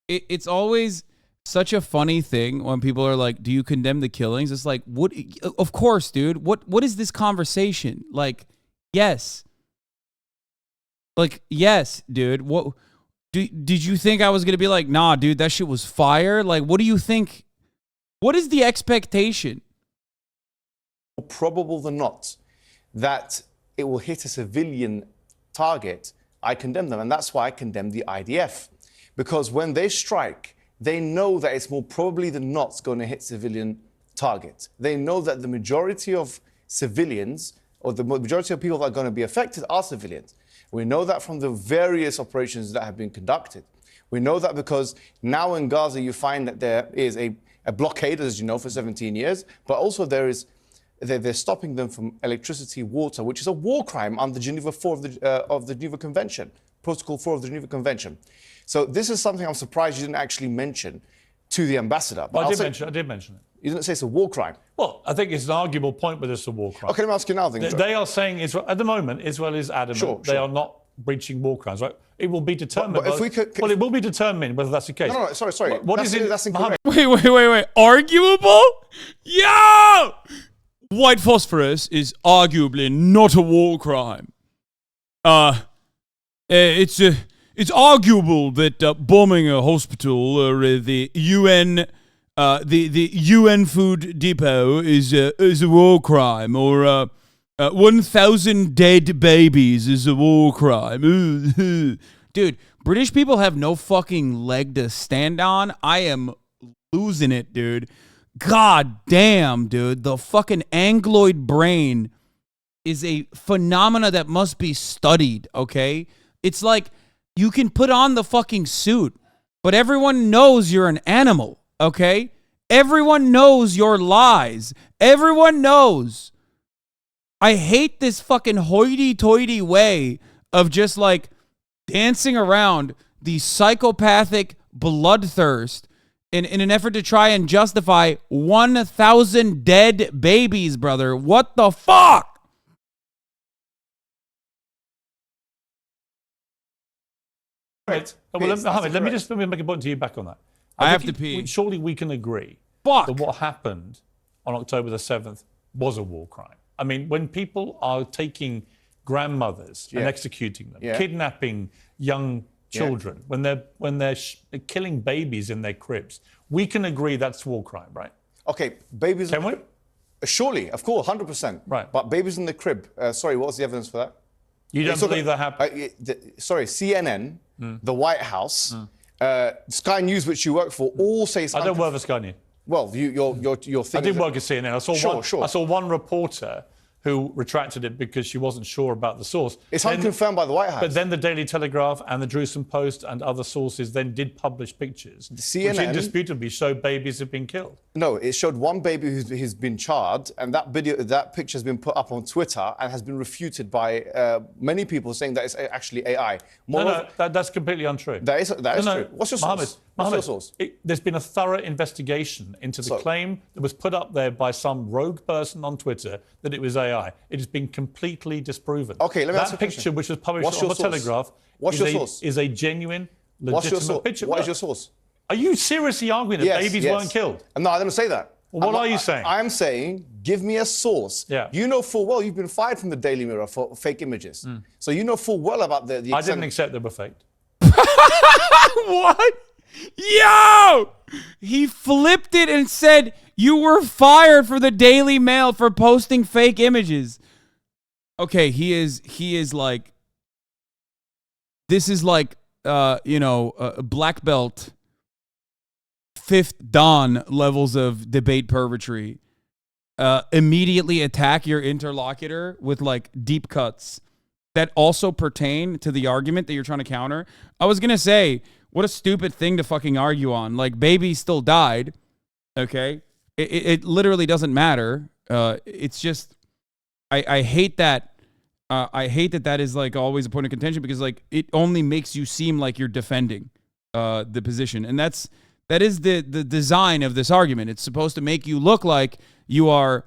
It's always such a funny thing when people are like, "Do you condemn the killings?" It's like, what? Of course, dude. What is this conversation? Like, yes. Like, yes, dude. What? Did you think I was gonna be like, nah, dude, that shit was fire? Like, what do you think? What is the expectation? More probable than not that it will hit a civilian target, I condemn them. And that's why I condemn the IDF. Because when they strike, they know that it's more probably than not going to hit civilian targets. They know that the majority of civilians, or the majority of people that are going to be affected are civilians. We know that from the various operations that have been conducted. We know that because now in Gaza you find that there is a blockade, as you know, for 17 years, but also they're stopping them from electricity, water, which is a war crime under Geneva 4 of the Geneva Convention, Protocol 4 of the Geneva Convention. So this is something I'm surprised you didn't actually mention to the ambassador. But I did mention it. You didn't say it's a war crime. Well, I think it's an arguable point whether it's a war crime. Okay, let me ask you now then. They are saying, Israel, at the moment, Israel is adamant they are not breaching war crimes, right? It will be determined. But if we could, well, it will be determined whether that's the case. No, sorry. That's incorrect. Wait. Arguable? Yo! White phosphorus is arguably not a war crime. it's arguable that bombing a hospital or the UN the UN food depot is a war crime, or 1,000 dead babies is a war crime. Dude, British people have no fucking leg to stand on. I am losing it, dude. God damn, dude. The fucking Angloid brain is a phenomena that must be studied, okay? It's like you can put on the fucking suit, but everyone knows you're an animal, okay? Everyone knows your lies. Everyone knows. I hate this fucking hoity-toity way of just like dancing around the psychopathic bloodthirst in an effort to try and justify 1,000 dead babies, brother. What the fuck? Right. Well, Mohammed, let me make a point to you back on that. I have to pee. Surely we can agree that what happened on October the 7th was a war crime. I mean, when people are taking grandmothers and executing them, kidnapping young children, when they're killing babies in their cribs, we can agree that's war crime, right? Okay, babies. Can we? Surely, of course, 100%. Right. But babies in the crib. Sorry, what was the evidence for that? You don't believe that happened? Sorry, CNN, the White House, Sky News, which you work for, all say. I don't work for Sky News. Well, your thing. I did work at CNN. I saw one reporter who retracted it because she wasn't sure about the source. It's unconfirmed by the White House. But then the Daily Telegraph and the Jerusalem Post and other sources then did publish pictures, CNN, which indisputably show babies have been killed. No, it showed one baby who's been charred, and that picture has been put up on Twitter and has been refuted by many people saying that it's actually AI. That's completely untrue. That is true. What's your source? What's your source? There's been a thorough investigation into the claim that was put up there by some rogue person on Twitter that it was AI. It has been completely disproven. Okay, let me ask you a question. That picture, which was published on the Telegraph, is a genuine, legitimate picture. What is your source? Are you seriously arguing that babies weren't killed? No, I didn't say that. Well, what are you saying? I'm saying, give me a source. Yeah. You know full well you've been fired from the Daily Mirror for fake images. So you know full well about the I didn't accept they were faked. What? Yo! He flipped it and said, you were fired for the Daily Mail for posting fake images. Okay, he is like, this is like, black belt, fifth dawn levels of debate purgatory. Immediately attack your interlocutor with like deep cuts that also pertain to the argument that you're trying to counter. I was going to say, what a stupid thing to fucking argue on. Like, baby still died, okay? It literally doesn't matter. It's just, I hate that. I hate that is like always a point of contention, because like it only makes you seem like you're defending the position. And that is the design of this argument. It's supposed to make you look like you are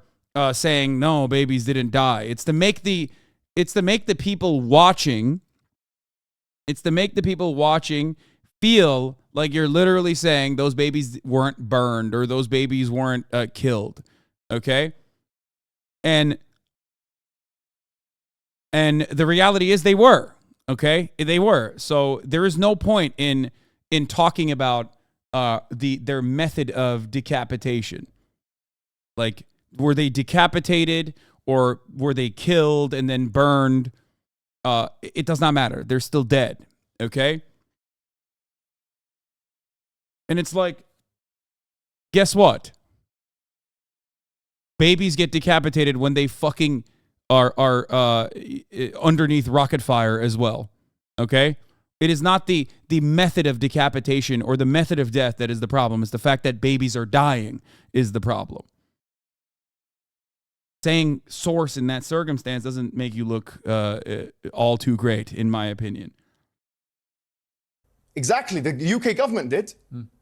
saying, no, babies didn't die. It's to make the people watching, feel like you're literally saying those babies weren't burned or those babies weren't killed, okay? And the reality is they were, okay? They were. So there is no point in talking about their method of decapitation. Like, were they decapitated or were they killed and then burned? It does not matter. They're still dead, okay? And it's like, guess what? Babies get decapitated when they fucking are underneath rocket fire as well, okay? It is not the method of decapitation or the method of death that is the problem. It's the fact that babies are dying is the problem. Saying source in that circumstance doesn't make you look all too great, in my opinion. Exactly. The UK government did.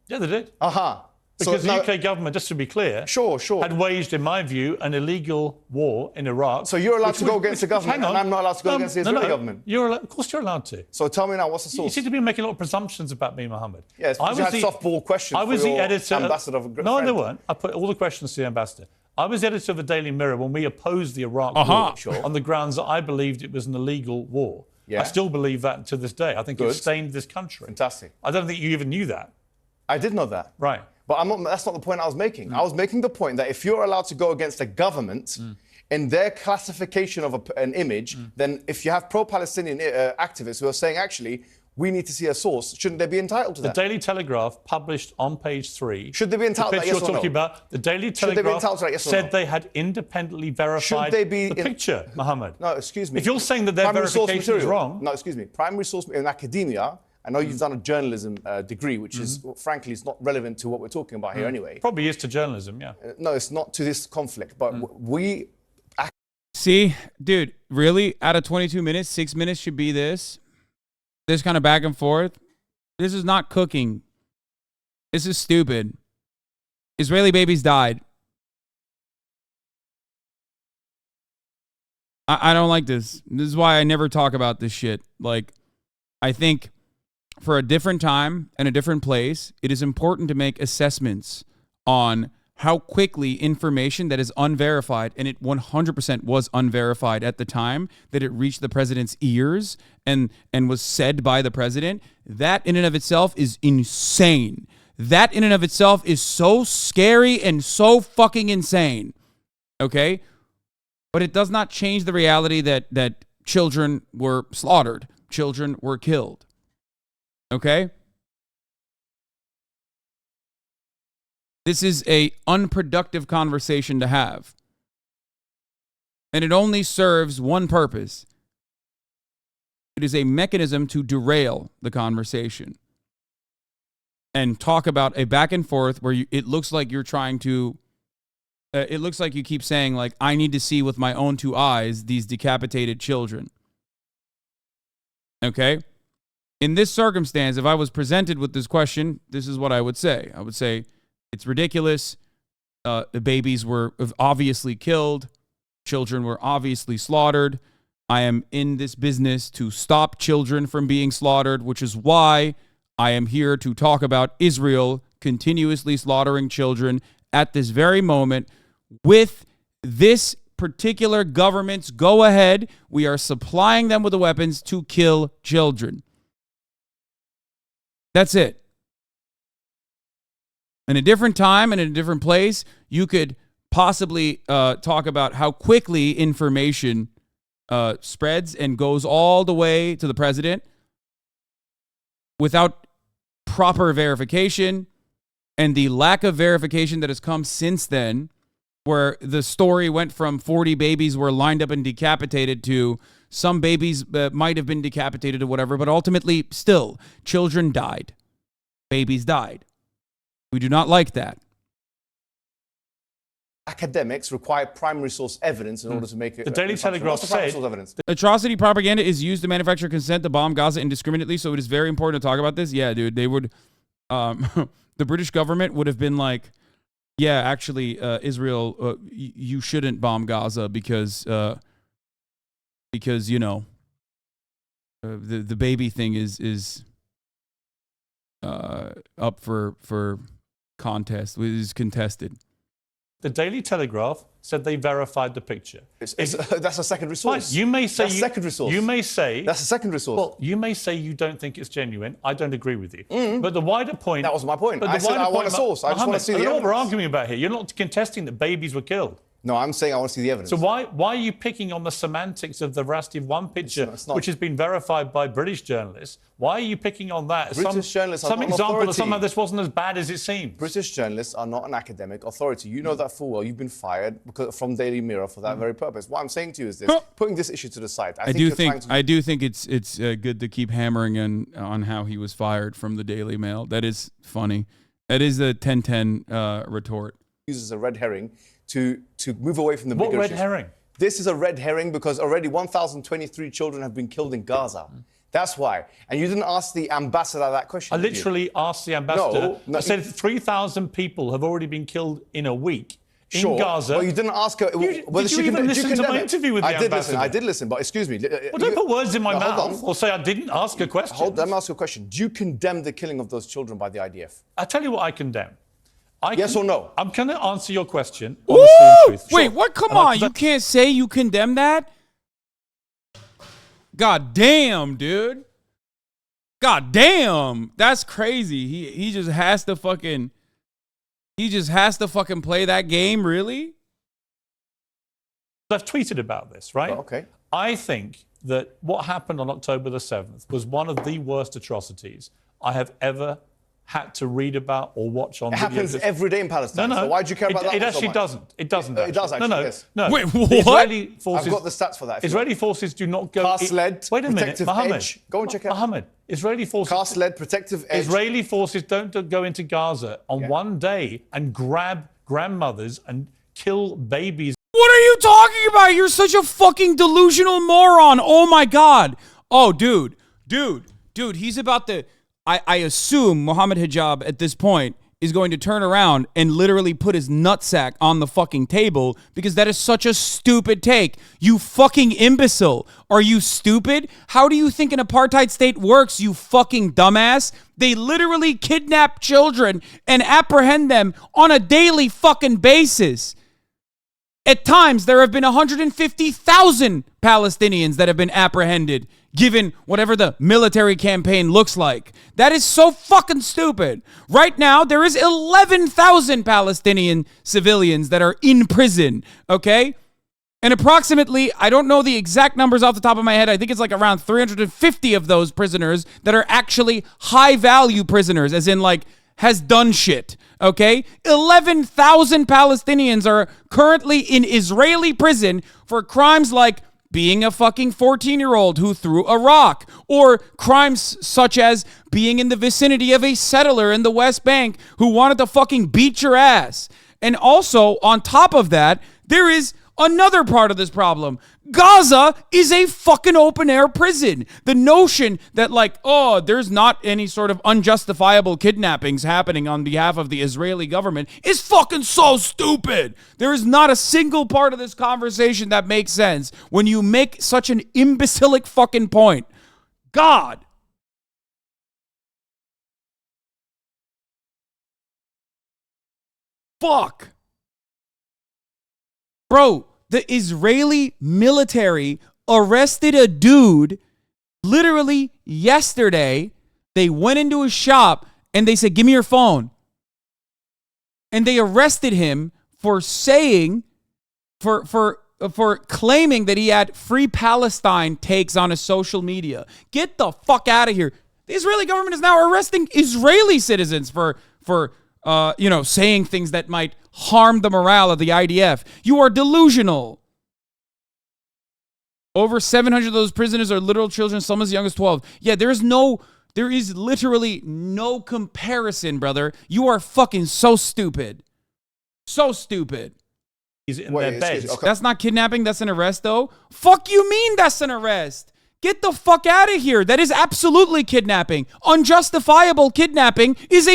Yeah, they did. So Because the UK government, just to be clear, sure, had waged, in my view, an illegal war in Iraq. So you're allowed to go against the government, and I'm not allowed to go against the Israeli government? Of course you're allowed to. So tell me now, what's the source? You seem to be making a lot of presumptions about me, Mohammed. Yes, I had softball questions I was for the your editor. ambassador of No, they weren't. I put all the questions to the ambassador. I was editor of the Daily Mirror when we opposed the Iraq war on the grounds that I believed it was an illegal war. I still believe that to this day. I think it's stained this country. Fantastic. I don't think you even knew that. I did know that. Right. But that's not the point I was making. I was making the point that if you're allowed to go against a government in their classification of an image, then if you have pro-Palestinian activists who are saying, actually, we need to see a source, shouldn't they be entitled to that? The Daily Telegraph published on page 3. Should they be entitled to that, yes or no? You're talking about, the Daily Telegraph said they had independently verified the picture, Mohammed. No, excuse me. If you're saying that their verification is wrong... No, excuse me. Primary source in academia, I know you've done a journalism degree, which is, frankly, it's not relevant to what we're talking about here anyway. Probably is to journalism, yeah. No, it's not to this conflict, but we... See, dude, really? Out of 22 minutes, 6 minutes should be this kind of back and forth. This is not cooking. This is stupid. Israeli babies died. I don't like this. This is why I never talk about this shit. Like, I think for a different time and a different place, it is important to make assessments on how quickly information that is unverified, and it 100% was unverified at the time that it reached the president's ears and was said by the president, that in and of itself is insane. That in and of itself is so scary and so fucking insane. Okay? But it does not change the reality that children were slaughtered. Children were killed. Okay? This is an unproductive conversation to have. And it only serves one purpose. It is a mechanism to derail the conversation and talk about a back and forth where it looks like you're trying to, it looks like you keep saying, like, I need to see with my own 2 eyes these decapitated children. Okay? In this circumstance, if I was presented with this question, this is what I would say. I would say, it's ridiculous. The babies were obviously killed. Children were obviously slaughtered. I am in this business to stop children from being slaughtered, which is why I am here to talk about Israel continuously slaughtering children at this very moment with this particular government's go-ahead. We are supplying them with the weapons to kill children. That's it. In a different time and in a different place, you could possibly talk about how quickly information spreads and goes all the way to the president without proper verification, and the lack of verification that has come since then, where the story went from 40 babies were lined up and decapitated to some babies might have been decapitated or whatever, but ultimately still, children died. Babies died. We do not like that. Academics require primary source evidence in order to make it. The Daily Telegraph said atrocity propaganda is used to manufacture consent to bomb Gaza indiscriminately, so it is very important to talk about this. Yeah, dude, they would, the British government would have been like, yeah, actually, Israel, you shouldn't bomb Gaza because you know, the baby thing is up for contest, is contested. The Daily Telegraph said they verified the picture. That's a secondary source. Fine. You may say that's a secondary source. You may say that's a secondary source. Well, you may say you don't think it's genuine. I don't agree with you. But the wider point. That was my point. But I said I want a source. I just want to see the evidence. What we're arguing about here. You're not contesting that babies were killed. No, I'm saying I want to see the evidence. So why are you picking on the semantics of the veracity of one picture, which has been verified by British journalists? Why are you picking on that? British journalists are not an example authority. that somehow this wasn't as bad as it seemed. British journalists are not an academic authority. You know that full well. You've been fired from Daily Mirror for that very purpose. What I'm saying to you is this: putting this issue to the side. I do think it's good to keep hammering on how he was fired from the Daily Mail. That is funny. That is a 10-10 retort. Uses a red herring to move away from the bigger issues. What red herring? This is a red herring because already 1,023 children have been killed in Gaza. That's why. And you didn't ask the ambassador that question. I literally asked the ambassador. No, I said 3,000 people have already been killed in a week in Gaza. Well, you didn't ask her whether she even listen to my interview with the ambassador? I did listen, but excuse me. Well, don't put words in my mouth or say I didn't ask a question. Let me ask you a question. Do you condemn the killing of those children by the IDF? I'll tell you what I condemn. Yes or no? I'm going to answer your question honestly and truthfully. Wait, what? Come on. You can't say you condemn that? God damn, dude. God damn. That's crazy. He just has to fucking play that game, really? I've tweeted about this, right? Oh, okay. I think that what happened on October the 7th was one of the worst atrocities I have ever had to read about or watch on It happens every day in Palestine. No, no. So why do you care about that? It actually doesn't. It doesn't. It does actually. No, no. Yes. No. Wait, what? The Israeli forces, I've got the stats for that. Israeli forces do not go. Cast-led, Wait a minute, protective Mohammed. edge. Go and check it out. Mohammed. Israeli forces. Cast-led, protective edge. Israeli forces don't go into Gaza on one day and grab grandmothers and kill babies. What are you talking about? You're such a fucking delusional moron. Oh my God. Oh, dude, he's about to, I assume Mohammed Hijab at this point is going to turn around and literally put his nutsack on the fucking table because that is such a stupid take. You fucking imbecile. Are you stupid? How do you think an apartheid state works, you fucking dumbass? They literally kidnap children and apprehend them on a daily fucking basis. At times, there have been 150,000 Palestinians that have been apprehended, given whatever the military campaign looks like. That is so fucking stupid. Right now, there is 11,000 Palestinian civilians that are in prison, okay? And approximately, I don't know the exact numbers off the top of my head, I think it's like around 350 of those prisoners that are actually high-value prisoners, as in like, has done shit, okay? 11,000 Palestinians are currently in Israeli prison for crimes like being a fucking 14-year-old who threw a rock, or crimes such as being in the vicinity of a settler in the West Bank who wanted to fucking beat your ass. And also, on top of that, there is another part of this problem. Gaza is a fucking open-air prison. The notion that, like, oh, there's not any sort of unjustifiable kidnappings happening on behalf of the Israeli government is fucking so stupid. There is not a single part of this conversation that makes sense when you make such an imbecilic fucking point. God. Fuck. Bro, the Israeli military arrested a dude literally yesterday. They went into his shop and they said, give me your phone. And they arrested him for saying, for claiming that he had Free Palestine takes on his social media. Get the fuck out of here. The Israeli government is now arresting Israeli citizens for saying things that might harm the morale of the IDF. You are delusional. Over 700 of those prisoners are literal children, some as young as 12. Yeah, there is literally no comparison, brother. You are fucking so stupid. So stupid. He's in their beds. Okay. That's not kidnapping, that's an arrest, though. Fuck you mean that's an arrest? Get the fuck out of here. That is absolutely kidnapping. Unjustifiable kidnapping is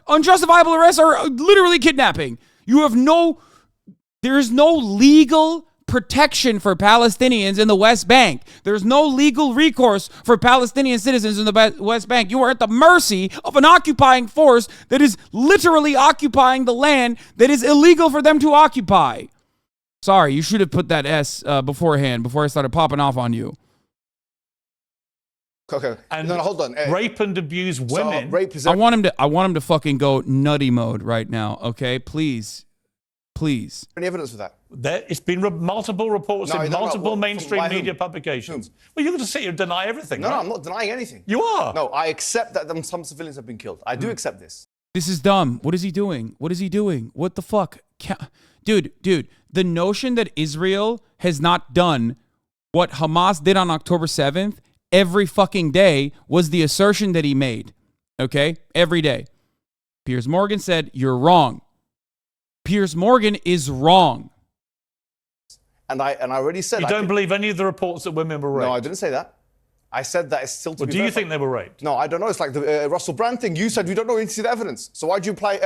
unjustifiable arrests are literally kidnapping. There's no legal protection for Palestinians in the West Bank. There's no legal recourse for Palestinian citizens in the West Bank. You are at the mercy of an occupying force that is literally occupying the land that is illegal for them to occupy. Sorry, you should have put that S beforehand before I started popping off on you. Okay. And no, hold on. Rape and abuse women. So rape is I want him to fucking go nutty mode right now, okay? Please. Any evidence for that? It's been multiple reports in multiple mainstream media publications. Well, you're going to sit here and deny everything, No, right? no, I'm not denying anything. You are. No, I accept that some civilians have been killed. I do accept this. This is dumb. What is he doing? What the fuck? Dude, the notion that Israel has not done what Hamas did on October 7th every fucking day was the assertion that he made. Okay? Every day. Piers Morgan said, you're wrong. Piers Morgan is wrong. And I already said... You don't believe any of the reports that women were raped? No, I didn't say that. I said that it's still to be do you think they were raped? No, I don't know. It's like the Russell Brand thing. You said we don't know. We need to see the evidence. So why do you apply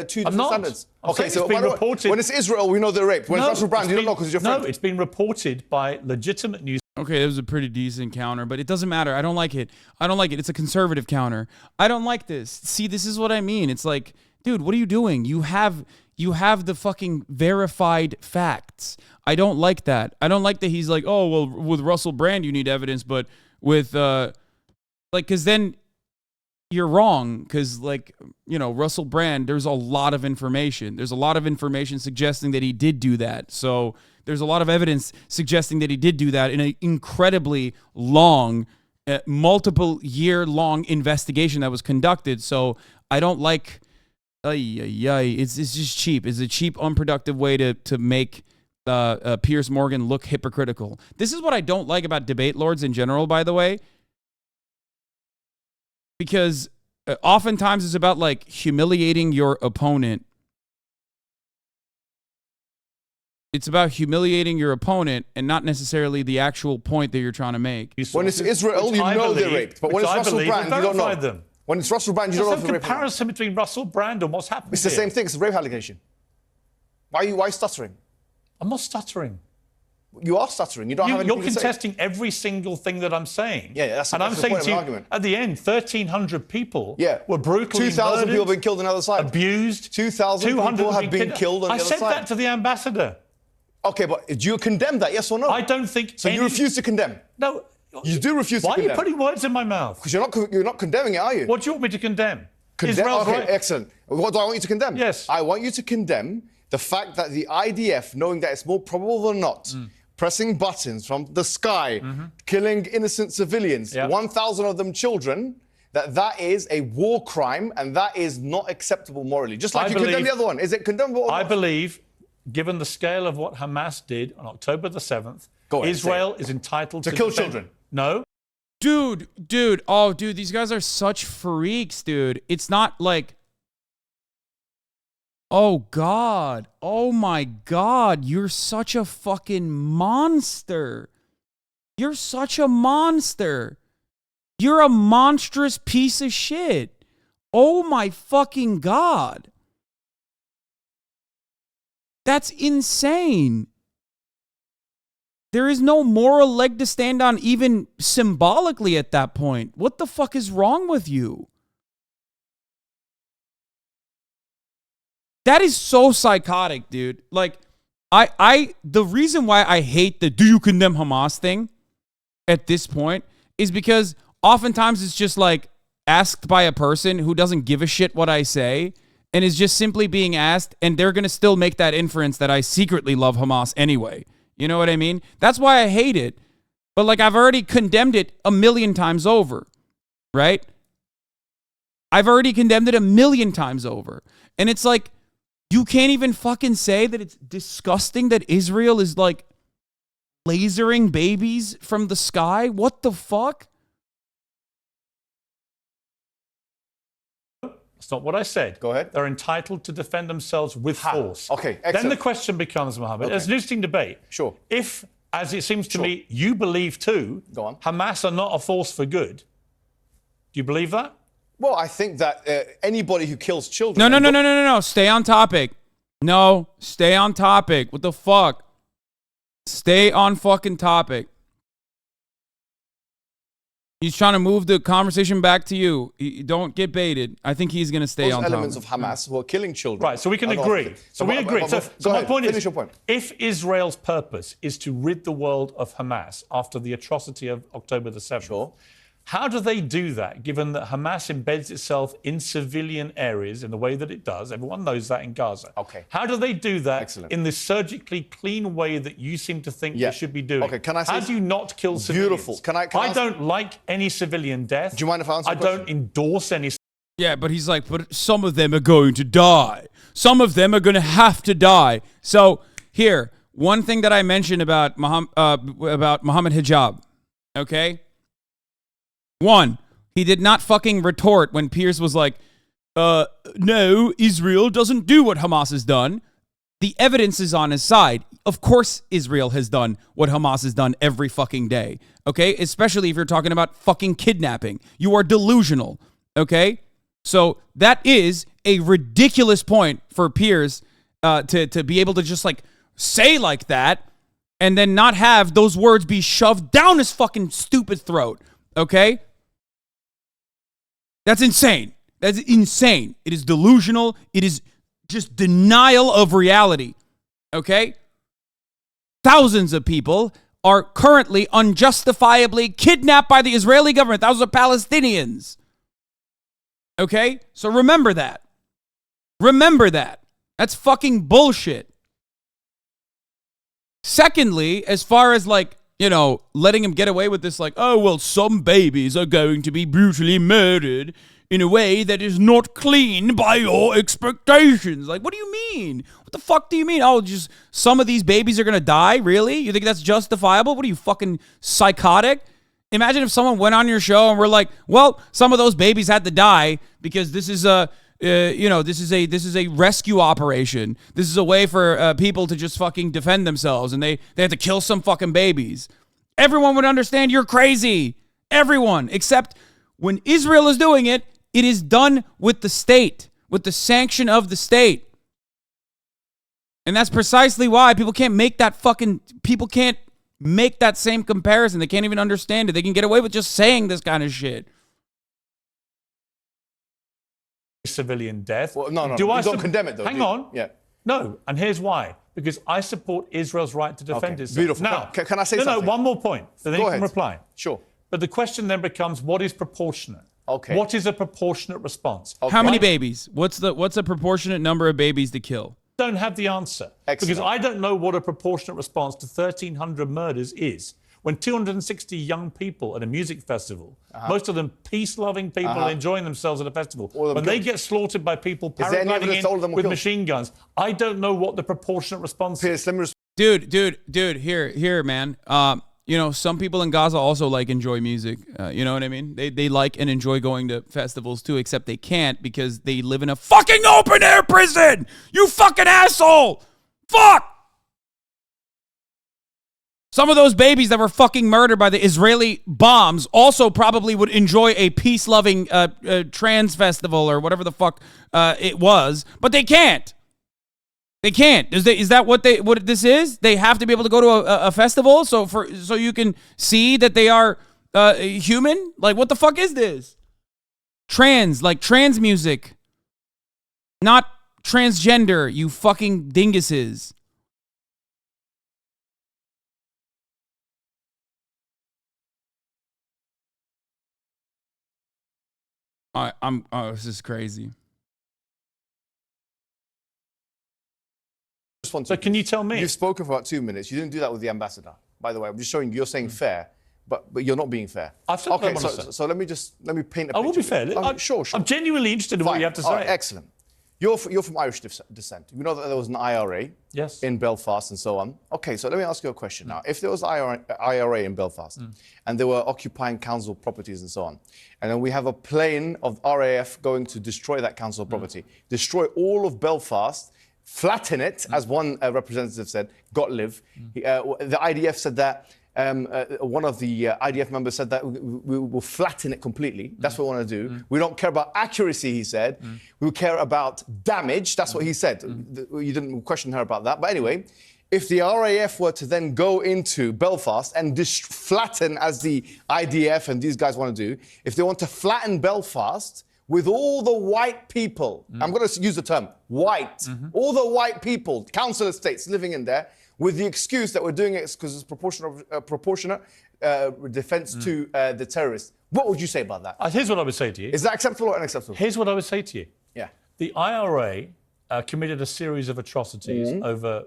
two different standards? Okay, so it's been reported... When it's Israel, we know they're raped. When it's Russell Brand, you don't know because it's your friend. No, it's been reported by legitimate news. Okay, that was a pretty decent counter, but it doesn't matter. I don't like it. It's a conservative counter. I don't like this. See, this is what I mean. It's like dude, what are you doing? You have the fucking verified facts. I don't like that. I don't like that he's like, oh, well, with Russell Brand, you need evidence, but with, because then you're wrong, because, like, you know, Russell Brand, there's a lot of information. There's a lot of information suggesting that he did do that. So there's a lot of evidence suggesting that he did do that in an incredibly long, multiple-year-long investigation that was conducted. So I don't like, it's just cheap. It's a cheap, unproductive way to make Piers Morgan look hypocritical. This is what I don't like about debate lords in general, by the way. Because oftentimes it's about, like, humiliating your opponent. It's about humiliating your opponent and not necessarily the actual point that you're trying to make. When it's Israel, you know they're raped. But when it's Russell Brand, you don't know. Them. When it's Russell Brand, you don't know if they're raped. There's no comparison between Russell Brand and what's happened It's the same thing. It's a rape allegation. Why are you stuttering? I'm not stuttering. You are stuttering. You don't have anything to say. You're contesting every single thing that I'm saying. Yeah, that's and I'm saying to you, at the end, 1,300 people were brutally 2,000 people have been killed on the other side. Abused. 2,000 people have been killed on the other side. I said that to the ambassador. Okay, but do you condemn that, yes or no? I don't think... So you refuse to condemn? No. You do refuse to condemn? Why are you putting words in my mouth? Because you're not condemning it, are you? What do you want me to condemn? Okay, excellent. What do I want you to condemn? Yes. I want you to condemn the fact that the IDF, knowing that it's more probable than not, pressing buttons from the sky, killing innocent civilians, 1,000 of them children, that is a war crime and that is not acceptable morally. Just like you condemn the other one. Is it condemnable or not? I believe, given the scale of what Hamas did on October the 7th, Israel is entitled to kill children. No. Dude, these guys are such freaks, dude. It's not like... Oh, God. Oh, my God. You're such a fucking monster. You're such a monster. You're a monstrous piece of shit. Oh, my fucking God. That's insane. There is no moral leg to stand on even symbolically at that point. What the fuck is wrong with you? That is so psychotic, dude. Like, the reason why I hate the do you condemn Hamas thing at this point is because oftentimes it's just like asked by a person who doesn't give a shit what I say and is just simply being asked, and they're going to still make that inference that I secretly love Hamas anyway. You know what I mean? That's why I hate it. But, like, I've already condemned it 1,000,000 times over, right? I've already condemned it 1,000,000 times over. And it's like, you can't even fucking say that it's disgusting that Israel is, like, lasering babies from the sky? What the fuck? That's not what I said. Go ahead. They're entitled to defend themselves with force. Okay, excellent. Then the question becomes, Mohammed, there's an interesting debate. Sure. If, as it seems to me, you believe too, Hamas are not a force for good, do you believe that? Well, I think that anybody who kills children... No. Stay on topic. No, stay on topic. What the fuck? Stay on fucking topic. He's trying to move the conversation back to you. Don't get baited. I think he's going to stay on topic. Elements of Hamas who are killing children. Right, so we can agree. So we agree. So my point is, your point. If Israel's purpose is to rid the world of Hamas after the atrocity of October the 7th, how do they do that, given that Hamas embeds itself in civilian areas in the way that it does? Everyone knows that in Gaza. Okay. How do they do that in the surgically clean way that you seem to think they should be doing? Okay, can I say... How do you not kill civilians? Beautiful. I don't like any civilian death. Do you mind if I answer the question? I don't endorse any... Yeah, but he's like, but some of them are going to die. Some of them are going to have to die. So here, one thing that I mentioned about Mohammed Hijab, okay? One, he did not fucking retort when Piers was like, no, Israel doesn't do what Hamas has done. The evidence is on his side. Of course Israel has done what Hamas has done every fucking day, okay? Especially if you're talking about fucking kidnapping. You are delusional, okay? So that is a ridiculous point for Piers to be able to just like say like that and then not have those words be shoved down his fucking stupid throat, okay? That's insane. That's insane. It is delusional. It is just denial of reality. Okay? Thousands of people are currently unjustifiably kidnapped by the Israeli government. Thousands of Palestinians. Okay? So remember that. Remember that. That's fucking bullshit. Secondly, as far as like, you know, letting him get away with this, like, oh, well, some babies are going to be brutally murdered in a way that is not clean by your expectations. Like, what do you mean? What the fuck do you mean? Oh, just some of these babies are going to die? Really? You think that's justifiable? What are you, fucking psychotic? Imagine if someone went on your show and were like, well, some of those babies had to die because this is a, this is a rescue operation. This is a way for people to just fucking defend themselves, and they have to kill some fucking babies. Everyone would understand you're crazy. Everyone, except when Israel is doing it, it is done with the state, with the sanction of the state. And that's precisely why people can't make that same comparison. They can't even understand it. They can get away with just saying this kind of shit. Civilian death. Well, no. You don't condemn it, though. Hang on. Yeah. No, and here's why. Because I support Israel's right to defend itself. Beautiful. Now, can I say something? No, one more point. So then Go you ahead. can reply. Sure. But the question then becomes, what is proportionate? Okay. What is a proportionate response? Okay. How many babies? What's a proportionate number of babies to kill? Don't have the answer. Excellent. Because I don't know what a proportionate response to 1,300 murders is. When 260 young people at a music festival, most of them peace-loving people enjoying themselves at a festival, when they get slaughtered by people paragliding in with machine guns, I don't know what the proportionate response is. Dude, here, man. Some people in Gaza also enjoy music. You know what I mean? They like and enjoy going to festivals too, except they can't because they live in a fucking open-air prison! You fucking asshole! Fuck! Some of those babies that were fucking murdered by the Israeli bombs also probably would enjoy a peace-loving trans festival or whatever the fuck it was, but they can't. They can't. Is that what this is? They have to be able to go to a festival so you can see that they are human? Like, what the fuck is this? Trans music. Not transgender, you fucking dinguses. This is crazy. So can you tell me? You've spoken for about 2 minutes. You didn't do that with the ambassador. By the way, I'm just showing you're saying fair, but you're not being fair. I've said okay. So let me paint a picture. I will be fair. Sure. I'm genuinely interested in what you have to say. Right, excellent. You're from Irish descent. You know that there was an IRA in Belfast and so on. Okay, so let me ask you a question now. If there was IRA in Belfast and they were occupying council properties and so on, and then we have a plane of RAF going to destroy that council property, destroy all of Belfast, flatten it, as one representative said, Gottlieb. The IDF said that. One of the IDF members said that we will flatten it completely. That's what we want to do. We don't care about accuracy, he said. We care about damage. That's what he said. You didn't question her about that. But anyway, if the RAF were to then go into Belfast and flatten, as the IDF and these guys want to do, if they want to flatten Belfast with all the white people, I'm going to use the term white, all the white people, council estates living in there, with the excuse that we're doing it because it's proportionate defense to the terrorists. What would you say about that? Here's what I would say to you. Is that acceptable or unacceptable? Here's what I would say to you. Yeah. The IRA committed a series of atrocities over...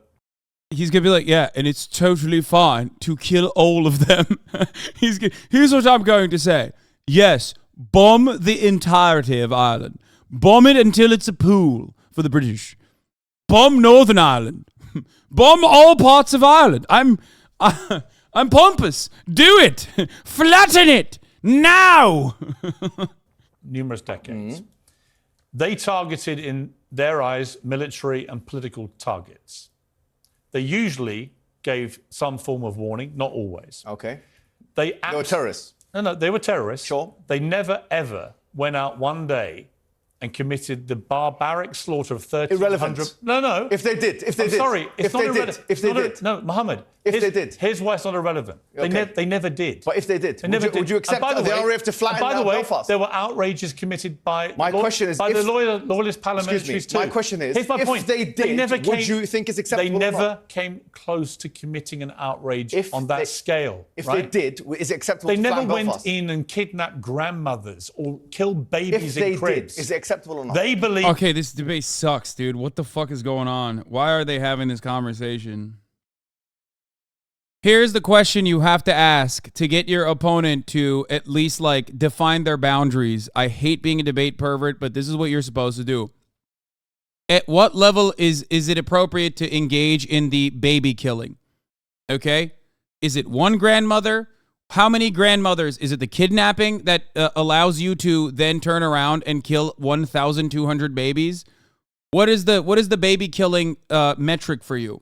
He's going to be like, yeah, and it's totally fine to kill all of them. Here's what I'm going to say. Yes, bomb the entirety of Ireland. Bomb it until it's a pool for the British. Bomb Northern Ireland. Bomb all parts of Ireland. I'm pompous. Do it. Flatten it now. Numerous decades. They targeted, in their eyes, military and political targets. They usually gave some form of warning, not always. Okay. They were terrorists. No, they were terrorists. Sure. They never, ever went out one day and committed the barbaric slaughter of 1,300... Irrelevant. No. If they did. I'm sorry. It's not irrelevant. If they did. No, Mohammed. If they did. Here's why it's not irrelevant. Okay. They never did. But if they did, Would you accept the RAF to flatten down Belfast? There were outrages committed by the loyalist parliamentaries too. My question is, here's my point. They did, would you think it's acceptable? They never came close to committing an outrage on that scale. If they did, is it acceptable? They never went in and kidnapped grandmothers or killed babies in cribs. Is it acceptable or not? They believe. Okay, this debate sucks, dude. What the fuck is going on? Why are they having this conversation? Here's the question you have to ask to get your opponent to at least like define their boundaries. I hate being a debate pervert, but this is what you're supposed to do. At what level is it appropriate to engage in the baby killing? Okay? Is it one grandmother? How many grandmothers? Is it the kidnapping that allows you to then turn around and kill 1,200 babies? What is the baby killing metric for you?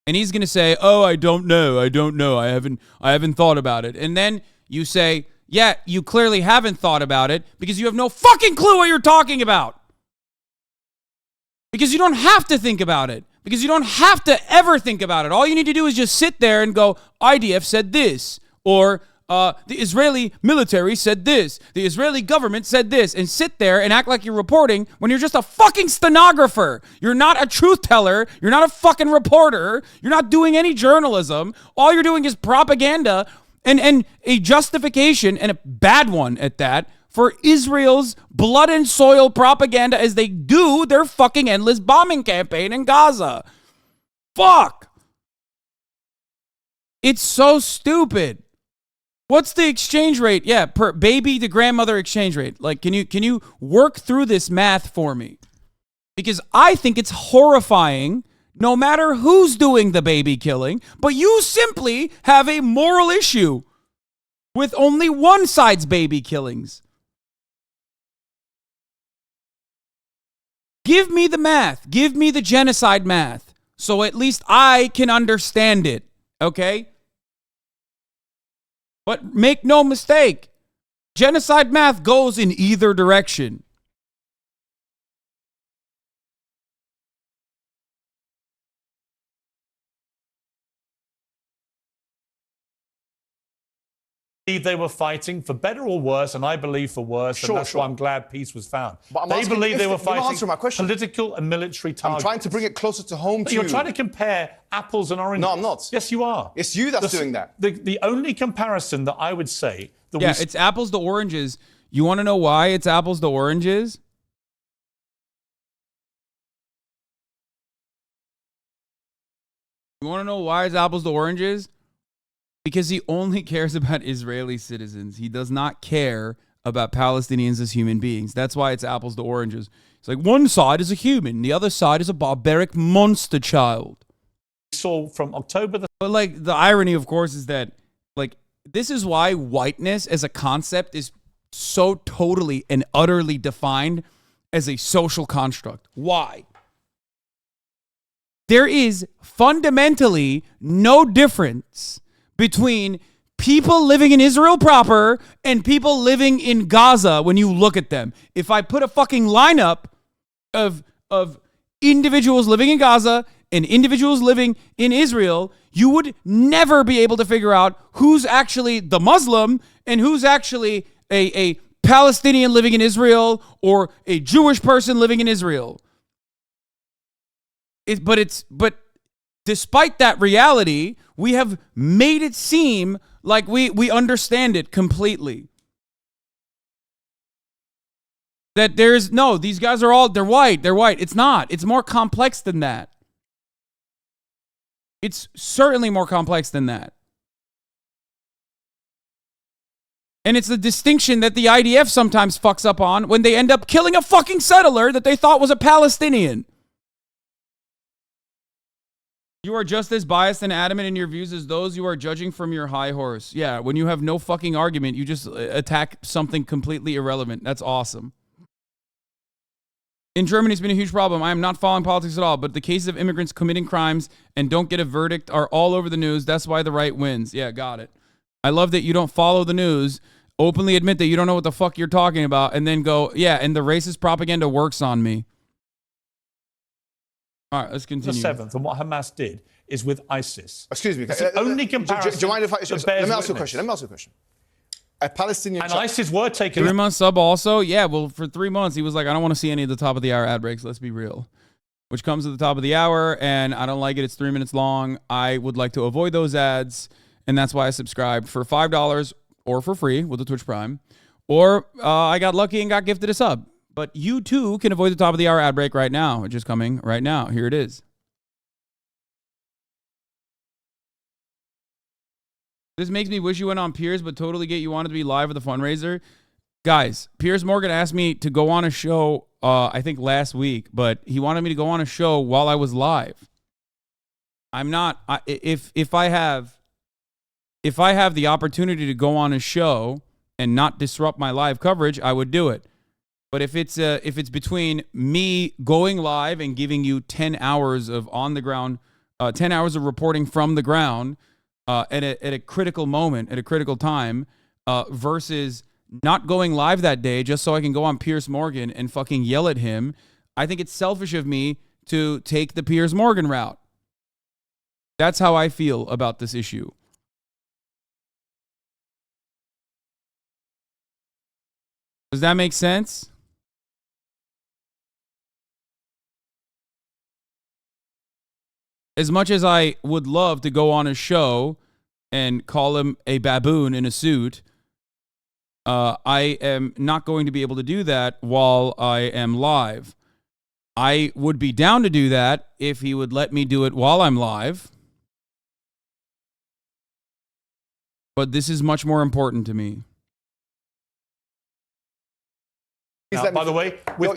And he's going to say, "Oh, I don't know. I haven't thought about it." And then you say, "Yeah, you clearly haven't thought about it because you have no fucking clue what you're talking about." Because you don't have to think about it. Because you don't have to ever think about it. All you need to do is just sit there and go, "IDF said this," or the Israeli military said this. The Israeli government said this. And sit there and act like you're reporting when you're just a fucking stenographer. You're not a truth teller. You're not a fucking reporter. You're not doing any journalism. All you're doing is propaganda and a justification, and a bad one at that, for Israel's blood and soil propaganda as they do their fucking endless bombing campaign in Gaza. Fuck. It's so stupid. What's the exchange rate? Yeah, per baby to grandmother exchange rate. Like, can you work through this math for me? Because I think it's horrifying, no matter who's doing the baby killing, but you simply have a moral issue with only one side's baby killings. Give me the math. Give me the genocide math, so at least I can understand it, okay? But make no mistake, genocide math goes in either direction. They were fighting for better or worse, and I believe for worse, and that's why I'm glad peace was found. They believe they were fighting political and military targets. I'm trying to bring it closer to home to you. You're trying to compare apples and oranges. No, I'm not. Yes, you are. It's you that's doing that. The only comparison that I would say... it's apples to oranges. You want to know why it's apples to oranges? You want to know why it's apples to oranges? Because he only cares about Israeli citizens. He does not care about Palestinians as human beings. That's why it's apples to oranges. It's like one side is a human, the other side is a barbaric monster child. So from October But like the irony, of course, is that like this is why whiteness as a concept is so totally and utterly defined as a social construct. Why? There is fundamentally no difference between people living in Israel proper and people living in Gaza when you look at them. If I put a fucking lineup of individuals living in Gaza and individuals living in Israel, you would never be able to figure out who's actually the Muslim and who's actually a Palestinian living in Israel or a Jewish person living in Israel. But despite that reality, we have made it seem like we understand it completely. That there's no, these guys are all, they're white. It's not. It's more complex than that. It's certainly more complex than that. And it's the distinction that the IDF sometimes fucks up on when they end up killing a fucking settler that they thought was a Palestinian. You are just as biased and adamant in your views as those you are judging from your high horse. Yeah, when you have no fucking argument, you just attack something completely irrelevant. That's awesome. In Germany, it's been a huge problem. I am not following politics at all, but the cases of immigrants committing crimes and don't get a verdict are all over the news. That's why the right wins. Yeah, got it. I love that you don't follow the news, openly admit that you don't know what the fuck you're talking about, and then go, yeah, and the racist propaganda works on me. All right, let's continue. The 7th, and what Hamas did is with ISIS. Excuse me. It's the only comparison. Do you mind if I... Let me ask you a witness. question. A Palestinian... And ISIS were taking... 3 month sub also? Yeah, well, for 3 months, he was like, I don't want to see any of the top of the hour ad breaks. Let's be real. Which comes at the top of the hour, and I don't like it. It's 3 minutes long. I would like to avoid those ads, and that's why I subscribed for $5 or for free with the Twitch Prime. Or I got lucky and got gifted a sub. But you, too, can avoid the top of the hour ad break right now, which is coming right now. Here it is. This makes me wish you went on Piers, but totally get you wanted to be live at the fundraiser. Guys, Piers Morgan asked me to go on a show, I think last week, but he wanted me to go on a show while I was live. I'm not. If I have the opportunity to go on a show and not disrupt my live coverage, I would do it. But if it's between me going live and giving you 10 hours of on the ground, 10 hours of reporting from the ground at a critical moment, at a critical time, versus not going live that day just so I can go on Piers Morgan and fucking yell at him, I think it's selfish of me to take the Piers Morgan route. That's how I feel about this issue. Does that make sense? As much as I would love to go on a show and call him a baboon in a suit, I am not going to be able to do that while I am live. I would be down to do that if he would let me do it while I'm live. But this is much more important to me. Now, by the way, with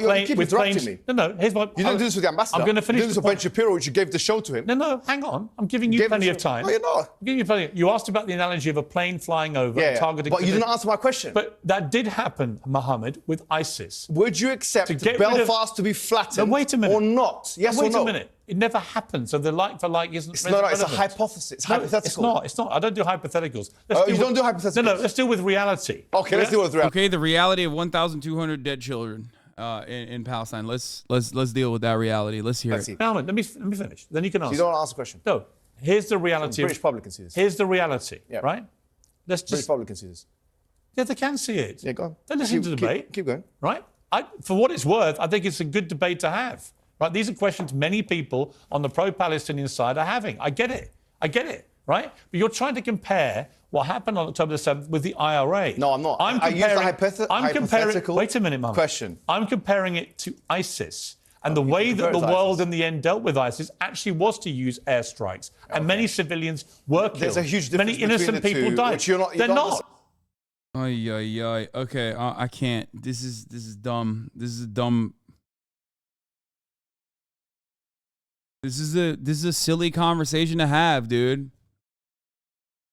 planes... No, here's my... You didn't do this with the ambassador. I'm going to finish. You did this with Ben Shapiro, which you gave the show to him. No, hang on. I'm giving you plenty of time. No, you're not. I'm giving you plenty. You asked about the analogy of a plane flying over and targeting... But you didn't answer my question. But that did happen, Mohammed, with ISIS. Would you accept Belfast to be flattened or not? Yes or no? Wait a minute. It never happened. So the like for like isn't relevant. It's a hypothesis. It's hypothetical. It's not. I don't do hypotheticals. You don't do hypotheticals? No, let's deal with reality. Okay, let's deal with reality. Okay, the reality of 1,200 dead children in Palestine. Let's deal with that reality. Let's hear it. Mohammed, let me finish. Then you can answer. You don't answer the question. No. Here's the reality. British public can see this. Here's the reality, right? British public can see this. Yeah, they can see it. Yeah, go on. They listen to the debate. Keep going. Right? For what it's worth, I think it's a good debate to have. Right? These are questions many people on the pro-Palestinian side are having. I get it, right? But you're trying to compare what happened on October the 7th with the IRA. No, I'm not. I used the hypothetical wait a minute, Mum. Question. I'm comparing it to ISIS. And the way that the world in the end dealt with ISIS actually was to use airstrikes. And many civilians were killed. There's a huge difference many innocent between the people two, died. which you're not, They're not. Okay, I can't. This is dumb. This is dumb. This is a silly conversation to have, dude.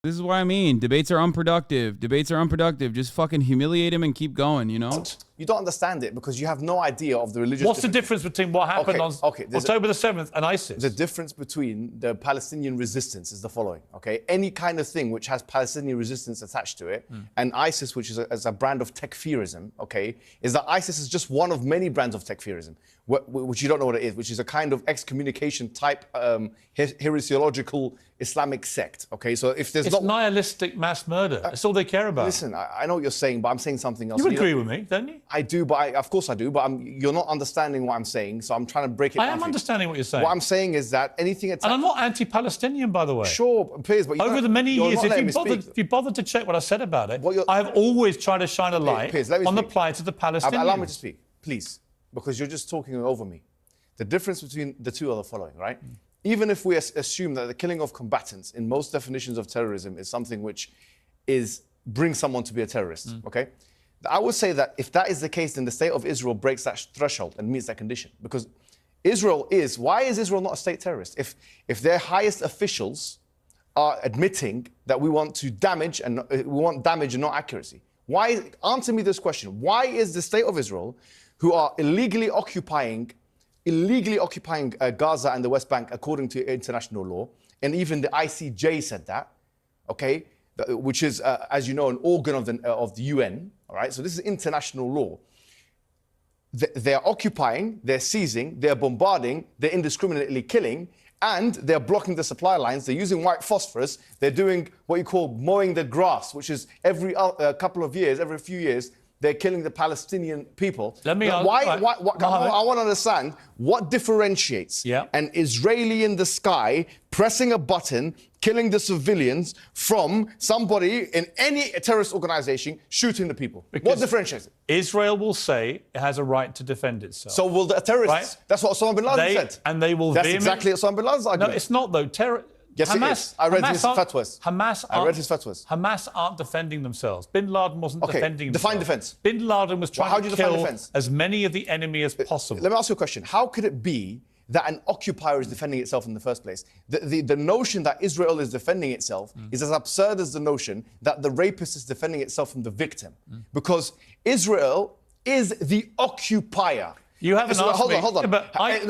This is what I mean. Debates are unproductive. Just fucking humiliate him and keep going, you know? You don't understand it because you have no idea of the religious... What's the difference between what happened on October the 7th and ISIS? The difference between the Palestinian resistance is the following, okay? Any kind of thing which has Palestinian resistance attached to it, and ISIS, which is a brand of tekfirism, okay, is that ISIS is just one of many brands of tekfirism, which you don't know what it is, which is a kind of excommunication type heresiological Islamic sect, okay? So if there's It's nihilistic mass murder. That's all they care about. Listen, I know what you're saying, but I'm saying something else. You agree with me, don't you? I do, but of course I do, but you're not understanding what I'm saying, so I'm trying to break it down. I am understanding what you're saying. What I'm saying is that anything... And I'm not anti-Palestinian, by the way. Sure, Piers, but... Over the many years, if you bothered to check what I said about it, I have always tried to shine a light on the plight of the Palestinians. Allow me to speak, please, because you're just talking over me. The difference between the two are the following, right? Even if we assume that the killing of combatants in most definitions of terrorism is something which brings someone to be a terrorist, okay? I would say that if that is the case, then the state of Israel breaks that threshold and meets that condition. Because why is Israel not a state terrorist? If their highest officials are admitting that we want damage and not accuracy. Answer me this question. Why is the state of Israel, who are illegally occupying Gaza and the West Bank according to international law, and even the ICJ said that, okay? which is, as you know, an organ of the UN. All right, so this is international law. They're occupying, they're seizing, they're bombarding, they're indiscriminately killing, and they're blocking the supply lines. They're using white phosphorus. They're doing what you call mowing the grass, which is every couple of years, every few years, they're killing the Palestinian people. Let me I want to understand what differentiates an Israeli in the sky pressing a button, killing the civilians, from somebody in any terrorist organization shooting the people. What differentiates it? Israel will say it has a right to defend itself. So will the terrorists? Right? That's what Osama bin Laden said. And they will. That's exactly Osama bin Laden's argument. No, it's not though. Yes, Hamas, it is. I read his fatwas. I read his fatwas. Hamas aren't defending themselves. Bin Laden wasn't defending himself. Define defense. Bin Laden was trying to kill as many of the enemy as possible. Let me ask you a question. How could it be that an occupier is defending itself in the first place? The notion that Israel is defending itself is as absurd as the notion that the rapist is defending itself from the victim. Because Israel is the occupier. You haven't asked me. Hold on.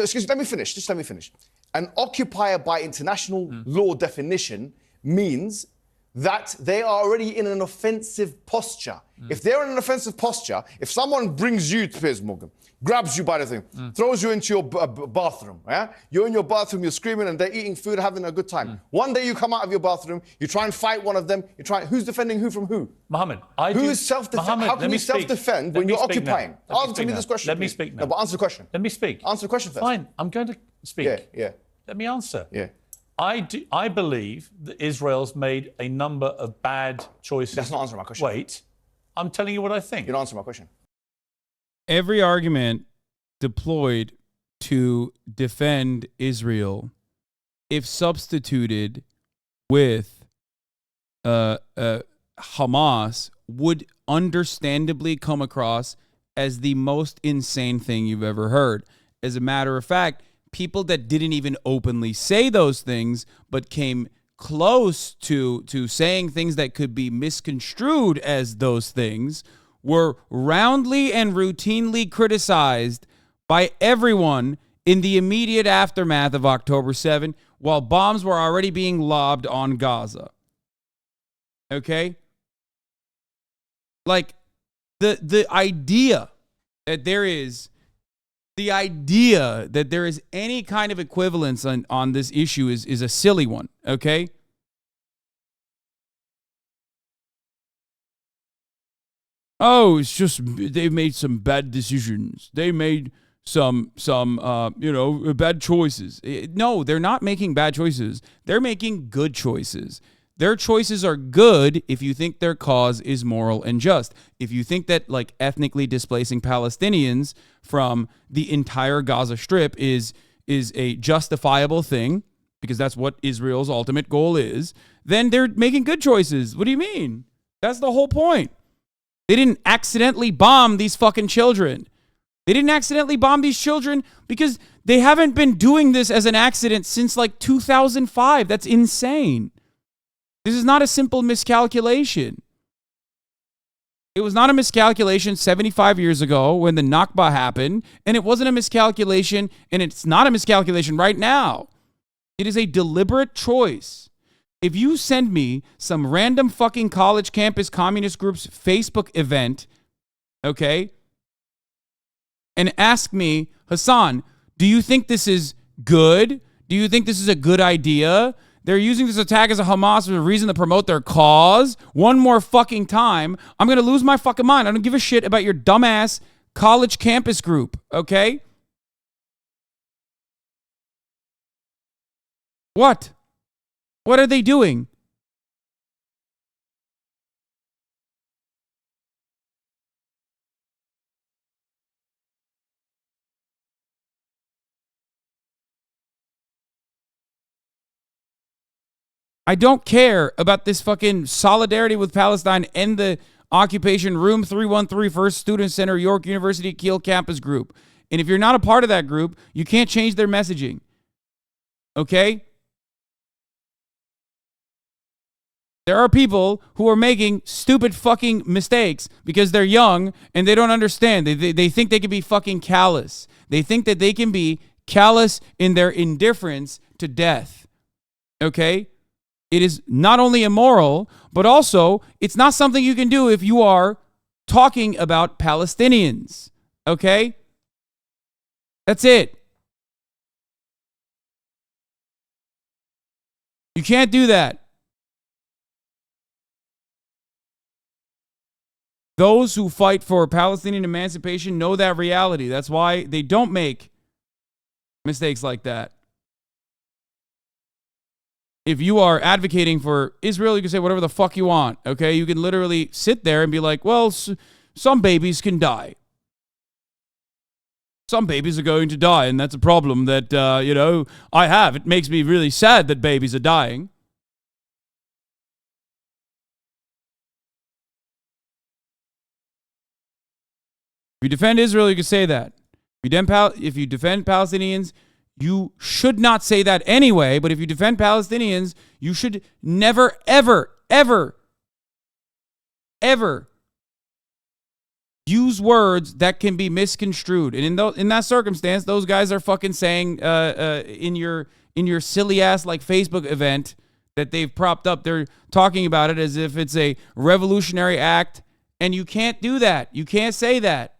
Excuse me, let me finish. Just let me finish. An occupier by international law definition means that they are already in an offensive posture. If they're in an offensive posture, if someone brings you to Piers Morgan, grabs you by the thing, throws you into your bathroom, you're in your bathroom, you're screaming and they're eating food, having a good time. One day you come out of your bathroom, you try and fight one of them, who's defending who from who? Mohammed, how can you self-defend when you're occupying? Answer me this question. Let me speak now. No, but answer the question. Let me speak. Answer the question first. Fine, I'm going to speak. Yeah. Let me answer. Yeah. I believe that Israel's made a number of bad choices. That's not answering my question. Wait, I'm telling you what I think. You're not answering my question. Every argument deployed to defend Israel, if substituted with Hamas, would understandably come across as the most insane thing you've ever heard. As a matter of fact, people that didn't even openly say those things, but came close to saying things that could be misconstrued as those things, were roundly and routinely criticized by everyone in the immediate aftermath of October 7, while bombs were already being lobbed on Gaza. Okay? Like, the idea that there is any kind of equivalence on this issue is a silly one, okay? Oh, it's just they made some bad decisions. They made some bad choices. No, they're not making bad choices. They're making good choices. Their choices are good if you think their cause is moral and just. If you think that like ethnically displacing Palestinians from the entire Gaza Strip is a justifiable thing, because that's what Israel's ultimate goal is, then they're making good choices. What do you mean? That's the whole point. They didn't accidentally bomb these fucking children. They didn't accidentally bomb these children because they haven't been doing this as an accident since like 2005. That's insane. This is not a simple miscalculation. It was not a miscalculation 75 years ago when the Nakba happened, and it wasn't a miscalculation, and it's not a miscalculation right now. It is a deliberate choice. If you send me some random fucking college campus communist group's Facebook event, okay, and ask me, Hasan, do you think this is good? Do you think this is a good idea? They're using this attack as a Hamas as a reason to promote their cause. One more fucking time, I'm going to lose my fucking mind. I don't give a shit about your dumbass college campus group, okay? What? What are they doing? I don't care about this fucking solidarity with Palestine and the occupation room 313 First Student Center, York University Kiel campus group. And if you're not a part of that group, you can't change their messaging. Okay? There are people who are making stupid fucking mistakes because they're young and they don't understand. They think they can be fucking callous. They think that they can be callous in their indifference to death. Okay? It is not only immoral, but also it's not something you can do if you are talking about Palestinians. Okay? That's it. You can't do that. Those who fight for Palestinian emancipation know that reality. That's why they don't make mistakes like that. If you are advocating for Israel, you can say whatever the fuck you want, okay? You can literally sit there and be like, well, some babies can die. Some babies are going to die, and that's a problem that, I have. It makes me really sad that babies are dying. If you defend Israel, you can say that. If you defend Palestinians, you should not say that anyway, but if you defend Palestinians, you should never, ever, ever, ever use words that can be misconstrued. And in that circumstance, those guys are fucking saying in your silly ass like Facebook event that they've propped up, they're talking about it as if it's a revolutionary act, and you can't do that. You can't say that.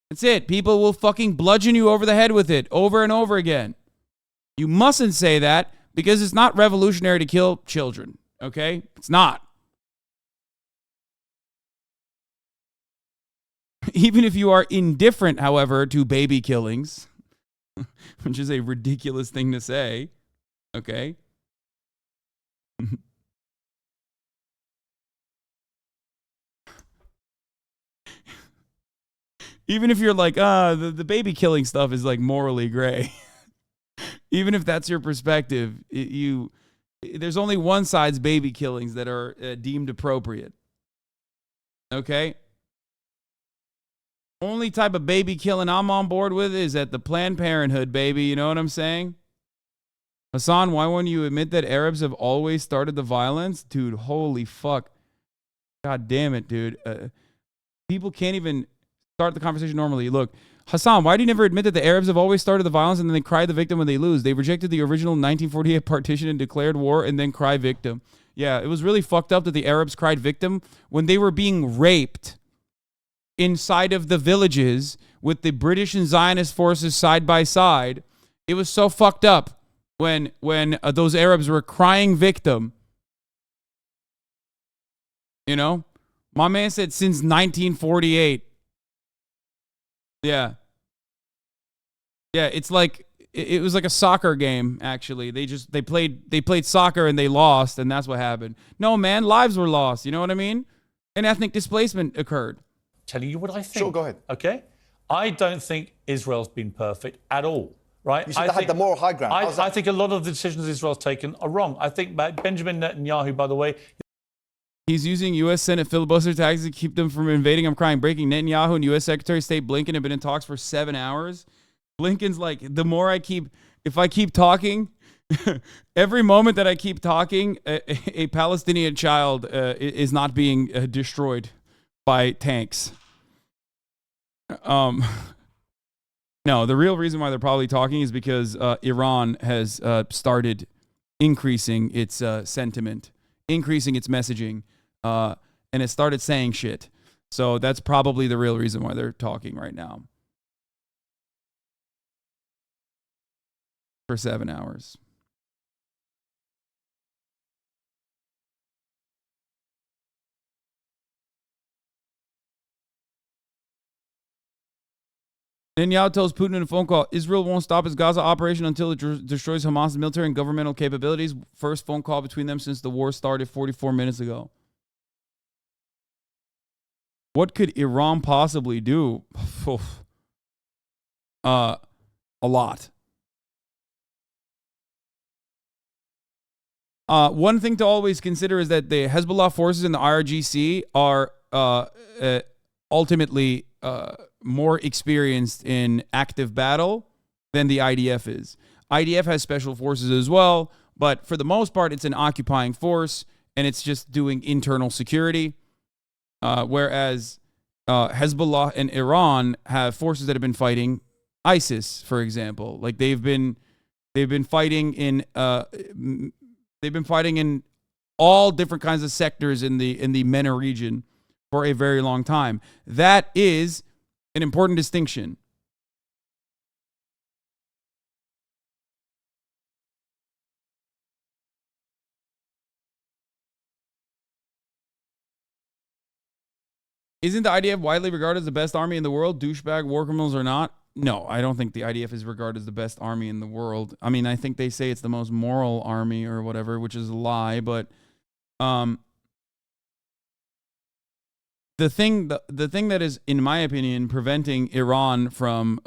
That's it. People will fucking bludgeon you over the head with it over and over again. You mustn't say that because it's not revolutionary to kill children, okay? It's not. Even if you are indifferent, however, to baby killings, which is a ridiculous thing to say, okay? Even if you're like, the baby killing stuff is like morally gray. Even if that's your perspective, there's only one side's baby killings that are deemed appropriate. Okay? Only type of baby killing I'm on board with is at the Planned Parenthood, baby. You know what I'm saying? Hasan, why won't you admit that Arabs have always started the violence? Dude, holy fuck. God damn it, dude. People can't even start the conversation normally. Look, Hasan, why do you never admit that the Arabs have always started the violence and then they cry the victim when they lose? They rejected the original 1948 partition and declared war and then cry victim. Yeah, it was really fucked up that the Arabs cried victim when they were being raped inside of the villages with the British and Zionist forces side by side. It was so fucked up when those Arabs were crying victim. You know? My man said since 1948. Yeah. Yeah, it's like it was like a soccer game, actually. They played soccer and they lost, and that's what happened. No, man, lives were lost, you know what I mean? And ethnic displacement occurred. Telling you what I think. Sure, go ahead. Okay? I don't think Israel's been perfect at all, right? You said they had the moral high ground. I think a lot of the decisions Israel's taken are wrong. I think Benjamin Netanyahu, by the way, he's using U.S. Senate filibuster tactics to keep them from invading. I'm crying. Breaking. Netanyahu and U.S. Secretary of State Blinken have been in talks for 7 hours. Blinken's like, if I keep talking, every moment that I keep talking, a Palestinian child is not being destroyed by tanks. No, the real reason why they're probably talking is because Iran has started increasing its sentiment, increasing its messaging, and it started saying shit. So that's probably the real reason why they're talking right now. For 7 hours. Netanyahu tells Putin in a phone call, Israel won't stop its Gaza operation until it destroys Hamas' military and governmental capabilities. First phone call between them since the war started 44 minutes ago. What could Iran possibly do? A lot. One thing to always consider is that the Hezbollah forces and the IRGC are ultimately more experienced in active battle than the IDF is. IDF has special forces as well, but for the most part, it's an occupying force, and it's just doing internal security. Whereas Hezbollah and Iran have forces that have been fighting ISIS, for example. Like they've been fighting in They've been fighting in all different kinds of sectors in the MENA region for a very long time. That is an important distinction. Isn't the IDF widely regarded as the best army in the world? Douchebag war criminals or not? No, I don't think the IDF is regarded as the best army in the world. I mean, I think they say it's the most moral army or whatever, which is a lie. But the thing that is, in my opinion, preventing Iran from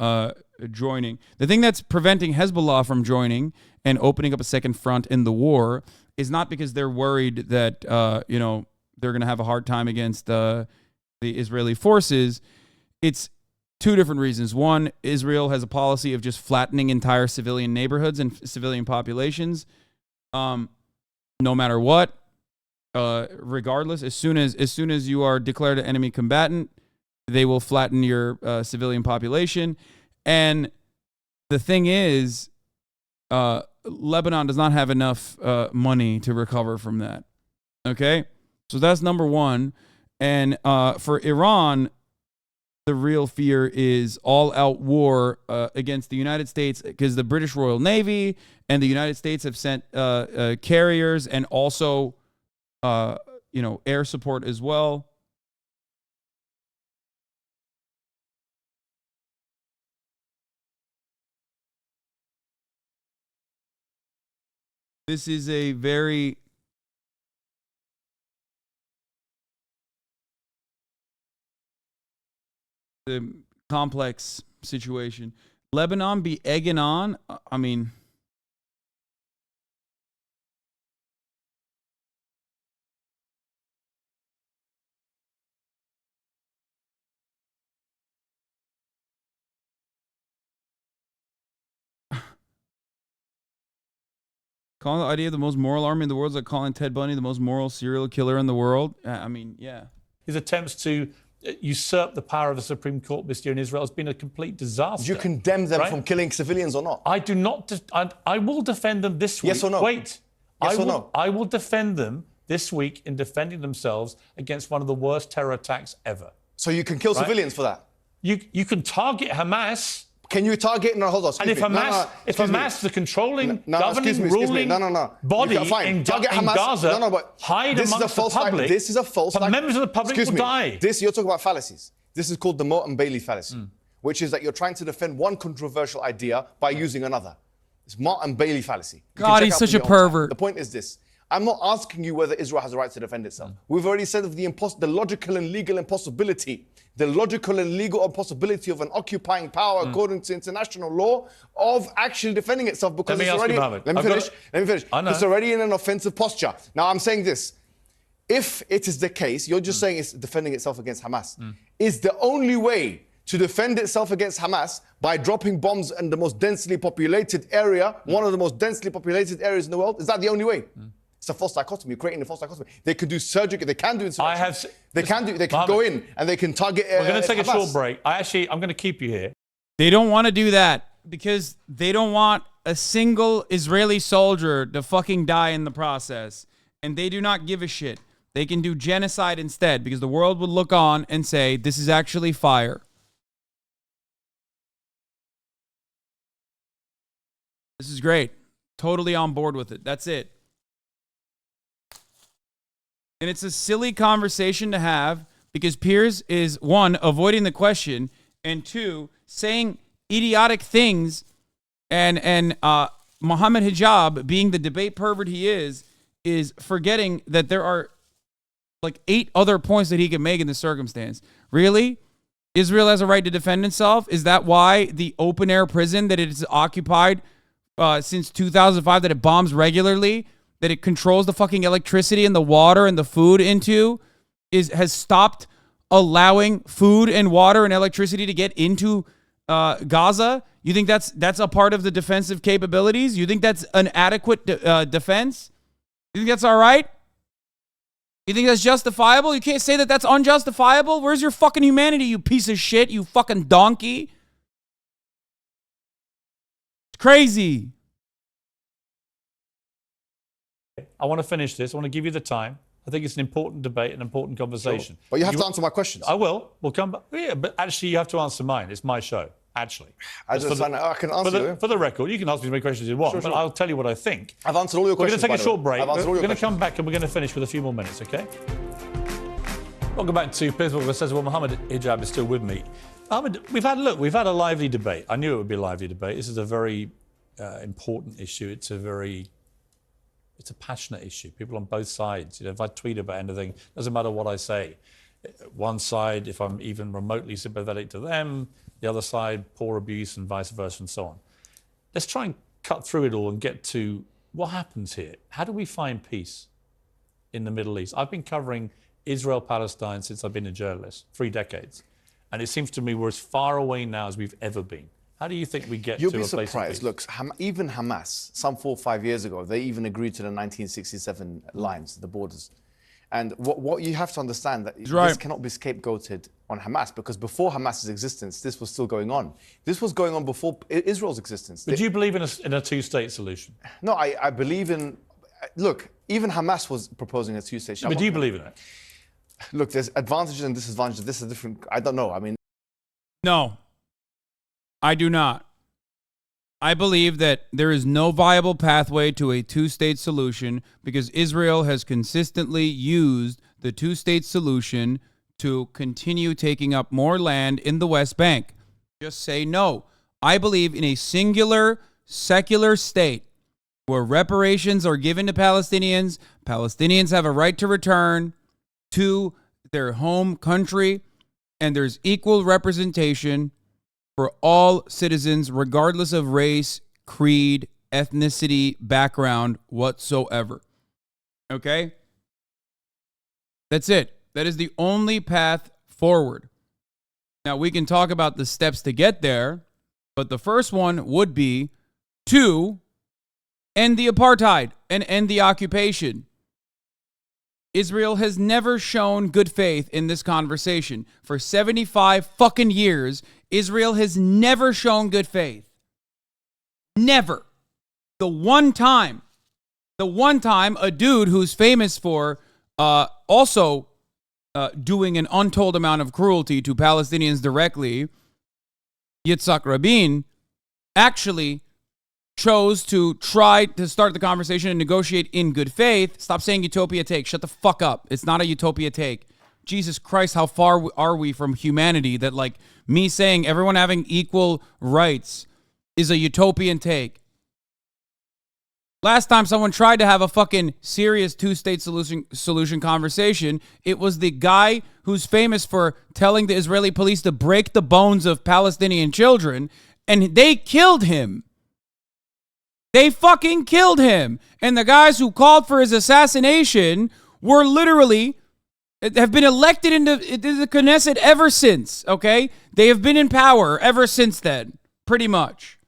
joining, the thing that's preventing Hezbollah from joining and opening up a second front in the war is not because they're worried that they're going to have a hard time against the Israeli forces. It's two different reasons. One, Israel has a policy of just flattening entire civilian neighborhoods and civilian populations, no matter what, regardless. As soon as you are declared an enemy combatant, they will flatten your civilian population. And the thing is, Lebanon does not have enough money to recover from that. Okay, so that's number one. And for Iran, the real fear is all-out war against the United States, because the British Royal Navy and the United States have sent carriers and also, air support as well. This is a very complex situation. Lebanon be egging on. I mean, calling the idea of the most moral army in the world is like calling Ted Bundy the most moral serial killer in the world. I mean, yeah. His attempts to usurp the power of the Supreme Court this year in Israel has been a complete disaster. Do you condemn them from killing civilians or not? I do not. I will defend them this week. Yes or no? Wait. Yes or no? I will defend them this week in defending themselves against one of the worst terror attacks ever. So you can kill civilians for that? You can target Hamas. Can you target? No, hold on. And if Hamas, the controlling, governing, ruling body in Gaza, hide amongst the public, this is a false. Members of the public will die. You're talking about fallacies. This is called the Moat and Bailey fallacy, which is that you're trying to defend one controversial idea by using another. It's Moat and Bailey fallacy. God, he's such a pervert. The point is this. I'm not asking you whether Israel has a right to defend itself. We've already said of the logical and legal impossibility. The logical and legal impossibility of an occupying power, according to international law, of actually defending itself, because it's already. Let me finish. It's already in an offensive posture. Now, I'm saying this. If it is the case, you're just saying it's defending itself against Hamas. Is the only way to defend itself against Hamas by dropping bombs in the most densely populated area, one of the most densely populated areas in the world? Is that the only way? It's a false dichotomy. You're creating a false dichotomy. They could do surgery. They can do insurrection. They can go in and they can target. We're going to take a short break. I'm going to keep you here. They don't want to do that because they don't want a single Israeli soldier to fucking die in the process. And they do not give a shit. They can do genocide instead, because the world would look on and say, this is actually fire. This is great. Totally on board with it. That's it. And it's a silly conversation to have, because Piers is, one, avoiding the question, and two, saying idiotic things, and Mohammed Hijab, being the debate pervert he is forgetting that there are like 8 other points that he could make in this circumstance. Really? Israel has a right to defend itself? Is that why the open-air prison that it has occupied since 2005, that it bombs regularly, that it controls the fucking electricity and the water and the food into, has stopped allowing food and water and electricity to get into Gaza? You think that's a part of the defensive capabilities? You think that's an adequate defense? You think that's all right? You think that's justifiable? You can't say that that's unjustifiable? Where's your fucking humanity, you piece of shit, you fucking donkey? It's crazy. I want to finish this. I want to give you the time. I think it's an important debate, an important conversation. Sure. But you have to answer my questions. I will. We'll come back. Yeah, but actually, you have to answer mine. It's my show, actually. I can answer you. For the record, you can ask me as many questions as you want, Sure. but I'll tell you what I think. I've answered all your questions. We're going to take a short break. I've answered all We're your going to come back and we're going to finish with a few more minutes, okay? Welcome back to Piers. Says, well, Mohammed Hijab is still with me. Mohammed, we've had a lively debate. I knew it would be a lively debate. This is a very important issue. It's a passionate issue. People on both sides. If I tweet about anything, doesn't matter what I say. One side, if I'm even remotely sympathetic to them, the other side, poor abuse and vice versa and so on. Let's try and cut through it all and get to what happens here. How do we find peace in the Middle East? I've been covering Israel-Palestine since I've been a journalist, 3 decades. And it seems to me we're as far away now as we've ever been. How do you think we get to a place of peace? You'll be surprised. Look, even Hamas, some 4 or 5 years ago, they even agreed to the 1967 lines, the borders. And what you have to understand that this cannot be scapegoated on Hamas, because before Hamas's existence, this was still going on. This was going on before Israel's existence. But do you believe in a two-state solution? No, I believe in... Look, even Hamas was proposing a two-state solution. But do you believe in it? Look, there's advantages and disadvantages. This is different. I don't know. I mean... No, I do not. I believe that there is no viable pathway to a two-state solution because Israel has consistently used the two-state solution to continue taking up more land in the West Bank. Just say no. I believe in a singular, secular state where reparations are given to Palestinians. Palestinians have a right to return to their home country, and there's equal representation for all citizens, regardless of race, creed, ethnicity, background, whatsoever. Okay? That's it. That is the only path forward. Now, we can talk about the steps to get there, but the first one would be to end the apartheid and end the occupation. Israel has never shown good faith in this conversation. For 75 fucking years, Israel has never shown good faith. Never. The one time a dude who's famous for also doing an untold amount of cruelty to Palestinians directly, Yitzhak Rabin, actually chose to try to start the conversation and negotiate in good faith. Stop saying utopia take. Shut the fuck up. It's not a utopia take. Jesus Christ, how far are we from humanity that, like, me saying everyone having equal rights is a utopian take? Last time someone tried to have a fucking serious two-state solution conversation, it was the guy who's famous for telling the Israeli police to break the bones of Palestinian children, and they killed him. They fucking killed him. And the guys who called for his assassination were literally, have been elected into the Knesset ever since, okay? They have been in power ever since then, pretty much.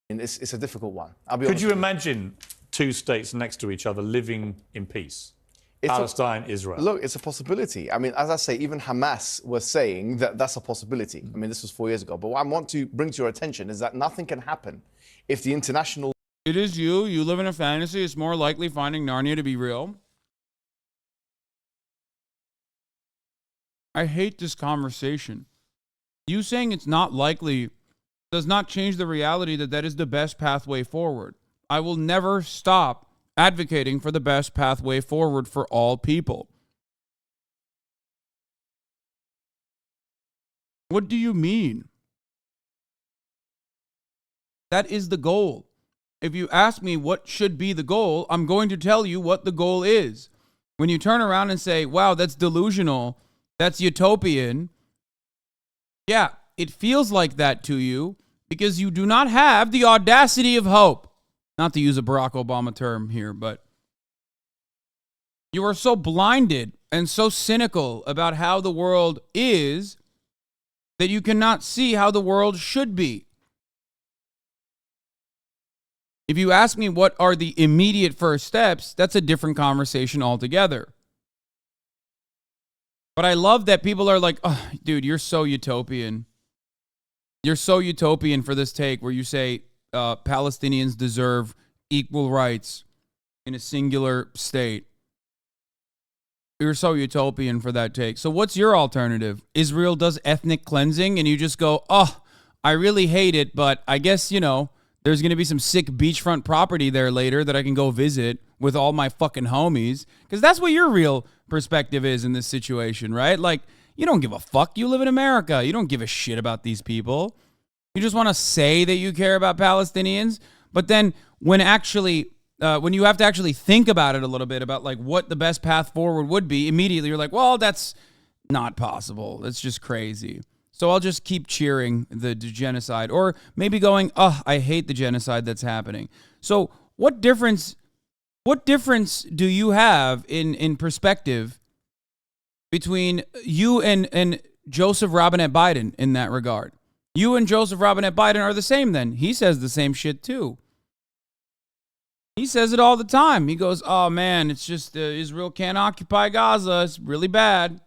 It's a difficult one. Could you imagine two states next to each other living in peace? Palestine, Israel. Look, it's a possibility. I mean, as I say, even Hamas was saying that that's a possibility. I mean, this was 4 years ago. But what I want to bring to your attention is that nothing can happen if the international... It is you. You live in a fantasy. It's more likely finding Narnia to be real. I hate this conversation. You saying it's not likely does not change the reality that that is the best pathway forward. I will never stop advocating for the best pathway forward for all people. What do you mean? That is the goal. If you ask me what should be the goal, I'm going to tell you what the goal is. When you turn around and say, wow, that's delusional, that's utopian, yeah, it feels like that to you because you do not have the audacity of hope. Not to use a Barack Obama term here, but you are so blinded and so cynical about how the world is that you cannot see how the world should be. If you ask me what are the immediate first steps, that's a different conversation altogether. But I love that people are like, oh, dude, you're so utopian. You're so utopian for this take where you say Palestinians deserve equal rights in a singular state. You're so utopian for that take. So what's your alternative? Israel does ethnic cleansing and you just go, oh, I really hate it, but I guess, you know, there's going to be some sick beachfront property there later that I can go visit with all my fucking homies. Because that's what your real perspective is in this situation, right? Like, you don't give a fuck. You live in America. You don't give a shit about these people. You just want to say that you care about Palestinians. But then when you have to actually think about it a little bit about like what the best path forward would be, immediately you're like, well, that's not possible. That's just crazy. So I'll just keep cheering the genocide, or maybe going, oh, I hate the genocide that's happening. So what difference do you have in perspective between you and Joseph Robinette Biden in that regard? You and Joseph Robinette Biden are the same then. He says the same shit too. He says it all the time. He goes, oh man, it's just Israel can't occupy Gaza. It's really bad.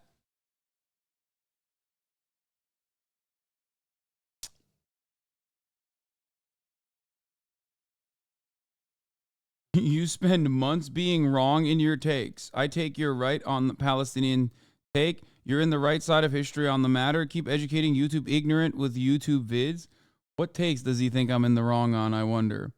You spend months being wrong in your takes. I take your right on the Palestinian take. You're in the right side of history on the matter. Keep educating YouTube ignorant with YouTube vids. What takes does he think I'm in the wrong on, I wonder?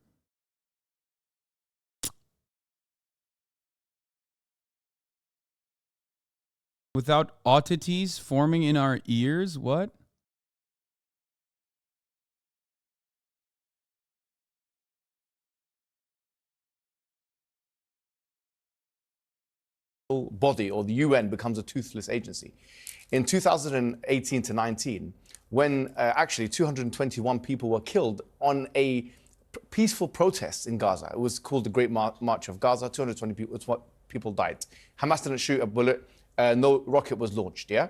Without oddities forming in our ears? What? Body, or the UN, becomes a toothless agency. In 2018 to 19, when actually 221 people were killed on a peaceful protest in Gaza. It was called the Great March of Gaza. 220 people died. Hamas didn't shoot a bullet. No rocket was launched, yeah?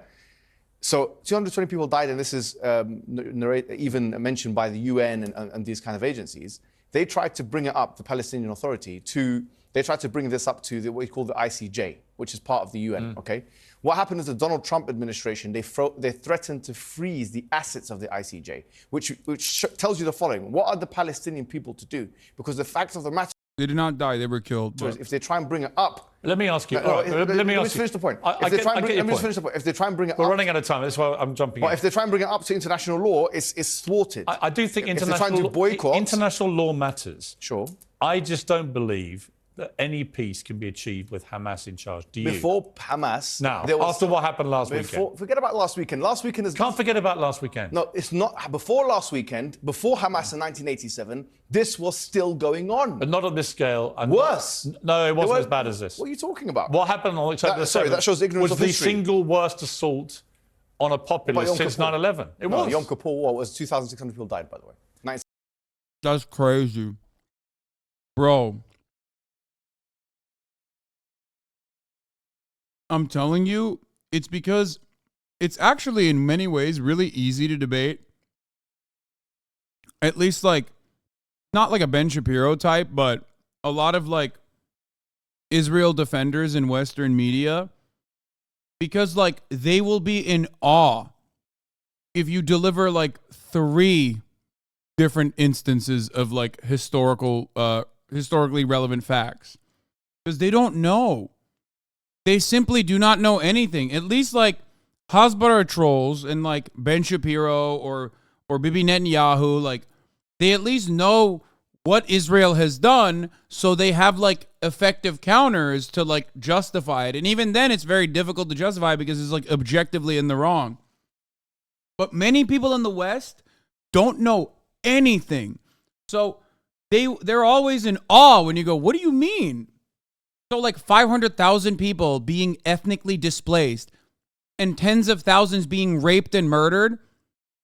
So 220 people died, and this is even mentioned by the UN and these kind of agencies. They tried to bring it up, the Palestinian Authority, they tried to bring this up to what we call the ICJ, which is part of the UN, okay? What happened is the Donald Trump administration, they threatened to freeze the assets of the ICJ, which tells you the following. What are the Palestinian people to do? Because the fact of the matter... They did not die, they were killed. If they try and bring it up... Let me ask you. Let me finish the point. If they try and bring it up... We're running out of time, that's why I'm jumping in. But if they try and bring it up to international law, it's thwarted. I do think international law matters. Sure. I just don't believe that any peace can be achieved with Hamas in charge. Do you? Before Hamas... Now, after what happened last weekend. Forget about last weekend. Last weekend is... Can't forget about last weekend. No, it's not. Before last weekend, before Hamas in 1987, this was still going on. But not on this scale. And worse. No, it wasn't as bad as this. What are you talking about? What happened on October 7th that shows ignorance was of history. The single worst assault on a populace since 9/11. It was. Yom Kippur War was 2,600 people died, by the way. That's crazy. Bro. I'm telling you, it's because it's actually in many ways really easy to debate. At least like, not like a Ben Shapiro type, but a lot of like Israel defenders in Western media, because like they will be in awe if you deliver like 3 different instances of like historically relevant facts, because they don't know. They simply do not know anything. At least like Hasbara trolls and like Ben Shapiro or Bibi Netanyahu, like they at least know what Israel has done, so they have like effective counters to like justify it. And even then it's very difficult to justify because it's like objectively in the wrong. But many people in the West don't know anything. So they're always in awe when you go, what do you mean? So like 500,000 people being ethnically displaced and tens of thousands being raped and murdered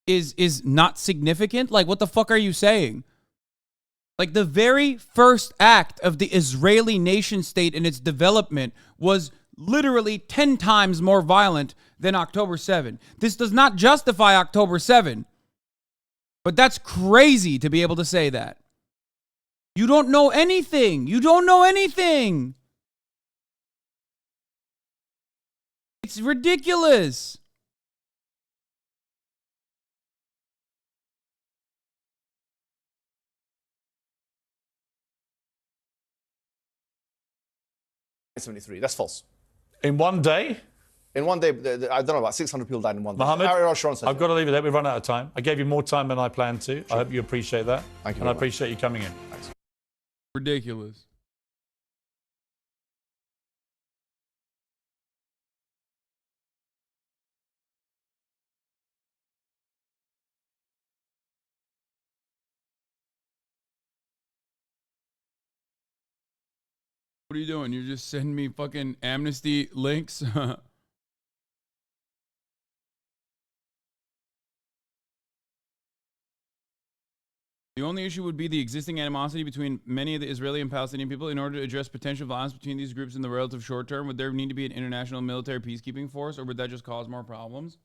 is not significant? Like, what the fuck are you saying? Like, the very first act of the Israeli nation state and its development was literally 10 times more violent than October 7. This does not justify October 7. But that's crazy to be able to say that. You don't know anything. You don't know anything. It's ridiculous. '73. That's false. In one day? In one day, I don't know, about 600 people died in one day. Mohammed, Ariel Sharon said I've got to leave it there. We've run out of time. I gave you more time than I planned to. I hope you appreciate that. Thank you and I very much. appreciate you coming in. Thanks. Ridiculous. What are you doing? You're just sending me fucking amnesty links? The only issue would be the existing animosity between many of the Israeli and Palestinian people. In order to address potential violence between these groups in the relative short term, would there need to be an international military peacekeeping force, or would that just cause more problems?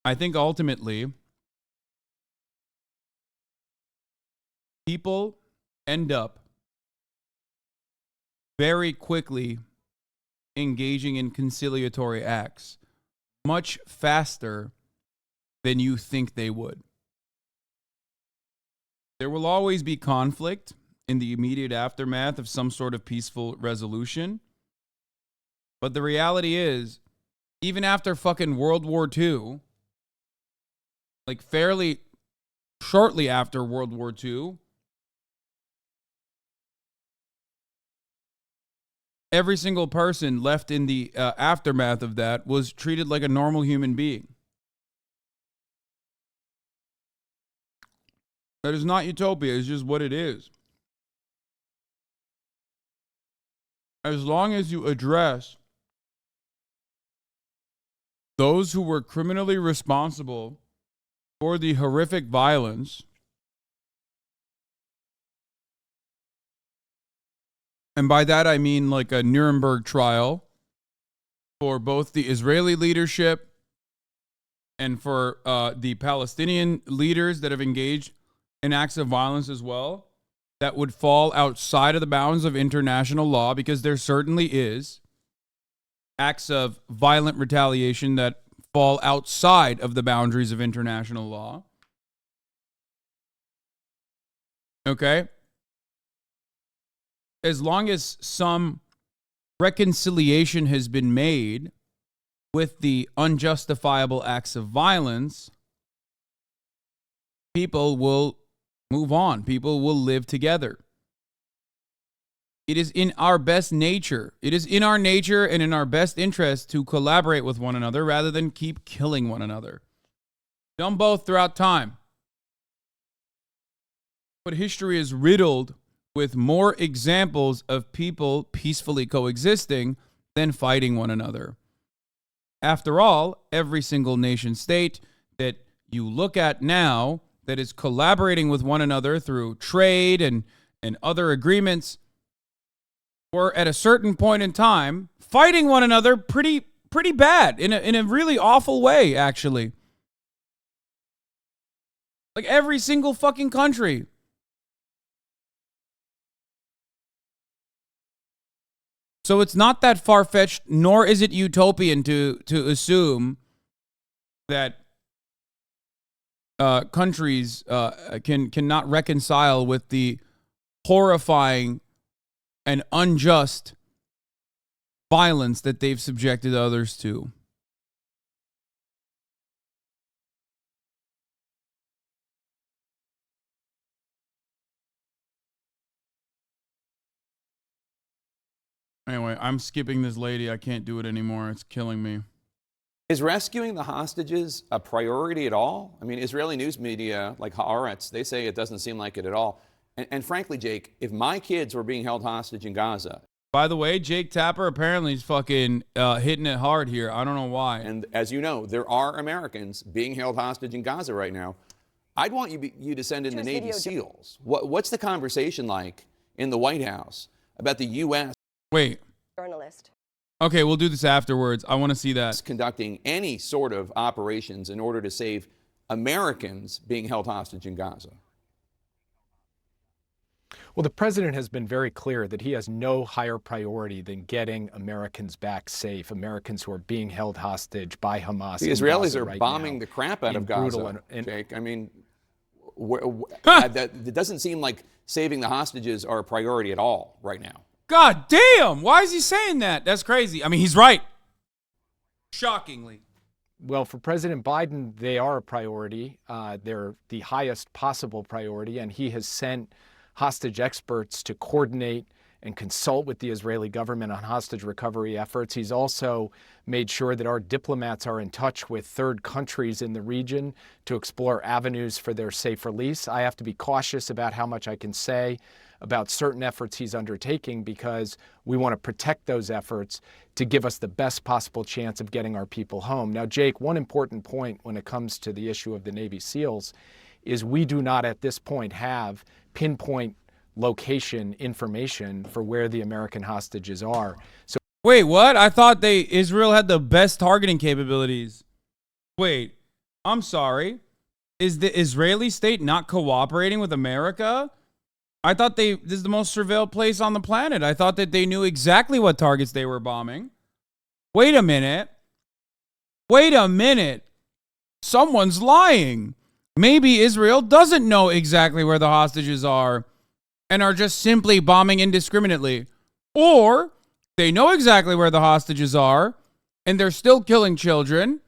I think ultimately, people end up very quickly engaging in conciliatory acts much faster than you think they would. There will always be conflict in the immediate aftermath of some sort of peaceful resolution. But the reality is, even after fucking World War II, like fairly shortly after World War II, every single person left in the aftermath of that was treated like a normal human being. That is not utopia. It's just what it is. As long as you address those who were criminally responsible for the horrific violence, and by that I mean like a Nuremberg trial for both the Israeli leadership and for the Palestinian leaders that have engaged in acts of violence as well, that would fall outside of the bounds of international law, because there certainly is acts of violent retaliation that fall outside of the boundaries of international law. Okay? As long as some reconciliation has been made with the unjustifiable acts of violence, people will move on. People will live together. It is in our best nature. It is in our nature and in our best interest to collaborate with one another rather than keep killing one another. Done both throughout time. But history is riddled with more examples of people peacefully coexisting than fighting one another. After all, every single nation state that you look at now that is collaborating with one another through trade and other agreements were at a certain point in time fighting one another pretty bad in a really awful way, actually. Like every single fucking country. So it's not that far-fetched, nor is it utopian to assume that countries cannot reconcile with the horrifying and unjust violence that they've subjected others to. Anyway, I'm skipping this lady. I can't do it anymore. It's killing me. Is rescuing the hostages a priority at all? I mean, Israeli news media like Haaretz, they say it doesn't seem like it at all. And frankly, Jake, if my kids were being held hostage in Gaza. By the way, Jake Tapper apparently is fucking hitting it hard here. I don't know why. And as you know, there are Americans being held hostage in Gaza right now. I'd want you to send in the Navy SEALs. What's the conversation like in the White House about the U.S. Wait. Journalist. Okay, we'll do this afterwards. I want to see that. Conducting any sort of operations in order to save Americans being held hostage in Gaza. Well, the president has been very clear that he has no higher priority than getting Americans back safe, Americans who are being held hostage by Hamas. The Israelis are bombing the crap out of Gaza, Jake. I mean, it doesn't seem like saving the hostages are a priority at all right now. God damn! Why is he saying that? That's crazy. I mean, he's right. Shockingly. Well, for President Biden, they are a priority. They're the highest possible priority, and he has sent hostage experts to coordinate and consult with the Israeli government on hostage recovery efforts. He's also made sure that our diplomats are in touch with third countries in the region to explore avenues for their safe release. I have to be cautious about how much I can say about certain efforts he's undertaking because we want to protect those efforts to give us the best possible chance of getting our people home. Now, Jake, one important point when it comes to the issue of the Navy SEALs is we do not at this point have pinpoint location information for where the American hostages are. So wait, what? I thought Israel had the best targeting capabilities. Wait, I'm sorry. Is the Israeli state not cooperating with America? I thought this is the most surveilled place on the planet. I thought that they knew exactly what targets they were bombing. Wait a minute. Wait a minute. Someone's lying. Maybe Israel doesn't know exactly where the hostages are and are just simply bombing indiscriminately. Or they know exactly where the hostages are and they're still killing children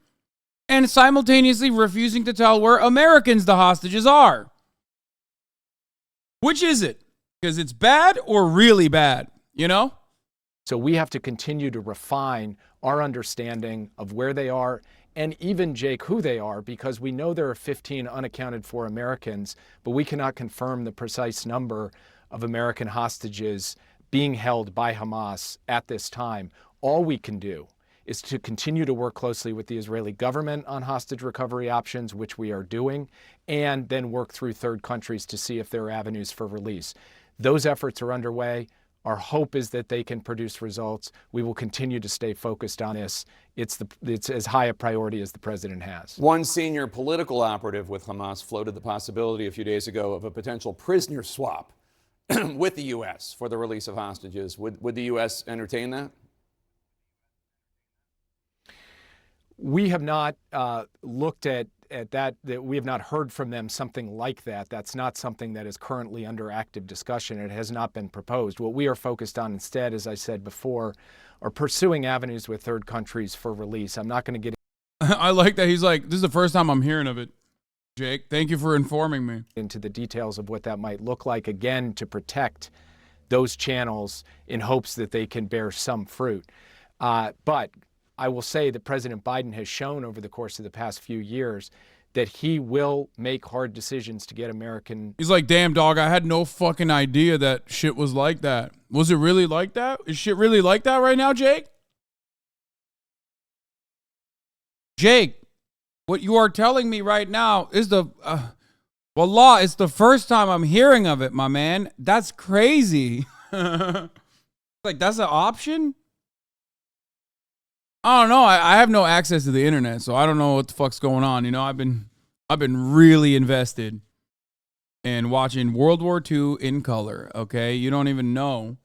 and simultaneously refusing to tell where Americans the hostages are. Which is it? Because it's bad or really bad, you know? So we have to continue to refine our understanding of where they are and even, Jake, who they are, because we know there are 15 unaccounted for Americans, but we cannot confirm the precise number of American hostages being held by Hamas at this time. All we can do is to continue to work closely with the Israeli government on hostage recovery options, which we are doing, and then work through third countries to see if there are avenues for release. Those efforts are underway. Our hope is that they can produce results. We will continue to stay focused on this. It's as high a priority as the president has. One senior political operative with Hamas floated the possibility a few days ago of a potential prisoner swap with the U.S. for the release of hostages. Would the U.S. entertain that? We have not looked at that we have not heard from them something like that. That's not something that is currently under active discussion. It has not been proposed. What we are focused on instead, as I said before, are pursuing avenues with third countries for release. I'm not going to get I like that he's like, this is the first time I'm hearing of it. Jake, thank you for informing me. Into the details of what that might look like, again, to protect those channels in hopes that they can bear some fruit. But I will say that President Biden has shown over the course of the past few years that he will make hard decisions to get American. He's like, damn, dog, I had no fucking idea that shit was like that. Was it really like that? Is shit really like that right now, Jake? Jake, what you are telling me right now is Wallah, it's the first time I'm hearing of it, my man. That's crazy. Like, that's an option? I don't know. I have no access to the internet, so I don't know what the fuck's going on. You know, I've been really invested in watching World War II in color. Okay, you don't even know.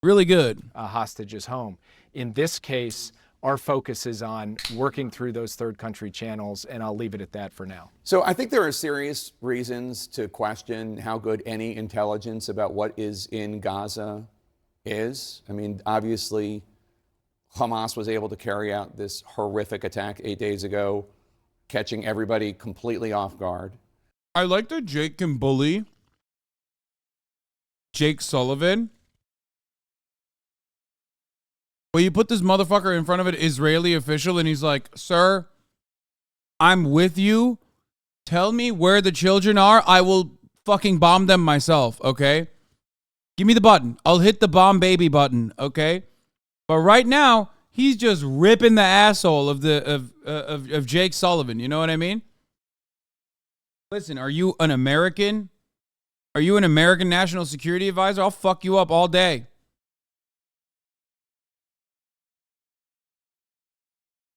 Really good. Hostages home. In this case, our focus is on working through those third country channels, and I'll leave it at that for now. So I think there are serious reasons to question how good any intelligence about what is in Gaza is. I mean, obviously, Hamas was able to carry out this horrific attack 8 days ago, catching everybody completely off guard. I like that Jake can bully Jake Sullivan. Well, you put this motherfucker in front of an Israeli official and he's like, sir, I'm with you. Tell me where the children are. I will fucking bomb them myself, okay? Give me the button. I'll hit the bomb baby button, okay? But right now, he's just ripping the asshole of Jake Sullivan. You know what I mean? Listen, are you an American? Are you an American national security advisor? I'll fuck you up all day.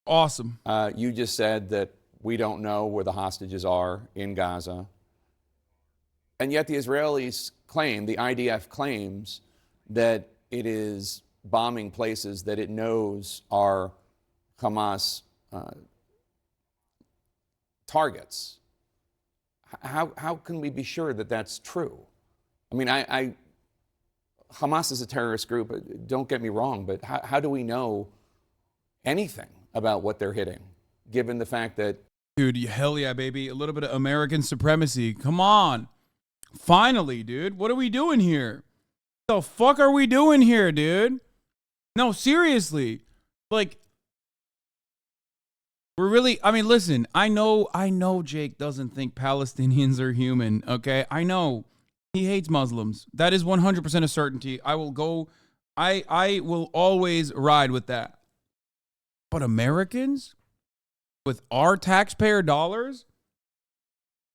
Awesome. You just said that We don't know where the hostages are in Gaza. And yet the Israelis claim, the IDF claims, that it is bombing places that it knows are Hamas targets. How can we be sure that that's true? I mean, Hamas is a terrorist group, don't get me wrong, but how do we know anything about what they're hitting, given the fact that... Dude, hell yeah, baby. A little bit of American supremacy. Come on. Finally, dude. What are we doing here? What the fuck are we doing here, dude? No, seriously. Like, we're really... I mean, listen, I know Jake doesn't think Palestinians are human, okay? I know. He hates Muslims. That is 100% a certainty. I will always ride with that. But Americans? With our taxpayer dollars?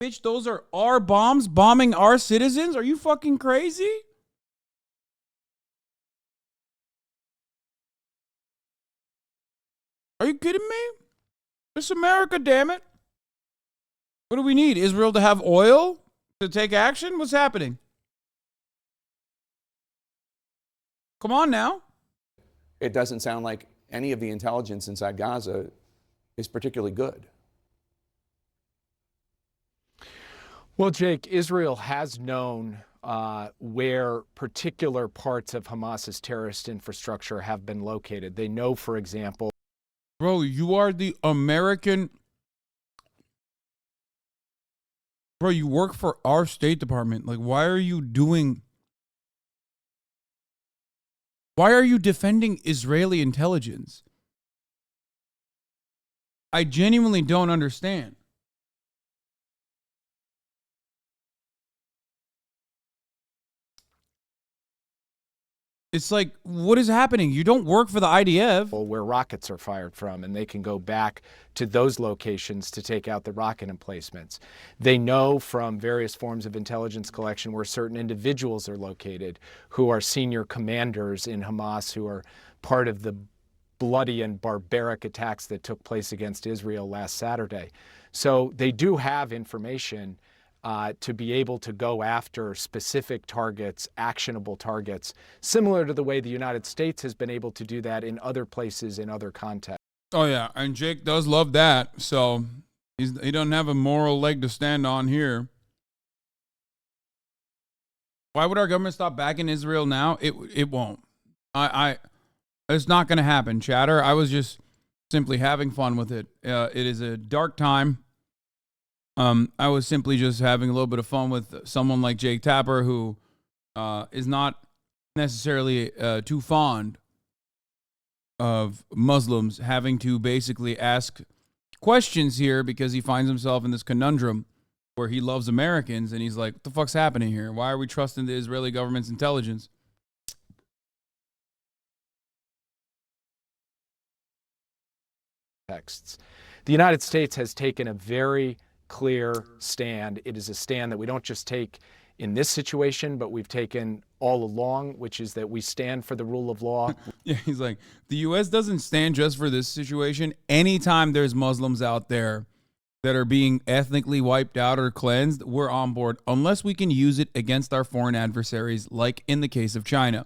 Bitch, those are our bombs bombing our citizens? Are you fucking crazy? Are you kidding me? It's America, damn it. What do we need? Israel to have oil to take action? What's happening? Come on now. It doesn't sound like any of the intelligence inside Gaza is particularly good. Well, Jake, Israel has known where particular parts of Hamas's terrorist infrastructure have been located. They know, for example... Bro, you are the American... Bro, you work for our State Department. Like, why are you doing... Why are you defending Israeli intelligence? I genuinely don't understand. It's like, what is happening? You don't work for the IDF. Where rockets are fired from, and they can go back to those locations to take out the rocket emplacements. They know from various forms of intelligence collection where certain individuals are located who are senior commanders in Hamas, who are part of the bloody and barbaric attacks that took place against Israel last Saturday. So they do have information to be able to go after specific targets, actionable targets, similar to the way the United States has been able to do that in other places, in other contexts. Oh, yeah, and Jake does love that, so he doesn't have a moral leg to stand on here. Why would our government stop backing Israel now? It won't. It's not going to happen, chatter. I was just simply having fun with it. It is a dark time. I was simply just having a little bit of fun with someone like Jake Tapper, who is not necessarily too fond of Muslims having to basically ask questions here because he finds himself in this conundrum where he loves Americans and he's like, what the fuck's happening here? Why are we trusting the Israeli government's intelligence? The United States has taken a very clear stand. It is a stand that we don't just take in this situation, but we've taken all along, which is that we stand for the rule of law. Yeah, he's like, the U.S. doesn't stand just for this situation. Anytime there's Muslims out there that are being ethnically wiped out or cleansed, we're on board, unless we can use it against our foreign adversaries, like in the case of China.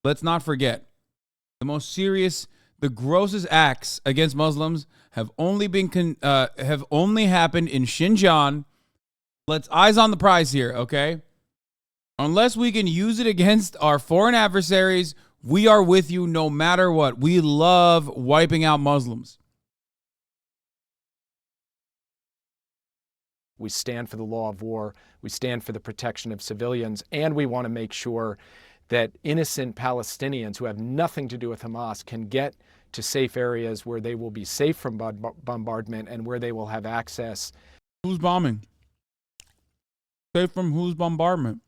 Let's not forget, the most serious, the grossest acts against Muslims have only happened in Xinjiang. Let's eyes on the prize here, okay? Unless we can use it against our foreign adversaries, we are with you no matter what. We love wiping out Muslims. We stand for the law of war. We stand for the protection of civilians. And we want to make sure that innocent Palestinians who have nothing to do with Hamas can get to safe areas where they will be safe from bombardment and where they will have access. Who's bombing? Safe from whose bombardment?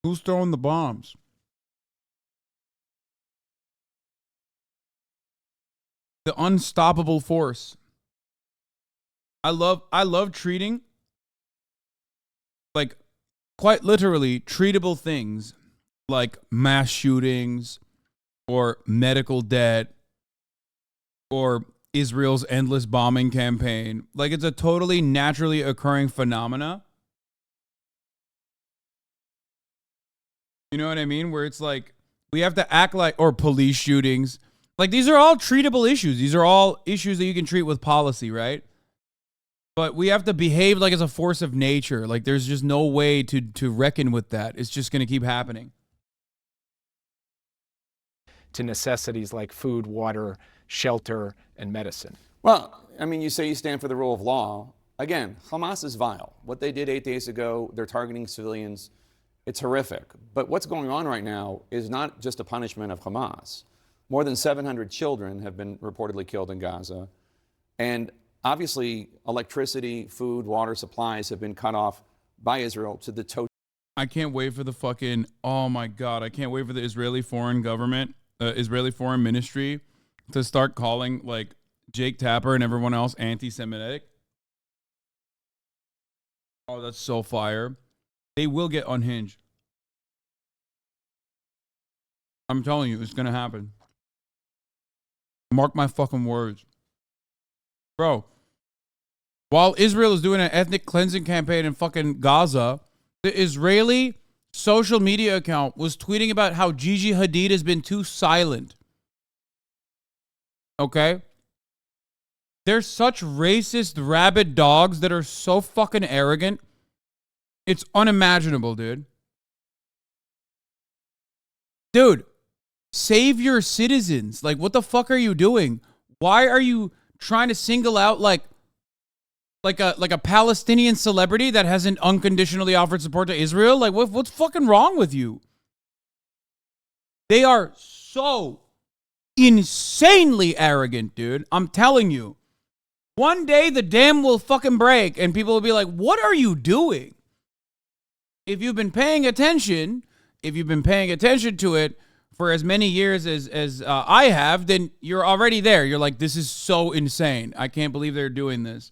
Who's throwing the bombs? The unstoppable force. I love treating, like, quite literally treatable things like mass shootings or medical debt or Israel's endless bombing campaign. Like, it's a totally naturally occurring phenomena. You know what I mean? Where it's like, we have to act like, or police shootings. Like, these are all treatable issues. These are all issues that you can treat with policy, right? But we have to behave like it's a force of nature. Like, there's just no way to reckon with that. It's just going to keep happening. To necessities like food, water, shelter, and medicine. Well, I mean, you say you stand for the rule of law. Again, Hamas is vile. What they did 8 days ago, they're targeting civilians. It's horrific. But what's going on right now is not just a punishment of Hamas. More than 700 children have been reportedly killed in Gaza. And obviously, electricity, food, water supplies have been cut off by Israel to the total. I can't wait for the fucking, oh my God, I can't wait for the Israeli foreign government, Israeli foreign ministry to start calling, like, Jake Tapper and everyone else anti-Semitic. Oh, that's so fire. They will get unhinged. I'm telling you, it's going to happen. Mark my fucking words. Bro, while Israel is doing an ethnic cleansing campaign in fucking Gaza, the Israeli social media account was tweeting about how Gigi Hadid has been too silent. Okay? They're such racist, rabid dogs that are so fucking arrogant. It's unimaginable, dude. Dude, save your citizens. Like, what the fuck are you doing? Why are you trying to single out like a Palestinian celebrity that hasn't unconditionally offered support to Israel? Like, what's fucking wrong with you? They are so insanely arrogant, dude. I'm telling you. One day the dam will fucking break and people will be like, what are you doing? If you've been paying attention to it for as many years as I have, then you're already there. You're like, this is so insane. I can't believe they're doing this.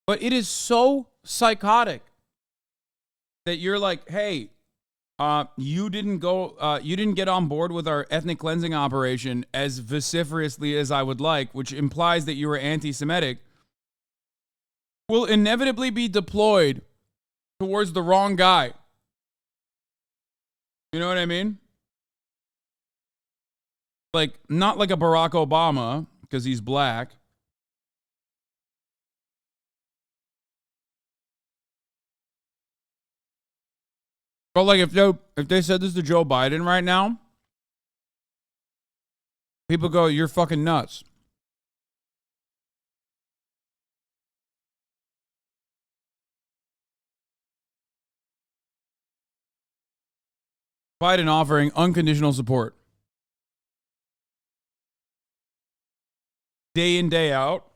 But it is so psychotic that you're like, hey, you didn't get on board with our ethnic cleansing operation as vociferously as I would like, which implies that you were anti-Semitic, will inevitably be deployed towards the wrong guy. You know what I mean? Like, not like a Barack Obama, because he's black. But like, if they said this to Joe Biden right now, people go, you're fucking nuts. Biden offering unconditional support. Day in, day out.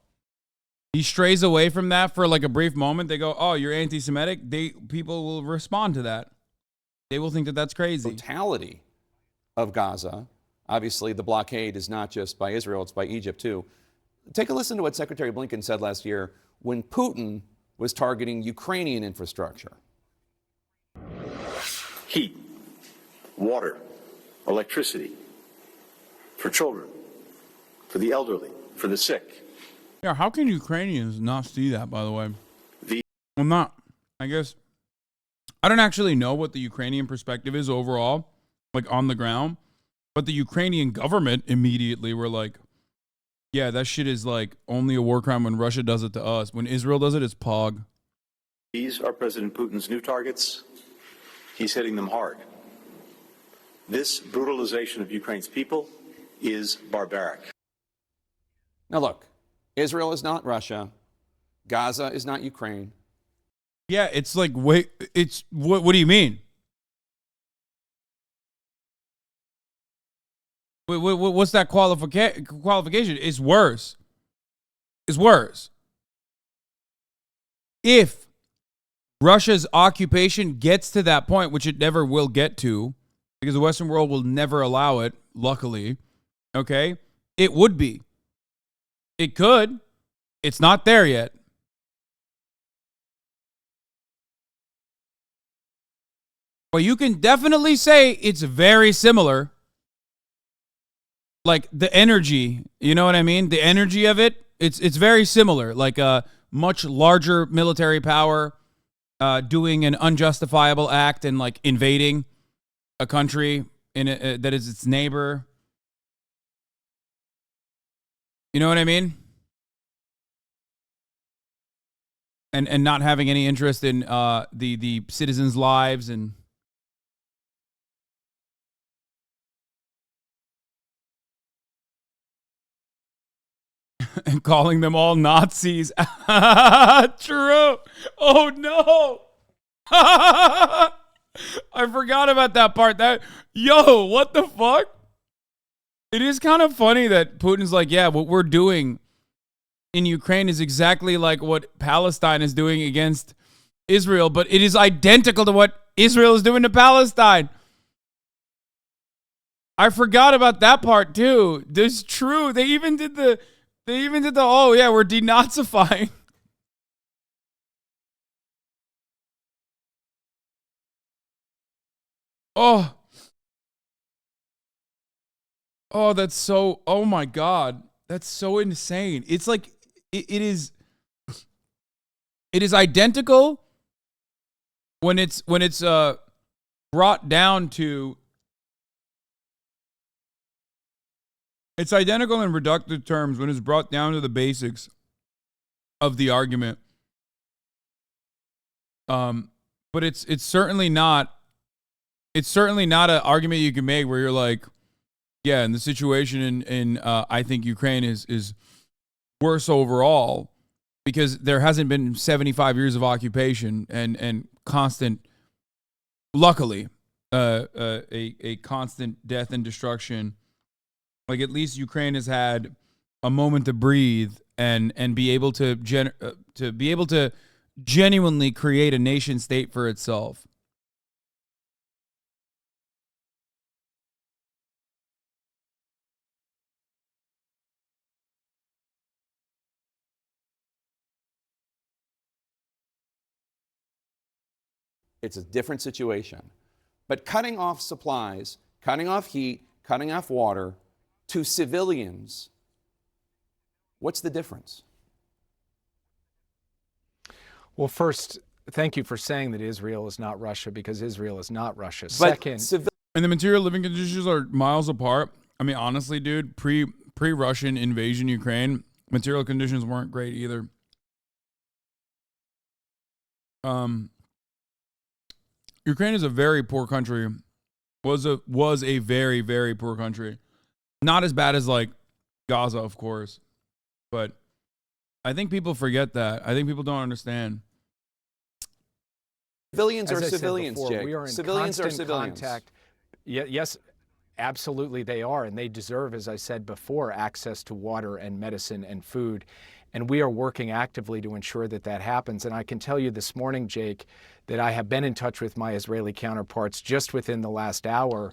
He strays away from that for like a brief moment. They go, oh, you're anti-Semitic. People will respond to that. They will think that that's crazy. Totality of Gaza. Obviously, the blockade is not just by Israel, it's by Egypt too. Take a listen to what Secretary Blinken said last year when Putin was targeting Ukrainian infrastructure. Heat, water, electricity for children, for the elderly, for the sick. Yeah, how can Ukrainians not see that, by the way? I guess, I don't actually know what the Ukrainian perspective is overall, like on the ground, but the Ukrainian government immediately were like, yeah, that shit is like only a war crime when Russia does it to us. When Israel does it, it's pog. These are President Putin's new targets. He's hitting them hard. This brutalization of Ukraine's people is barbaric. Now look, Israel is not Russia. Gaza is not Ukraine. Yeah, it's like, wait, it's, what do you mean? What's that qualification? It's worse. It's worse. If Russia's occupation gets to that point, which it never will get to, because the Western world will never allow it, luckily, okay, it would be. It could. It's not there yet. Well, you can definitely say it's very similar. Like the energy, you know what I mean? The energy of it, it's very similar. Like a much larger military power doing an unjustifiable act and like invading a country that is its neighbor. You know what I mean? And not having any interest in the citizens' lives and and calling them all Nazis. True. Oh no. I forgot about that part. Yo, what the fuck? It is kind of funny that Putin's like, yeah, what we're doing in Ukraine is exactly like what Palestine is doing against Israel, but it is identical to what Israel is doing to Palestine. I forgot about that part too. This is true. They even did the oh yeah, we're denazifying. Oh, that's so, oh my God. That's so insane. It's like, it is identical when it's brought down to, it's identical in reductive terms when it's brought down to the basics of the argument. But it's certainly not an argument you can make where you're like, yeah, and the situation in I think Ukraine is worse overall because there hasn't been 75 years of occupation and constant, luckily, a constant death and destruction. Like at least Ukraine has had a moment to breathe and be able to genuinely create a nation state for itself. It's a different situation. But cutting off supplies, cutting off heat, cutting off water to civilians, what's the difference? Well, first, thank you for saying that Israel is not Russia, because Israel is not Russia. Second, and the material living conditions are miles apart. I mean, honestly, dude, pre-Russian invasion Ukraine, material conditions weren't great either. Ukraine is a very poor country. Was a very, very poor country. Not as bad as like Gaza, of course, but I think people forget that. I think people don't understand. Civilians are civilians, before, Jake. We are in Civilians are constant civilians. contact. Yes, absolutely they are, and they deserve, as I said before, access to water and medicine and food. And we are working actively to ensure that that happens. And I can tell you this morning, Jake, that I have been in touch with my Israeli counterparts just within the last hour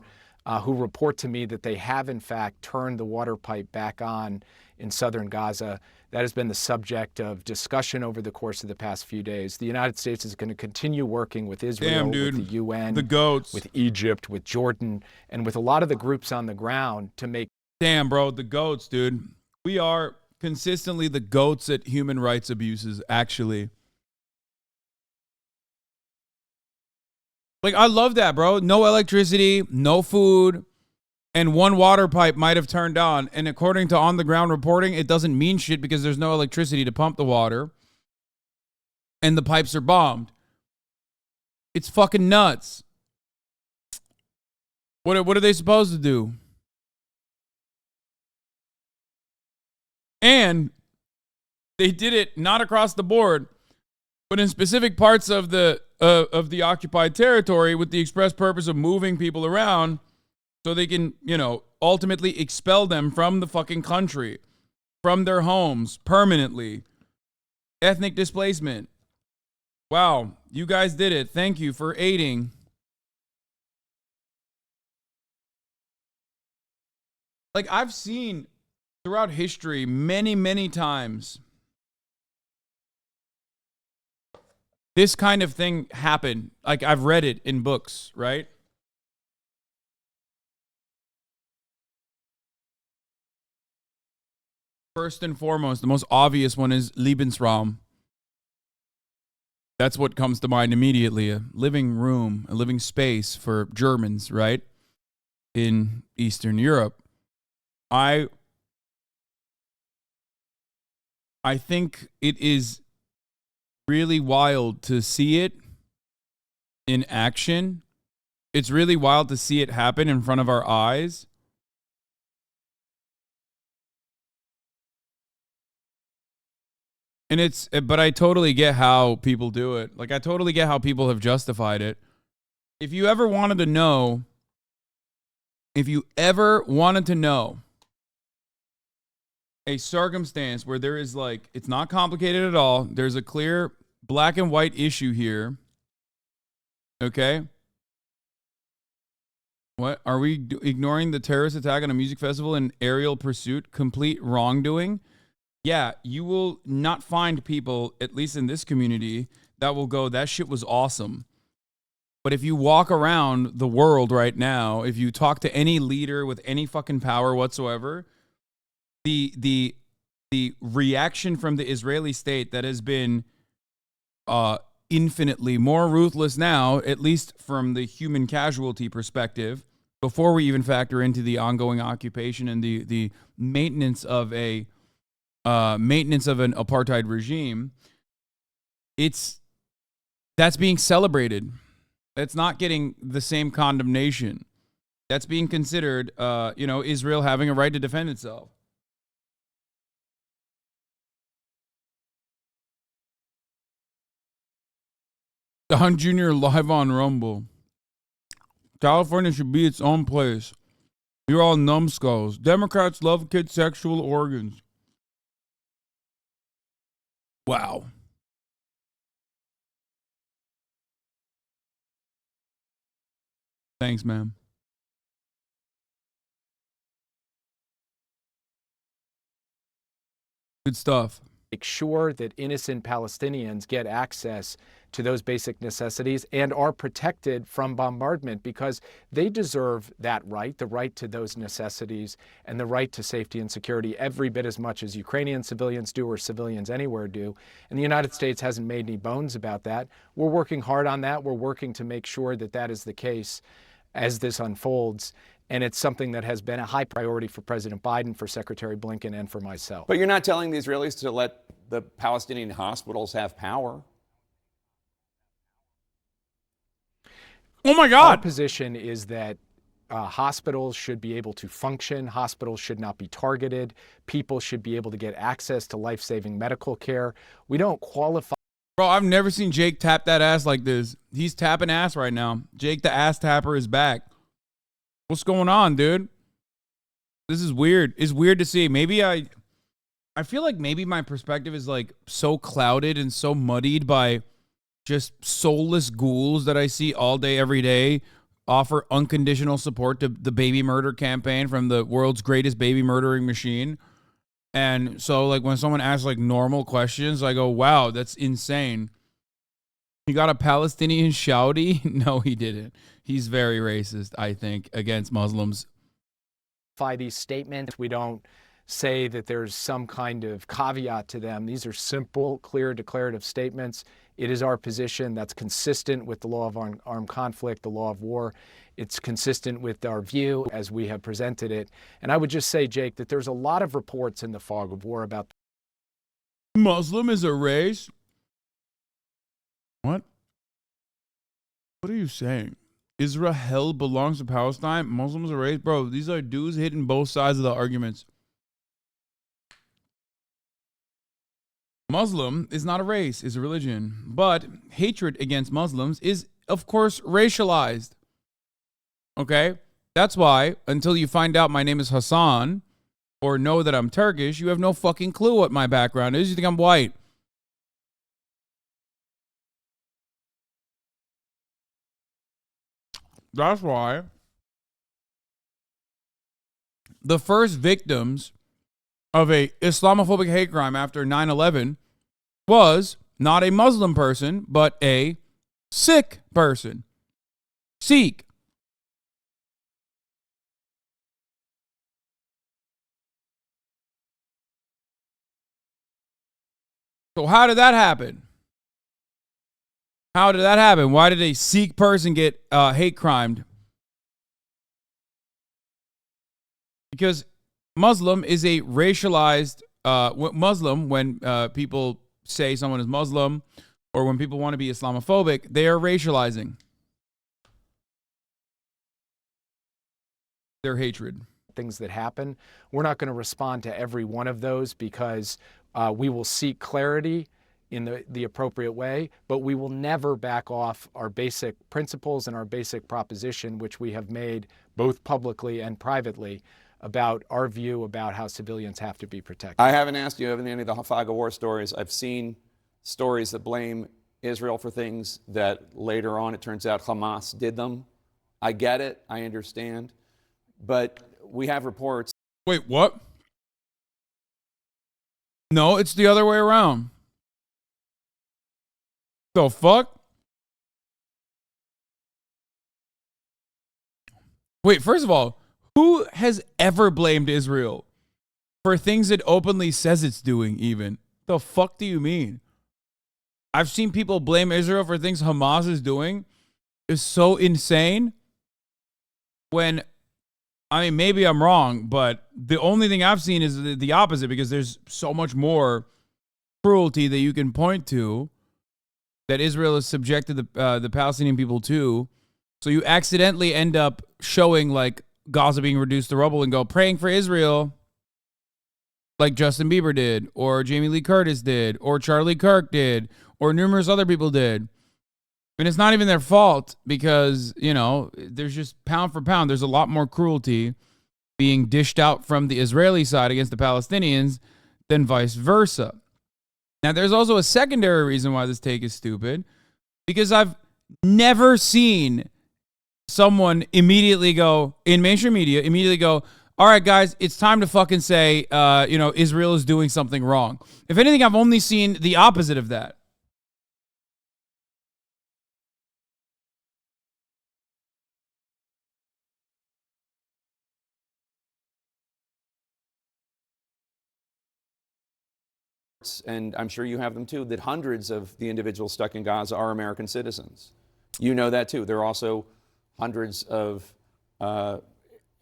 who report to me that they have, in fact, turned the water pipe back on in southern Gaza. That has been the subject of discussion over the course of the past few days. The United States is going to continue working with Israel, with the UN, the goats, with Egypt, with Jordan, and with a lot of the groups on the ground to make... Damn, bro, the goats, dude. We are consistently the goats at human rights abuses, actually. Like, I love that, bro. No electricity, no food, and one water pipe might have turned on. And according to on-the-ground reporting, it doesn't mean shit because there's no electricity to pump the water. And the pipes are bombed. It's fucking nuts. What are they supposed to do? And they did it not across the board, but in specific parts of the occupied territory with the express purpose of moving people around so they can, ultimately expel them from the fucking country, from their homes permanently. Ethnic displacement. Wow, you guys did it. Thank you for aiding. Like, I've seen throughout history many, many times this kind of thing happen. Like, I've read it in books, right? First and foremost, the most obvious one is Lebensraum. That's what comes to mind immediately. A living room, a living space for Germans, right? In Eastern Europe. I think it is really wild to see it in action. It's really wild to see it happen in front of our eyes. And but I totally get how people do it. Like, I totally get how people have justified it. If you ever wanted to know a circumstance where there is, like, it's not complicated at all, there's a clear black and white issue here, okay? What? Are we ignoring the terrorist attack on a music festival and aerial pursuit complete wrongdoing? Yeah, you will not find people, at least in this community, that will go, that shit was awesome. But if you walk around the world right now, if you talk to any leader with any fucking power whatsoever, the reaction from the Israeli state that has been infinitely more ruthless now, at least from the human casualty perspective, before we even factor into the ongoing occupation and the maintenance of an apartheid regime, that's being celebrated. It's not getting the same condemnation. That's being considered, Israel having a right to defend itself. Don Jr. live on Rumble. California should be its own place. You're all numbskulls. Democrats love kids' sexual organs. Wow. Thanks, ma'am. Good stuff. Make sure that innocent Palestinians get access to those basic necessities and are protected from bombardment, because they deserve that right, the right to those necessities and the right to safety and security every bit as much as Ukrainian civilians do or civilians anywhere do. And the United States hasn't made any bones about that. We're working hard on that. We're working to make sure that that is the case as this unfolds. And it's something that has been a high priority for President Biden, for Secretary Blinken, and for myself. But you're not telling the Israelis to let the Palestinian hospitals have power. Oh, my God. Our position is that hospitals should be able to function. Hospitals should not be targeted. People should be able to get access to life-saving medical care. We don't qualify. Bro, I've never seen Jake tap that ass like this. He's tapping ass right now. Jake the ass tapper is back. What's going on, dude? This is weird. It's weird to see. Maybe I feel like maybe my perspective is like so clouded and so muddied by just soulless ghouls that I see all day, every day, offer unconditional support to the baby murder campaign from the world's greatest baby murdering machine. And so, like, when someone asks, like, normal questions, I go, wow, that's insane. He got a Palestinian shouty? No, he didn't. He's very racist, I think, against Muslims. These statements, we don't say that there's some kind of caveat to them. These are simple, clear, declarative statements. It is our position that's consistent with the law of armed conflict, the law of war. It's consistent with our view as we have presented it. And I would just say, Jake, that there's a lot of reports in the fog of war about Muslim is a race? What? What are you saying? Israel belongs to Palestine? Muslims are a race? Bro, these are dudes hitting both sides of the arguments. Muslim is not a race, it's a religion. But hatred against Muslims is, of course, racialized. Okay? That's why, until you find out my name is Hasan, or know that I'm Turkish, you have no fucking clue what my background is. You think I'm white. That's why the first victims of a Islamophobic hate crime after 9/11 was not a Muslim person, but a Sikh person. Sikh. So how did that happen? How did that happen? Why did a Sikh person get hate crimed? Because Muslim is a racialized Muslim. When people say someone is Muslim or when people want to be Islamophobic, they are racializing their hatred. Things that happen. We're not going to respond to every one of those because we will seek clarity in the appropriate way, but we will never back off our basic principles and our basic proposition, which we have made both publicly and privately, about our view about how civilians have to be protected. I haven't asked you any of the Hafaga war stories. I've seen stories that blame Israel for things that later on it turns out Hamas did them. I get it. I understand. But we have reports. Wait, what? No, it's the other way around. The fuck? Wait, first of all, who has ever blamed Israel for things it openly says it's doing even? The fuck do you mean? I've seen people blame Israel for things Hamas is doing. It's so insane. When, I mean, maybe I'm wrong, but the only thing I've seen is the opposite, because there's so much more cruelty that you can point to that Israel has subjected the Palestinian people to. So you accidentally end up showing like Gaza being reduced to rubble and go praying for Israel like Justin Bieber did, or Jamie Lee Curtis did, or Charlie Kirk did, or numerous other people did. And it's not even their fault because, you know, there's just pound for pound. There's a lot more cruelty being dished out from the Israeli side against the Palestinians than vice versa. Now, there's also a secondary reason why this take is stupid, because I've never seen someone immediately go, in mainstream media, immediately go, all right, guys, it's time to fucking say, Israel is doing something wrong. If anything, I've only seen the opposite of that. And I'm sure you have them too, that hundreds of the individuals stuck in Gaza are American citizens. You know that too. There are also hundreds of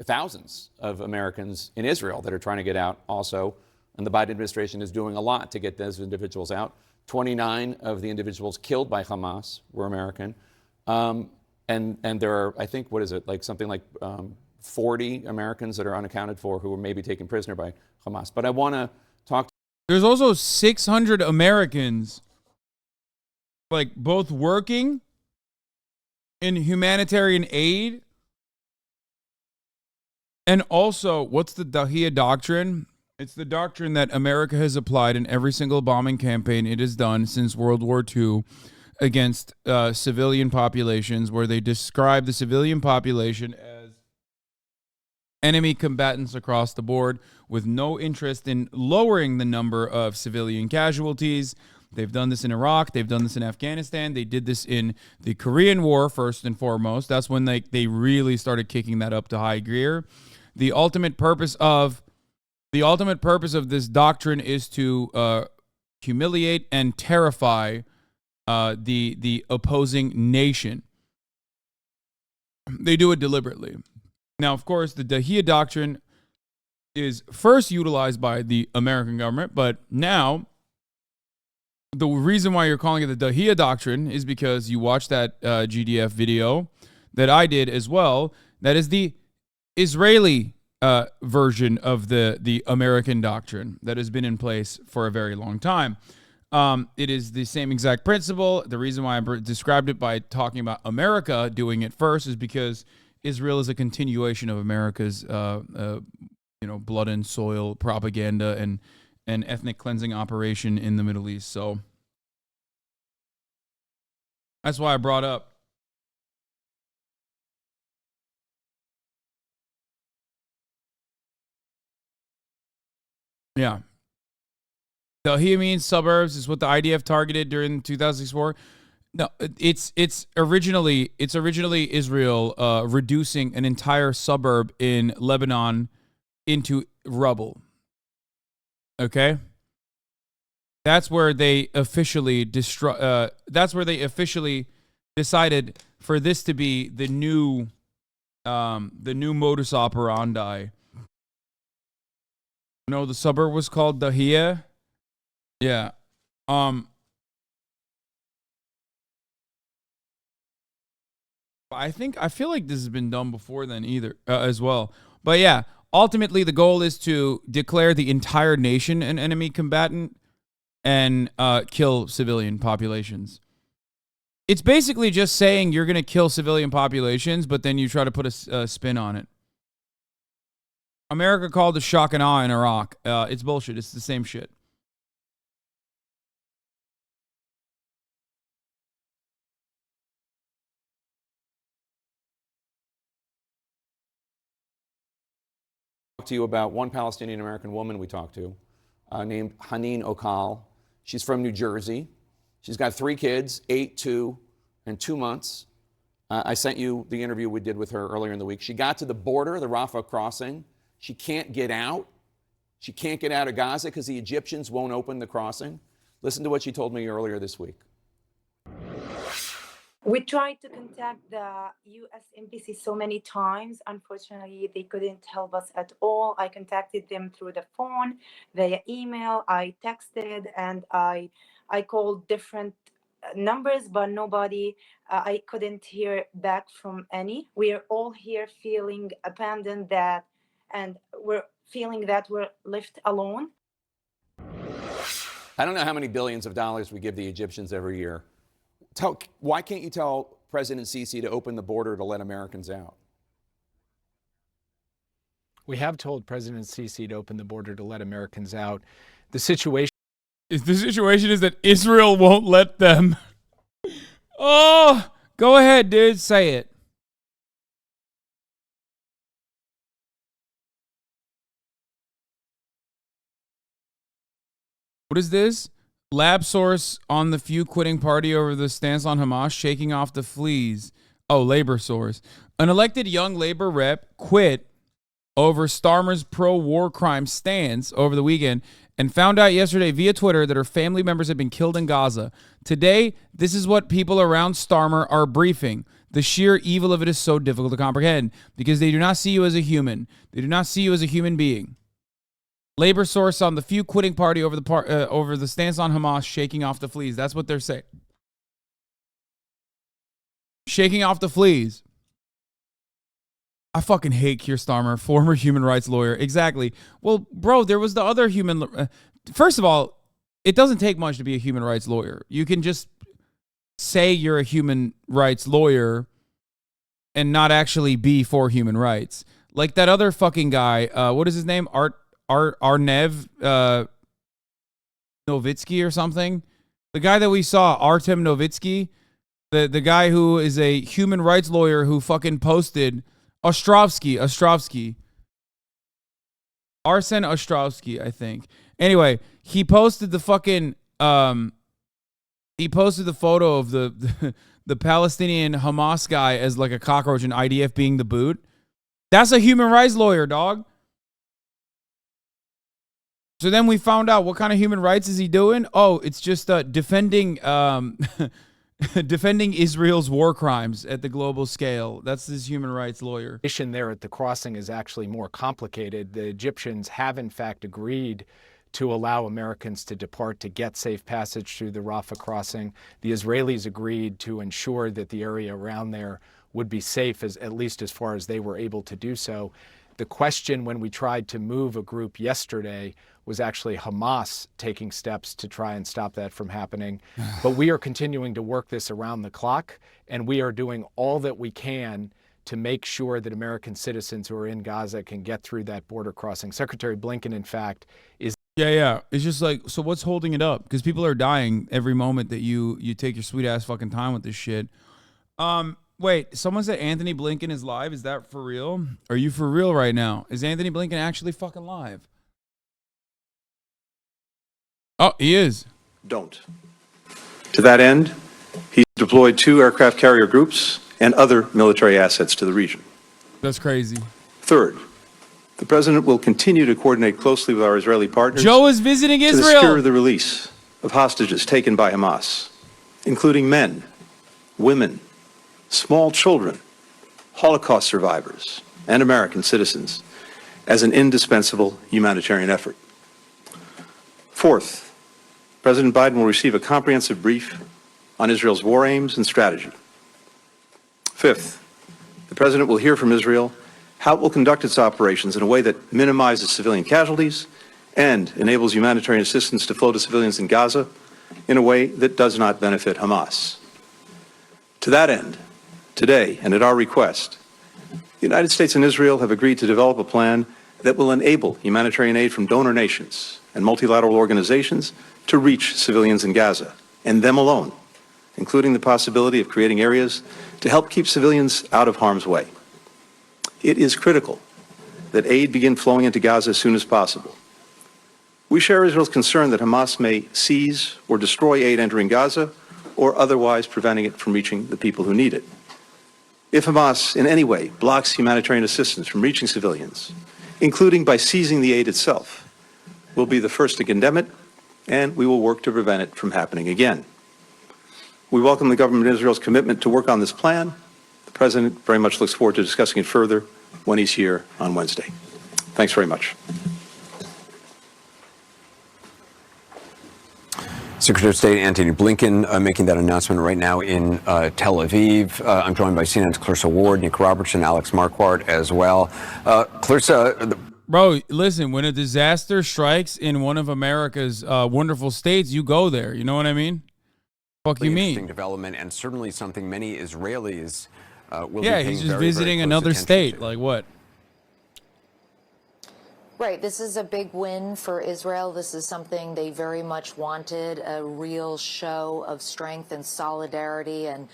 thousands of Americans in Israel that are trying to get out also. And the Biden administration is doing a lot to get those individuals out. 29 of the individuals killed by Hamas were American. And there are, I think, what is it, like something like 40 Americans that are unaccounted for who were maybe taken prisoner by Hamas. But I want to talk. There's also 600 Americans, like both working in humanitarian aid and also, what's the Dahiyya doctrine? It's the doctrine that America has applied in every single bombing campaign it has done since World War II against civilian populations, where they describe the civilian population as enemy combatants across the board with no interest in lowering the number of civilian casualties. They've done this in Iraq. They've done this in Afghanistan. They did this in the Korean War, first and foremost. That's when they really started kicking that up to high gear. The ultimate purpose of this doctrine is to humiliate and terrify the opposing nation. They do it deliberately. Now, of course, the Dahiyya doctrine is first utilized by the American government, but now the reason why you're calling it the Dahiyya doctrine is because you watched that GDF video that I did as well. That is the Israeli version of the American doctrine that has been in place for a very long time. It is the same exact principle. The reason why I described it by talking about America doing it first is because Israel is a continuation of America's blood and soil propaganda and ethnic cleansing operation in the Middle East. So that's why I brought up. Yeah. Dahia means suburbs. Is what the IDF targeted during 2004. No, it's originally Israel reducing an entire suburb in Lebanon into rubble. Okay, that's where they officially decided for this to be the new modus operandi. No, the suburb was called Dahia. Yeah. I feel like this has been done before then either as well. But yeah, ultimately the goal is to declare the entire nation an enemy combatant and kill civilian populations. It's basically just saying you're going to kill civilian populations, but then you try to put a spin on it. America called it shock and awe in Iraq. It's bullshit. It's the same shit. To you about one Palestinian American woman we talked to named Haneen Okal. She's from New Jersey. She's got 3 kids, 8, 2, and 2 months. I sent you the interview we did with her earlier in the week. She got to the border, the Rafah crossing. She can't get out. She can't get out of Gaza because the Egyptians won't open the crossing. Listen to what she told me earlier this week. We tried to contact the U.S. Embassy so many times. Unfortunately, they couldn't help us at all. I contacted them through the phone, via email. I texted and I called different numbers, but nobody. I couldn't hear back from any. We are all here feeling abandoned, and we're feeling that we're left alone. I don't know how many billions of dollars we give the Egyptians every year. Why can't you tell President Sisi to open the border to let Americans out? We have told President Sisi to open the border to let Americans out. The situation is that Israel won't let them. Oh, go ahead, dude. Say it. What is this? Lab source on the few quitting party over the stance on Hamas, shaking off the fleas. Oh, labor source. An elected young labor rep quit over Starmer's pro-war crime stance over the weekend and found out yesterday via Twitter that her family members had been killed in Gaza. Today, this is what people around Starmer are briefing. The sheer evil of it is so difficult to comprehend because they do not see you as a human. They do not see you as a human being. Labor source on the few quitting party over the stance on Hamas, shaking off the fleas. That's what they're saying. Shaking off the fleas. I fucking hate Keir Starmer, former human rights lawyer. Exactly. Well, bro, there was the other human. First of all, it doesn't take much to be a human rights lawyer. You can just say you're a human rights lawyer and not actually be for human rights. Like that other fucking guy. What is his name? Arnev Novitsky or something. The guy that we saw, Artem Novitsky, the guy who is a human rights lawyer who fucking posted Arsene Ostrovsky, I think. Anyway, he posted the fucking he posted the photo of the Palestinian Hamas guy as like a cockroach and IDF being the boot. That's a human rights lawyer, dog. So then we found out what kind of human rights is he doing? Oh, it's just defending defending Israel's war crimes at the global scale. That's his human rights lawyer. The issue there at the crossing is actually more complicated. The Egyptians have in fact agreed to allow Americans to depart to get safe passage through the Rafah crossing. The Israelis agreed to ensure that the area around there would be safe, at least as far as they were able to do so. The question when we tried to move a group yesterday was actually Hamas taking steps to try and stop that from happening. But we are continuing to work this around the clock, and we are doing all that we can to make sure that American citizens who are in Gaza can get through that border crossing. Secretary Blinken, in fact, is... Yeah. It's just like, so what's holding it up? Because people are dying every moment that you take your sweet-ass fucking time with this shit. Wait, someone said Anthony Blinken is live. Is that for real? Are you for real right now? Is Anthony Blinken actually fucking live? Oh, he is. Don't. To that end, he's deployed 2 aircraft carrier groups and other military assets to the region. That's crazy. Third, the president will continue to coordinate closely with our Israeli partners. Joe is visiting to Israel. secure the release of hostages taken by Hamas, including men, women, small children, Holocaust survivors, and American citizens, as an indispensable humanitarian effort. Fourth, President Biden will receive a comprehensive brief on Israel's war aims and strategy. Fifth, the president will hear from Israel how it will conduct its operations in a way that minimizes civilian casualties and enables humanitarian assistance to flow to civilians in Gaza in a way that does not benefit Hamas. To that end, today, and at our request, the United States and Israel have agreed to develop a plan that will enable humanitarian aid from donor nations and multilateral organizations to reach civilians in Gaza, and them alone, including the possibility of creating areas to help keep civilians out of harm's way. It is critical that aid begin flowing into Gaza as soon as possible. We share Israel's concern that Hamas may seize or destroy aid entering Gaza, or otherwise preventing it from reaching the people who need it. If Hamas in any way blocks humanitarian assistance from reaching civilians, including by seizing the aid itself, we'll be the first to condemn it, and we will work to prevent it from happening again. We welcome the government of Israel's commitment to work on this plan. The President very much looks forward to discussing it further when he's here on Wednesday. Thanks very much. Secretary of State Anthony Blinken making that announcement right now in Tel Aviv. I'm joined by CNN's Clarissa Ward, Nick Robertson, Alex Marquardt as well. Clarissa. Bro, listen, when a disaster strikes in one of America's wonderful states, you go there. You know what I mean? Fuck you mean? Interesting development, and certainly something many Israelis will be yeah, paying he's just very, visiting very close another attention state. to. Like what? Right. This is a big win for Israel. This is something they very much wanted, a real show of strength and solidarity, and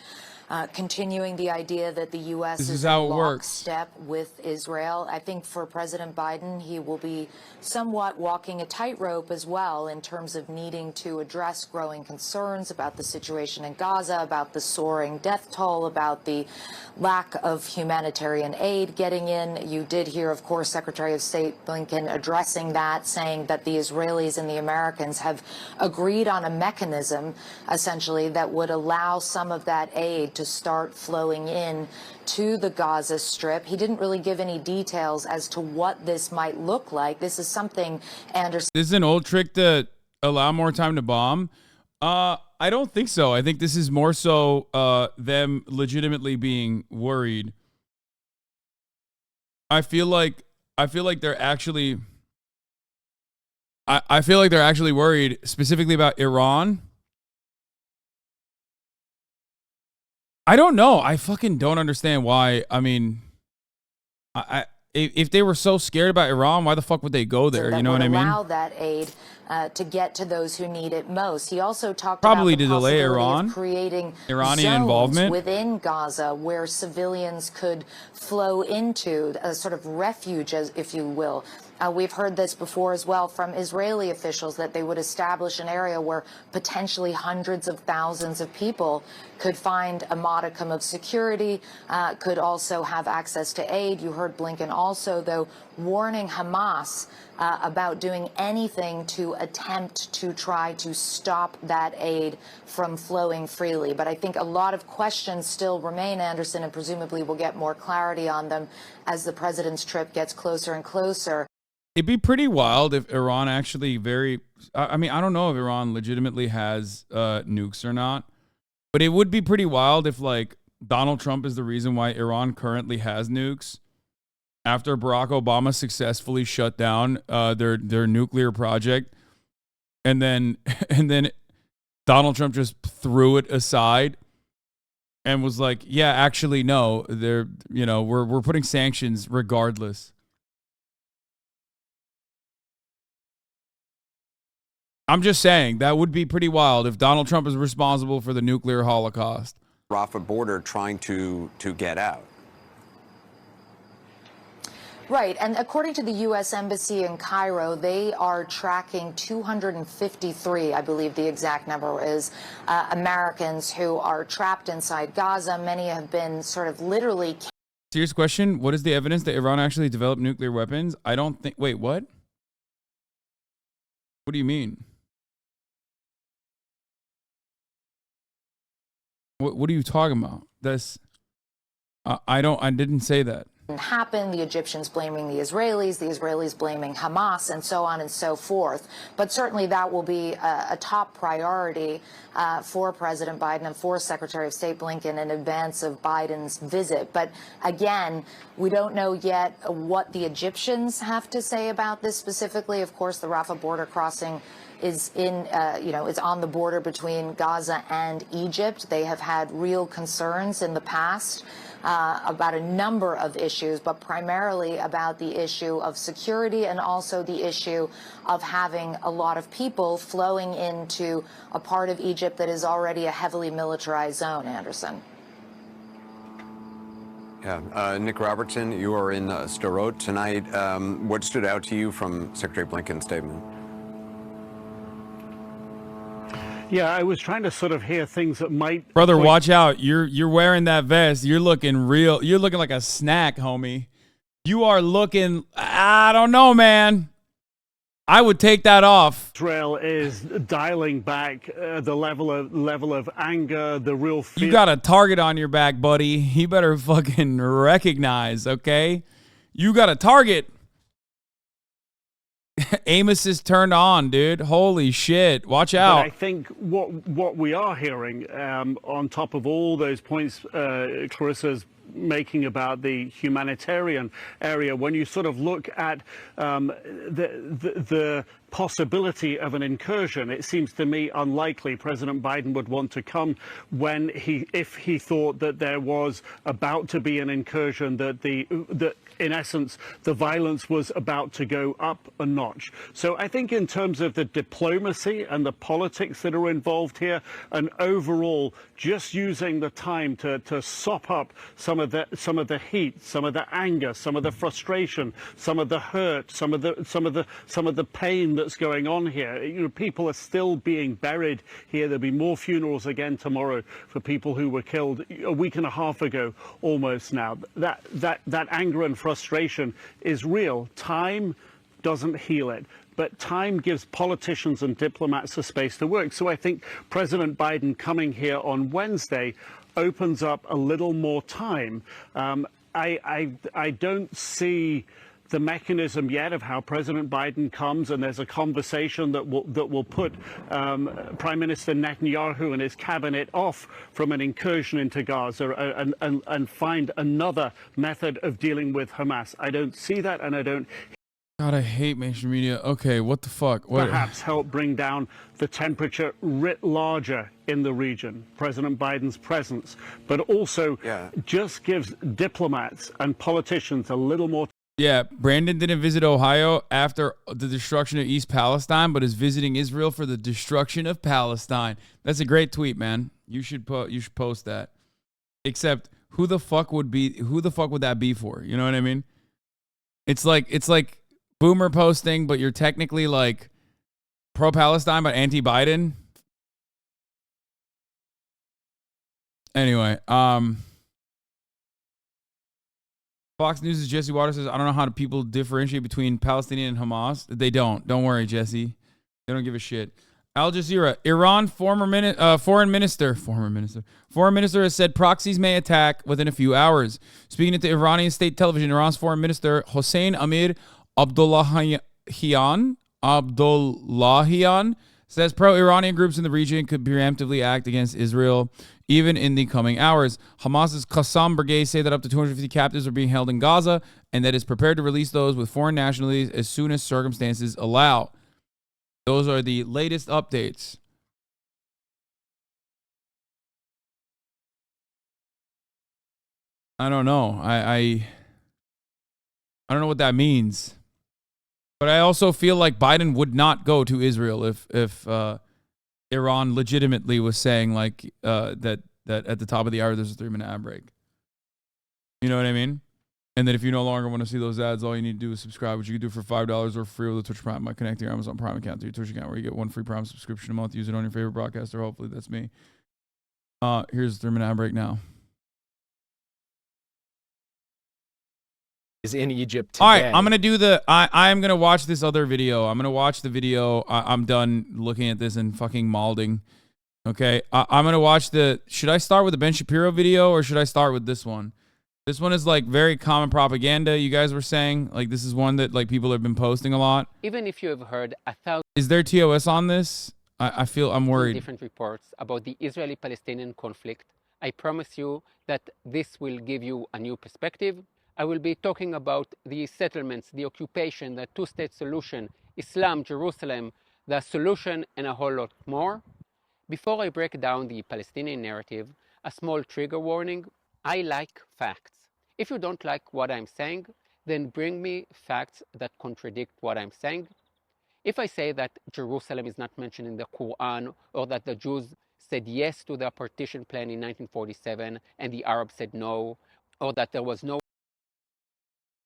continuing the idea that the U.S. is how in it works. lockstep with Israel. I think for President Biden, he will be somewhat walking a tightrope as well in terms of needing to address growing concerns about the situation in Gaza, about the soaring death toll, about the lack of humanitarian aid getting in. You did hear, of course, Secretary of State Blinken addressing that, saying that the Israelis and the Americans have agreed on a mechanism, essentially, that would allow some of that aid to start flowing in to the Gaza Strip. He didn't really give any details as to what this might look like. This is something Anderson... This is an old trick to allow more time to bomb. I don't think so. I think this is more so them legitimately being worried. I feel like they're actually... I feel like they're actually worried specifically about Iran. I don't know. I fucking don't understand why. I mean, if they were so scared about Iran, why the fuck would they go there? You know what I mean? Allow that aid to get to those who need it most. He also talked Probably about the to delay possibility Iran, of creating Iranian zones involvement within Gaza where civilians could flow into a sort of refuge, as if you will. We've heard this before as well from Israeli officials, that they would establish an area where potentially hundreds of thousands of people could find a modicum of security, could also have access to aid. You heard Blinken also, though, warning Hamas about doing anything to attempt to try to stop that aid from flowing freely. But I think a lot of questions still remain, Anderson, and presumably we'll get more clarity on them as the president's trip gets closer and closer. It'd be pretty wild if Iran actually I mean, I don't know if Iran legitimately has nukes or not, but it would be pretty wild if, like, Donald Trump is the reason why Iran currently has nukes after Barack Obama successfully shut down their nuclear project, and then Donald Trump just threw it aside and was like, yeah, actually, no, we're putting sanctions regardless. I'm just saying that would be pretty wild if Donald Trump is responsible for the nuclear holocaust. Rafah border trying to get out. Right, and according to the U.S. Embassy in Cairo, they are tracking 253, I believe the exact number is, Americans who are trapped inside Gaza. Many have been sort of literally... Serious question, what is the evidence that Iran actually developed nuclear weapons? I don't think... Wait, what? What do you mean? What are you talking about? That's... I didn't say that. Happen, the Egyptians blaming the Israelis blaming Hamas, and so on and so forth. But certainly that will be a top priority for President Biden and for Secretary of State Blinken in advance of Biden's visit. But again, we don't know yet what the Egyptians have to say about this specifically. Of course, the Rafah border crossing is is on the border between Gaza and Egypt. They have had real concerns in the past about a number of issues, but primarily about the issue of security and also the issue of having a lot of people flowing into a part of Egypt that is already a heavily militarized zone, Anderson. Yeah, Nick Robertson, you are in Sderot tonight. What stood out to you from Secretary Blinken's statement? Yeah, I was trying to sort of hear things that might... Brother, watch out. You're wearing that vest. You're looking real. You're looking like a snack, homie. You are looking... I don't know, man. I would take that off. Israel is dialing back the level of anger, the real fear. You got a target on your back, buddy. You better fucking recognize, okay? You got a target. Amos is turned on, dude. Holy shit. Watch out. But I think what we are hearing, on top of all those points Clarissa's making about the humanitarian area, when you sort of look at the possibility of an incursion, it seems to me unlikely President Biden would want to come if he thought that there was about to be an incursion, that in essence the violence was about to go up a notch. So I think in terms of the diplomacy and the politics that are involved here, and overall just using the time to sop up some of the heat, some of the anger, some of the frustration, some of the hurt, some of the pain that's going on here. You know, people are still being buried here. There'll be more funerals again tomorrow for people who were killed a week and a half ago almost now. That anger and frustration is real. Time doesn't heal it, but time gives politicians and diplomats a space to work. So I think President Biden coming here on Wednesday opens up a little more time. I don't see the mechanism yet of how President Biden comes and there's a conversation that will put Prime Minister Netanyahu and his cabinet off from an incursion into Gaza and find another method of dealing with Hamas. I don't see that, and I don't... God, I hate mainstream media. Okay, what the fuck? What? Perhaps help bring down the temperature writ larger in the region, President Biden's presence, but also just gives diplomats and politicians a little more... Yeah, Brandon didn't visit Ohio after the destruction of East Palestine, but is visiting Israel for the destruction of Palestine. That's a great tweet, man. You should post that. Except who the fuck would that be for? You know what I mean? It's like boomer posting, but you're technically like pro-Palestine but anti-Biden. Anyway, Fox News' Jesse Waters says, I don't know how people differentiate between Palestinian and Hamas. They don't. Don't worry, Jesse. They don't give a shit. Al Jazeera, Iran foreign minister has said proxies may attack within a few hours. Speaking at the Iranian state television, Iran's foreign minister HasanAbi Abdullahian says pro-Iranian groups in the region could preemptively act against Israel even in the coming hours. Hamas's Qassam brigade say that up to 250 captives are being held in Gaza and that is prepared to release those with foreign nationalities as soon as circumstances allow. Those are the latest updates. I don't know. I don't know what that means. But I also feel like Biden would not go to Israel if Iran legitimately was saying like that at the top of the hour there's a 3-minute ad break. You know what I mean? And then if you no longer want to see those ads, all you need to do is subscribe, which you can do for $5 or free with a Twitch Prime by connecting your Amazon Prime account to your Twitch account, where you get 1 free Prime subscription a month. Use it on your favorite broadcaster. Hopefully that's me. Here's the 3-minute ad break now. Is in Egypt today. All right, I'm going to do the... I'm going to watch this other video. I'm going to watch the video. I'm done looking at this and fucking malding. Okay, I'm going to watch the... Should I start with the Ben Shapiro video or should I start with this one? This one is like very common propaganda, you guys were saying. Like this is one that like people have been posting a lot. Even if you have heard 1,000... Is there TOS on this? I feel I'm worried. Different reports about the Israeli-Palestinian conflict. I promise you that this will give you a new perspective. I will be talking about the settlements, the occupation, the two-state solution, Islam, Jerusalem, the solution, and a whole lot more. Before I break down the Palestinian narrative, a small trigger warning. I like facts. If you don't like what I'm saying, then bring me facts that contradict what I'm saying. If I say that Jerusalem is not mentioned in the Quran, or that the Jews said yes to the partition plan in 1947 and the Arabs said no, or that there was no...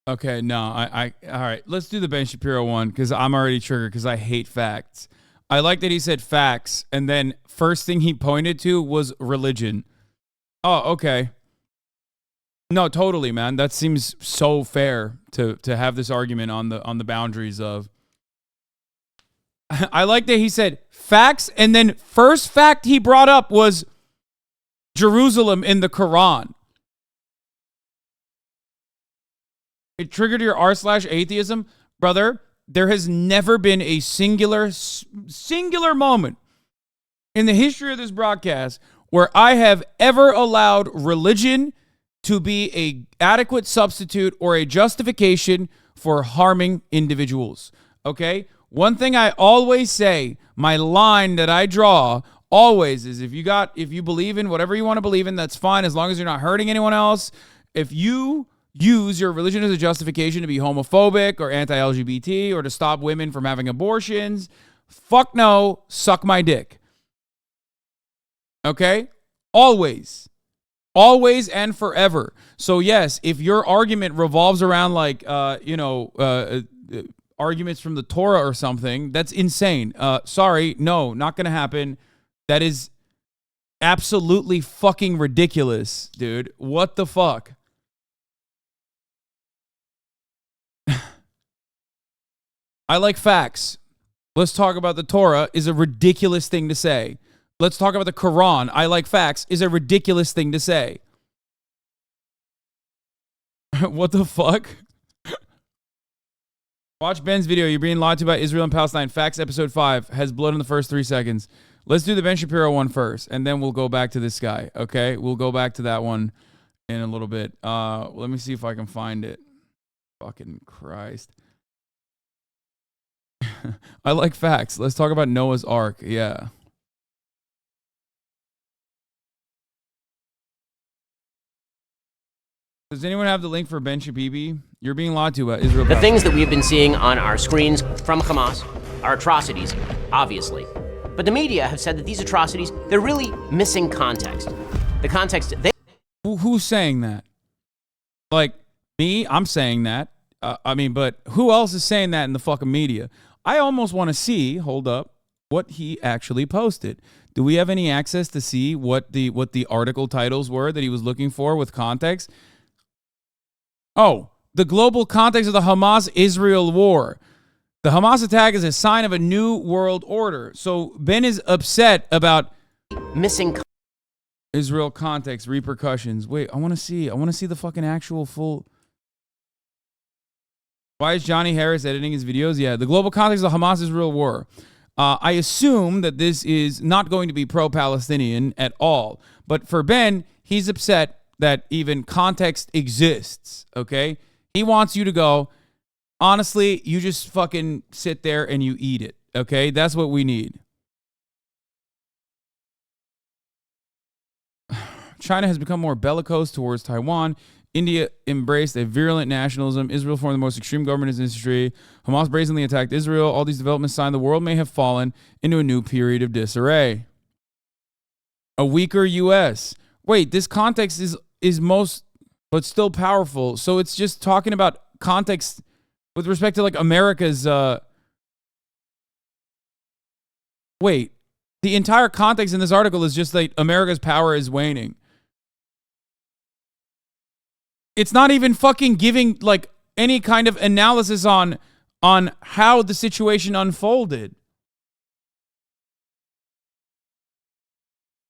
Okay, no, all right, let's do the Ben Shapiro one because I'm already triggered because I hate facts. I like that he said facts, and then first thing he pointed to was religion. Oh, okay. No, totally, man. That seems so fair to have this argument on the boundaries of... I like that he said facts, and then first fact he brought up was Jerusalem in the Quran. It triggered your r/atheism. Brother, there has never been a singular moment in the history of this broadcast where I have ever allowed religion to be an adequate substitute or a justification for harming individuals. Okay? One thing I always say, my line that I draw always is if you believe in whatever you want to believe in, that's fine as long as you're not hurting anyone else. If you use your religion as a justification to be homophobic or anti-LGBT or to stop women from having abortions, fuck no, suck my dick. Okay? Always. Always and forever. So yes, if your argument revolves around like, arguments from the Torah or something, that's insane. Sorry, no, not going to happen. That is absolutely fucking ridiculous, dude. What the fuck? I like facts. Let's talk about the Torah is a ridiculous thing to say. Let's talk about the Quran. I like facts is a ridiculous thing to say. What the fuck? Watch Ben's video. You're being lied to by Israel and Palestine. Facts episode 5 has blood in the first 3 seconds. Let's do the Ben Shapiro one first, and then we'll go back to this guy. Okay? We'll go back to that one in a little bit. Let me see if I can find it. Fucking Christ. I like facts. Let's talk about Noah's Ark. Yeah. Does anyone have the link for Ben Shabibi? You're being lied to about Israel. The things that we have been seeing on our screens from Hamas are atrocities, obviously. But the media have said that these atrocities, they're really missing context. The context they... Who's saying that? Like, me? I'm saying that. But who else is saying that in the fucking media? I almost want to see, hold up, what he actually posted. Do we have any access to see what the article titles were that he was looking for with context? Oh, the global context of the Hamas-Israel war. The Hamas attack is a sign of a new world order. So Ben is upset about missing Israel context, repercussions. Wait, I want to see the fucking actual full... Why is Johnny Harris editing his videos? Yeah, the global context of the Hamas-Israel war. I assume that this is not going to be pro-Palestinian at all. But for Ben, he's upset that even context exists, okay? He wants you to go, honestly, you just fucking sit there and you eat it, okay? That's what we need. China has become more bellicose towards Taiwan. India embraced a virulent nationalism. Israel formed the most extreme government in history. Hamas brazenly attacked Israel. All these developments sign the world may have fallen into a new period of disarray. A weaker U.S. Wait, this context is most... but still powerful. So it's just talking about context with respect to like America's, wait, the entire context in this article is just like America's power is waning. It's not even fucking giving like any kind of analysis on how the situation unfolded.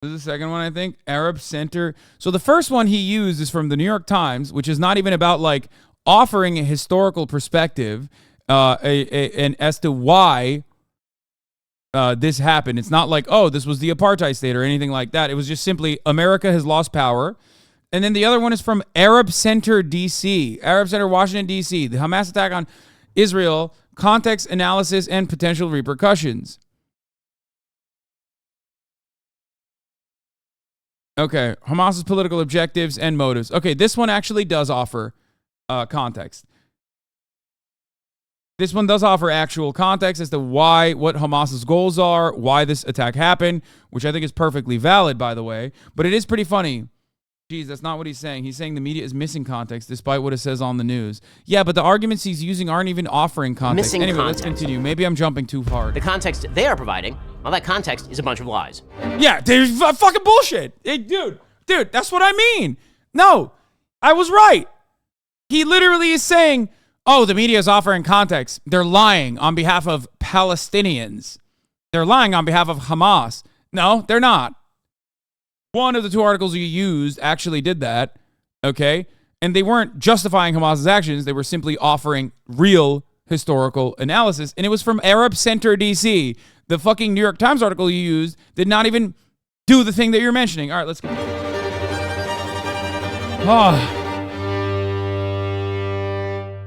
This is the second one, I think. Arab Center. So the first one he used is from the New York Times, which is not even about like offering a historical perspective and as to why this happened. It's not like, oh, this was the apartheid state or anything like that. It was just simply America has lost power. And then the other one is from Arab Center, D.C. Arab Center, Washington, D.C. The Hamas attack on Israel, context, analysis, and potential repercussions. Okay, Hamas's political objectives and motives. Okay, this one actually does offer context. This one does offer actual context as to what Hamas's goals are, why this attack happened, which I think is perfectly valid, by the way. But it is pretty funny. Geez, that's not what he's saying. He's saying the media is missing context despite what it says on the news. Yeah, but the arguments he's using aren't even offering context. Missing anyway, context. Let's continue. Maybe I'm jumping too far. The context they are providing, well, that context is a bunch of lies. Yeah, there's fucking bullshit. Hey, dude, that's what I mean. No, I was right. He literally is saying, oh, the media is offering context. They're lying on behalf of Palestinians. They're lying on behalf of Hamas. No, they're not. One of the two articles you used actually did that, okay? And they weren't justifying Hamas's actions. They were simply offering real historical analysis. And it was from Arab Center, D.C. The fucking New York Times article you used did not even do the thing that you're mentioning. All right, let's go.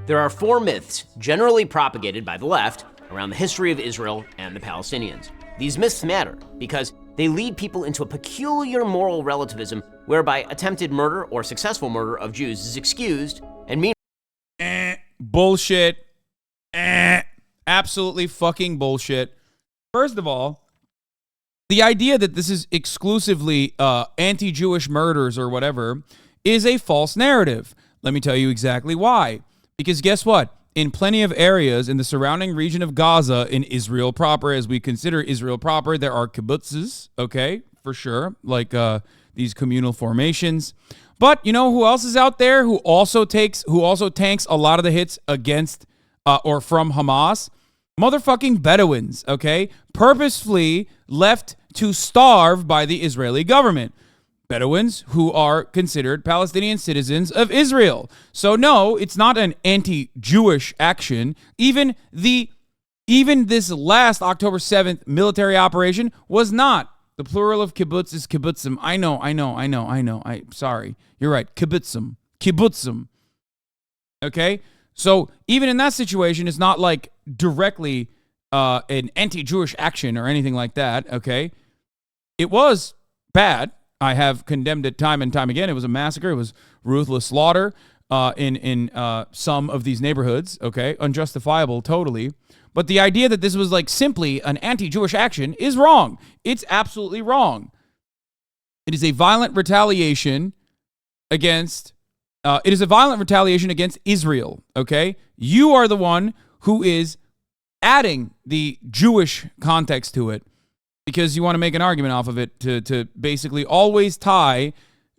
There are 4 myths generally propagated by the left around the history of Israel and the Palestinians. These myths matter because they lead people into a peculiar moral relativism whereby attempted murder or successful murder of Jews is excused and bullshit. Absolutely fucking bullshit. First of all, the idea that this is exclusively anti-Jewish murders or whatever is a false narrative. Let me tell you exactly why. Because guess what? In plenty of areas in the surrounding region of Gaza, in Israel proper, as we consider Israel proper, there are kibbutzes, okay, for sure, like these communal formations. But you know who else is out there who also tanks a lot of the hits against or from Hamas? Motherfucking Bedouins, okay, purposefully left to starve by the Israeli government. Bedouins who are considered Palestinian citizens of Israel. So no, it's not an anti-Jewish action. Even this last October 7th military operation was not. The plural of kibbutz is kibbutzim. I know. Sorry. You're right. Kibbutzim. Okay? So even in that situation, it's not like directly an anti-Jewish action or anything like that, okay? It was bad. I have condemned it time and time again. It was a massacre. It was ruthless slaughter in some of these neighborhoods, okay? Unjustifiable, totally. But the idea that this was like simply an anti-Jewish action is wrong. It's absolutely wrong. It is a violent retaliation against Israel, okay? You are the one who is adding the Jewish context to it, because you want to make an argument off of it to basically always tie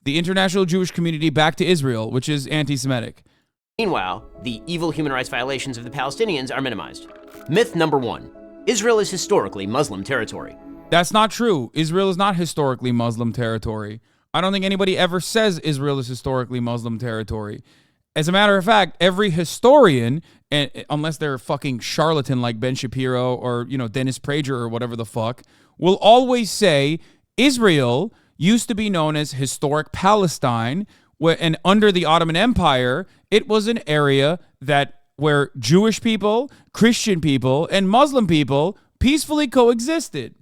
the international Jewish community back to Israel, which is anti-Semitic. Meanwhile, the evil human rights violations of the Palestinians are minimized. Myth number 1, Israel is historically Muslim territory. That's not true. Israel is not historically Muslim territory. I don't think anybody ever says Israel is historically Muslim territory. As a matter of fact, every historian, unless they're a fucking charlatan like Ben Shapiro or, Dennis Prager or whatever the fuck, will always say Israel used to be known as historic Palestine, and under the Ottoman Empire, it was an area where Jewish people, Christian people, and Muslim people peacefully coexisted.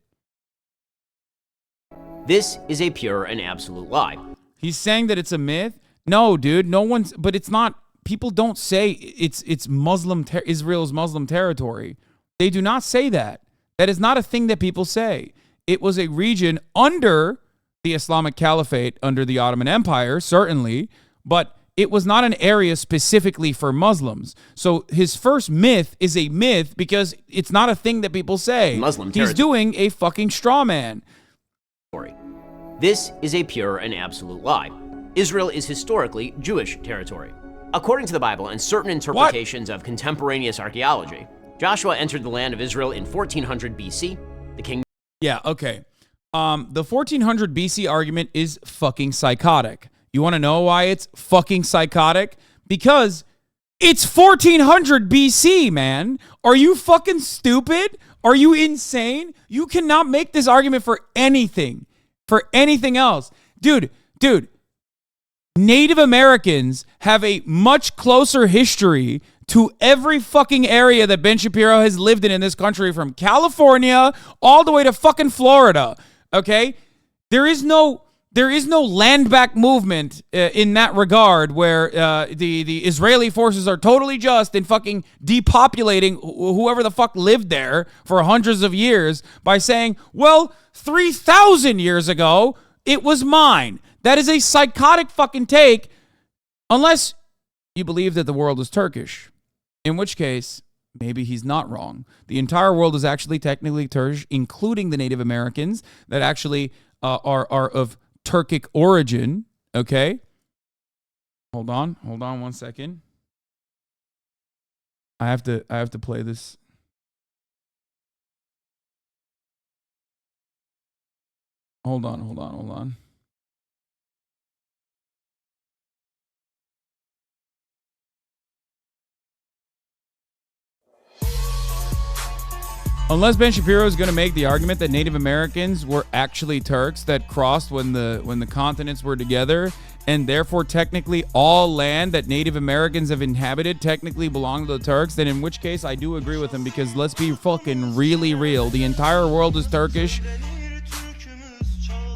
This is a pure and absolute lie. He's saying that it's a myth? No, dude, but it's not. People don't say it's Muslim, Israel's Muslim territory. They do not say that. That is not a thing that people say. It was a region under the Islamic Caliphate, under the Ottoman Empire, certainly, but it was not an area specifically for Muslims. So his first myth is a myth because it's not a thing that people say. Muslim He's doing a fucking straw man. This is a pure and absolute lie. Israel is historically Jewish territory. According to the Bible and certain interpretations of contemporaneous archaeology, Joshua entered the land of Israel in 1400 BC. The king. Yeah, okay. The 1400 BC argument is fucking psychotic. You want to know why it's fucking psychotic? Because it's 1400 BC, man. Are you fucking stupid? Are you insane? You cannot make this argument for anything else. Dude, Native Americans have a much closer history to every fucking area that Ben Shapiro has lived in this country, from California all the way to fucking Florida. Okay? There is no land back movement in that regard where the Israeli forces are totally just in fucking depopulating whoever the fuck lived there for hundreds of years by saying, well, 3,000 years ago, it was mine. That is a psychotic fucking take, unless you believe that the world is Turkish, in which case, maybe he's not wrong. The entire world is actually technically Turkish, including the Native Americans that actually are of Turkic origin, okay? Hold on 1 second. I have to play this. Hold on. Unless Ben Shapiro is going to make the argument that Native Americans were actually Turks that crossed when the continents were together, and therefore technically all land that Native Americans have inhabited technically belong to the Turks, then in which case I do agree with him, because let's be fucking really real. The entire world is Turkish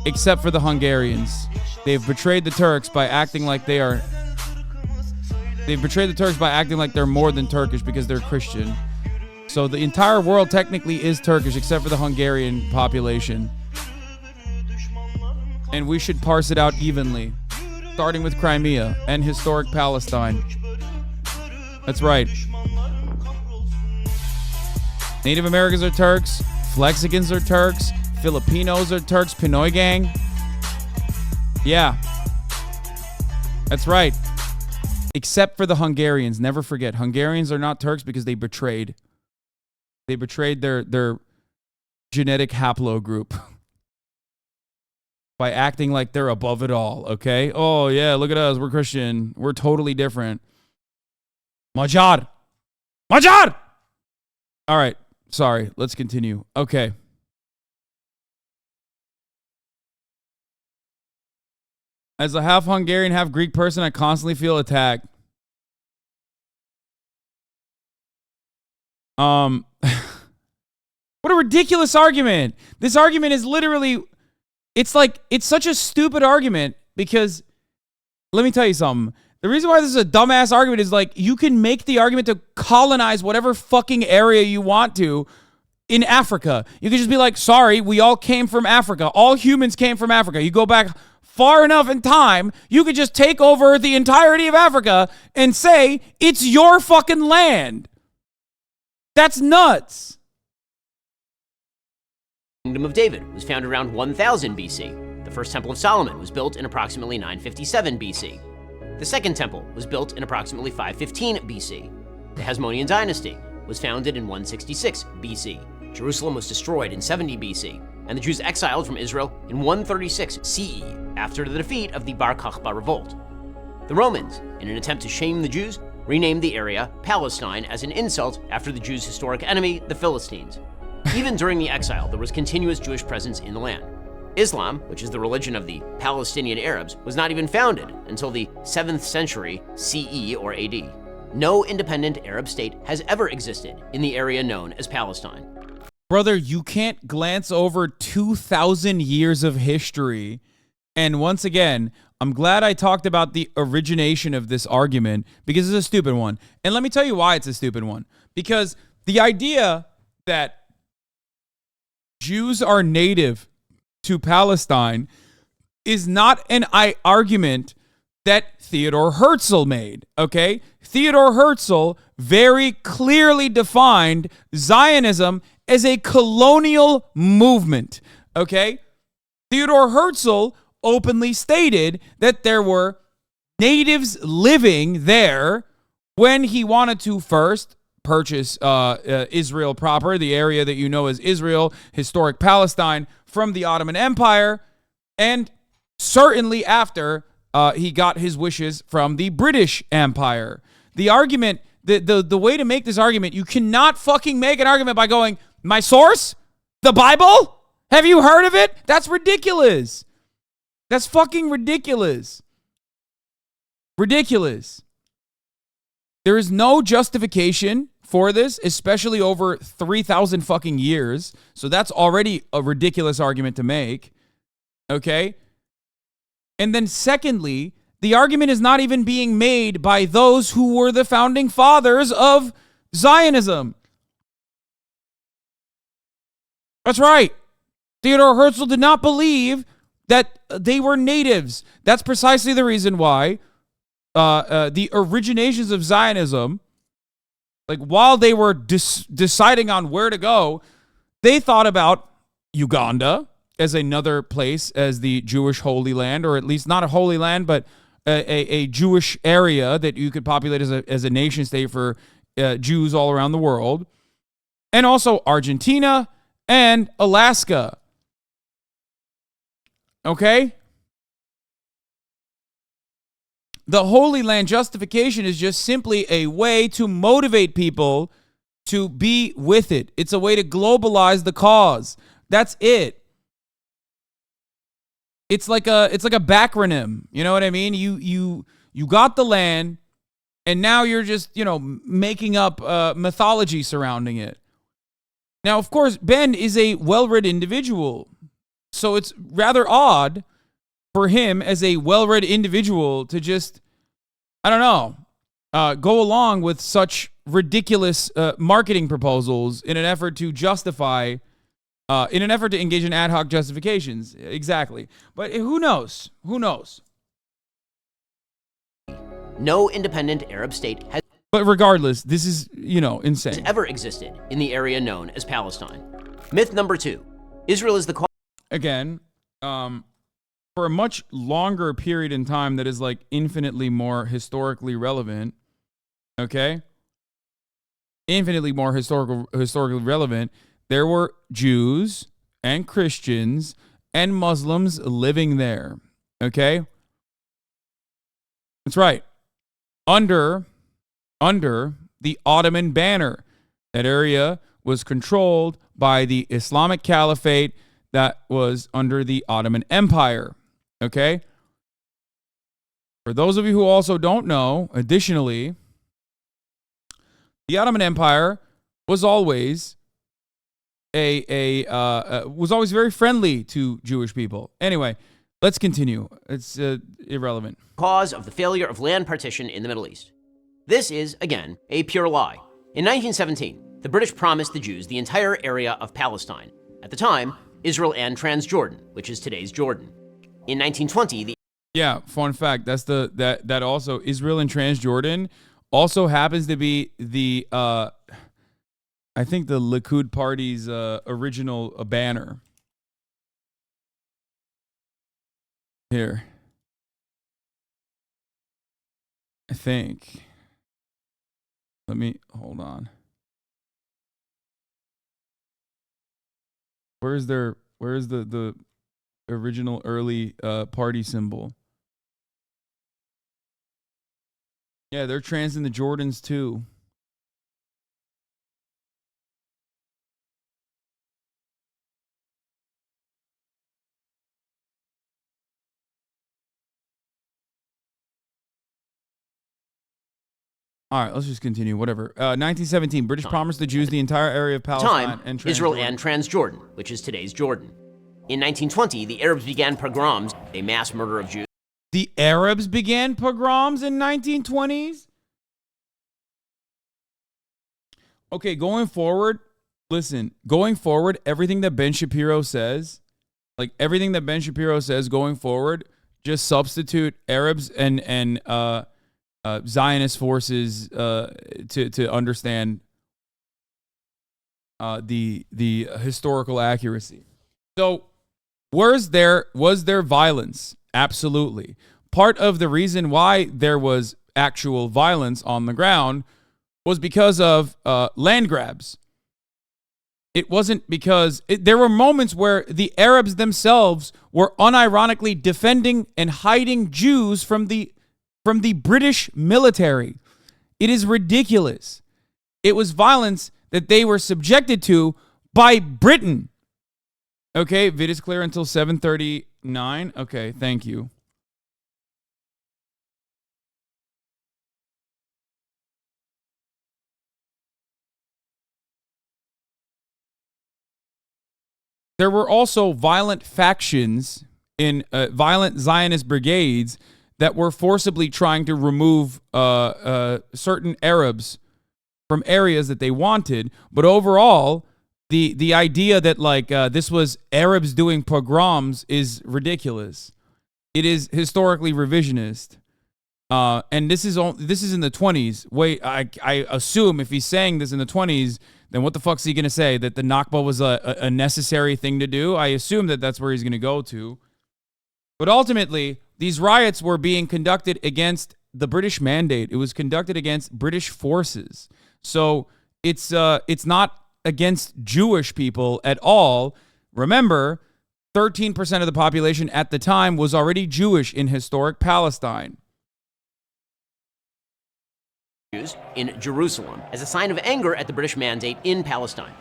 except for the Hungarians. They've betrayed the Turks by acting like they are... They've betrayed the Turks by acting like they're more than Turkish because they're Christian. So the entire world technically is Turkish except for the Hungarian population. And we should parse it out evenly, starting with Crimea and historic Palestine. That's right. Native Americans are Turks, Flexicans are Turks, Filipinos are Turks, Pinoy gang. Yeah. That's right. Except for the Hungarians. Never forget, Hungarians are not Turks because they betrayed. They betrayed their genetic haplogroup by acting like they're above it all, okay? Oh, yeah, look at us. We're Christian. We're totally different. Magyar! All right. Sorry. Let's continue. Okay. As a half Hungarian, half Greek person, I constantly feel attacked. What a ridiculous argument. This argument is literally, it's such a stupid argument because, let me tell you something. The reason why this is a dumbass argument is you can make the argument to colonize whatever fucking area you want to in Africa. You can just be like, sorry, we all came from Africa. All humans came from Africa. You go back far enough in time, you could just take over the entirety of Africa and say, it's your fucking land. That's nuts. The Kingdom of David was founded around 1000 BC. The first Temple of Solomon was built in approximately 957 BC. The second temple was built in approximately 515 BC. The Hasmonean dynasty was founded in 166 BC. Jerusalem was destroyed in 70 BC, and the Jews exiled from Israel in 136 CE after the defeat of the Bar Kokhba revolt. The Romans, in an attempt to shame the Jews, renamed the area Palestine as an insult after the Jews' historic enemy, the Philistines. Even during the exile, there was continuous Jewish presence in the land. Islam, which is the religion of the Palestinian Arabs, was not even founded until the 7th century CE or AD. No independent Arab state has ever existed in the area known as Palestine. Brother, you can't glance over 2,000 years of history. And once again, I'm glad I talked about the origination of this argument because it's a stupid one. And let me tell you why it's a stupid one. Because the idea that Jews are native to Palestine is not an argument that Theodore Herzl made, okay? Theodore Herzl very clearly defined Zionism as a colonial movement, okay? Theodore Herzl openly stated that there were natives living there when he wanted to first purchase Israel proper, the area that you know as Israel, historic Palestine, from the Ottoman Empire, and certainly after he got his wishes from the British Empire. The argument, the way to make this argument, you cannot fucking make an argument by going, my source? The Bible? Have you heard of it? That's ridiculous. That's fucking ridiculous. Ridiculous. There is no justification for this, especially over 3,000 fucking years. So that's already a ridiculous argument to make. Okay? And then secondly, the argument is not even being made by those who were the founding fathers of Zionism. That's right. Theodore Herzl did not believe that they were natives. That's precisely the reason why the originations of Zionism, like while they were deciding on where to go, they thought about Uganda as another place as the Jewish Holy Land, or at least not a Holy Land, but a Jewish area that you could populate as a nation state for Jews all around the world. And also Argentina and Alaska. Okay? The Holy Land justification is just simply a way to motivate people to be with it. It's a way to globalize the cause. That's it. It's like a backronym. You know what I mean? You got the land, and now you're just, making up mythology surrounding it. Now, of course, Ben is a well-read individual, so it's rather odd for him as a well-read individual to just, I don't know, go along with such ridiculous marketing proposals in an effort to justify, in an effort to engage in ad hoc justifications. Exactly. But who knows? Who knows? No independent Arab state has... But regardless, this is, insane. ...ever existed in the area known as Palestine. Myth number 2. Israel is the cause... Again, for a much longer period in time that is like infinitely more historically relevant, okay? Infinitely more historically relevant, there were Jews and Christians and Muslims living there, okay? That's right. Under the Ottoman banner. That area was controlled by the Islamic Caliphate that was under the Ottoman Empire. Okay? For those of you who also don't know, additionally, the Ottoman Empire was always was always very friendly to Jewish people. Anyway, let's continue. It's irrelevant. Cause of the failure of land partition in the Middle East. This is, again, a pure lie. In 1917, the British promised the Jews the entire area of Palestine. At the time, Israel and Transjordan, which is today's Jordan. In 1920, fun fact, that's that also Israel and Transjordan also happens to be the I think the Likud party's original banner. Here. I think. Let me hold on. Where's the original early party symbol? Yeah, they're trans in the Jordans too. All right, let's just continue. Whatever. 1917, British promised the Jews the entire area of Palestine and Israel and Transjordan, which is today's Jordan. In 1920, the Arabs began pogroms, a mass murder of Jews. The Arabs began pogroms in 1920s? Okay, going forward, listen, going forward, everything that Ben Shapiro says, going forward, just substitute Arabs and Zionist forces to understand the historical accuracy. So, was there violence? Absolutely. Part of the reason why there was actual violence on the ground was because of land grabs. It wasn't because there were moments where the Arabs themselves were unironically defending and hiding Jews from the British military. It is ridiculous. It was violence that they were subjected to by Britain. Okay, vid is clear until 7:39. Okay, thank you. There were also violent factions in violent Zionist brigades that were forcibly trying to remove certain Arabs from areas that they wanted. But overall, the idea that this was Arabs doing pogroms is ridiculous. It is historically revisionist. And this is in the 20s. Wait, I assume if he's saying this in the 20s, then what the fuck's he going to say? That the Nakba was a necessary thing to do? I assume that that's where he's going to go to. But ultimately, these riots were being conducted against the British mandate. It was conducted against British forces. So it's not against Jewish people at all. Remember, 13% of the population at the time was already Jewish in historic Palestine. Jews in Jerusalem as a sign of anger at the British mandate in Palestine.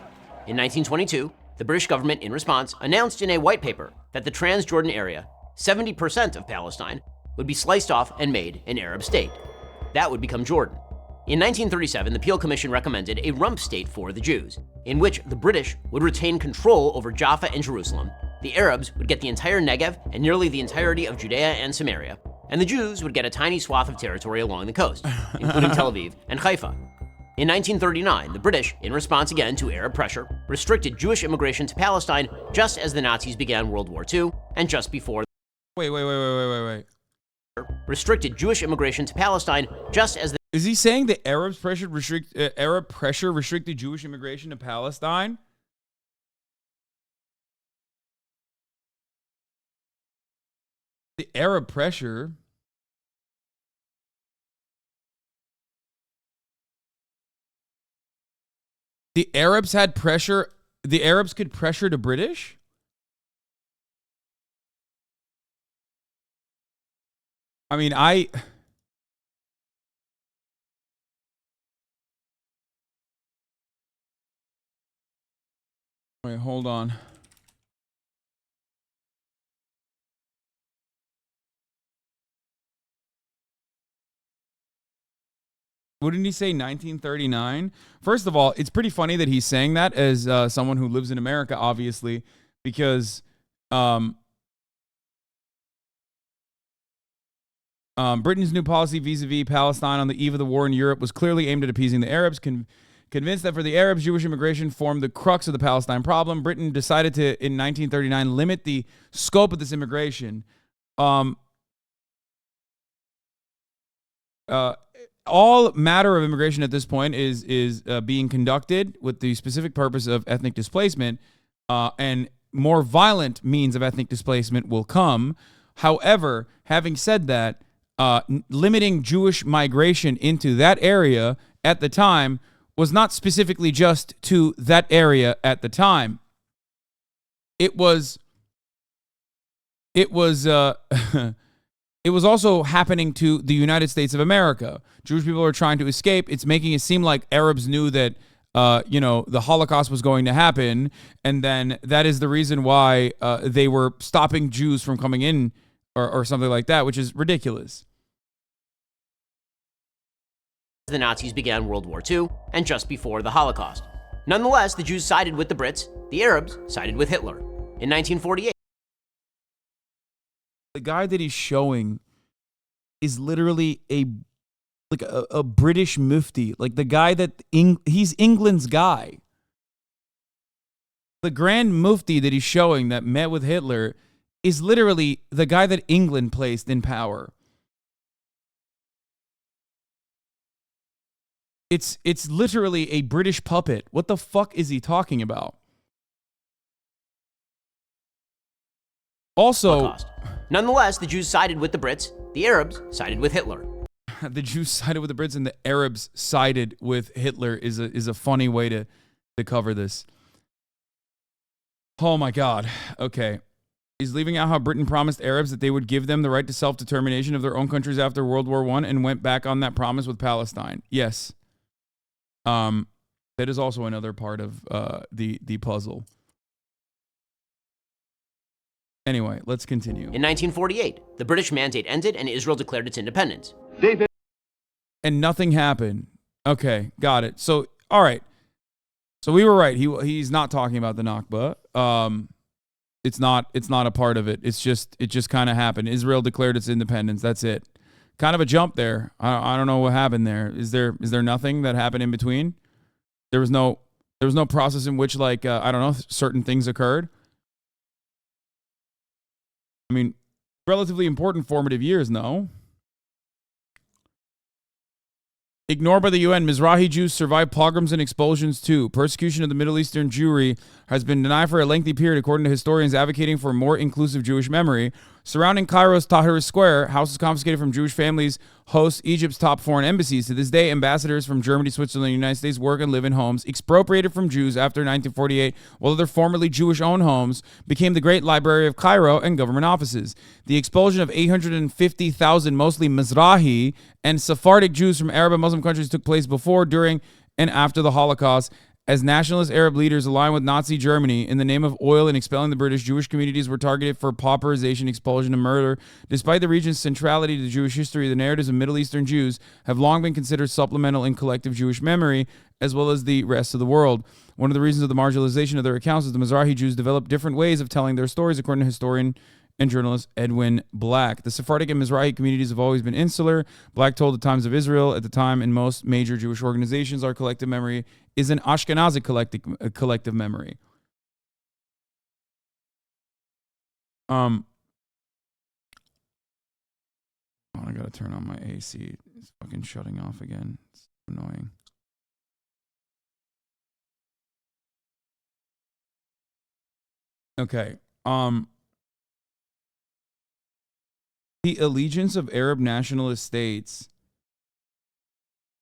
In 1922, the British government, in response, announced in a white paper that the Transjordan area, 70% of Palestine, would be sliced off and made an Arab state. That would become Jordan. In 1937, the Peel Commission recommended a rump state for the Jews, in which the British would retain control over Jaffa and Jerusalem, the Arabs would get the entire Negev and nearly the entirety of Judea and Samaria, and the Jews would get a tiny swath of territory along the coast, including Tel Aviv and Haifa. In 1939, the British, in response again to Arab pressure, restricted Jewish immigration to Palestine just as the Nazis began World War II and just before. Wait. Restricted Jewish immigration to Palestine just as the. Is he saying that Arab pressure restricted Jewish immigration to Palestine? The Arab pressure. The Arabs had pressure. The Arabs could pressure the British? I mean, Wait, hold on. Wouldn't he say 1939? First of all, it's pretty funny that he's saying that as someone who lives in America, obviously, because Britain's new policy vis-a-vis Palestine on the eve of the war in Europe was clearly aimed at appeasing the Arabs. Convinced that for the Arabs, Jewish immigration formed the crux of the Palestine problem, Britain decided to, in 1939, limit the scope of this immigration. All matter of immigration at this point is being conducted with the specific purpose of ethnic displacement, and more violent means of ethnic displacement will come. However, having said that, limiting Jewish migration into that area at the time was not specifically just to that area at the time. It was also happening to the United States of America. Jewish people are trying to escape. It's making it seem like Arabs knew that, the Holocaust was going to happen, and then that is the reason why they were stopping Jews from coming in, or something like that, which is ridiculous. The Nazis began World War II and just before the Holocaust. Nonetheless, the Jews sided with the Brits, the Arabs sided with Hitler. In 1948, the guy that he's showing is literally a British mufti, like the guy that he's England's guy. The Grand Mufti that he's showing that met with Hitler is literally the guy that England placed in power. It's literally a British puppet. What the fuck is he talking about? Also, Holocaust. Nonetheless, the Jews sided with the Brits. The Arabs sided with Hitler. The Jews sided with the Brits and the Arabs sided with Hitler is a funny way to cover this. Oh my God. Okay. He's leaving out how Britain promised Arabs that they would give them the right to self-determination of their own countries after World War I and went back on that promise with Palestine. Yes. That is also another part of the puzzle. Anyway, let's continue. In 1948, the British mandate ended and Israel declared its independence. And nothing happened. Okay, got it. So, all right. So we were right. He's not talking about the Nakba. It's not a part of it. It just kind of happened. Israel declared its independence. That's it. Kind of a jump there. I don't know what happened there. Is there nothing that happened in between? There was no process in which, like, I don't know, certain things occurred. I mean, relatively important formative years, no? Ignored by the UN, Mizrahi Jews survived pogroms and expulsions too. Persecution of the Middle Eastern Jewry has been denied for a lengthy period, according to historians advocating for a more inclusive Jewish memory. Surrounding Cairo's Tahrir Square, houses confiscated from Jewish families host Egypt's top foreign embassies. To this day, ambassadors from Germany, Switzerland, and the United States work and live in homes expropriated from Jews after 1948, while their formerly Jewish-owned homes became the Great Library of Cairo and government offices. The expulsion of 850,000 mostly Mizrahi and Sephardic Jews from Arab and Muslim countries took place before, during, and after the Holocaust. As nationalist Arab leaders aligned with Nazi Germany in the name of oil and expelling the British, Jewish communities were targeted for pauperization, expulsion, and murder. Despite the region's centrality to Jewish history, the narratives of Middle Eastern Jews have long been considered supplemental in collective Jewish memory, as well as the rest of the world. One of the reasons of the marginalization of their accounts is the Mizrahi Jews developed different ways of telling their stories, according to historian and journalist Edwin Black. The Sephardic and Mizrahi communities have always been insular. Black told the Times of Israel, at the time in most major Jewish organizations, our collective memory is an Ashkenazi collective memory. I gotta turn on my AC. It's fucking shutting off again. It's annoying. Okay. The allegiance of Arab nationalist states.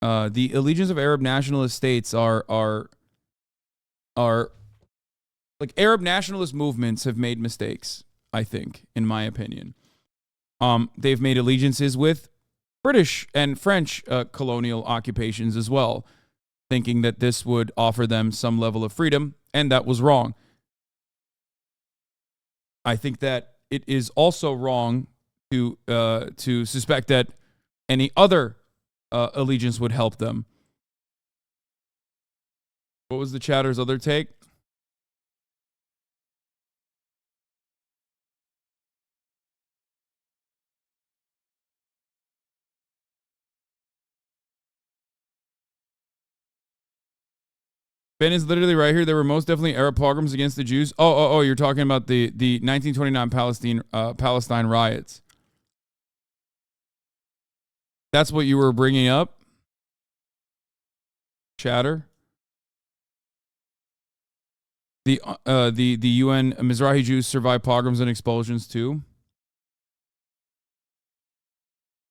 The allegiance of Arab nationalist states are like Arab nationalist movements have made mistakes, I think, in my opinion. They've made allegiances with British and French colonial occupations as well, thinking that this would offer them some level of freedom, and that was wrong. I think that it is also wrong to suspect that any other allegiance would help them. What was the chatter's other take? Ben is literally right here. There were most definitely Arab pogroms against the Jews. Oh, you're talking about the 1929 Palestine riots. That's what you were bringing up, chatter. The UN Mizrahi Jews survived pogroms and expulsions too.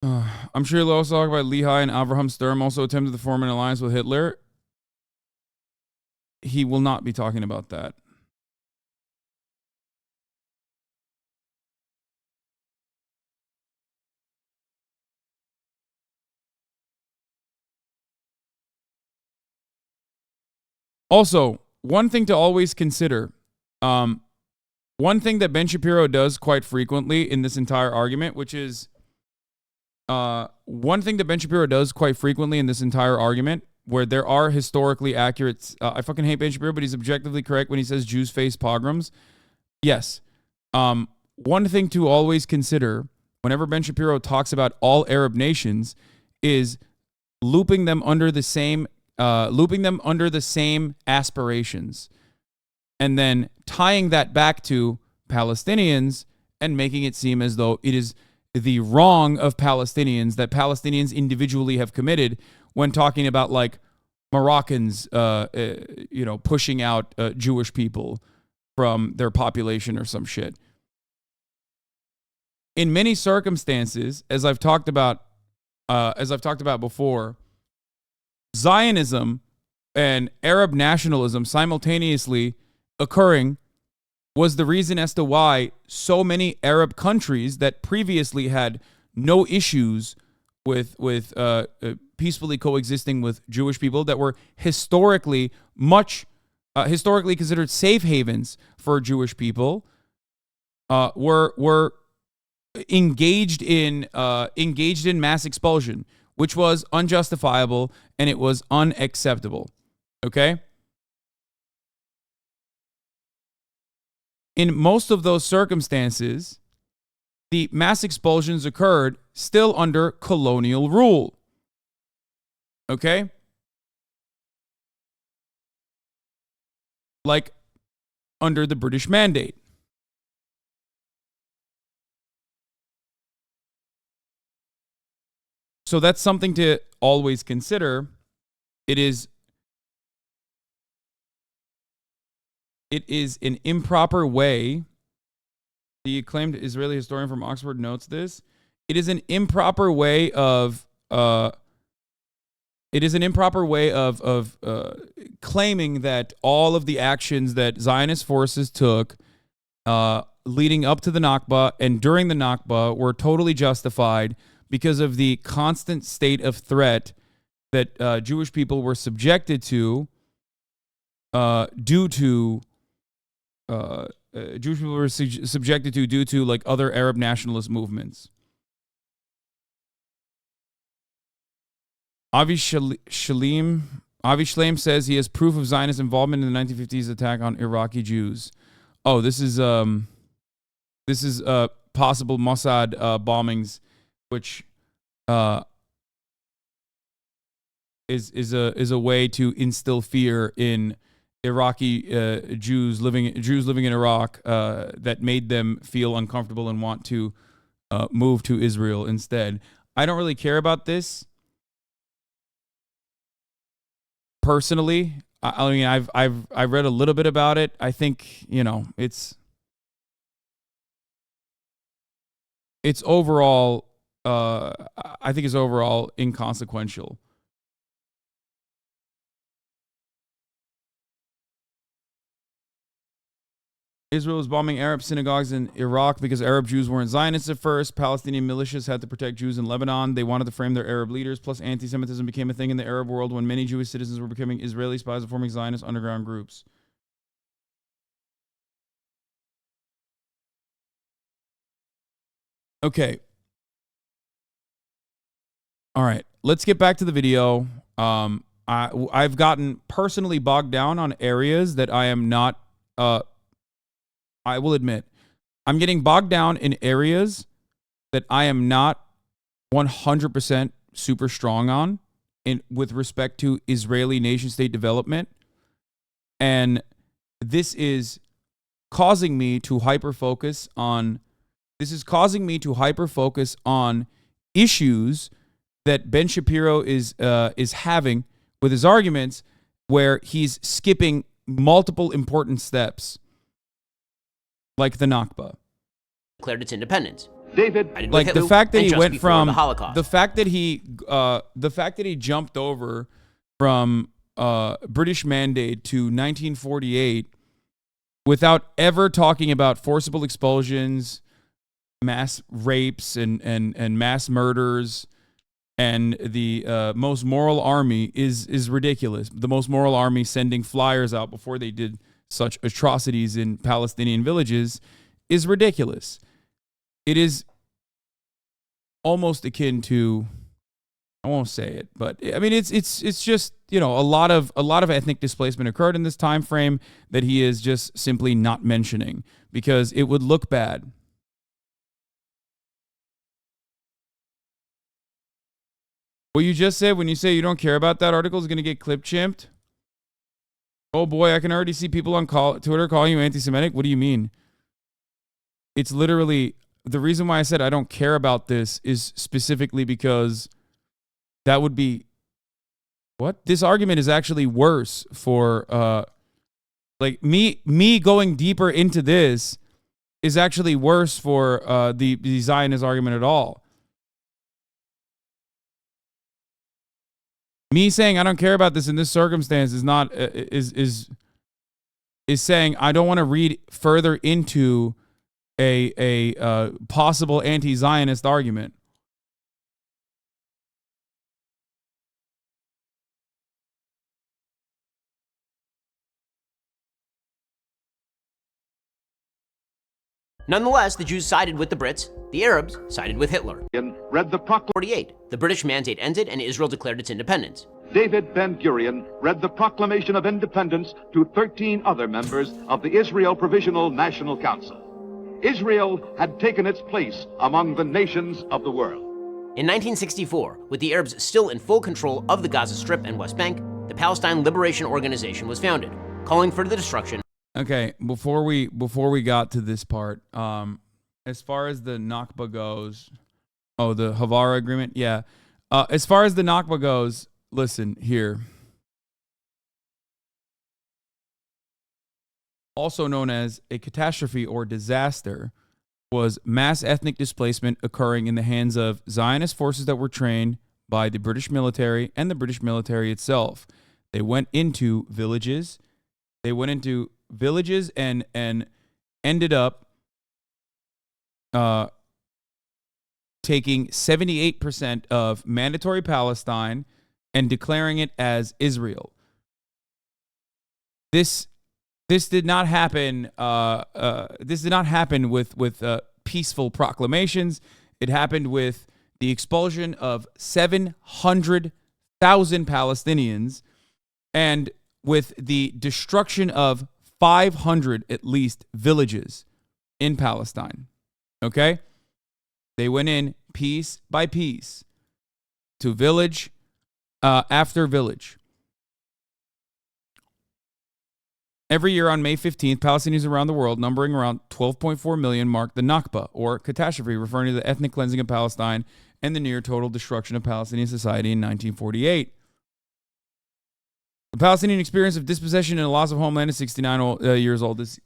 I'm sure you'll also talk about Lehi and Avraham Sturm also attempted to form an alliance with Hitler. He will not be talking about that. Also, one thing to always consider, one thing that Ben Shapiro does quite frequently in this entire argument, which is, where there are historically accurate, I fucking hate Ben Shapiro, but he's objectively correct when he says Jews face pogroms. Yes. One thing to always consider whenever Ben Shapiro talks about all Arab nations is looping them under the same aspirations, and then tying that back to Palestinians and making it seem as though it is the wrong of Palestinians that Palestinians individually have committed when talking about like Moroccans, pushing out Jewish people from their population or some shit. In many circumstances, as I've talked about before, Zionism and Arab nationalism simultaneously occurring was the reason as to why so many Arab countries that previously had no issues with peacefully coexisting with Jewish people, that were historically considered safe havens for Jewish people, were engaged in mass expulsion, which was unjustifiable and it was unacceptable. Okay? In most of those circumstances, the mass expulsions occurred still under colonial rule. Okay? Like under the British Mandate. So that's something to always consider. It is an improper way. The acclaimed Israeli historian from Oxford notes this. It is an improper way of claiming that all of the actions that Zionist forces took leading up to the Nakba and during the Nakba were totally justified because of the constant state of threat that Jewish people were subjected to due to like other Arab nationalist movements. Avi Shlaim says he has proof of Zionist involvement in the 1950s attack on Iraqi Jews. Oh, this is possible Mossad bombings, which is a way to instill fear in Iraqi Jews living in Iraq that made them feel uncomfortable and want to move to Israel instead. I don't really care about this personally. I mean, I've read a little bit about it. I think it's overall. I think it's overall inconsequential. Israel was bombing Arab synagogues in Iraq because Arab Jews weren't Zionists at first. Palestinian militias had to protect Jews in Lebanon. They wanted to frame their Arab leaders. Plus, anti-Semitism became a thing in the Arab world when many Jewish citizens were becoming Israeli spies and forming Zionist underground groups. Okay. All right. Let's get back to the video. I've gotten personally bogged down on areas that I am not... I will admit, I'm getting bogged down in areas that I am not 100% super strong on with respect to Israeli nation-state development. And this is causing me to hyper-focus on issues that Ben Shapiro is having with his arguments, where he's skipping multiple important steps. Like the Nakba. Declared its independence. David, like the fact that he went from the Holocaust. The fact that he jumped over from British Mandate to 1948 without ever talking about forcible expulsions, mass rapes, and mass murders, and the most moral army is ridiculous. The most moral army sending flyers out before they did such atrocities in Palestinian villages is ridiculous. It is almost akin to, I won't say it, but I mean it's just, a lot of ethnic displacement occurred in this time frame that he is just simply not mentioning because it would look bad. What you just said when you say you don't care about that article is going to get clip-chimped. Oh boy, I can already see people on Twitter calling you anti-Semitic. What do you mean? it's literally, the reason why I said I don't care about this is specifically because that would be, what? This argument is actually worse for, like, me going deeper into this is actually worse for the Zionist argument at all. Me saying I don't care about this in this circumstance is not is saying I don't want to read further into a possible anti-Zionist argument. Nonetheless, the Jews sided with the Brits, the Arabs sided with Hitler. Read the proclamation. 48, the British mandate ended and Israel declared its independence. David Ben-Gurion read the Proclamation of Independence to 13 other members of the Israel Provisional National Council. Israel had taken its place among the nations of the world. In 1964, with the Arabs still in full control of the Gaza Strip and West Bank, the Palestine Liberation Organization was founded, calling for the destruction. Okay, before we got to this part, as far as the Nakba goes, the Havara agreement, yeah. As far as the Nakba goes, listen here. Also known as a catastrophe or disaster, was mass ethnic displacement occurring in the hands of Zionist forces that were trained by the British military and the British military itself. They went into villages. And ended up taking 78% of mandatory Palestine and declaring it as Israel. This did not happen. This did not happen with peaceful proclamations. It happened with the expulsion of 700,000 Palestinians and with the destruction of 500 at least villages in Palestine. Okay? They went in piece by piece to village after village. Every year on May 15th, Palestinians around the world, numbering around 12.4 million, mark the Nakba, or catastrophe, referring to the ethnic cleansing of Palestine and the near total destruction of Palestinian society in 1948. The Palestinian experience of dispossession and the loss of homeland is 69 years old this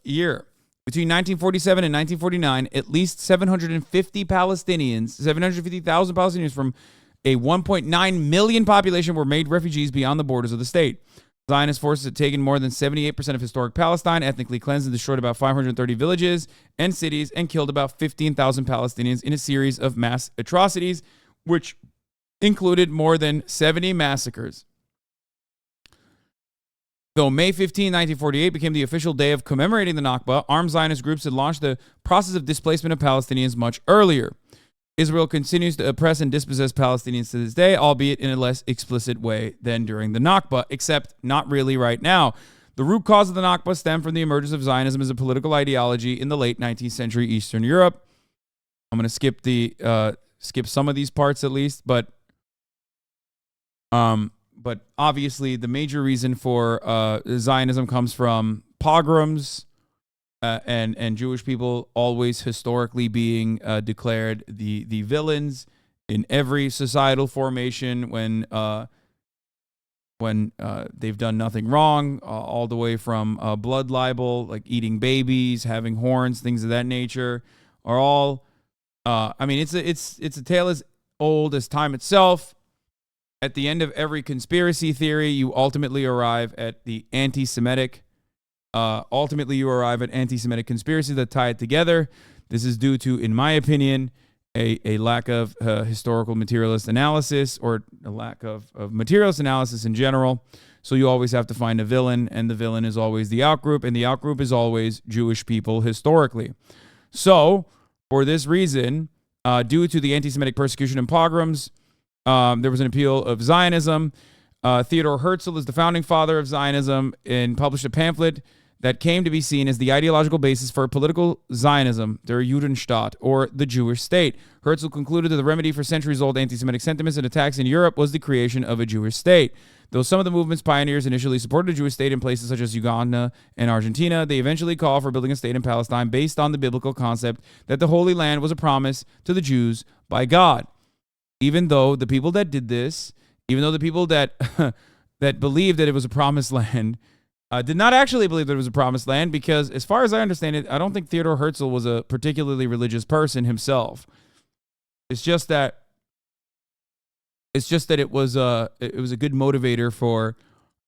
year. Between 1947 and 1949, at least 750,000 Palestinians from a 1.9 million population were made refugees beyond the borders of the state. Zionist forces had taken more than 78% of historic Palestine, ethnically cleansed and destroyed about 530 villages and cities, and killed about 15,000 Palestinians in a series of mass atrocities, which included more than 70 massacres. Though May 15, 1948 became the official day of commemorating the Nakba, armed Zionist groups had launched the process of displacement of Palestinians much earlier. Israel continues to oppress and dispossess Palestinians to this day, albeit in a less explicit way than during the Nakba, except not really right now. The root cause of the Nakba stemmed from the emergence of Zionism as a political ideology in the late 19th century Eastern Europe. I'm going to skip some of these parts at least, but obviously the major reason for Zionism comes from pogroms and Jewish people always historically being declared the villains in every societal formation when they've done nothing wrong, all the way from blood libel, like eating babies, having horns, things of that nature, are all. It's a tale as old as time itself. At the end of every conspiracy theory, you ultimately arrive at the anti-Semitic. You arrive at anti-Semitic conspiracies that tie it together. This is due to, in my opinion, a lack of historical materialist analysis, or a lack of materialist analysis in general. So you always have to find a villain, and the villain is always the outgroup, and the outgroup is always Jewish people historically. So, for this reason, due to the anti-Semitic persecution and pogroms, there was an appeal of Zionism. Theodor Herzl is the founding father of Zionism and published a pamphlet that came to be seen as the ideological basis for political Zionism, der Judenstaat, or the Jewish state. Herzl concluded that the remedy for centuries-old anti-Semitic sentiments and attacks in Europe was the creation of a Jewish state. Though some of the movement's pioneers initially supported a Jewish state in places such as Uganda and Argentina, they eventually called for building a state in Palestine based on the biblical concept that the Holy Land was a promise to the Jews by God. Even though the people that did this, even though the people that that believed that it was a promised land, did not actually believe that it was a promised land, because as far as I understand it, I don't think Theodore Herzl was a particularly religious person himself. It's just that it was a good motivator for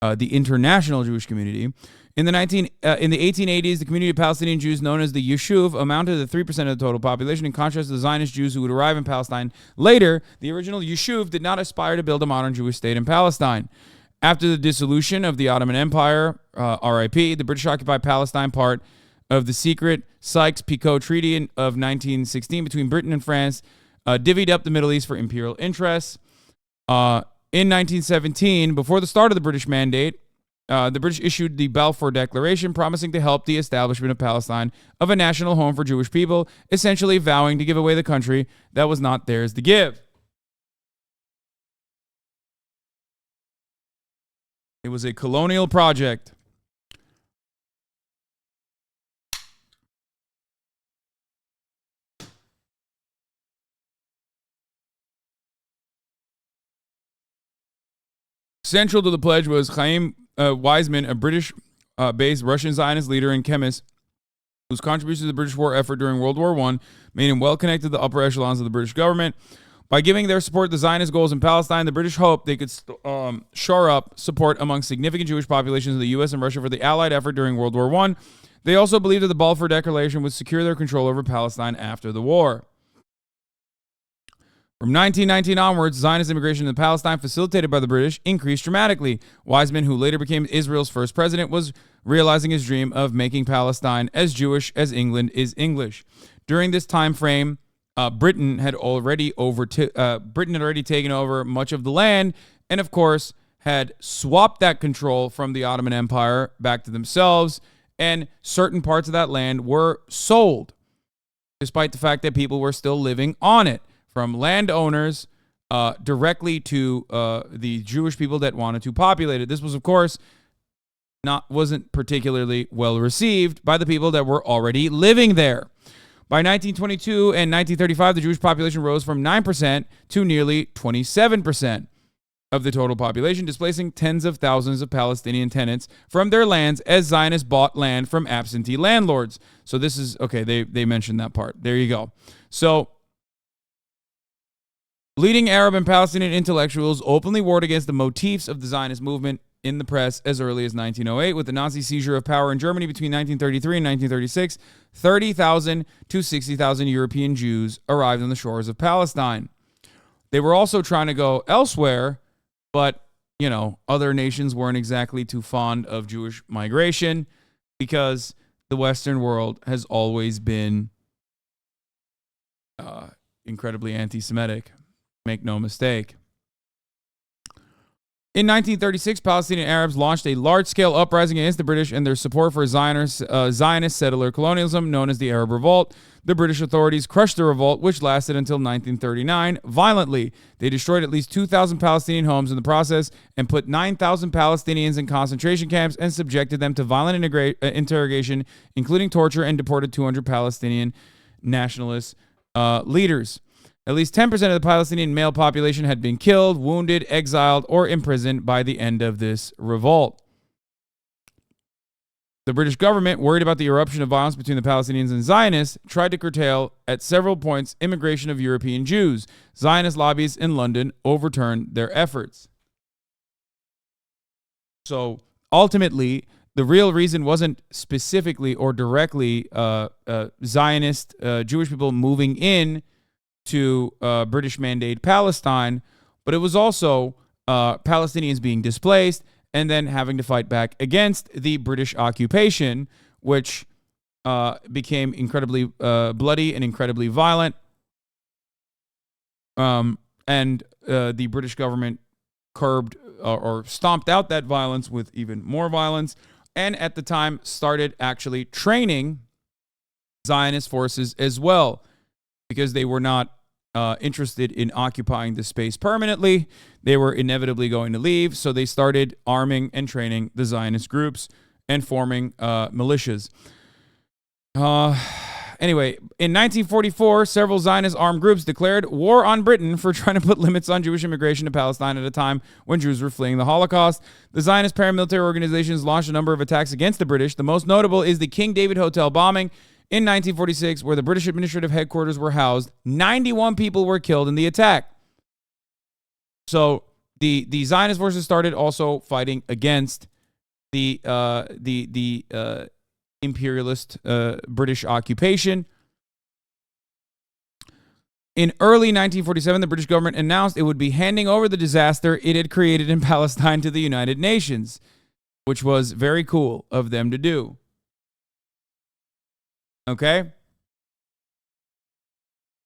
the international Jewish community. In the 1880s, the community of Palestinian Jews known as the Yishuv amounted to 3% of the total population. In contrast to the Zionist Jews who would arrive in Palestine later, the original Yishuv did not aspire to build a modern Jewish state in Palestine. After the dissolution of the Ottoman Empire, RIP, the British occupied Palestine, part of the secret Sykes-Picot Treaty of 1916 between Britain and France, divvied up the Middle East for imperial interests. In 1917, before the start of the British Mandate, the British issued the Balfour Declaration, promising to help the establishment of Palestine of a national home for Jewish people, essentially vowing to give away the country that was not theirs to give. It was a colonial project. Central to the pledge was Chaim Weizmann, a British-based Russian Zionist leader and chemist whose contributions to the British war effort during World War I made him well connected to the upper echelons of the British government. By giving their support to the Zionist goals in Palestine, the British hoped they could shore up support among significant Jewish populations in the U.S. and Russia for the Allied effort during World War I. They also believed that the Balfour Declaration would secure their control over Palestine after the war. From 1919 onwards, Zionist immigration into Palestine, facilitated by the British, increased dramatically. Weizmann, who later became Israel's first president, was realizing his dream of making Palestine as Jewish as England is English. During this time frame, Britain had already taken over much of the land, and of course had swapped that control from the Ottoman Empire back to themselves, and certain parts of that land were sold, despite the fact that people were still living on it, from landowners directly to the Jewish people that wanted to populate it. This was, of course, wasn't particularly well received by the people that were already living there. By 1922 and 1935, the Jewish population rose from 9% to nearly 27% of the total population, displacing tens of thousands of Palestinian tenants from their lands as Zionists bought land from absentee landlords. So this is, okay, they mentioned that part. There you go. So leading Arab and Palestinian intellectuals openly warred against the motifs of the Zionist movement in the press as early as 1908. With the Nazi seizure of power in Germany between 1933 and 1936, 30,000 to 60,000 European Jews arrived on the shores of Palestine. They were also trying to go elsewhere, but, other nations weren't exactly too fond of Jewish migration because the Western world has always been incredibly anti-Semitic. Make no mistake. In 1936, Palestinian Arabs launched a large-scale uprising against the British and their support for Zionist settler colonialism, known as the Arab Revolt. The British authorities crushed the revolt, which lasted until 1939, violently. They destroyed at least 2,000 Palestinian homes in the process and put 9,000 Palestinians in concentration camps and subjected them to violent interrogation, including torture, and deported 200 Palestinian nationalist leaders. At least 10% of the Palestinian male population had been killed, wounded, exiled, or imprisoned by the end of this revolt. The British government, worried about the eruption of violence between the Palestinians and Zionists, tried to curtail at several points immigration of European Jews. Zionist lobbies in London overturned their efforts. So ultimately, the real reason wasn't specifically or directly Zionist Jewish people moving in to British Mandate Palestine, but it was also Palestinians being displaced and then having to fight back against the British occupation, which became incredibly bloody and incredibly violent. And the British government curbed or stomped out that violence with even more violence, and at the time started actually training Zionist forces as well, because they were not interested in occupying the space permanently. They were inevitably going to leave, so they started arming and training the Zionist groups and forming militias. Anyway, in 1944, several Zionist armed groups declared war on Britain for trying to put limits on Jewish immigration to Palestine at a time when Jews were fleeing the Holocaust. The Zionist paramilitary organizations launched a number of attacks against the British. The most notable is the King David Hotel bombing in 1946, where the British administrative headquarters were housed. 91 people were killed in the attack. So the Zionist forces started also fighting against the imperialist British occupation. In early 1947, the British government announced it would be handing over the disaster it had created in Palestine to the United Nations, which was very cool of them to do. Okay?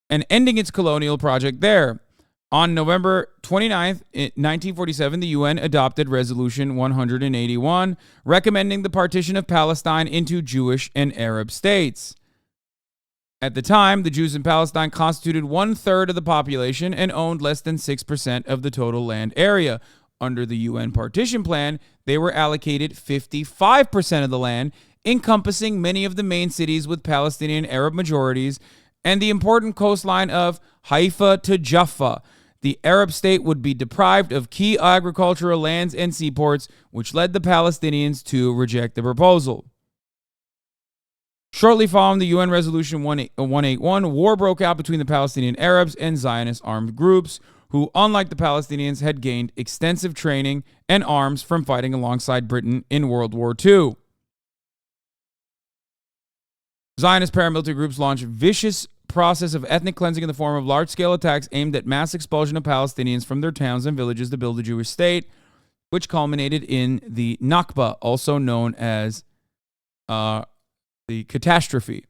And ending its colonial project there. On November 29th, 1947, the UN adopted Resolution 181, recommending the partition of Palestine into Jewish and Arab states. At the time, the Jews in Palestine constituted 1/3 of the population and owned less than 6% of the total land area. Under the UN partition plan, they were allocated 55% of the land, encompassing many of the main cities with Palestinian Arab majorities and the important coastline of Haifa to Jaffa. The Arab state would be deprived of key agricultural lands and seaports, which led the Palestinians to reject the proposal. Shortly following the UN Resolution 181, war broke out between the Palestinian Arabs and Zionist armed groups, who, unlike the Palestinians, had gained extensive training and arms from fighting alongside Britain in World War II. Zionist paramilitary groups launched vicious process of ethnic cleansing in the form of large-scale attacks aimed at mass expulsion of Palestinians from their towns and villages to build a Jewish state, which culminated in the Nakba, also known as the catastrophe.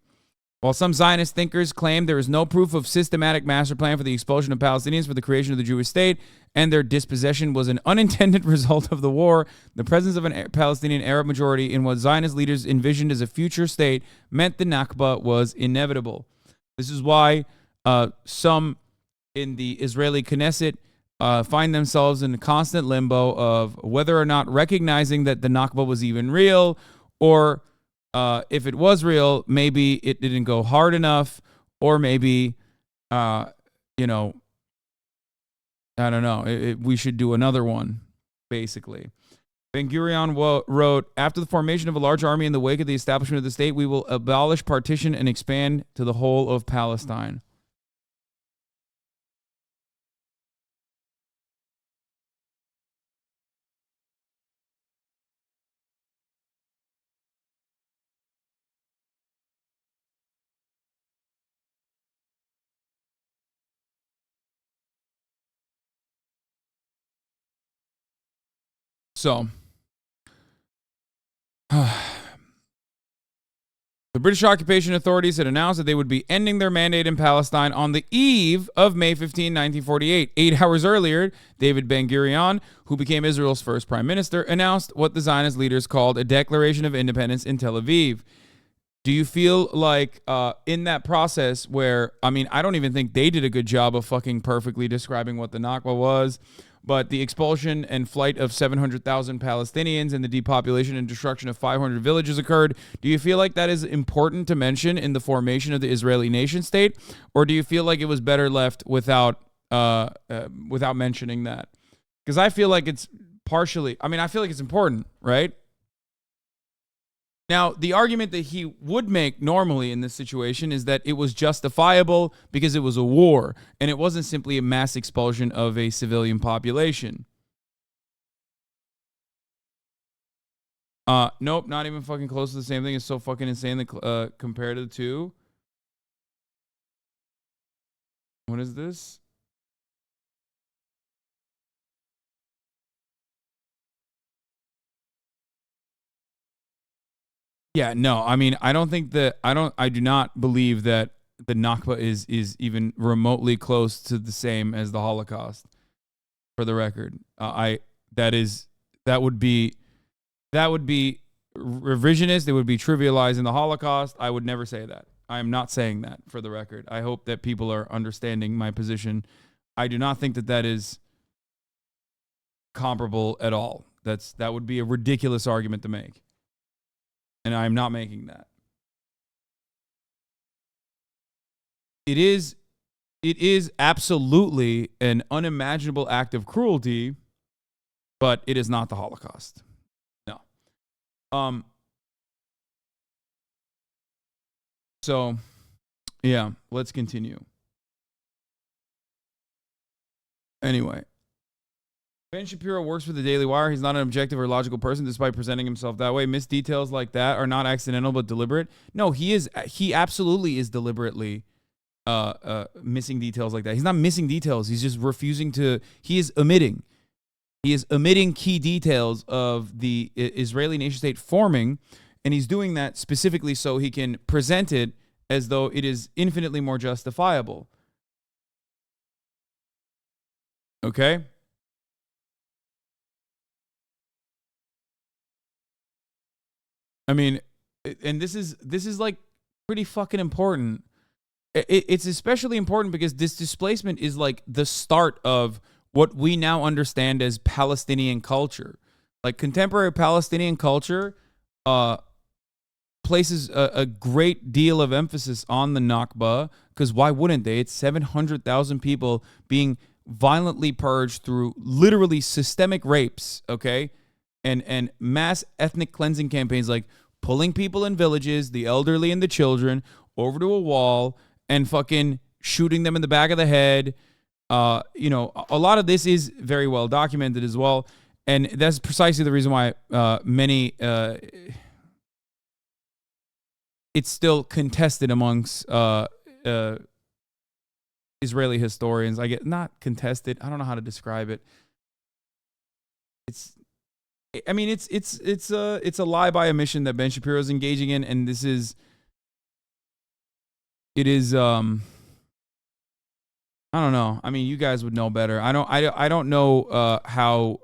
While some Zionist thinkers claim there is no proof of systematic master plan for the expulsion of Palestinians for the creation of the Jewish state, and their dispossession was an unintended result of the war, the presence of an Palestinian Arab majority in what Zionist leaders envisioned as a future state meant the Nakba was inevitable. This is why some in the Israeli Knesset find themselves in a constant limbo of whether or not recognizing that the Nakba was even real, or if it was real, maybe it didn't go hard enough, or maybe, I don't know, we should do another one, basically. Ben-Gurion wrote, after the formation of a large army in the wake of the establishment of the state, we will abolish partition and expand to the whole of Palestine. So, the British occupation authorities had announced that they would be ending their mandate in Palestine on the eve of May 15, 1948. 8 hours earlier, David Ben-Gurion, who became Israel's first prime minister, announced what the Zionist leaders called a declaration of independence in Tel Aviv. Do you feel like in that process where, I mean, I don't even think they did a good job of fucking perfectly describing what the Nakba was, but the expulsion and flight of 700,000 Palestinians and the depopulation and destruction of 500 villages occurred. Do you feel like that is important to mention in the formation of the Israeli nation state? Or do you feel like it was better left without mentioning that? Because I feel like it's partially, I feel like it's important, right? Now, the argument that he would make normally in this situation is that it was justifiable because it was a war, and it wasn't simply a mass expulsion of a civilian population. Nope, not even fucking close to the same thing. It's so fucking insane that compared to the two. What is this? Yeah, no, I do not believe that the Nakba is even remotely close to the same as the Holocaust, for the record. That would be revisionist. It would be trivializing the Holocaust. I would never say that. I am not saying that, for the record. I hope that people are understanding my position. I do not think that that is comparable at all. That would be a ridiculous argument to make. And I am not making that. It is absolutely an unimaginable act of cruelty, but it is not the Holocaust. No. So, yeah, let's continue. Anyway, Ben Shapiro works for the Daily Wire. He's not an objective or logical person despite presenting himself that way. Missed details like that are not accidental but deliberate. No, he absolutely is deliberately missing details like that. He's not missing details. He's just refusing to. He is omitting key details of the Israeli nation state forming, and he's doing that specifically so he can present it as though it is infinitely more justifiable. Okay? I mean, and this is like pretty fucking important. It's especially important because this displacement is like the start of what we now understand as Palestinian culture. Like contemporary Palestinian culture places a great deal of emphasis on the Nakba, because why wouldn't they? It's 700,000 people being violently purged through literally systemic rapes, okay? And mass ethnic cleansing campaigns, like pulling people in villages, the elderly and the children, over to a wall and fucking shooting them in the back of the head. You know, a lot of this is very well documented as well. And that's precisely the reason why many... it's still contested amongst Israeli historians. I get not contested. I don't know how to describe it. It's a lie by omission that Ben Shapiro is engaging in, and it is I don't know. I mean, you guys would know better. I don't know how.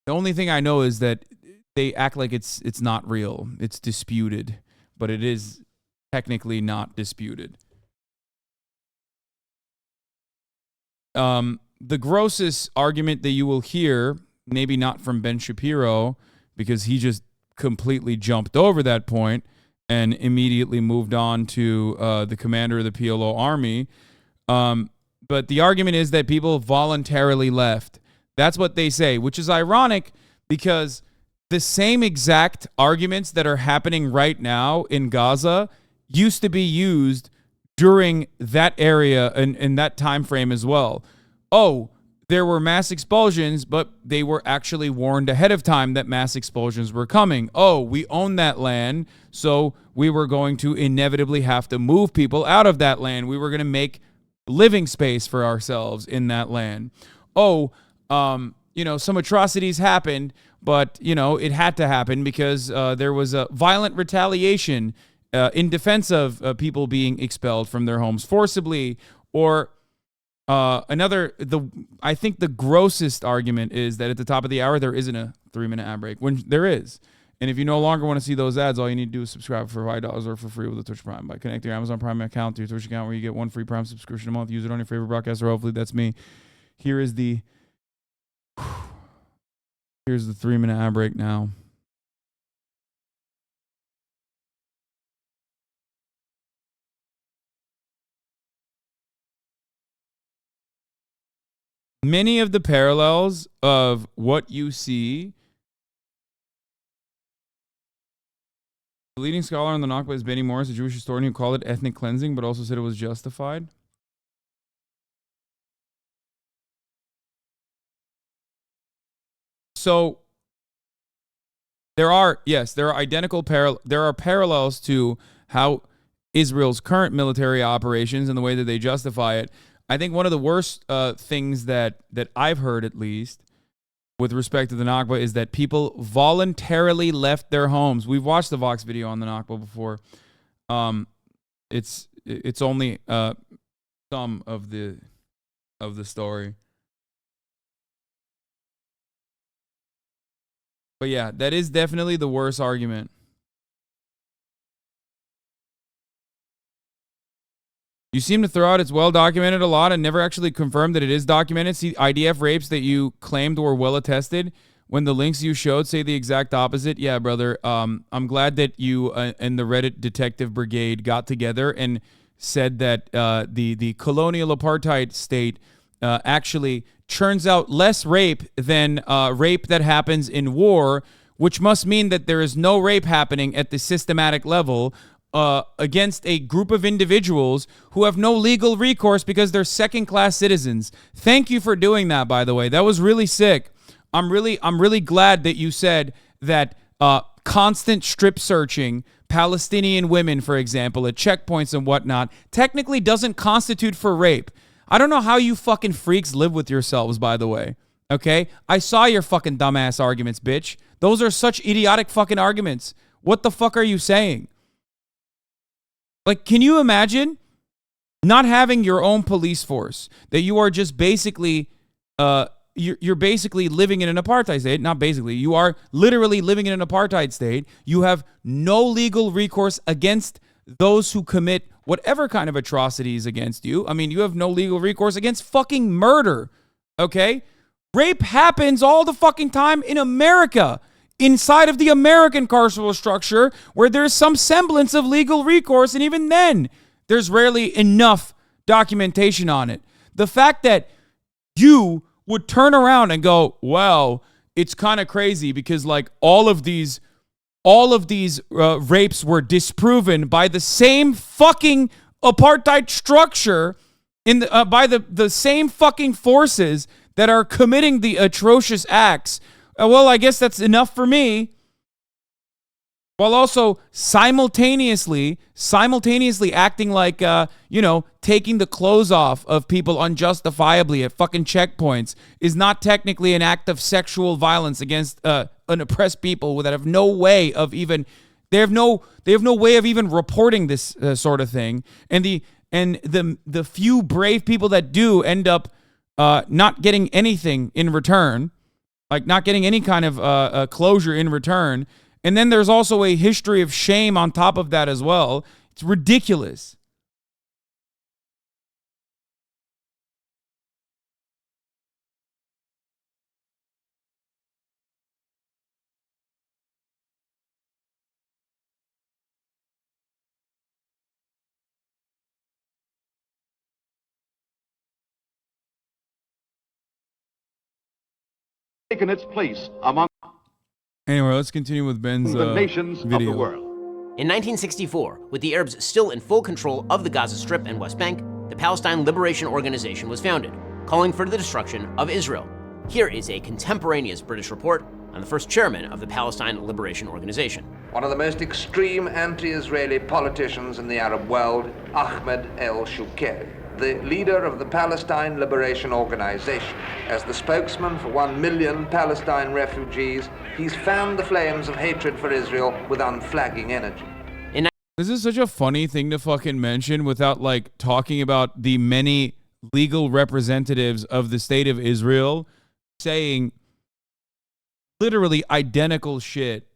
The only thing I know is that they act like it's not real. It's disputed, but it is technically not disputed. The grossest argument that you will hear, maybe not from Ben Shapiro, because he just completely jumped over that point and immediately moved on to the commander of the PLO army. But the argument is that people voluntarily left. That's what they say, which is ironic because the same exact arguments that are happening right now in Gaza used to be used during that area and that time frame as well. Oh, there were mass expulsions, but they were actually warned ahead of time that mass expulsions were coming. Oh, we own that land, so we were going to inevitably have to move people out of that land. We were going to make living space for ourselves in that land. Oh, some atrocities happened, but, it had to happen because there was a violent retaliation in defense of people being expelled from their homes forcibly. Or I think the grossest argument is that at the top of the hour, there isn't a 3-minute ad break, when there is. And if you no longer want to see those ads, all you need to do is subscribe for $5 or for free with a Twitch Prime by connecting your Amazon Prime account to your Twitch account, where you get 1 free Prime subscription a month. Use it on your favorite broadcaster. Hopefully that's me. Here's the 3-minute ad break now. Many of the parallels of what you see. The leading scholar on the Nakba is Benny Morris, a Jewish historian who called it ethnic cleansing, but also said it was justified. So there are parallels to how Israel's current military operations and the way that they justify it. I think one of the worst things that I've heard, at least, with respect to the Nakba, is that people voluntarily left their homes. We've watched the Vox video on the Nakba before. It's only some of the story. But yeah, that is definitely the worst argument. You seem to throw out it's well documented a lot and never actually confirmed that it is documented. See, IDF rapes that you claimed were well attested when the links you showed say the exact opposite. Yeah, brother. I'm glad that you and the Reddit detective brigade got together and said that the colonial apartheid state actually churns out less rape than rape that happens in war, which must mean that there is no rape happening at the systematic level against a group of individuals who have no legal recourse because they're second-class citizens. Thank you for doing that, by the way. That was really sick. I'm really glad that you said that constant strip searching Palestinian women, for example, at checkpoints and whatnot, technically doesn't constitute for rape. I don't know how you fucking freaks live with yourselves, by the way. Okay? I saw your fucking dumbass arguments, bitch. Those are such idiotic fucking arguments. What the fuck are you saying? Like, can you imagine not having your own police force, that you are just basically, you're basically living in an apartheid state? Not basically, you are literally living in an apartheid state. You have no legal recourse against those who commit whatever kind of atrocities against you. I mean, you have no legal recourse against fucking murder, okay? Rape happens all the fucking time in America, inside of the American carceral structure, where there's some semblance of legal recourse, and even then, there's rarely enough documentation on it. The fact that you would turn around and go, well, it's kind of crazy because like all of these rapes were disproven by the same fucking apartheid structure by the same fucking forces that are committing the atrocious acts. Well, I guess that's enough for me. While also simultaneously acting like, taking the clothes off of people unjustifiably at fucking checkpoints is not technically an act of sexual violence against an oppressed people that have no way of even, they have no way of even reporting this sort of thing. And the few brave people that do end up not getting anything in return, like not getting any kind of closure in return. And then there's also a history of shame on top of that as well. It's ridiculous. Taken its place among Anyway, let's continue with Ben's the nations video. of the world. In 1964, with the Arabs still in full control of the Gaza Strip and West Bank, the Palestine Liberation Organization was founded, calling for the destruction of Israel. Here is a contemporaneous British report on the first chairman of the Palestine Liberation Organization. One of the most extreme anti-Israeli politicians in the Arab world, Ahmed el-Shukeri, the leader of the Palestine Liberation Organization. As the spokesman for 1 million Palestine refugees, he's fanned the flames of hatred for Israel with unflagging energy. This is such a funny thing to fucking mention without like talking about the many legal representatives of the state of Israel saying literally identical shit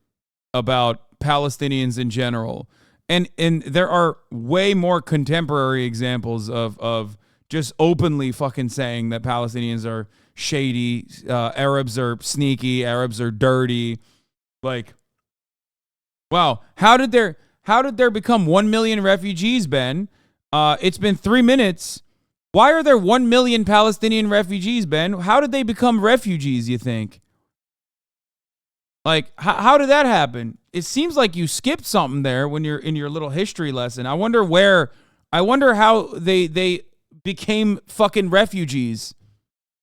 about Palestinians in general. And there are way more contemporary examples of just openly fucking saying that Palestinians are shady, Arabs are sneaky, Arabs are dirty. Like, wow, how did there become 1 million refugees, Ben? It's been 3 minutes. Why are there 1 million Palestinian refugees, Ben? How did they become refugees, you think? Like, how did that happen? It seems like you skipped something there when you're in your little history lesson. I wonder how they became fucking refugees.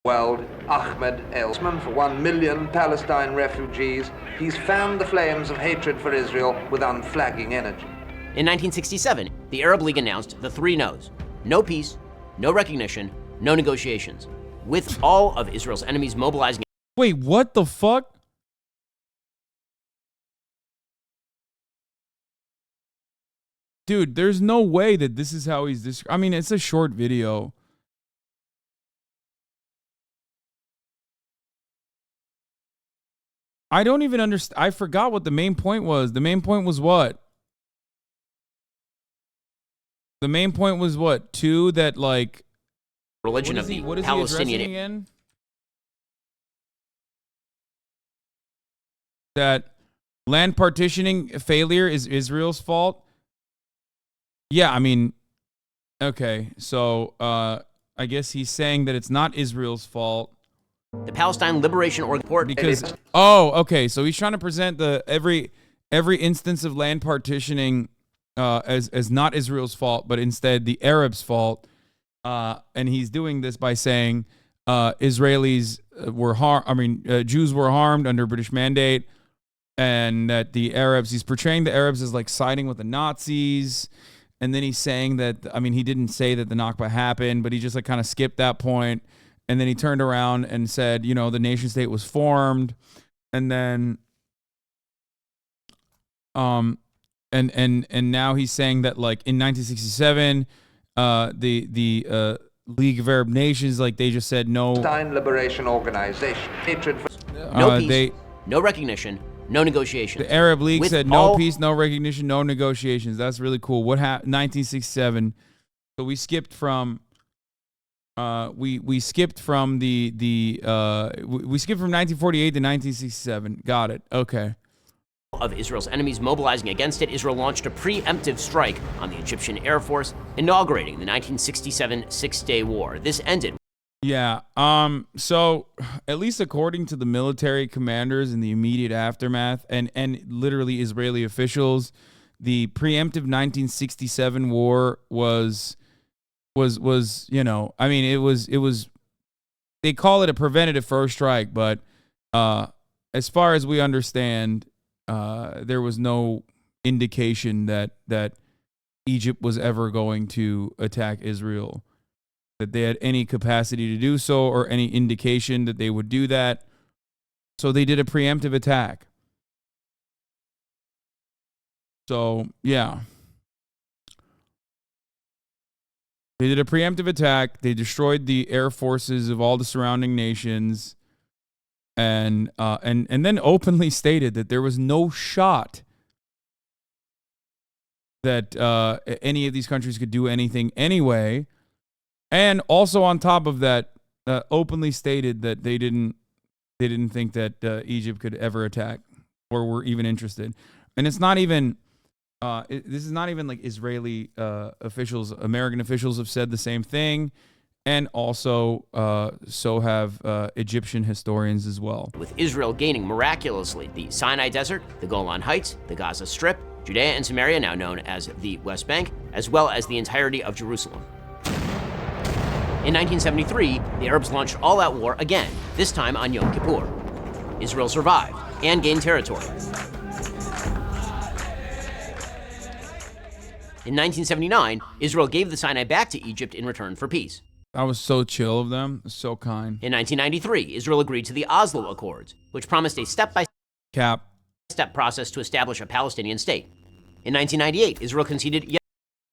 World, Ahmed el-Shukeri, for 1 million Palestine refugees, he's fanned the flames of hatred for Israel with unflagging energy. In 1967, the Arab League announced the 3 no's: no peace, no recognition, no negotiations, with all of Israel's enemies mobilizing. Wait, what the fuck? Dude, there's no way that this is how he's this. I mean, it's a short video. I don't even understand. I forgot what the main point was. The main point was what? The main point was what? Two, that like religion of the Palestinian again? That land partitioning failure is Israel's fault. Yeah, I mean, okay, so I guess he's saying that it's not Israel's fault. The Palestine Liberation Report. Because okay, so he's trying to present the every instance of land partitioning as not Israel's fault, but instead the Arabs' fault. And he's doing this by saying Israelis were Jews were harmed under British mandate, and that the Arabs, he's portraying the Arabs as like siding with the Nazis. And then he's saying that, I mean, he didn't say that the Nakba happened, but he just like kind of skipped that point. And then he turned around and said, you know, the nation state was formed. And then, and now he's saying that like in 1967, the League of Arab Nations, like they just said no. Palestine Liberation Organization. Hatred for no peace, no recognition, no negotiations. The Arab League said no peace, no recognition, no negotiations. That's really cool. What happened? 1967. So we skipped from. We skipped from we skipped from 1948 to 1967. Got it. Okay. Of Israel's enemies mobilizing against it, Israel launched a preemptive strike on the Egyptian Air Force, inaugurating the 1967 Six-Day War. This ended. Yeah. So at least according to the military commanders in the immediate aftermath, and literally Israeli officials, the preemptive 1967 war was you know, I mean, it was they call it a preventative first strike, but as far as we understand, there was no indication that Egypt was ever going to attack Israel, that they had any capacity to do so or any indication that they would do that. So they did a preemptive attack. So, yeah. They did a preemptive attack. They destroyed the air forces of all the surrounding nations. And then openly stated that there was no shot that any of these countries could do anything anyway. And also on top of that, openly stated that they didn't think that Egypt could ever attack or were even interested. And it's not even this is not even like Israeli officials. American officials have said the same thing. And also, so have Egyptian historians as well. With Israel gaining miraculously the Sinai Desert, the Golan Heights, the Gaza Strip, Judea and Samaria, now known as the West Bank, as well as the entirety of Jerusalem. In 1973, the Arabs launched all-out war again, this time on Yom Kippur. Israel survived and gained territory. In 1979, Israel gave the Sinai back to Egypt in return for peace. That was so chill of them. So kind. In 1993, Israel agreed to the Oslo Accords, which promised a step-by-step process to establish a Palestinian state. In 1998, Israel conceded.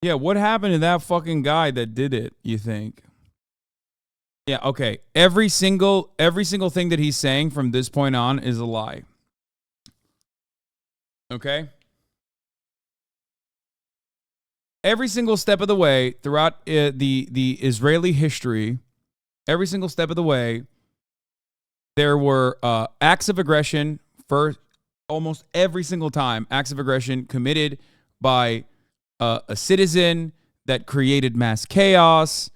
Yeah, what happened to that fucking guy that did it, you think? Yeah, okay. Every single thing that he's saying from this point on is a lie. Okay? Every single step of the way throughout the Israeli history, every single step of the way, there were acts of aggression for almost every single time. Acts of aggression committed by a citizen that created mass chaos,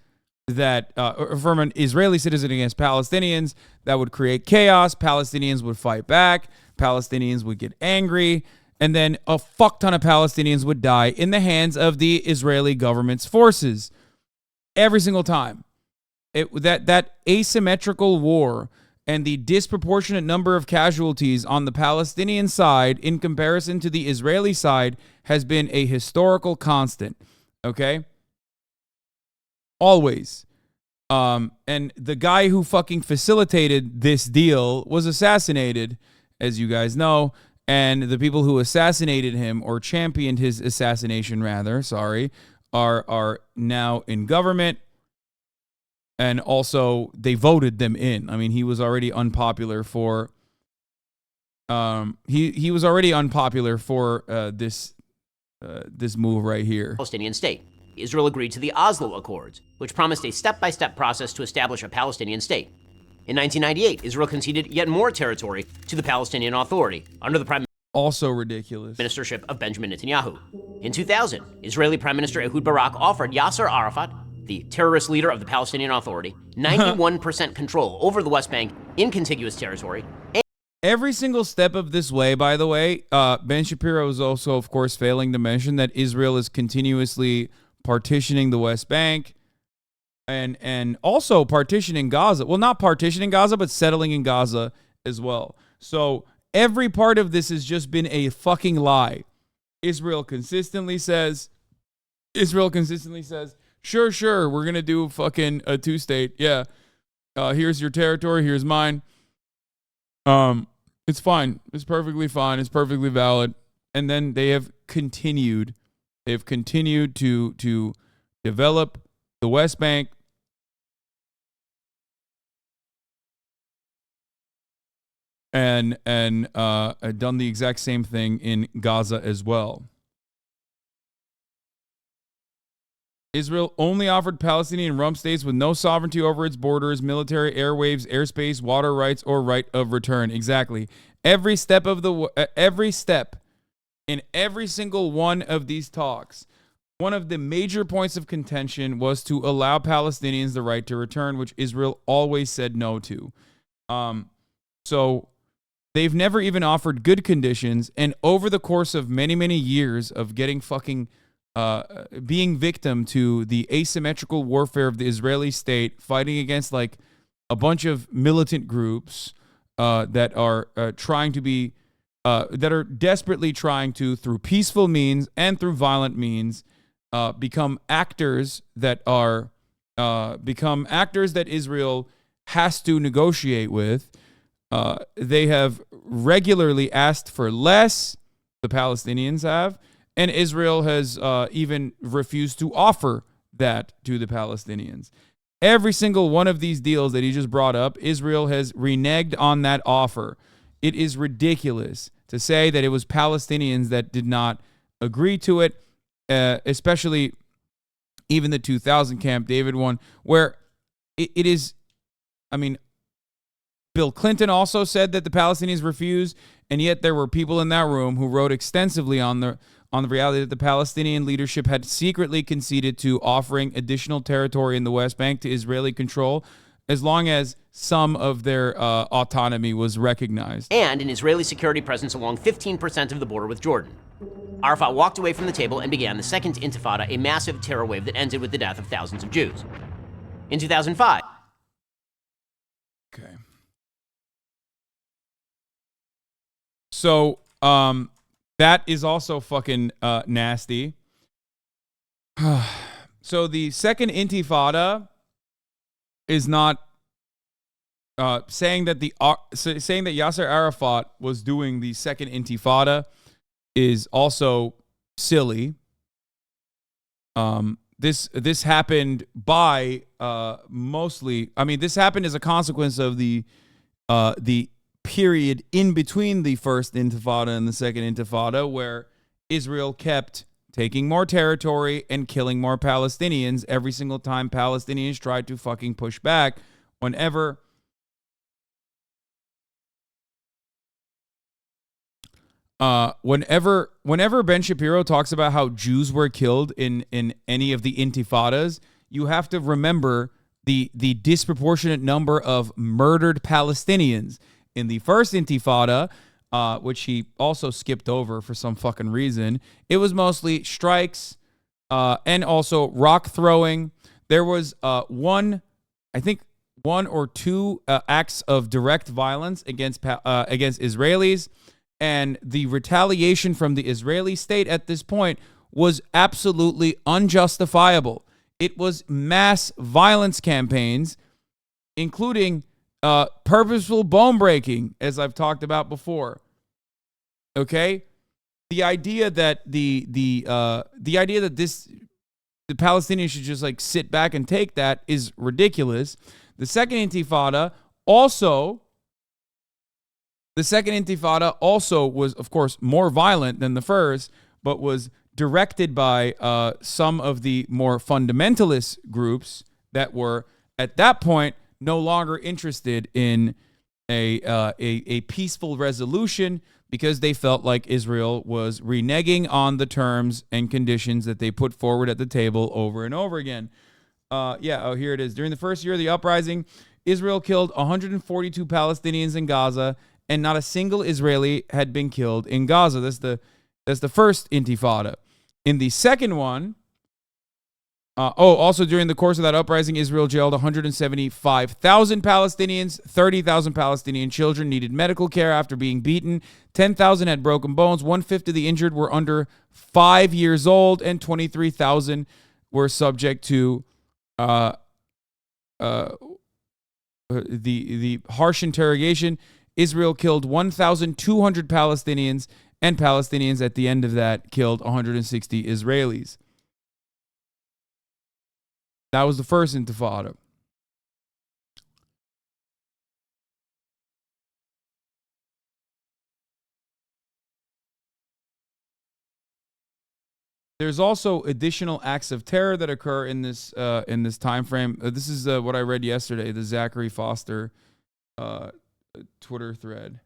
that from an Israeli citizen against Palestinians that would create chaos. Palestinians would fight back. Palestinians would get angry. And then a fuck ton of Palestinians would die in the hands of the Israeli government's forces. Every single time. That asymmetrical war and the disproportionate number of casualties on the Palestinian side in comparison to the Israeli side has been a historical constant. Okay? Always. And the guy who fucking facilitated this deal was assassinated, as you guys know. And the people who assassinated him, or championed his assassination rather, are now in government. And also they voted them in. I mean, he was already unpopular for he was already unpopular for this move right here. Palestinian state. Israel agreed to the Oslo Accords, which promised a step-by-step process to establish a Palestinian state. In 1998, Israel conceded yet more territory to the Palestinian Authority under the Prime Also ridiculous. Ministership of Benjamin Netanyahu. In 2000, Israeli Prime Minister Ehud Barak offered Yasser Arafat, the terrorist leader of the Palestinian Authority, 91% control over the West Bank in contiguous territory. Every single step of this way, by the way, Ben Shapiro is also, of course, failing to mention that Israel is continuously partitioning the West Bank and also partitioning Gaza. Well, not partitioning Gaza, but settling in Gaza as well. So every part of this has just been a fucking lie. Israel consistently says, sure, we're going to do fucking a two-state. Yeah. Here's your territory. Here's mine. It's fine. It's perfectly fine. It's perfectly valid. And then they have continued. They've continued to develop the West Bank. And done the exact same thing in Gaza as well. Israel only offered Palestinian rump states with no sovereignty over its borders, military, airwaves, airspace, water rights, or right of return. Exactly. Every step in every single one of these talks, one of the major points of contention was to allow Palestinians the right to return, which Israel always said no to. So they've never even offered good conditions, and over the course of many, many years of getting fucking being victim to the asymmetrical warfare of the Israeli state, fighting against like a bunch of militant groups that are trying to be, that are desperately trying to, through peaceful means and through violent means, become actors that Israel has to negotiate with. They have regularly asked for less, the Palestinians have, and Israel has even refused to offer that to the Palestinians. Every single one of these deals that he just brought up, Israel has reneged on that offer. It is ridiculous to say that it was Palestinians that did not agree to it, especially even the 2000 Camp David one, where it is, I mean, Bill Clinton also said that the Palestinians refused, and yet there were people in that room who wrote extensively on the reality that the Palestinian leadership had secretly conceded to offering additional territory in the West Bank to Israeli control as long as some of their autonomy was recognized. And an Israeli security presence along 15% of the border with Jordan. Arafat walked away from the table and began the Second Intifada, a massive terror wave that ended with the death of thousands of Jews. In 2005. Okay. So, that is also fucking nasty. So the Second Intifada is not saying that Yasser Arafat was doing the Second Intifada is also silly. This happened by mostly. I mean, this happened as a consequence of the period in between the First Intifada and the Second Intifada, where Israel kept taking more territory and killing more Palestinians every single time Palestinians tried to fucking push back. Whenever Ben Shapiro talks about how Jews were killed in any of the intifadas, you have to remember the disproportionate number of murdered Palestinians. In the First Intifada, which he also skipped over for some fucking reason, it was mostly strikes and also rock throwing. There was one or two acts of direct violence against Israelis, and the retaliation from the Israeli state at this point was absolutely unjustifiable. It was mass violence campaigns, including purposeful bone breaking, as I've talked about before. Okay, the idea that the Palestinians should just like sit back and take that is ridiculous. The Second Intifada also was, of course, more violent than the first, but was directed by some of the more fundamentalist groups that were at that point no longer interested in a peaceful resolution, because they felt like Israel was reneging on the terms and conditions that they put forward at the table over and over again. Here it is. During the first year of the uprising, Israel killed 142 Palestinians in Gaza, and not a single Israeli had been killed in Gaza. That's the first intifada. In the second one, also during the course of that uprising, Israel jailed 175,000 Palestinians. 30,000 Palestinian children needed medical care after being beaten. 10,000 had broken bones. 1/5 of the injured were under 5 years old, and 23,000 were subject to the harsh interrogation. Israel killed 1,200 Palestinians, and Palestinians at the end of that killed 160 Israelis. That was the first intifada. There's also additional acts of terror that occur in this time frame. This is what I read yesterday, the Zachary Foster Twitter thread.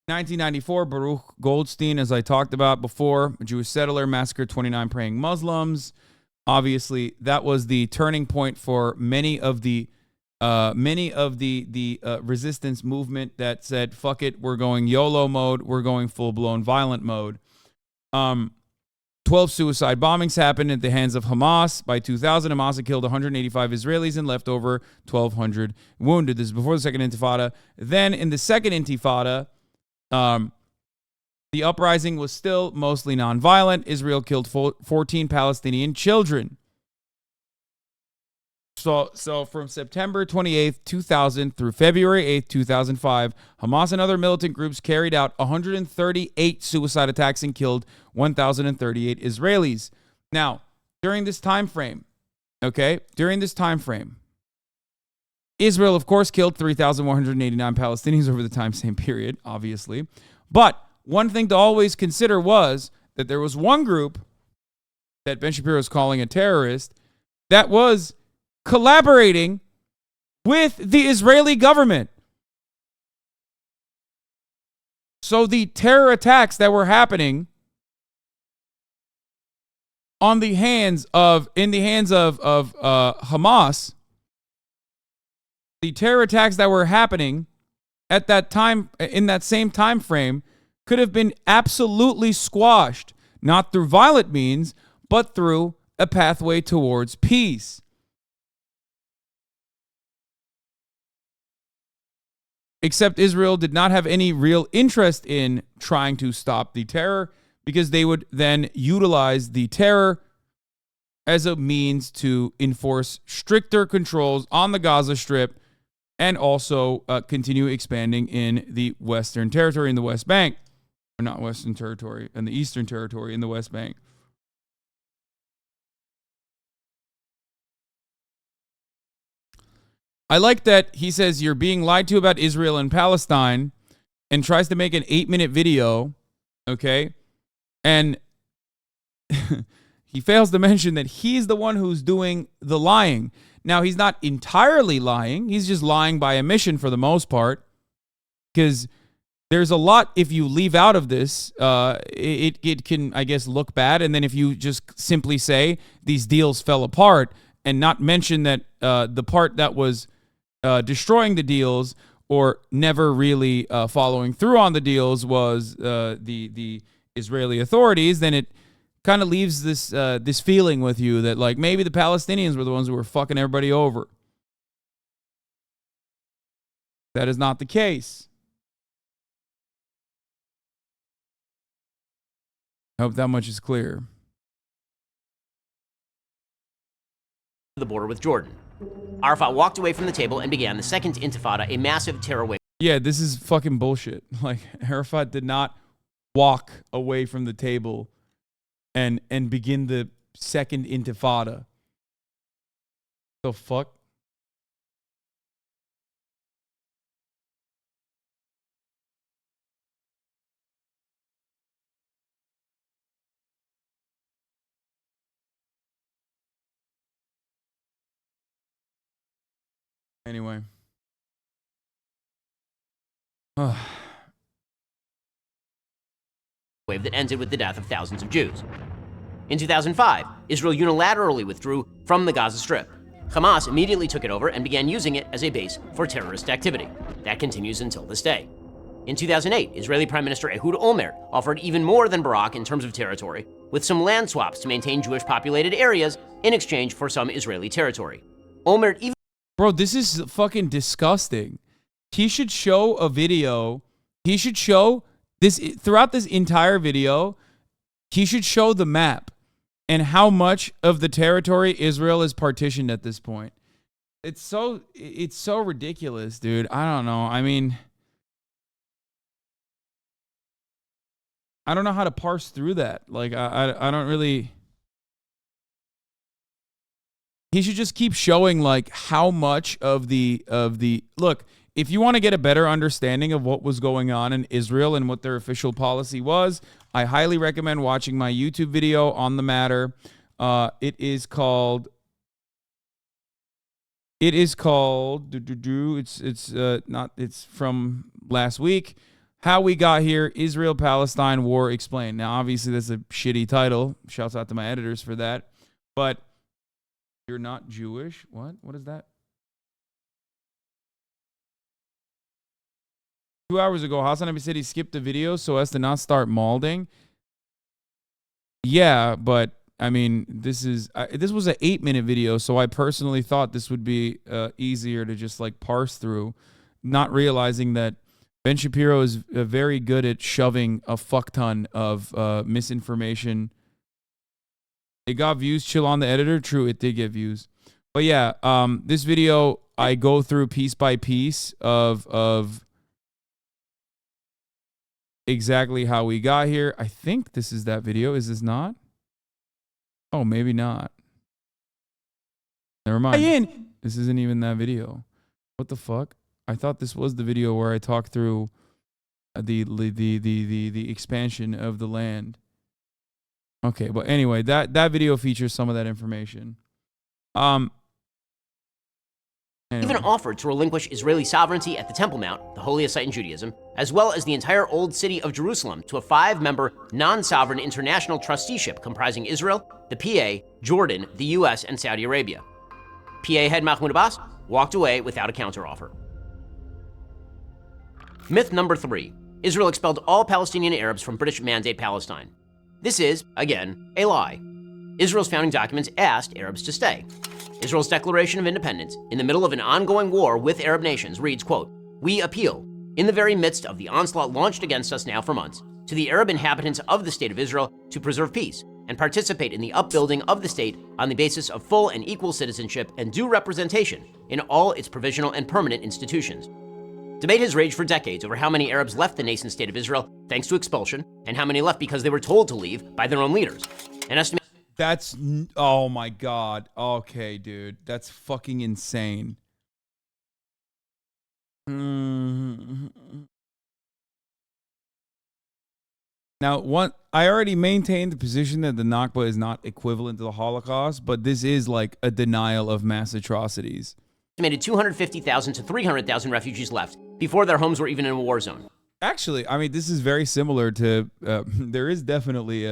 In 1994, Baruch Goldstein, as I talked about before, a Jewish settler, massacred 29 praying Muslims. Obviously, that was the turning point for many of the resistance movement that said, fuck it, we're going YOLO mode, we're going full-blown violent mode. 12 suicide bombings happened at the hands of Hamas. By 2000, Hamas had killed 185 Israelis and left over 1,200 wounded. This is before the second intifada. Then in the second intifada, the uprising was still mostly nonviolent. Israel killed 14 Palestinian children. So from September 28th, 2000 through February 8th, 2005, Hamas and other militant groups carried out 138 suicide attacks and killed 1,038 Israelis. Now, during this time frame, Israel, of course, killed 3,189 Palestinians over the same period, obviously. But one thing to always consider was that there was one group that Ben Shapiro is calling a terrorist that was collaborating with the Israeli government. So the terror attacks that were happening in the hands of Hamas, the terror attacks that were happening at that time, in that same time frame, could have been absolutely squashed, not through violent means, but through a pathway towards peace. Except Israel did not have any real interest in trying to stop the terror, because they would then utilize the terror as a means to enforce stricter controls on the Gaza Strip and also continue expanding in the Western Territory in the West Bank. Or not Western Territory, in the Eastern Territory in the West Bank. I like that he says you're being lied to about Israel and Palestine and tries to make an 8-minute video, okay? And he fails to mention that he's the one who's doing the lying. Now, he's not entirely lying. He's just lying by omission for the most part, because there's a lot, if you leave out of this, it can, I guess, look bad. And then if you just simply say these deals fell apart and not mention that the part that was destroying the deals or never really following through on the deals was the Israeli authorities, then it kind of leaves this this feeling with you that, like, maybe the Palestinians were the ones who were fucking everybody over. That is not the case. I hope that much is clear. The border with Jordan. Arafat walked away from the table and began the second intifada, a massive terror wave. Yeah, this is fucking bullshit. Like, Arafat did not walk away from the table and begin the second intifada. The fuck? Anyway. Wave that ended with the death of thousands of Jews. In 2005, Israel unilaterally withdrew from the Gaza Strip. Hamas immediately took it over and began using it as a base for terrorist activity. That continues until this day. In 2008, Israeli Prime Minister Ehud Olmert offered even more than Barak in terms of territory, with some land swaps to maintain Jewish-populated areas in exchange for some Israeli territory. Olmert even... Bro, this is fucking disgusting. He should show a video. He should show this throughout this entire video. He should show the map and how much of the territory Israel is partitioned at this point. It's so ridiculous, dude. I don't know. I mean, I don't know how to parse through that. Like, I don't really. He should just keep showing like how much of the look. If you want to get a better understanding of what was going on in Israel and what their official policy was, I highly recommend watching my YouTube video on the matter. It is called. It's from last week. How We Got Here: Israel-Palestine War Explained. Now, obviously, that's a shitty title. Shouts out to my editors for that. But you're not Jewish? What? What is that? 2 hours ago, HasanAbi said he skipped the video so as to not start malding. Yeah, but I mean, this was an 8-minute video, so I personally thought this would be easier to just like parse through, not realizing that Ben Shapiro is very good at shoving a fuck ton of misinformation. It got views. Chill on the editor. True, it did get views. But yeah, this video I go through piece by piece of exactly how we got here. I think this is that video. Is this not? Oh, maybe not. Never mind. This isn't even that video. What the fuck? I thought this was the video where I talked through the expansion of the land. Okay, but anyway, that video features some of that information. Even Anyway. offered to relinquish Israeli sovereignty at the Temple Mount, the holiest site in Judaism, as well as the entire Old City of Jerusalem to a 5-member non-sovereign international trusteeship comprising Israel, the PA, Jordan, the US, and Saudi Arabia. PA head Mahmoud Abbas walked away without a counteroffer. Myth number 3. Israel expelled all Palestinian Arabs from British Mandate Palestine. This is, again, a lie. Israel's founding documents asked Arabs to stay. Israel's Declaration of Independence, in the middle of an ongoing war with Arab nations, reads, quote, "We appeal, in the very midst of the onslaught launched against us now for months, to the Arab inhabitants of the State of Israel to preserve peace and participate in the upbuilding of the state on the basis of full and equal citizenship and due representation in all its provisional and permanent institutions." Debate has raged for decades over how many Arabs left the nascent State of Israel thanks to expulsion and how many left because they were told to leave by their own leaders. An estimate. That's, oh my God. Okay, dude. That's fucking insane. Now, I already maintained the position that the Nakba is not equivalent to the Holocaust, but this is like a denial of mass atrocities. Estimated 250,000 to 300,000 refugees left before their homes were even in a war zone. Actually, I mean, this is very similar to, there is definitely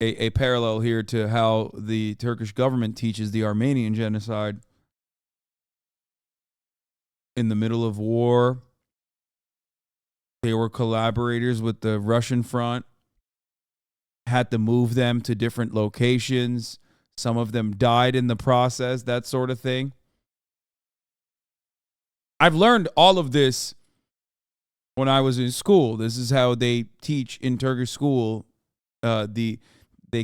a parallel here to how the Turkish government teaches the Armenian genocide. In the middle of war, they were collaborators with the Russian front, had to move them to different locations. Some of them died in the process, that sort of thing. I've learned all of this when I was in school. This is how they teach in Turkish school. They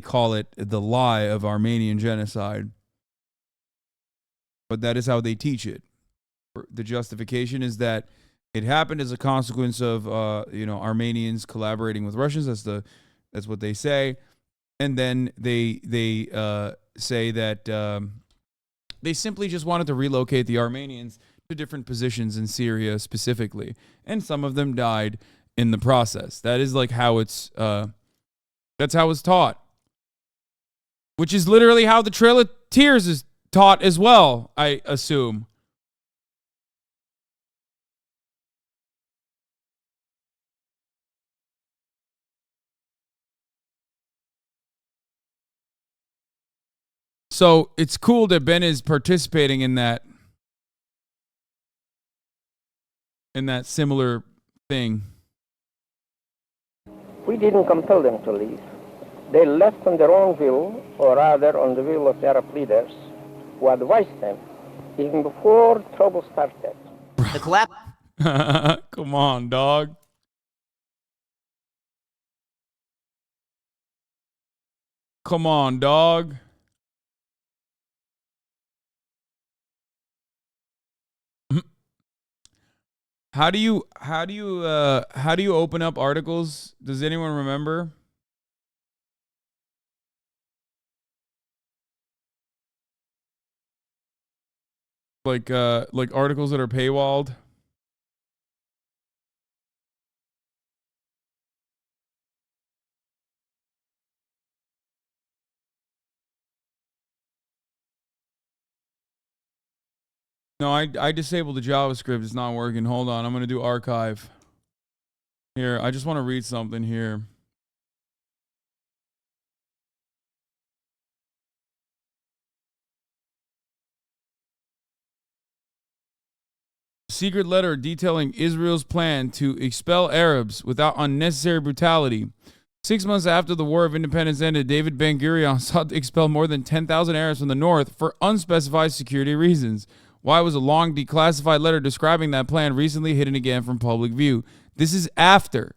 call it the lie of Armenian genocide. But that is how they teach it. The justification is that it happened as a consequence of Armenians collaborating with Russians. That's what they say. And then they say that they simply just wanted to relocate the Armenians to different positions in Syria specifically, and some of them died in the process. That is like how that's how it's taught, which is literally how the Trail of Tears is taught as well, I assume. So it's cool that Ben is participating in that similar thing. We didn't compel them to leave. They left on their own will, or rather on the will of the Arab leaders, who advised them, even before trouble started. The collapse. Come on, dog. Come on, dog. How do you open up articles? Does anyone remember? Like articles that are paywalled? No, I disabled the JavaScript. It's not working. Hold on. I'm going to do archive. Here, I just want to read something here. Secret letter detailing Israel's plan to expel Arabs without unnecessary brutality. 6 months after the War of Independence ended, David Ben-Gurion sought to expel more than 10,000 Arabs from the north for unspecified security reasons. Why was a long declassified letter describing that plan recently hidden again from public view? This is after.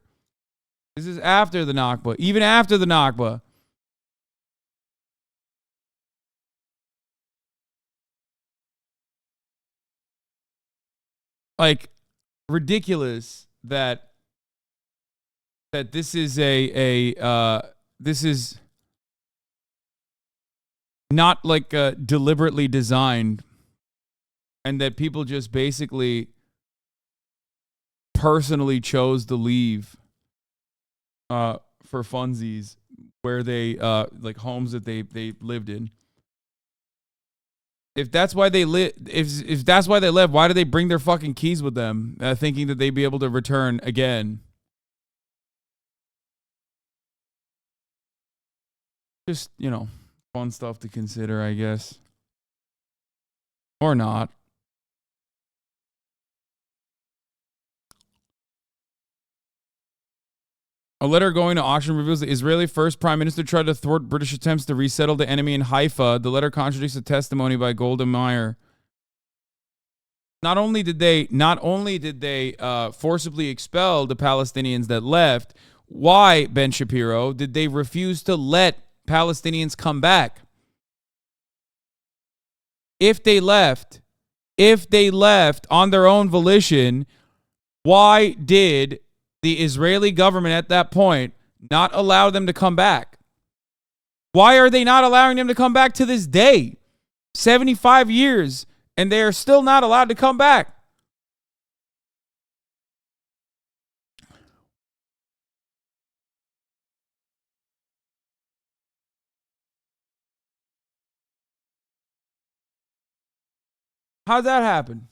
This is after the Nakba. Even after the Nakba. Like, ridiculous that this is this is not like deliberately designed, and that people just basically personally chose to leave for funsies where they like homes that they lived in. If that's why they if that's why they left, why do they bring their fucking keys with them, thinking that they'd be able to return again? Just, you know, fun stuff to consider, I guess. Or not. A letter going to auction reveals the Israeli first prime minister tried to thwart British attempts to resettle the enemy in Haifa. The letter contradicts a testimony by Golda Meir. Not only did they forcibly expel the Palestinians that left, why, Ben Shapiro, did they refuse to let Palestinians come back? If they left on their own volition, why did the Israeli government at that point not allow them to come back? Why are they not allowing them to come back to this day? 75 years, and they are still not allowed to come back. How'd that happen?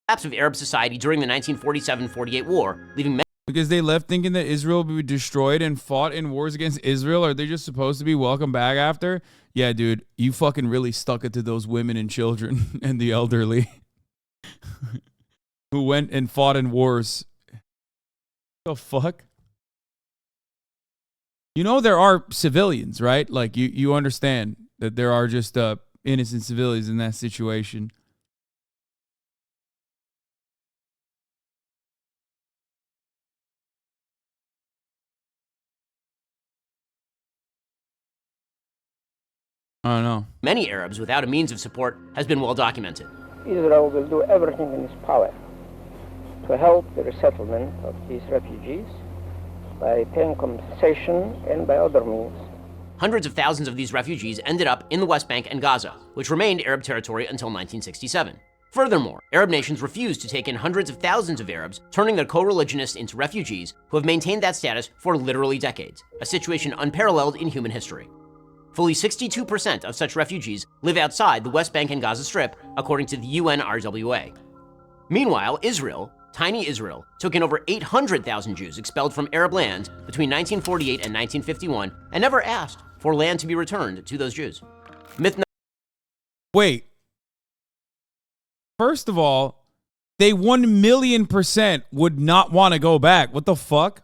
Collapse of Arab society during the 1947-48 war, leaving many. Because they left thinking that Israel would be destroyed and fought in wars against Israel? Are they just supposed to be welcome back after? Yeah, dude, you fucking really stuck it to those women and children and the elderly who went and fought in wars. The fuck? You know there are civilians, right? Like, you understand that there are just innocent civilians in that situation. I don't know. Many Arabs without a means of support has been well documented. Israel will do everything in its power to help the resettlement of these refugees by paying compensation and by other means. Hundreds of thousands of these refugees ended up in the West Bank and Gaza, which remained Arab territory until 1967. Furthermore, Arab nations refused to take in hundreds of thousands of Arabs, turning their co-religionists into refugees who have maintained that status for literally decades, a situation unparalleled in human history. Fully 62% of such refugees live outside the West Bank and Gaza Strip, according to the UNRWA. Meanwhile, Israel, tiny Israel, took in over 800,000 Jews expelled from Arab lands between 1948 and 1951 and never asked for land to be returned to those Jews. Wait. First of all, they 1,000,000% would not want to go back. What the fuck?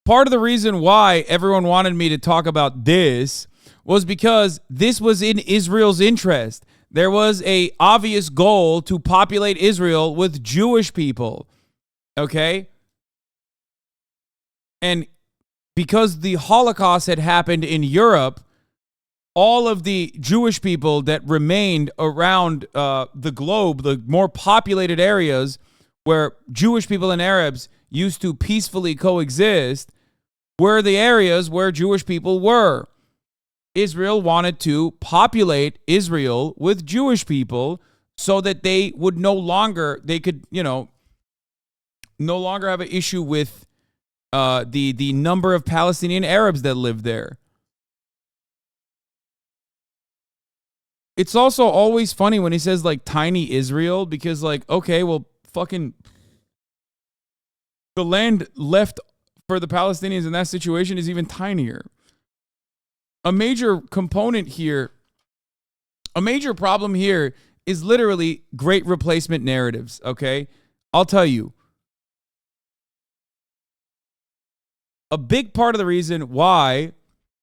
Part of the reason why everyone wanted me to talk about this was because this was in Israel's interest. There was an obvious goal to populate Israel with Jewish people. Okay? And because the Holocaust had happened in Europe, all of the Jewish people that remained around the globe, the more populated areas where Jewish people and Arabs used to peacefully coexist, were the areas where Jewish people were. Israel wanted to populate Israel with Jewish people so that they would no longer have an issue with the number of Palestinian Arabs that live there. It's also always funny when he says like tiny Israel, because like, okay, well, fucking the land left for the Palestinians in that situation is even tinier. A major component here, a major problem here is literally great replacement narratives, okay? I'll tell you. A big part of the reason why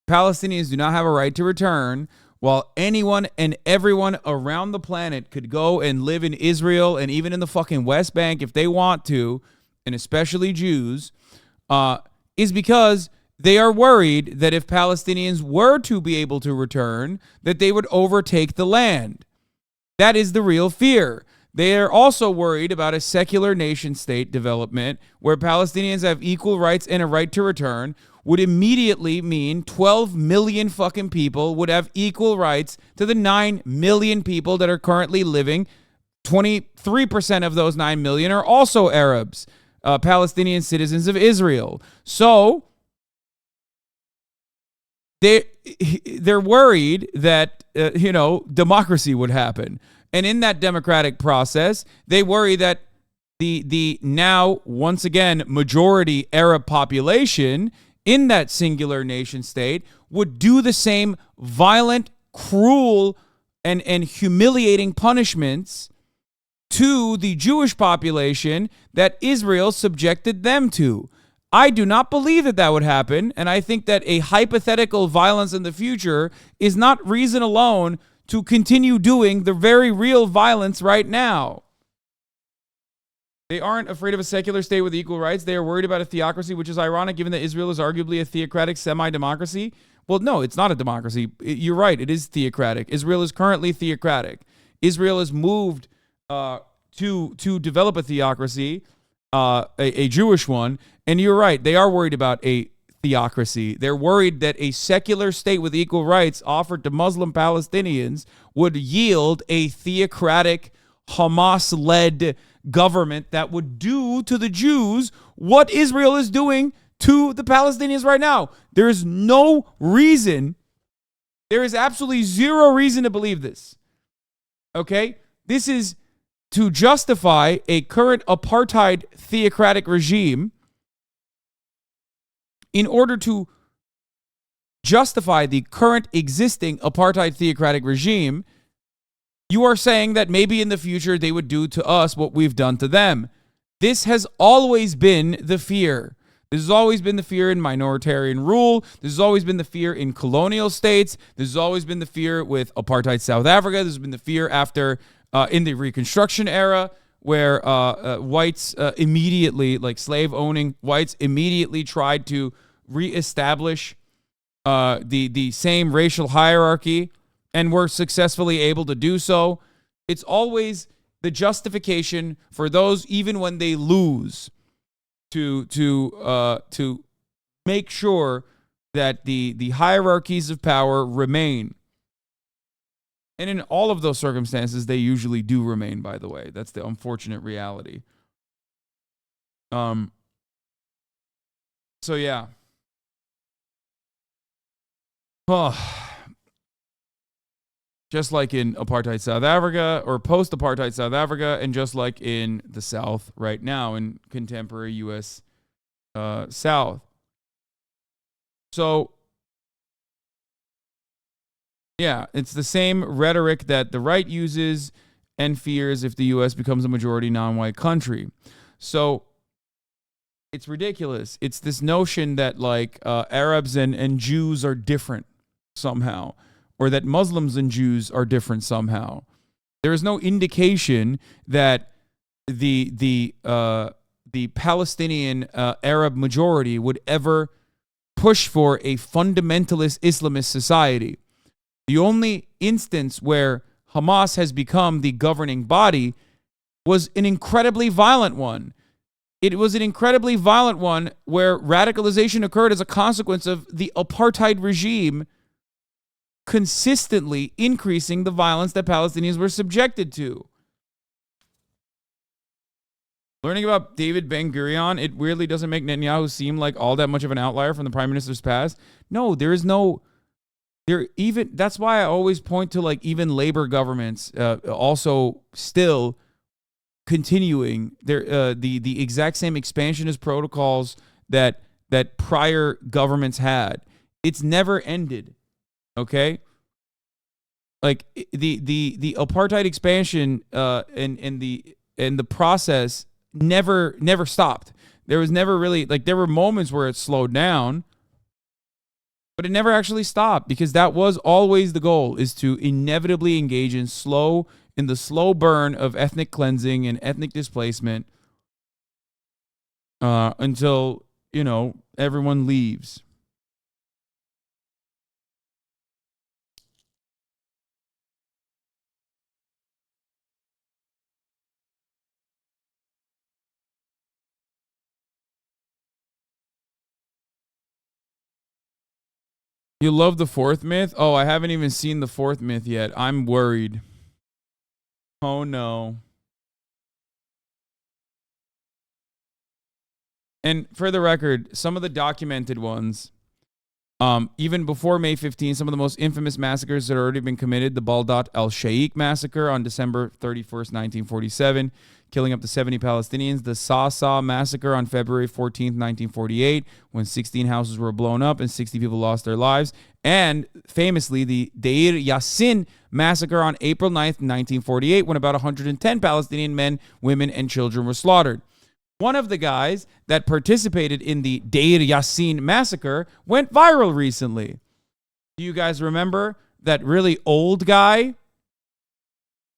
Palestinians do not have a right to return, while anyone and everyone around the planet could go and live in Israel and even in the fucking West Bank if they want to, and especially Jews, is because they are worried that if Palestinians were to be able to return, that they would overtake the land. That is the real fear. They are also worried about a secular nation state development where Palestinians have equal rights and a right to return would immediately mean 12 million fucking people would have equal rights to the 9 million people that are currently living. 23% of those 9 million are also Arabs, Palestinian citizens of Israel. So they're worried that, democracy would happen. And in that democratic process, they worry that the now, once again, majority Arab population in that singular nation state would do the same violent, cruel, and humiliating punishments to the Jewish population that Israel subjected them to. I do not believe that would happen, and I think that a hypothetical violence in the future is not reason alone to continue doing the very real violence right now. They aren't afraid of a secular state with equal rights. They are worried about a theocracy, which is ironic given that Israel is arguably a theocratic semi-democracy. Well, no, it's not a democracy. You're right, it is theocratic. Israel is currently theocratic. Israel has moved to develop a theocracy, a Jewish one, and you're right, they are worried about a theocracy. They're worried that a secular state with equal rights offered to Muslim Palestinians would yield a theocratic, Hamas-led government that would do to the Jews what Israel is doing to the Palestinians right now. There is no reason, there is absolutely zero reason to believe this. Okay? This is to justify a current apartheid theocratic regime. In order to justify the current existing apartheid theocratic regime, you are saying that maybe in the future they would do to us what we've done to them. This has always been the fear. This has always been the fear in minoritarian rule. This has always been the fear in colonial states. This has always been the fear with apartheid South Africa. This has been the fear after in the Reconstruction era, where whites immediately, like slave-owning whites, immediately tried to reestablish the same racial hierarchy and were successfully able to do so. It's always the justification for those, even when they lose, to make sure that the hierarchies of power remain. And in all of those circumstances, they usually do remain, by the way. That's the unfortunate reality. So yeah. Just like in apartheid South Africa or post-apartheid South Africa, and just like in the South right now in contemporary U.S. South. So, yeah, it's the same rhetoric that the right uses and fears if the U.S. becomes a majority non-white country. So, it's ridiculous. It's this notion that, like, Arabs and Jews are different somehow, or that Muslims and Jews are different somehow. There is no indication that the Palestinian Arab majority would ever push for a fundamentalist Islamist society. The only instance where Hamas has become the governing body was an incredibly violent one. It was an incredibly violent one where radicalization occurred as a consequence of the apartheid regime consistently increasing the violence that Palestinians were subjected to. Learning about David Ben-Gurion, it weirdly doesn't make Netanyahu seem like all that much of an outlier from the prime minister's past. No, there is no... That's why I always point to, like, even labor governments also still continuing the exact same expansionist protocols that prior governments had. It's never ended. Okay, like the apartheid expansion and the process never stopped. There was never really, like, there were moments where it slowed down, but it never actually stopped, because that was always the goal, is to inevitably engage in the slow burn of ethnic cleansing and ethnic displacement until, everyone leaves. You love the fourth myth? Oh, I haven't even seen the fourth myth yet. I'm worried. Oh, no. And for the record, some of the documented ones, even before May 15, some of the most infamous massacres that had already been committed, the Baldat al-Shaikh massacre on December 31st, 1947, killing up to 70 Palestinians, the Sasa massacre on February 14th, 1948, when 16 houses were blown up and 60 people lost their lives, and famously the Deir Yassin massacre on April 9th, 1948, when about 110 Palestinian men, women, and children were slaughtered. One of the guys that participated in the Deir Yassin massacre went viral recently. Do you guys remember that really old guy?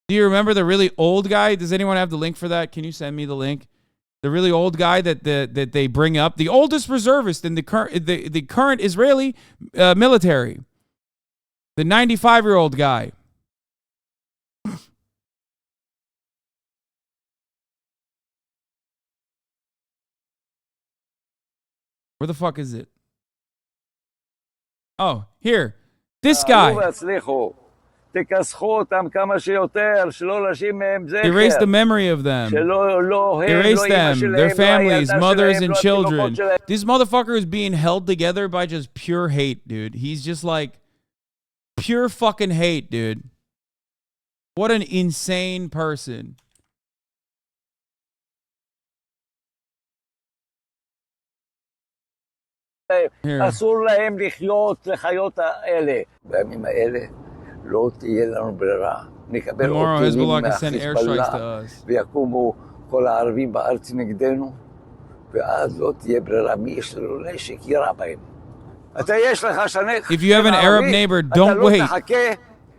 Do you remember the really old guy? Does anyone have the link for that? Can you send me the link? The really old guy that they bring up, the oldest reservist in the current Israeli military, the 95-year-old guy. Where the fuck is it? Oh, here. This guy. Erase the memory of them. Erase them, their families, mothers, and children. This motherfucker is being held together by just pure hate, dude. He's just like pure fucking hate, dude. What an insane person. אסור להם לחיות לחיות האלה. בימים האלה לא תהיה לנו ברירה. נקבל עוד טילים מהחיזבאללה ויקומו כל הערבים בארץ נגדנו, ואז לא תהיה ברירה. מי יש לו נשק יירה בהם. אתה יש לך שנה... If you have an Arab neighbor, don't wait. אתה לא תחכה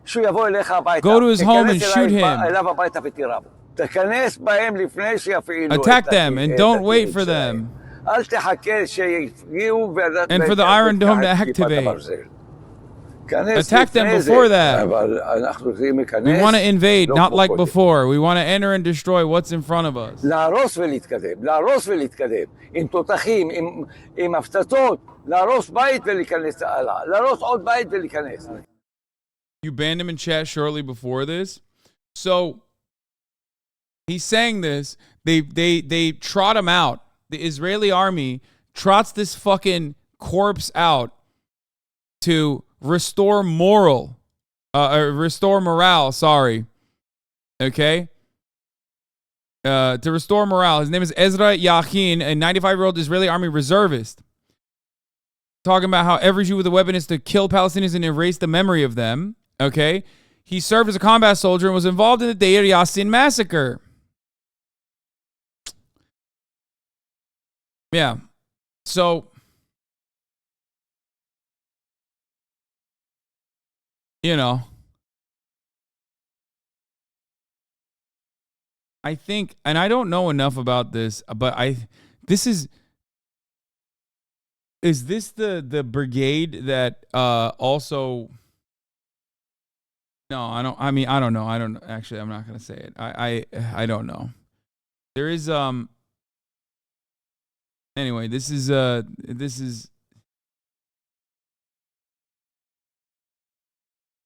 שהוא יבוא אליך הביתה. Go to his home and shoot him. אליו הביתה ותירה בו. תכנס בהם לפני שיפעילו. Attack them and don't wait for them. And for the Iron Dome to activate. Attack them before that. We want to invade, not like before. We want to enter and destroy what's in front of us. להרוס ולהתקדם, להרוס ולהתקדם. עם תותחים, עם הפצצות, להרוס בית ולהיכנס הלאה. להרוס עוד בית ולהיכנס. You banned him in chat shortly before this. So he's saying this. They trot him out. The Israeli army trots this fucking corpse out to restore morale, sorry. Okay? To restore morale. His name is Ezra Yachin, a 95-year-old Israeli army reservist. Talking about how every Jew with a weapon is to kill Palestinians and erase the memory of them. Okay? He served as a combat soldier and was involved in the Deir Yassin massacre. Yeah. So, you know, I think, and I don't know enough about this, but this is this the brigade that also, no, I don't know. Actually, I'm not going to say it. I don't know. There is, anyway, this is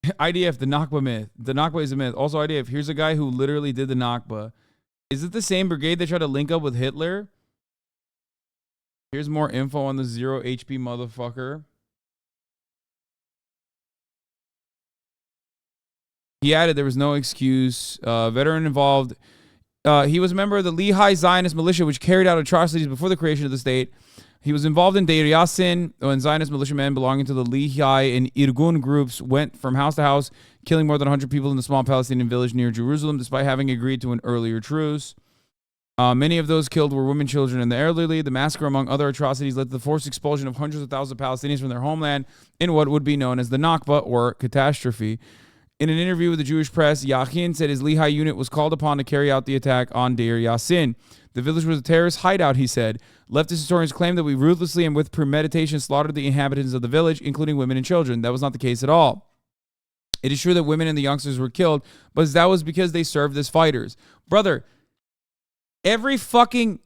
IDF, the Nakba myth. The Nakba is a myth. Also IDF, here's a guy who literally did the Nakba. Is it the same brigade that tried to link up with Hitler? Here's more info on the 0 HP motherfucker. He added there was no excuse. Veteran involved. He was a member of the Lehi Zionist militia, which carried out atrocities before the creation of the state. He was involved in Deir Yassin, when Zionist militiamen belonging to the Lehi and Irgun groups went from house to house, killing more than 100 people in the small Palestinian village near Jerusalem, despite having agreed to an earlier truce. Many of those killed were women, children, and the elderly. The massacre, among other atrocities, led to the forced expulsion of hundreds of thousands of Palestinians from their homeland in what would be known as the Nakba, or catastrophe. In an interview with the Jewish press, Yachin said his Lehi unit was called upon to carry out the attack on Deir Yassin. The village was a terrorist hideout, he said. Leftist historians claim that we ruthlessly and with premeditation slaughtered the inhabitants of the village, including women and children. That was not the case at all. It is true that women and the youngsters were killed, but that was because they served as fighters. Brother, every fucking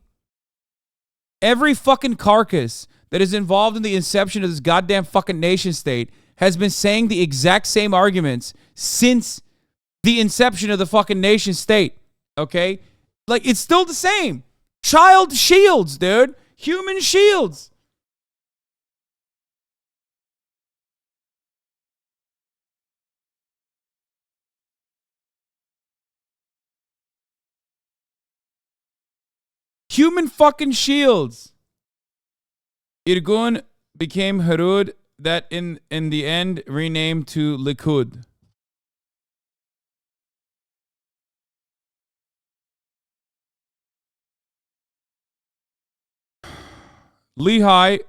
carcass that is involved in the inception of this goddamn fucking nation state has been saying the exact same arguments since the inception of the fucking nation state. Okay? Like, it's still the same. Child shields, dude. Human shields. Human fucking shields. Irgun became Harud, that in the end renamed to Likud. Lehi,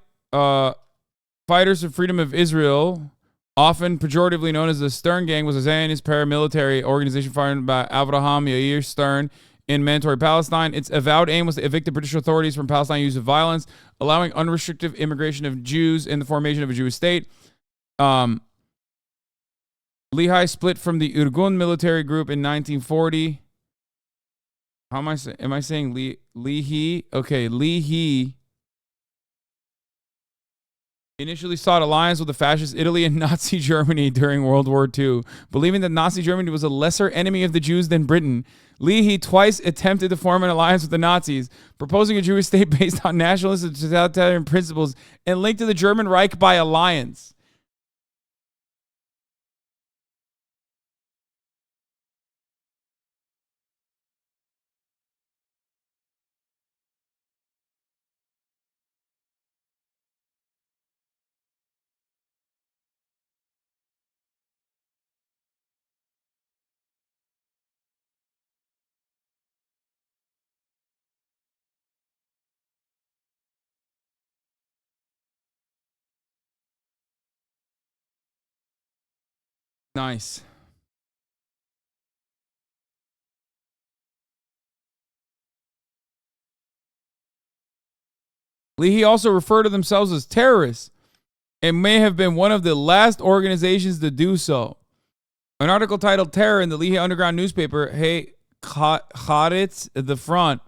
Fighters for Freedom of Israel, often pejoratively known as the Stern Gang, was a Zionist paramilitary organization founded by Avraham Yair Stern in mandatory Palestine. Its avowed aim was to evict the British authorities from Palestine use of violence, allowing unrestricted immigration of Jews and the formation of a Jewish state. Lehi split from the Irgun military group in 1940. How am I saying? Am I saying Lehi? Okay, Lehi initially sought alliance with the fascist Italy and Nazi Germany during World War II. Believing that Nazi Germany was a lesser enemy of the Jews than Britain, Lehi twice attempted to form an alliance with the Nazis, proposing a Jewish state based on nationalist and totalitarian principles and linked to the German Reich by alliance. Nice. Lehi also refer to themselves as terrorists and may have been one of the last organizations to do so. An article titled Terror in the Lehi Underground newspaper, Hey Haaretz, the Front,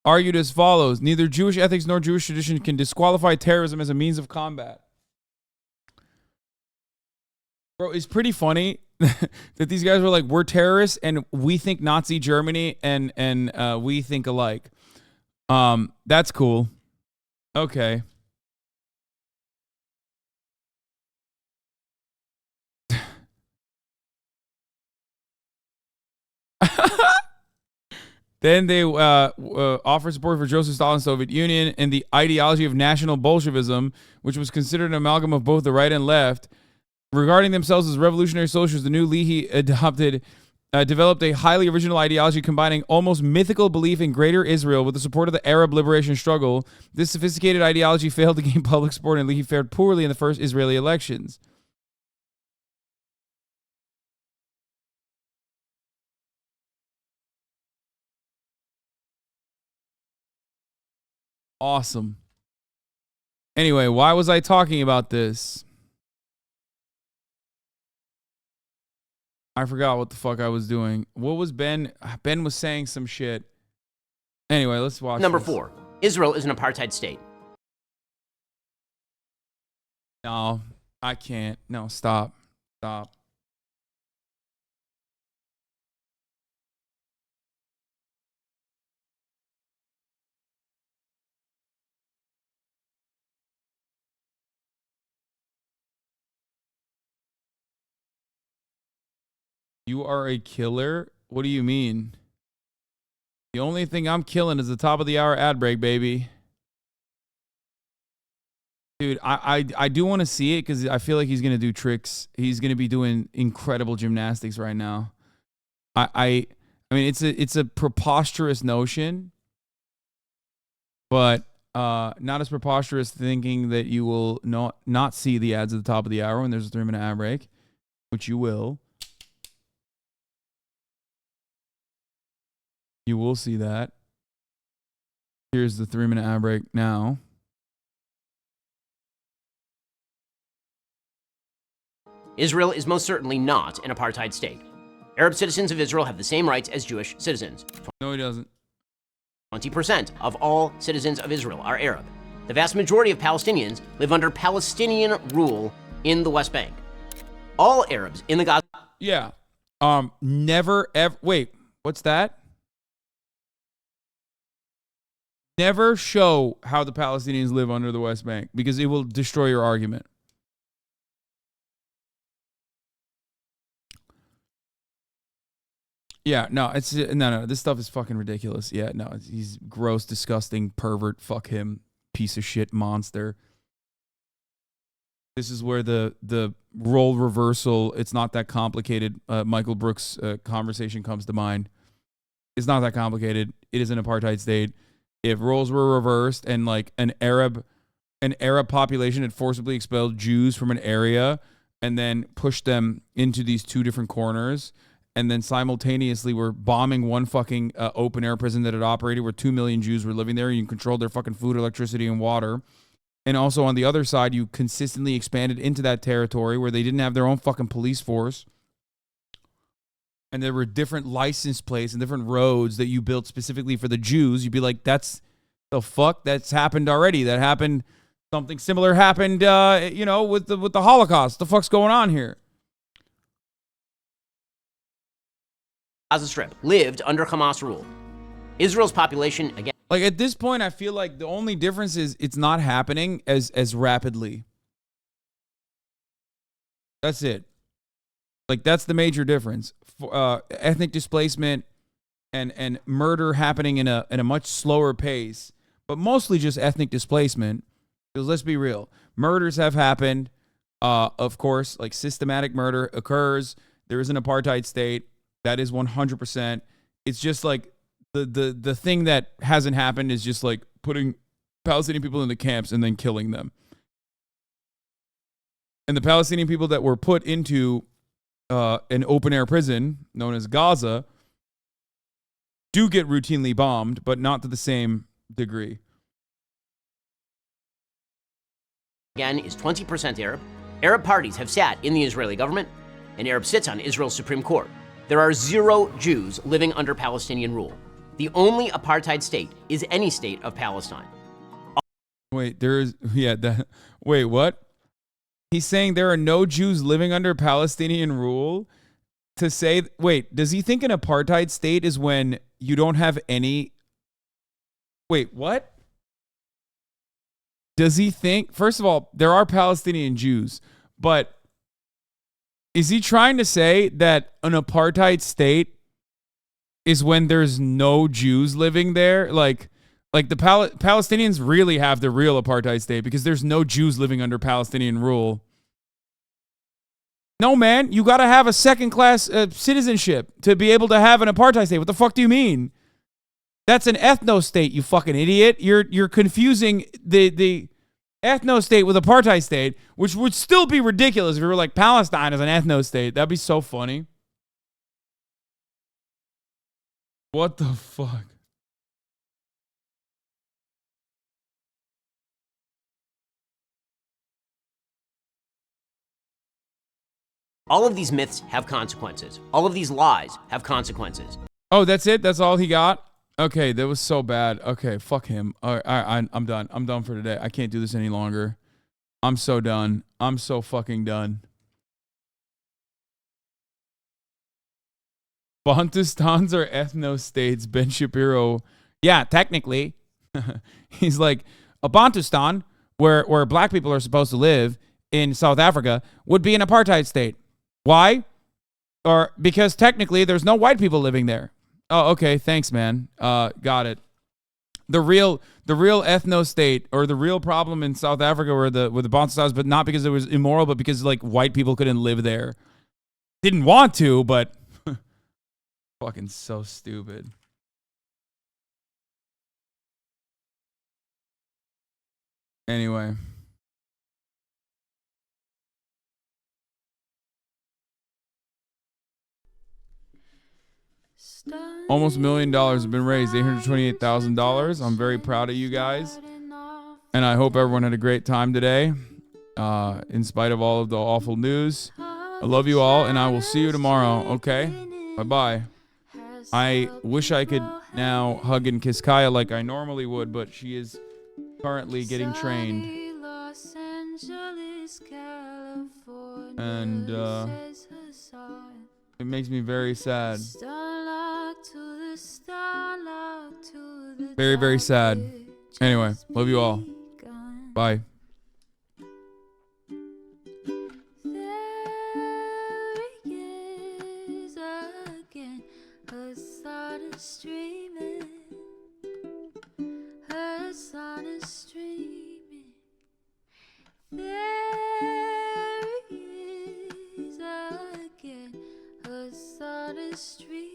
argued as follows: neither Jewish ethics nor Jewish tradition can disqualify terrorism as a means of combat. Bro, it's pretty funny that these guys were like, we're terrorists and we think Nazi Germany and we think alike. That's cool. Okay. Then they offered support for Joseph Stalin's Soviet Union and the ideology of National Bolshevism, which was considered an amalgam of both the right and left. Regarding themselves as revolutionary socialists, the new Lehi developed a highly original ideology combining almost mythical belief in greater Israel with the support of the Arab liberation struggle. This sophisticated ideology failed to gain public support, and Lehi fared poorly in the first Israeli elections. Awesome. Anyway, why was I talking about this? I forgot what the fuck I was doing. What was Ben? Ben was saying some shit. Anyway, let's watch Number this. 4. Israel is an apartheid state. No, I can't. No, stop. Stop. You are a killer? What do you mean? The only thing I'm killing is the top of the hour ad break, baby. Dude, I do want to see it because I feel like he's going to do tricks. He's going to be doing incredible gymnastics right now. I mean, it's a preposterous notion, but not as preposterous thinking that you will not see the ads at the top of the hour when there's a 3-minute ad break, which you will. You will see that. Here's the 3-minute ad break now. Israel is most certainly not an apartheid state. Arab citizens of Israel have the same rights as Jewish citizens. No, he doesn't. 20% of all citizens of Israel are Arab. The vast majority of Palestinians live under Palestinian rule in the West Bank. All Arabs in the Gaza... Yeah. Never ever... Wait, what's that? Never show how the Palestinians live under the West Bank because it will destroy your argument. Yeah, no, no. This stuff is fucking ridiculous. Yeah, no, he's gross, disgusting, pervert. Fuck him, piece of shit, monster. This is where the role reversal. It's not that complicated. Michael Brooks' conversation comes to mind. It's not that complicated. It is an apartheid state. If roles were reversed and like an Arab population had forcibly expelled Jews from an area and then pushed them into these two different corners, and then simultaneously were bombing one fucking open air prison that had operated where 2 million Jews were living there, and you controlled their fucking food, electricity, and water. And also on the other side, you consistently expanded into that territory where they didn't have their own fucking police force. And there were different license plates and different roads that you built specifically for the Jews. You'd be like, that's the fuck? That's happened already. That happened. Something similar happened, with the Holocaust. The fuck's going on here? Gaza Strip lived under Hamas rule. Israel's population, again... Like, at this point, I feel like the only difference is it's not happening as rapidly. That's it. Like, that's the major difference. Ethnic displacement and murder happening in a much slower pace, but mostly just ethnic displacement. Because let's be real, murders have happened. Of course, like systematic murder occurs. There is an apartheid state. That is 100%. It's just like the thing that hasn't happened is just like putting Palestinian people in the camps and then killing them. And the Palestinian people that were put into an open-air prison known as Gaza do get routinely bombed, but not to the same degree. Again, is 20% Arab. Arab parties have sat in the Israeli government, and Arab sits on Israel's Supreme Court. There are 0 Jews living under Palestinian rule. The only apartheid state is any state of Palestine. Wait, wait, what? He's saying there are no Jews living under Palestinian rule? To say, wait, does he think an apartheid state is when you don't have any... Wait, what? Does he think... First of all, there are Palestinian Jews, but is he trying to say that an apartheid state is when there's no Jews living there. Like the Palestinians really have the real apartheid state because there's no Jews living under Palestinian rule. No, man, you got to have a second-class citizenship to be able to have an apartheid state. What the fuck do you mean? That's an ethno-state, you fucking idiot. You're confusing the ethno-state with apartheid state, which would still be ridiculous if you were like Palestine as an ethno-state. That'd be so funny. What the fuck? All of these myths have consequences. All of these lies have consequences. Oh, that's it? That's all he got? Okay, that was so bad. Okay, fuck him. All right, I'm done. I'm done for today. I can't do this any longer. I'm so done. I'm so fucking done. Bantustans are ethno-states. Ben Shapiro. Yeah, technically. He's like, a Bantustan, where black people are supposed to live in South Africa, would be an apartheid state. Why? Or because technically there's no white people living there. Oh, okay. Thanks, man. Got it. The real ethno state or the real problem in South Africa were the Bantustans, but not because it was immoral, but because like white people couldn't live there. Didn't want to, but fucking so stupid. Anyway. Almost $1 million have been raised, $828,000. I'm very proud of you guys. And I hope everyone had a great time today, in spite of all of the awful news. I love you all, and I will see you tomorrow, okay? Bye-bye. I wish I could now hug and kiss Kaya like I normally would, but she is currently getting trained. And it makes me very sad. Very, very sad. Anyway, love you all. Bye. Hasan is streaming. Hasan is streaming. There he is again. Hasan is streaming.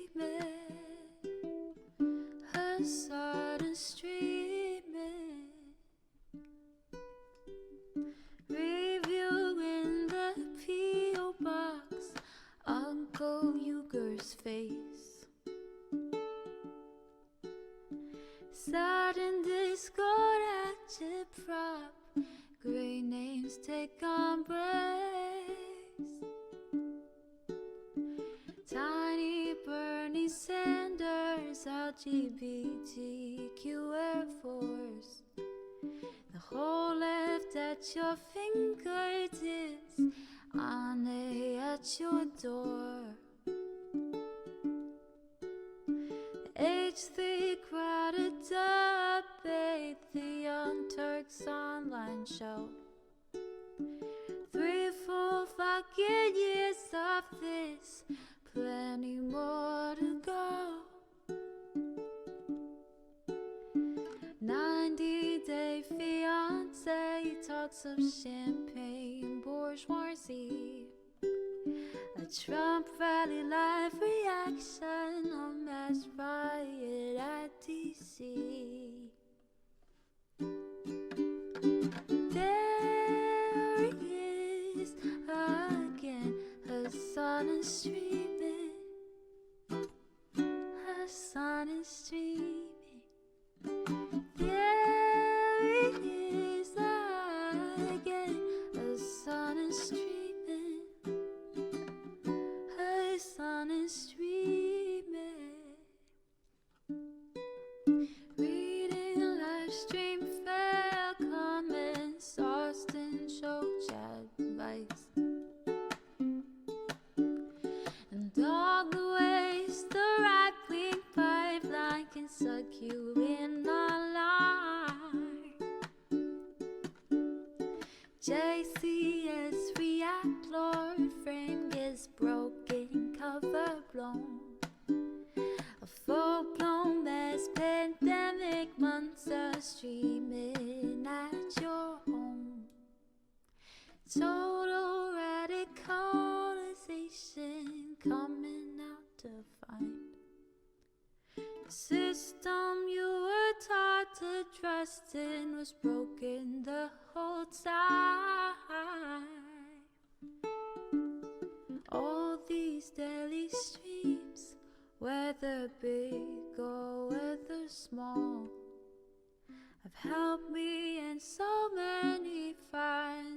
Hasan is streaming. Reviewing the P.O. box. Uncle Uyghur's face. Sudden discord agitprop. Great names take embrace. Tiny Bernie Sanders, LGBTQ Air Force. The whole left at your fingertips, on at your door. H3 crowded debate, the Young Turks online show. 3 full fucking years of this, plenty more to go. 90-day fiance talks of champagne bourgeoisie. A Trump rally live reaction, a mass riot at DC. There he is again, Hasan is streaming. Hasan is streaming. There he is again, Hasan is streaming. Hasan is streaming. Reading live stream fair comments, Austin show chat advice. And all the ways the right-wing pipeline can suck you in online. JCS react, Lord frame gets broken, cover blown. A words are streaming at your home. Total radicalization coming out to find. The system you were taught to trust in was broken the whole time. All these daily streams, whether big or whether small, have helped me and so many find